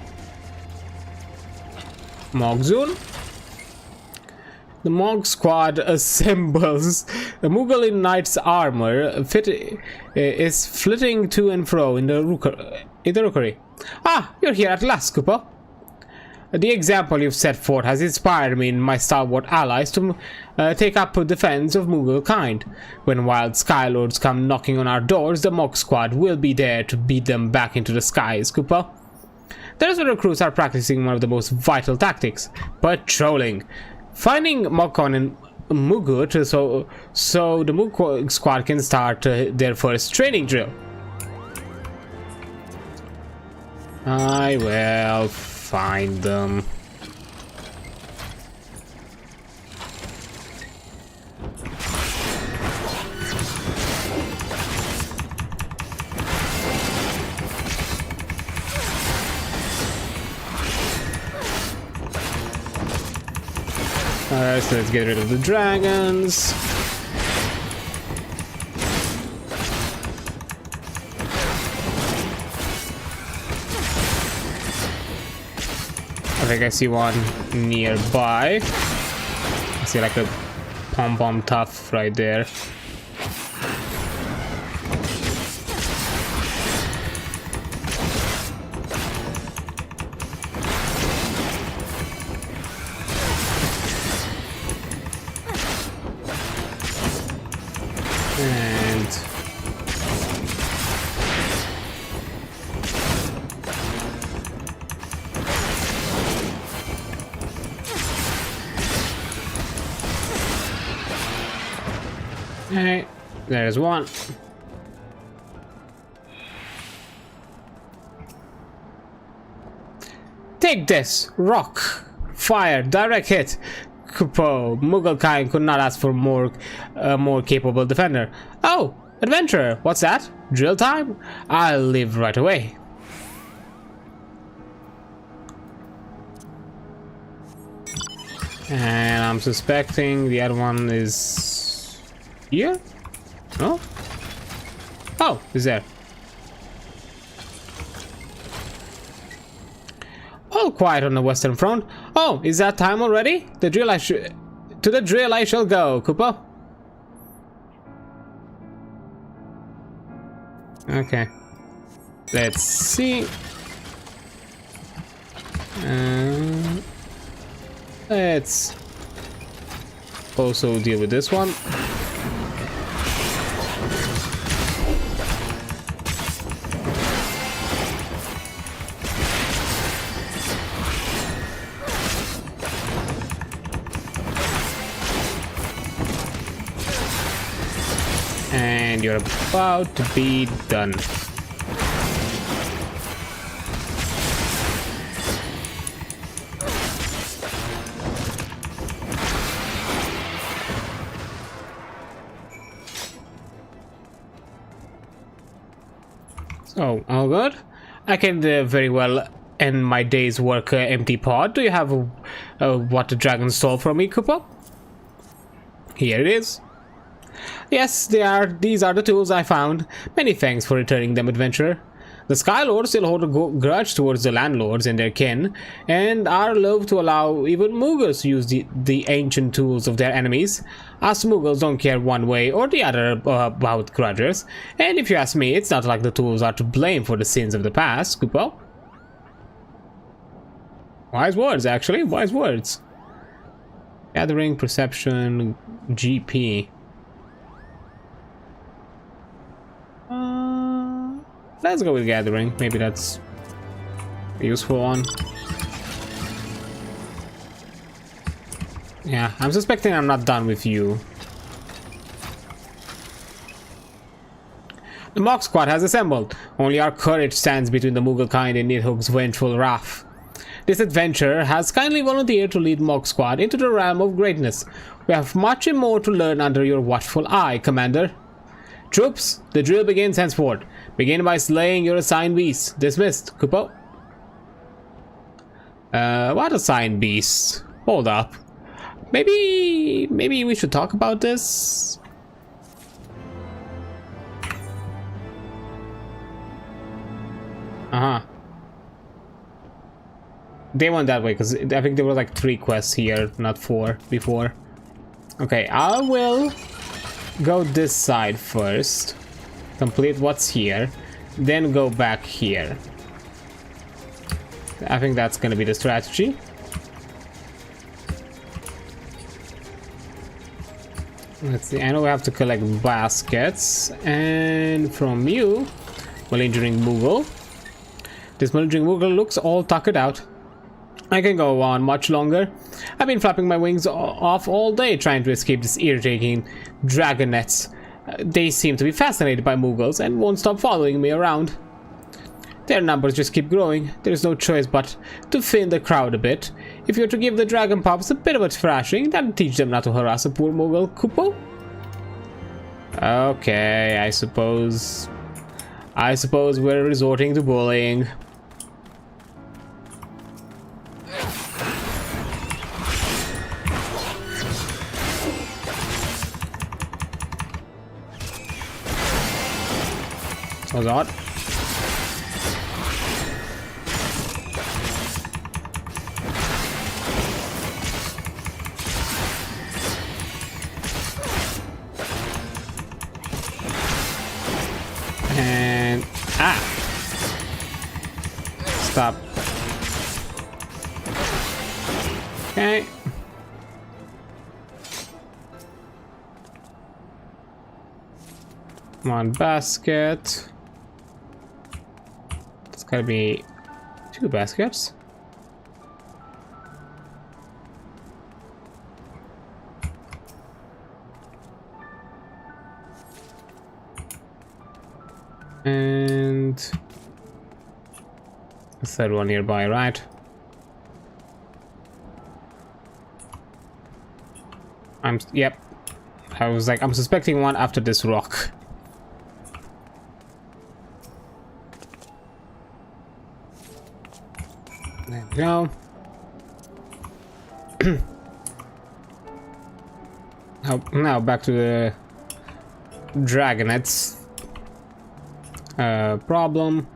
A: Mogzun? The Mog Squad assembles. The Moogle in knight's armor is flitting to and fro in the rookery. Ah, you're here at last, Kupo. The example you've set forth has inspired me and my stalwart allies to take up a defense of Moogle kind. When wild Skylords come knocking on our doors, the Mog Squad will be there to beat them back into the skies, Kupo. The rest of the recruits are practicing one of the most vital tactics, patrolling. Finding Mokon and Mugut so the Moog Squad can start their first training drill. I will find them. Alright, so let's get rid of the dragons. I think I see one nearby. I see like a pom-pom tough right there. Okay, there's one. Take this! Rock! Fire! Direct hit! Kupo, Mughal kind could not ask for more capable defender. Oh! Adventurer! What's that? Drill time? I'll leave right away. And I'm suspecting the other one is here? No? Oh, is there? All quiet on the western front. Oh, is that time already? To the drill I shall go, Kupo. Okay. Let's see. Let's also deal with this one. And you're about to be done. So, all good? I can very well end my day's work empty pod. Do you have what the dragon stole from me, Kupo? Here it is. Yes, these are the tools I found. Many thanks for returning them, adventurer. The Sky Lords still hold a grudge towards the landlords and their kin, and are loath to allow even Mughals to use the ancient tools of their enemies. Us Mughals don't care one way or the other about grudges, and if you ask me, it's not like the tools are to blame for the sins of the past, Kupo. Wise words, actually, wise words. Gathering, perception, GP. Let's go with gathering. Maybe that's a useful one. Yeah, I'm suspecting I'm not done with you. The Mock Squad has assembled. Only our courage stands between the Mughal kind and Nidhogg's vengeful wrath. This adventurer has kindly volunteered to lead Mock Squad into the realm of greatness. We have much and more to learn under your watchful eye, Commander. Troops, the drill begins henceforth. Begin by slaying your assigned beasts. Dismissed, Kupo. What assigned beasts? Hold up. Maybe we should talk about this. They went that way because I think there were like 3 quests here, not 4 before. Okay, I will go this side first. Complete what's here, then go back here. I think that's gonna be the strategy. Let's see, I know we have to collect baskets, and from you, malingering Mughal. This malingering Mughal looks all tuckered out. I can go on much longer. I've been flapping my wings off all day trying to escape these irritating dragonets. They seem to be fascinated by Mughals and won't stop following me around. Their numbers just keep growing. There's no choice but to thin the crowd a bit. If you're to give the dragon pups a bit of a thrashing, that'll teach them not to harass a poor Mughal, Kupo. Okay, I suppose we're resorting to bullying. Was odd. And stop. Okay. One basket. Gotta be 2 baskets. And the third one nearby, right? Yep. I was like, I'm suspecting one after this rock. There we go. Now back to the dragonets. Problem.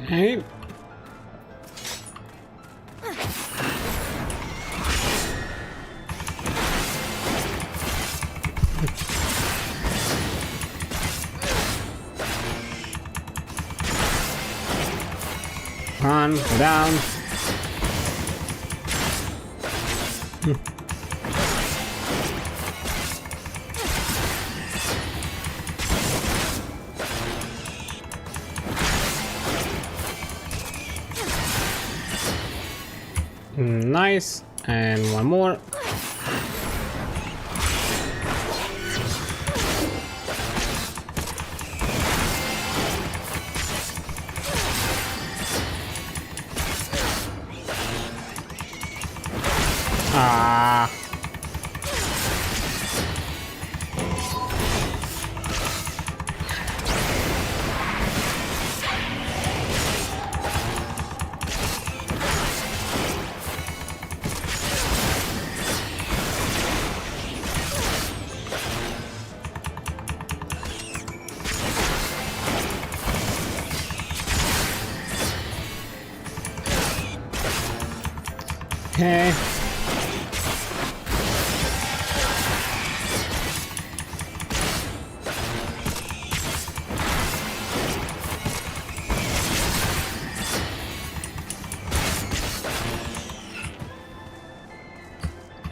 A: Okay. On, down. Nice, and one more. Ah. Okay.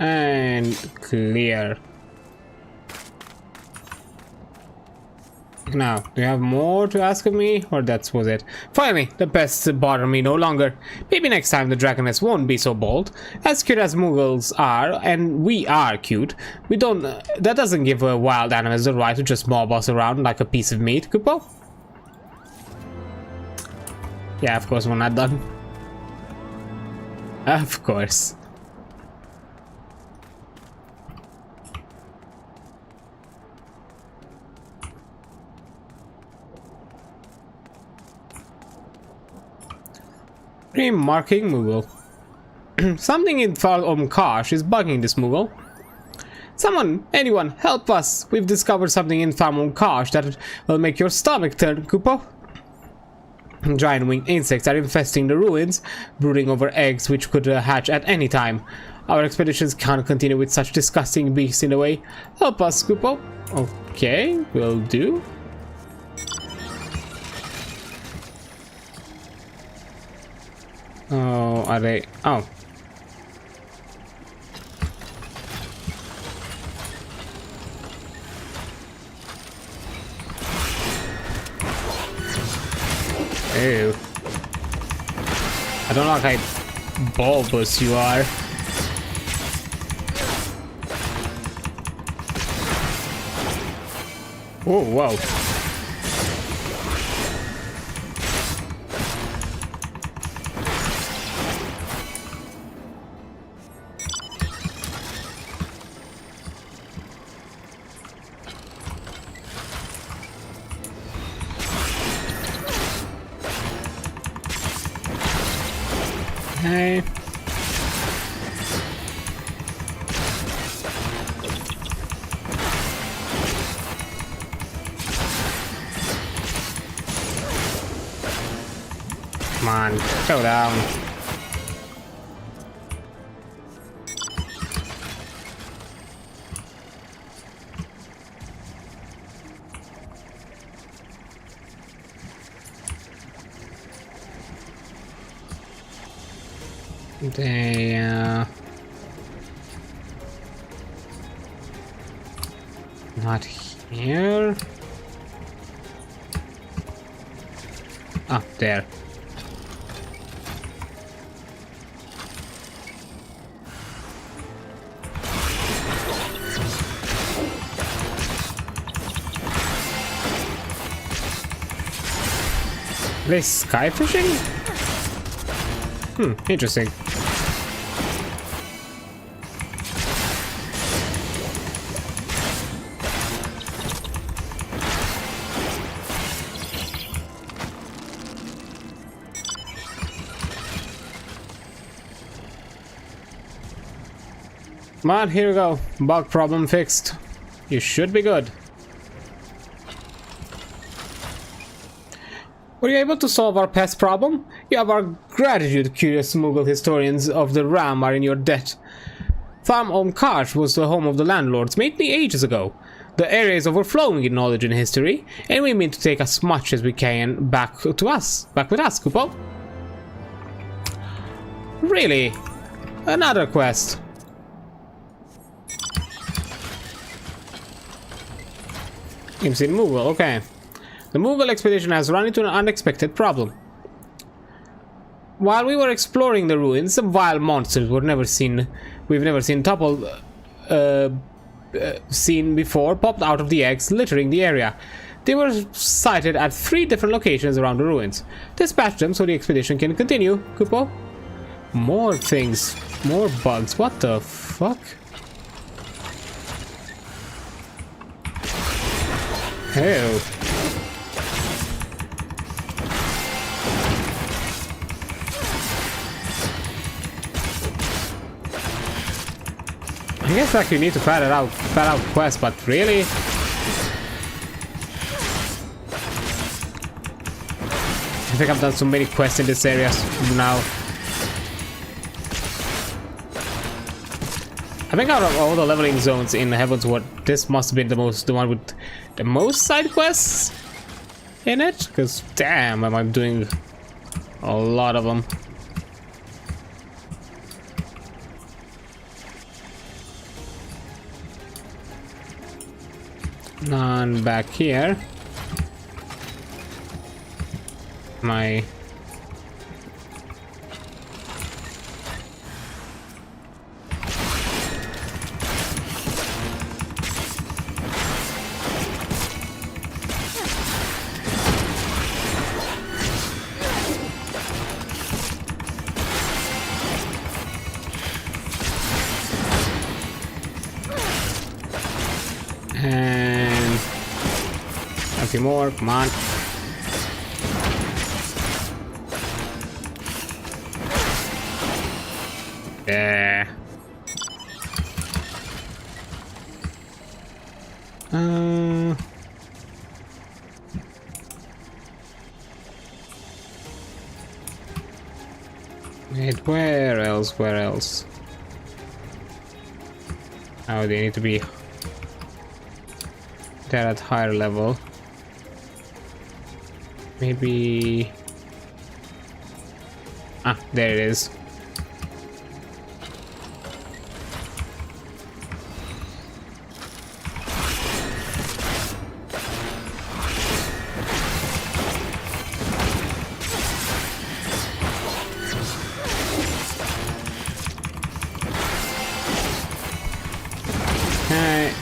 A: And clear. Now, do you have more to ask of me, or that was it? Finally, the pests bother me no longer. Maybe next time the dragoness won't be so bold. As cute as Muggles are, and we are cute, we don't. That doesn't give wild animals the right to just mob us around like a piece of meat, Kupo. Yeah, of course we're not done. Of course. Marking Moogle. Something in Kosh is bugging this Moogle. Someone, anyone, help us! We've discovered something in Kosh that will make your stomach turn, Kupo. Giant winged insects are infesting the ruins, brooding over eggs which could hatch at any time. Our expeditions can't continue with such disgusting beasts in the way. Help us, Kupo. Okay, will do. Oh, are they? Oh. Ew. I don't know how bulbous you are. Oh, whoa. Okay. Come on, go down. They not here. Ah, there. Are they sky fishing? Interesting. Come on, here we go. Bug problem fixed. You should be good. Were you able to solve our pest problem? You have our gratitude, curious Moogle historians of the Ram are in your debt. Adreancard was the home of the landlords many ages ago. The area is overflowing in knowledge and history, and we mean to take as much as we can back with us, Kupo. Really? Another quest. Games in Moogle, okay. The Moogle expedition has run into an unexpected problem. While we were exploring the ruins, some vile monsters we've never seen seen before popped out of the eggs, littering the area. They were sighted at 3 different locations around the ruins. Dispatch them so the expedition can continue, Kupo. More things, more bugs, what the fuck? Hell. I guess like you need to fat out quests, but really? I think I've done so many quests in this area now. I think out of all the leveling zones in Heavensward, this must have been the one with the most side quests in it, because damn, am I doing a lot of them. None back here. My and a few more, come on. Yeah. Wait, where else? Where else? Oh, they need to be there at higher level. Maybe. Ah, there it is. Okay.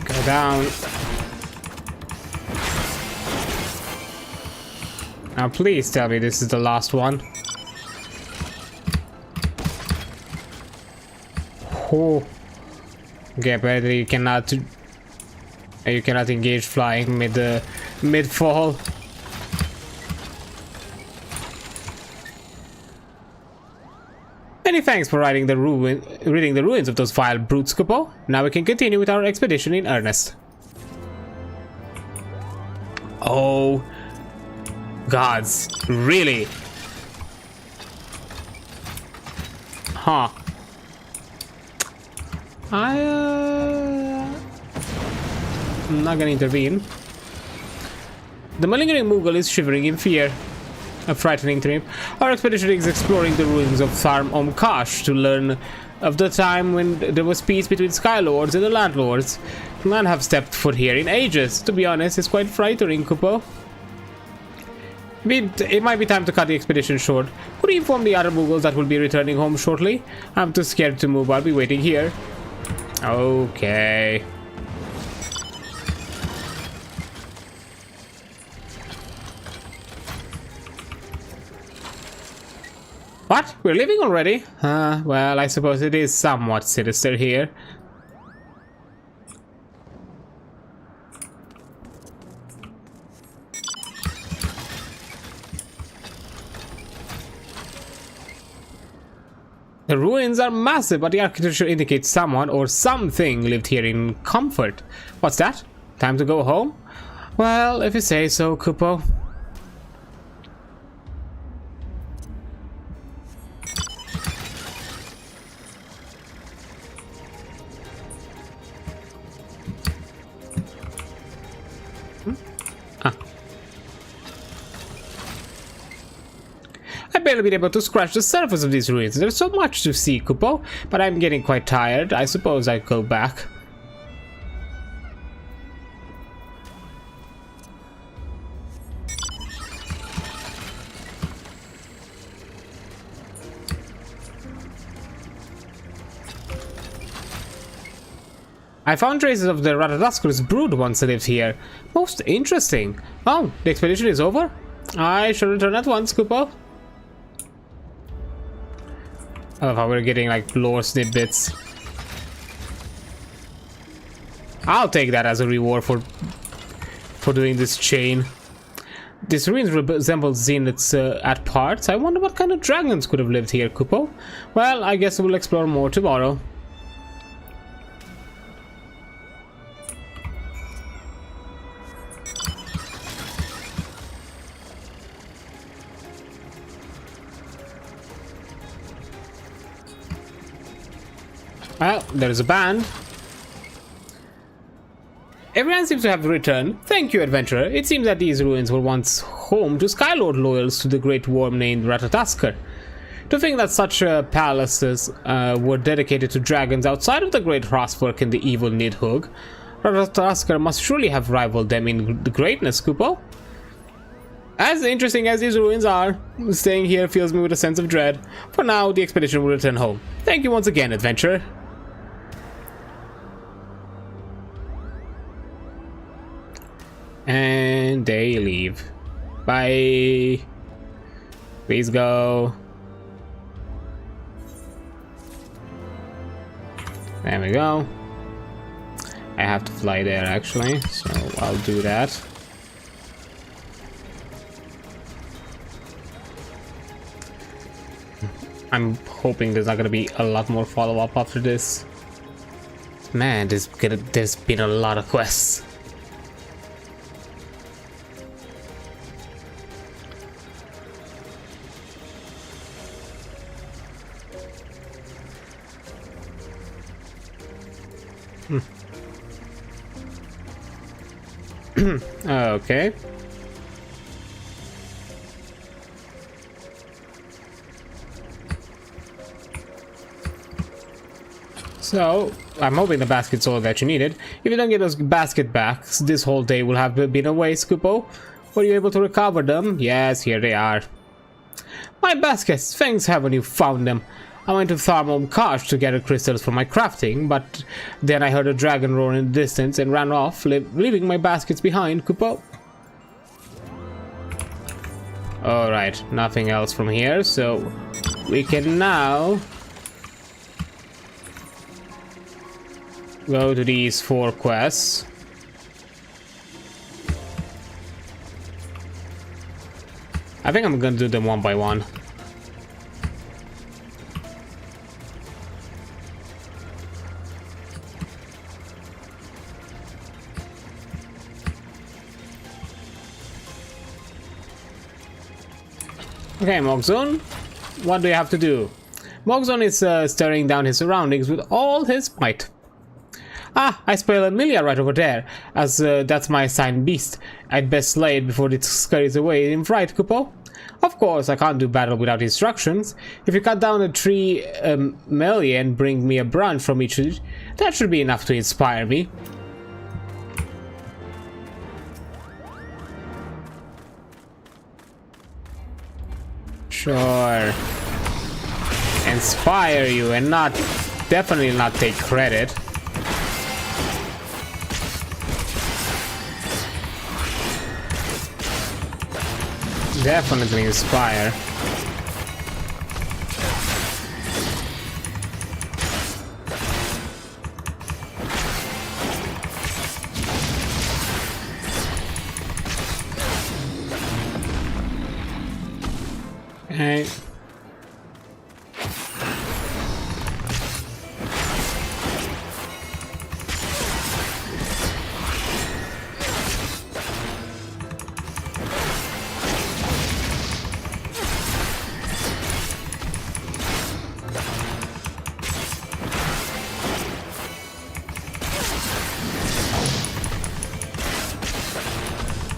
A: Go down. Now please tell me this is the last one. Oh. Okay, apparently you cannot engage flying mid fall. Many thanks for reading the ruins of those vile brutes, Kupo. Now we can continue with our expedition in earnest. Oh, gods, really? Huh. I'm not gonna intervene. The malingering Moogle is shivering in fear. A frightening trip. Our expedition is exploring the ruins of Tharm-Omkash to learn of the time when there was peace between Skylords and the Landlords. None have stepped foot here in ages. To be honest, it's quite frightening, Kupo. It might be time to cut the expedition short. Could you inform the other Moogles that will be returning home shortly? I'm too scared to move. I'll be waiting here. Okay. What? We're leaving already? Well, I suppose it is somewhat sinister here. The ruins are massive, but the architecture indicates someone or something lived here in comfort. What's that? Time to go home? Well, if you say so, Kupo. I've barely been able to scratch the surface of these ruins. There's so much to see, Kupo, but I'm getting quite tired. I suppose I'll go back. I found traces of the Ratatoskers brood once lived here. Most interesting. Oh, the expedition is over? I shall return at once, Kupo. I love how we're getting like lore snippets. I'll take that as a reward for doing this chain. This ruins resembles zeniths at parts. I wonder what kind of dragons could have lived here, Kupo. Well, I guess we'll explore more tomorrow. Well, there's a band. Everyone seems to have returned. Thank you, adventurer. It seems that these ruins were once home to Skylord loyals to the great worm named Ratatosker. To think that such palaces were dedicated to dragons outside of the great Hrosvok and the evil Nidhogg, Ratatosker must surely have rivaled them in the greatness, Kupo. As interesting as these ruins are, staying here fills me with a sense of dread. For now, the expedition will return home. Thank you once again, adventurer. And they leave. Bye. Please go. There we go. I have to fly there actually, so I'll do that. I'm hoping there's not gonna be a lot more follow-up after this. Man, there's been a lot of quests. Okay. So, I'm hoping the basket's all that you needed. If you don't get those basket backs, this whole day will have been a waste, Kupo. Were you able to recover them? Yes, here they are. My baskets! Thanks heaven you found them. I went to Tharm-Omkash to gather crystals for my crafting, but then I heard a dragon roar in the distance and ran off, leaving my baskets behind, Kupo. Alright, nothing else from here, so we can now go to these 4 quests. I think I'm gonna do them one by one. Okay, Mogzone, what do you have to do? Mogzone is staring down his surroundings with all his might. Ah, I spell Amelia right over there, as that's my assigned beast. I'd best slay it before it scurries away in fright, Kupo. Of course, I can't do battle without instructions. If you cut down a tree melee and bring me a branch from each tree, that should be enough to inspire me. Sure. Inspire you and definitely not take credit. Definitely inspire. Okay.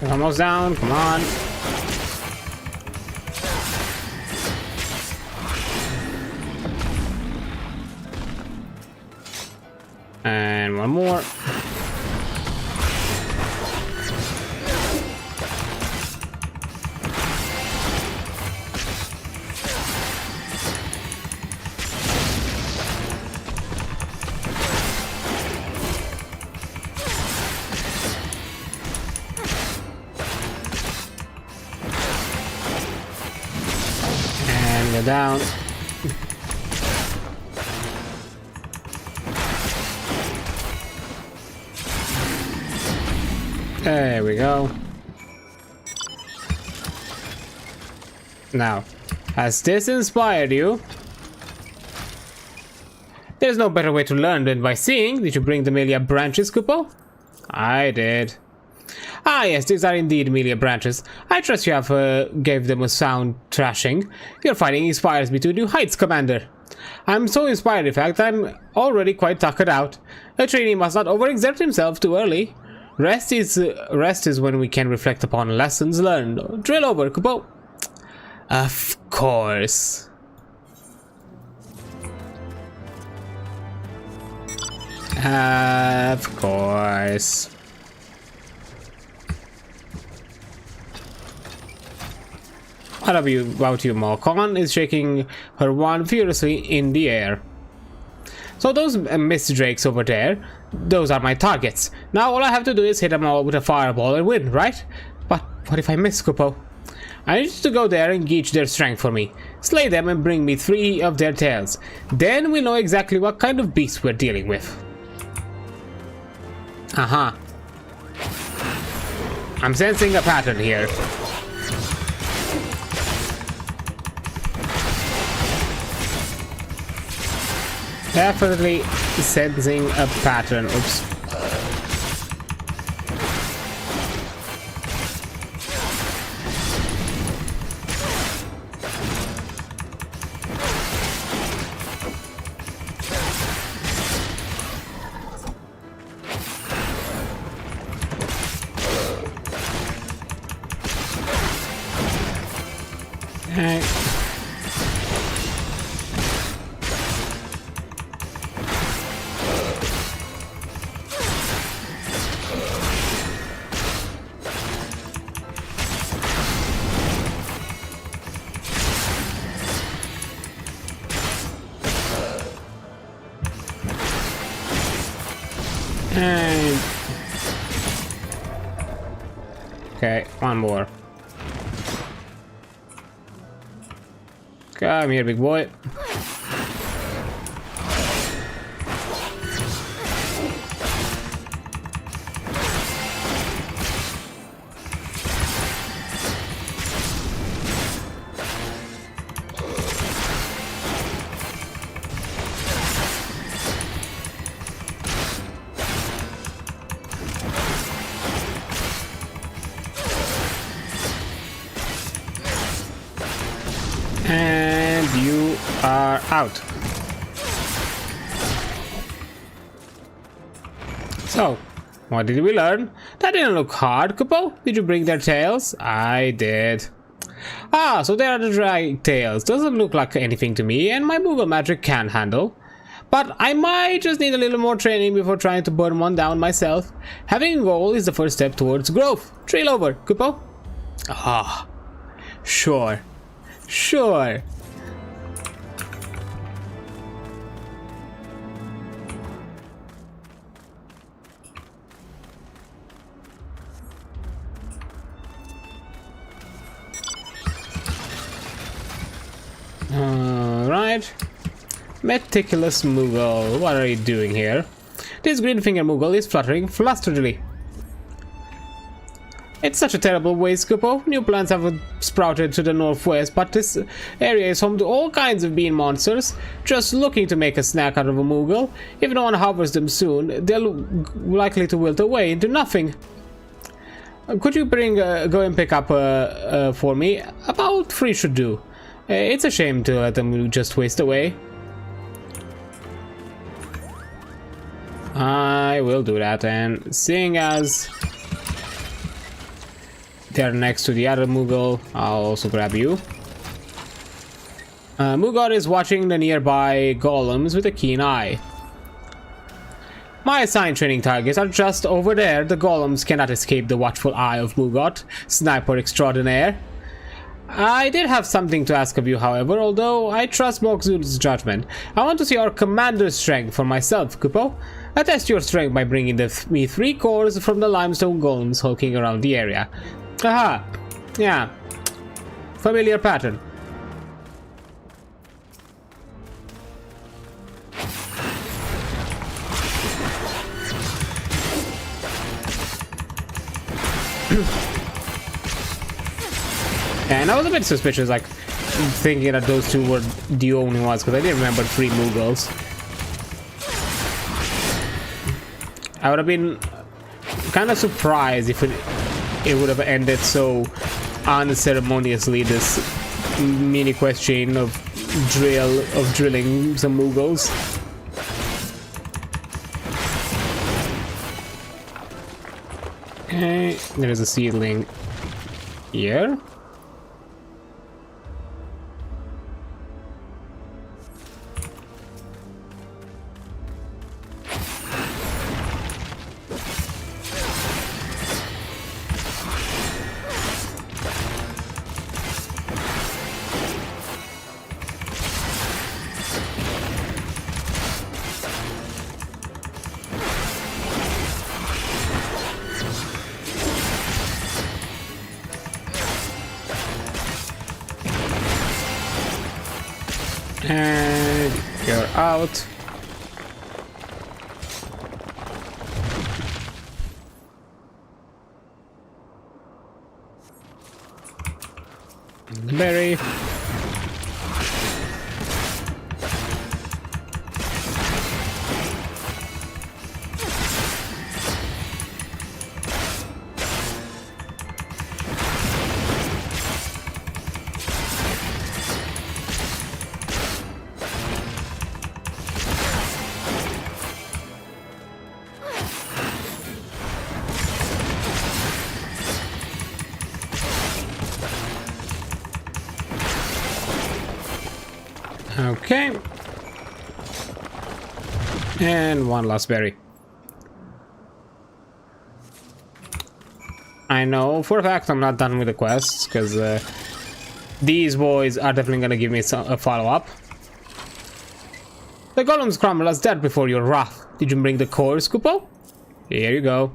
A: Almost down, come on. And one more. Down. There we go. Now, has this inspired you? There's no better way to learn than by seeing. Did you bring the Melia branches, Kupo? I did. Ah yes, these are indeed Melia branches. I trust you have gave them a sound thrashing. Your fighting inspires me to new heights, Commander. I'm so inspired, in fact, I'm already quite tuckered out. A trainee must not overexert himself too early. Rest is when we can reflect upon lessons learned. Drill over, Kupo. Of course. Of course. What about you, Malkon is shaking her wand furiously in the air. So those mist drakes over there, those are my targets. Now all I have to do is hit them all with a fireball and win, right? But what if I miss, Kupo? I need you to go there and gauge their strength for me. Slay them and bring me 3 of their tails. Then we know exactly what kind of beast we're dealing with. Aha. I'm sensing a pattern here. Definitely sensing a pattern. Oops. Okay. And okay, one more. Come here, big boy. And you are out. So, what did we learn? That didn't look hard, Kupo. Did you bring their tails? I did. Ah, so they are the drag tails. Doesn't look like anything to me, and my Moogle magic can handle. But I might just need a little more training before trying to burn one down myself. Having a goal is the first step towards growth. Trail over, Kupo. Ah, sure. Sure. Alright. Meticulous Moogle, what are you doing here? This green finger Moogle is fluttering flusterdly. It's such a terrible waste, Kupo. New plants have sprouted to the northwest, but this area is home to all kinds of bean monsters, just looking to make a snack out of a Moogle. If no one harvests them soon, they're likely to wilt away into nothing. Could you go and pick up for me? About 3 should do. It's a shame to let them just waste away. I will do that, and seeing as they're next to the other Moogle, I'll also grab you. Moogle is watching the nearby golems with a keen eye. My assigned training targets are just over there. The golems cannot escape the watchful eye of Mugot, sniper extraordinaire. I did have something to ask of you, however, although I trust Mokzul's judgment. I want to see our commander's strength for myself, Kupo. Attest your strength by bringing me 3 cores from the limestone golems hulking around the area. Aha! Yeah. Familiar pattern. And I was a bit suspicious, like, thinking that those 2 were the only ones, because I didn't remember 3 Moogles. I would have been kind of surprised if it would have ended so unceremoniously, this mini quest chain of drilling some Moogles. Okay, there is a seedling here. And you're out. Berry. Okay. And one last berry. I know for a fact I'm not done with the quests, because these boys are definitely going to give me a follow-up. The golems crumble as dead before your wrath. Did you bring the cores, Kupo? Here you go.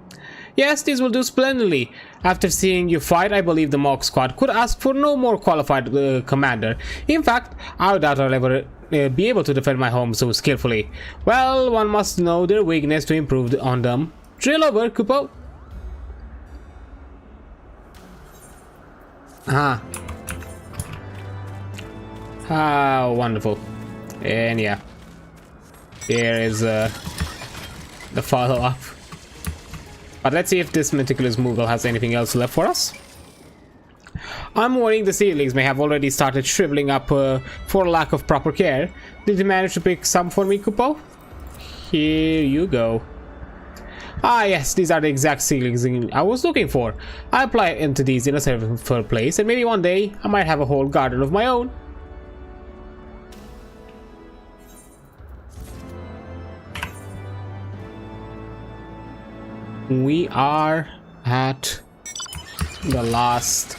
A: Yes, these will do splendidly. After seeing you fight, I believe the Mock Squad could ask for no more qualified commander. In fact, I doubt I'll ever be able to defend my home so skillfully. Well, one must know their weakness to improve on them. Drill over, Kupo. Ah. How wonderful. And yeah. Here is the follow-up. But let's see if this meticulous Moogle has anything else left for us. I'm worrying the seedlings may have already started shriveling up for lack of proper care. Did you manage to pick some for me, Kupo? Here you go. Ah yes, these are the exact ceilings I was looking for. I apply into these in a safer place, and maybe one day I might have a whole garden of my own. We are at the last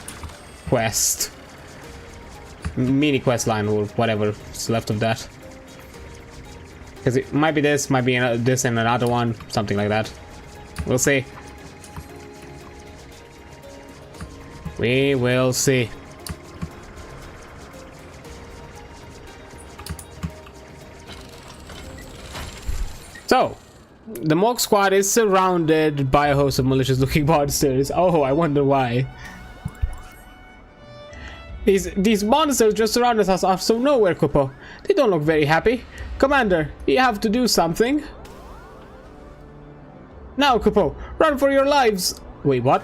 A: quest. Mini quest line or whatever's left of that. Because it might be this, might be this and another one, something like that. We'll see. We will see. So, the Morg squad is surrounded by a host of malicious looking monsters. Oh, I wonder why. These monsters just surrounded us out of nowhere, Kupo. They don't look very happy. Commander, you have to do something. Now, Kupo, run for your lives. Wait, what?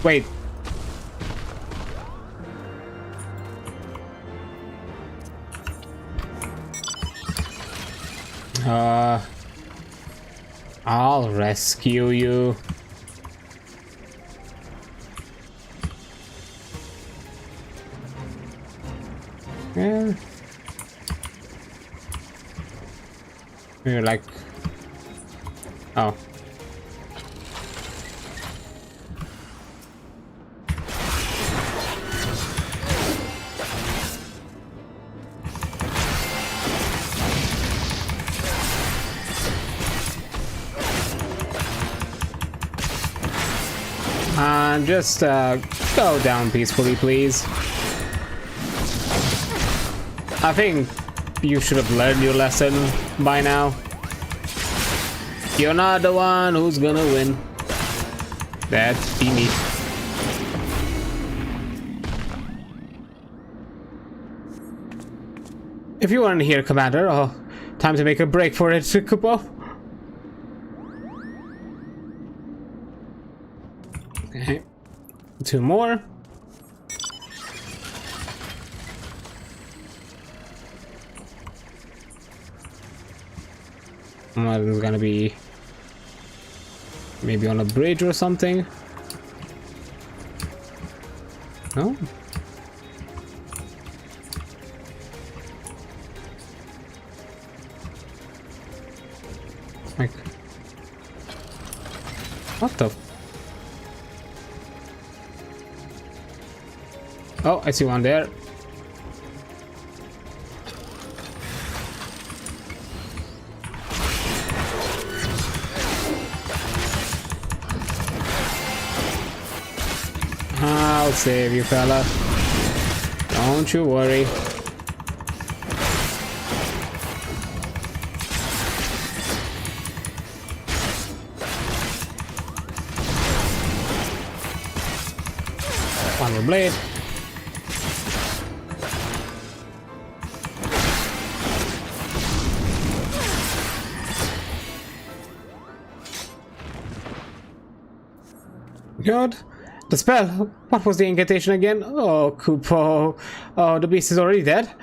A: Wait. I'll rescue you. Yeah. You're like, oh. Just go down peacefully, please. I think you should have learned your lesson by now. You're not the one who's gonna win. That'd be me. If you weren't here, Commander, oh, time to make a break for it, Kupo. Okay. 2 more. This is gonna be maybe on a bridge or something. No? Like, what the? Oh, I see one there. I'll save you, fella. Don't you worry. One more blade. God. The spell! What was the incantation again? Oh, Kupo. Oh, the beast is already dead?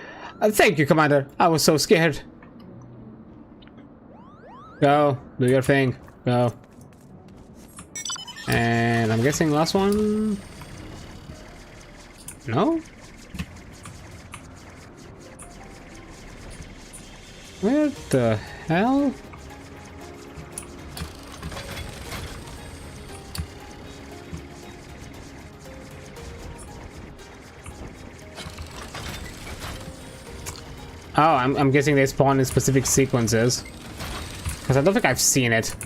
A: Thank you, Commander. I was so scared. Go. Do your thing. Go. And I'm guessing last one? No? Where the hell? Oh, I'm guessing they spawn in specific sequences. Because I don't think I've seen it.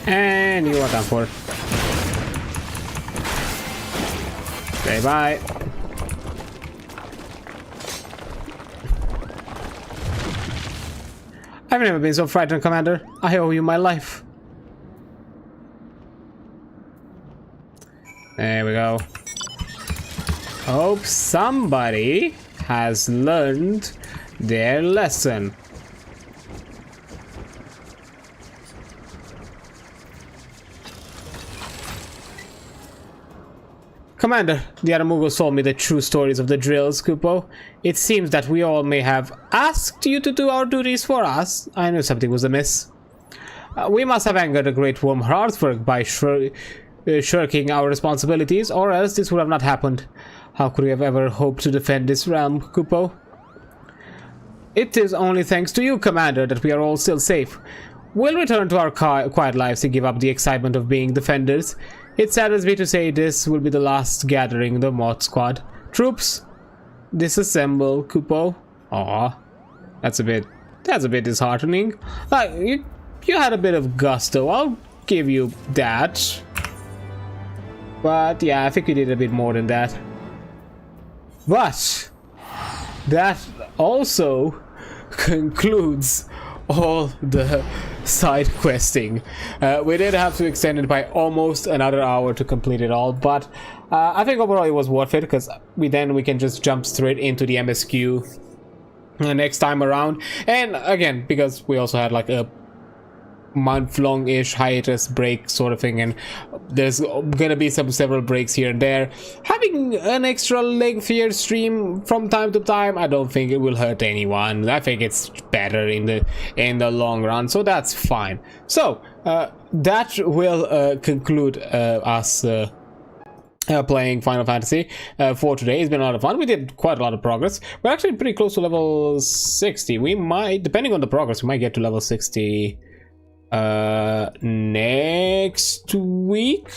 A: And you are done for. Okay, bye. I've never been so frightened, Commander. I owe you my life. There we go. Hope somebody has learned their lesson. Commander, the other Mughals told me the true stories of the drills, Kupo. It seems that we all may have asked you to do our duties for us. I knew something was amiss. We must have angered the great worm Hearthberg by shirking our responsibilities, or else this would have not happened. How could we have ever hoped to defend this realm, Kupo? It is only thanks to you, Commander, that we are all still safe. We'll return to our quiet lives and give up the excitement of being defenders. It saddens me to say this will be the last gathering of the Mod Squad. Troops, disassemble, Kupo. Aw, that's a bit disheartening. You had a bit of gusto, I'll give you that. But yeah, I think you did a bit more than that. But that also concludes all the side questing. We did have to extend it by almost another hour to complete it all, but I think overall it was worth it, because we can just jump straight into the MSQ next time around. And again, because we also had like a month-long-ish hiatus break sort of thing, and there's gonna be several breaks here and there, having an extra lengthier stream from time to time, I don't think it will hurt anyone. I think it's better in the long run, so that's fine. So that will conclude us playing Final Fantasy for today. It's been a lot of fun. We did quite a lot of progress. We're actually pretty close to level 60. We might, depending on the progress, we might get to level 60 next week,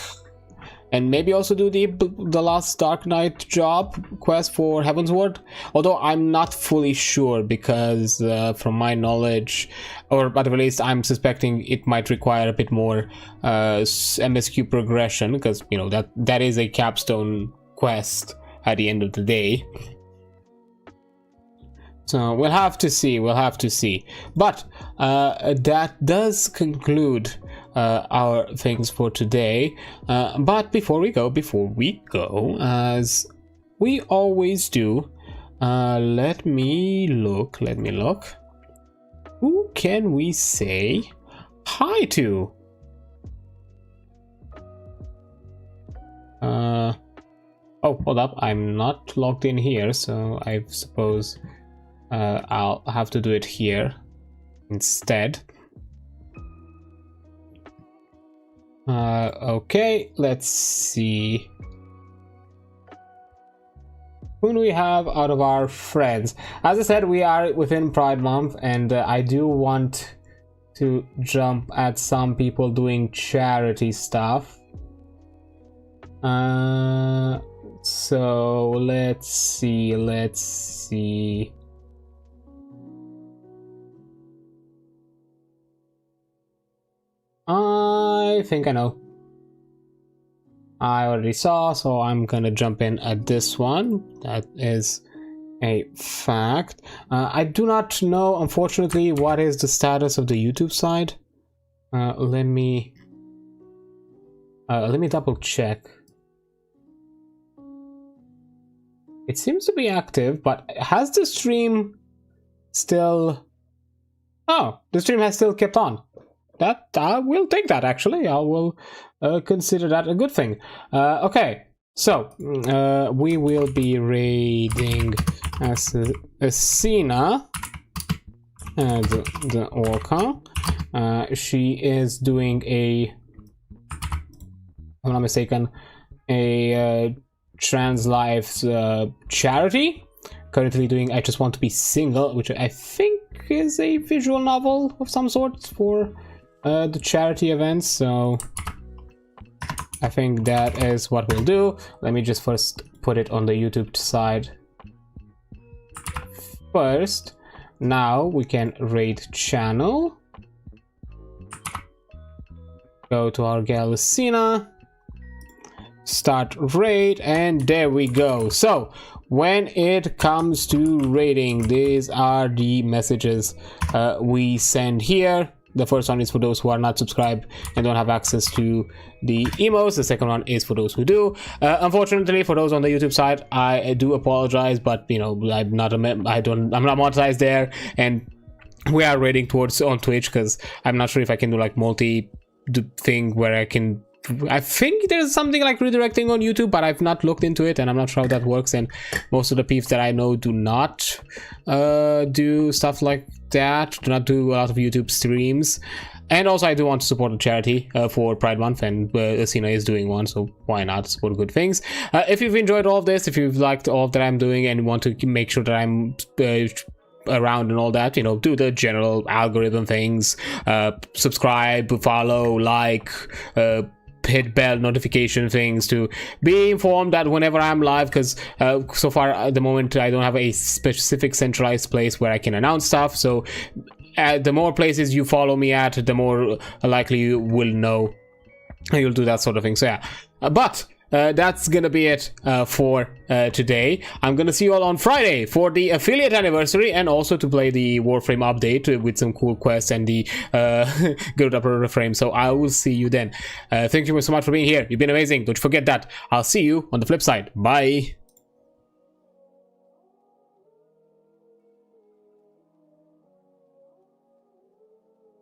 A: and maybe also do the last Dark Knight job quest for Heavensward, although I'm not fully sure, because from my knowledge, or at the least I'm suspecting it might require a bit more MSQ progression, because you know that is a capstone quest at the end of the day. So we'll have to see, but that does conclude our things for today. But before we go, as we always do, let me look. Who can we say hi to? Oh, hold up, I'm not logged in here, so I suppose I'll have to do it here instead. Okay, let's see. Who do we have out of our friends? As I said, we are within Pride Month, and I do want to jump at some people doing charity stuff. So let's see. I think I know. I already saw, so I'm gonna jump in at this one. That is a fact. I do not know, unfortunately, what is the status of the YouTube side. Let me double check. It seems to be active, but has the stream still... Oh, the stream has still kept on. That I will take that, actually. I will consider that a good thing. Okay, so we will be raiding Asina, the Orca. She is doing a, if I'm not mistaken, a trans lives charity. Currently doing I Just Want to Be Single, which I think is a visual novel of some sort for the charity events, so I think that is what we'll do. Let me just first put it on the YouTube side first. Now we can raid channel, go to our Galacina, start raid, and there we go. So when it comes to raiding, these are the messages we send here. The first one is for those who are not subscribed and don't have access to the emos. The second one is for those who do. Unfortunately, for those on the YouTube side, I do apologize, but you know, I'm not monetized there, and we are raiding towards on Twitch because I'm not sure if I can do like multi thing where I think there's something like redirecting on YouTube, but I've not looked into it and I'm not sure how that works, and most of the peeps that I know do not do stuff like that, do not do a lot of YouTube streams. And also I do want to support a charity for Pride Month, and Asina is doing one, so why not support good things. If you've enjoyed all of this, if you've liked all that I'm doing and want to make sure that I'm around and all that, you know, do the general algorithm things, subscribe, follow, like, hit bell notification things to be informed that whenever I'm live, because so far at the moment I don't have a specific centralized place where I can announce stuff, so the more places you follow me at, the more likely you will know, you'll do that sort of thing. So yeah, but that's gonna be it for today. I'm gonna see you all on Friday for the affiliate anniversary, and also to play the Warframe update with some cool quests and the good upper frame. So I will see you then. Thank you so much for being here. You've been amazing. Don't forget that. I'll see you on the flip side. Bye.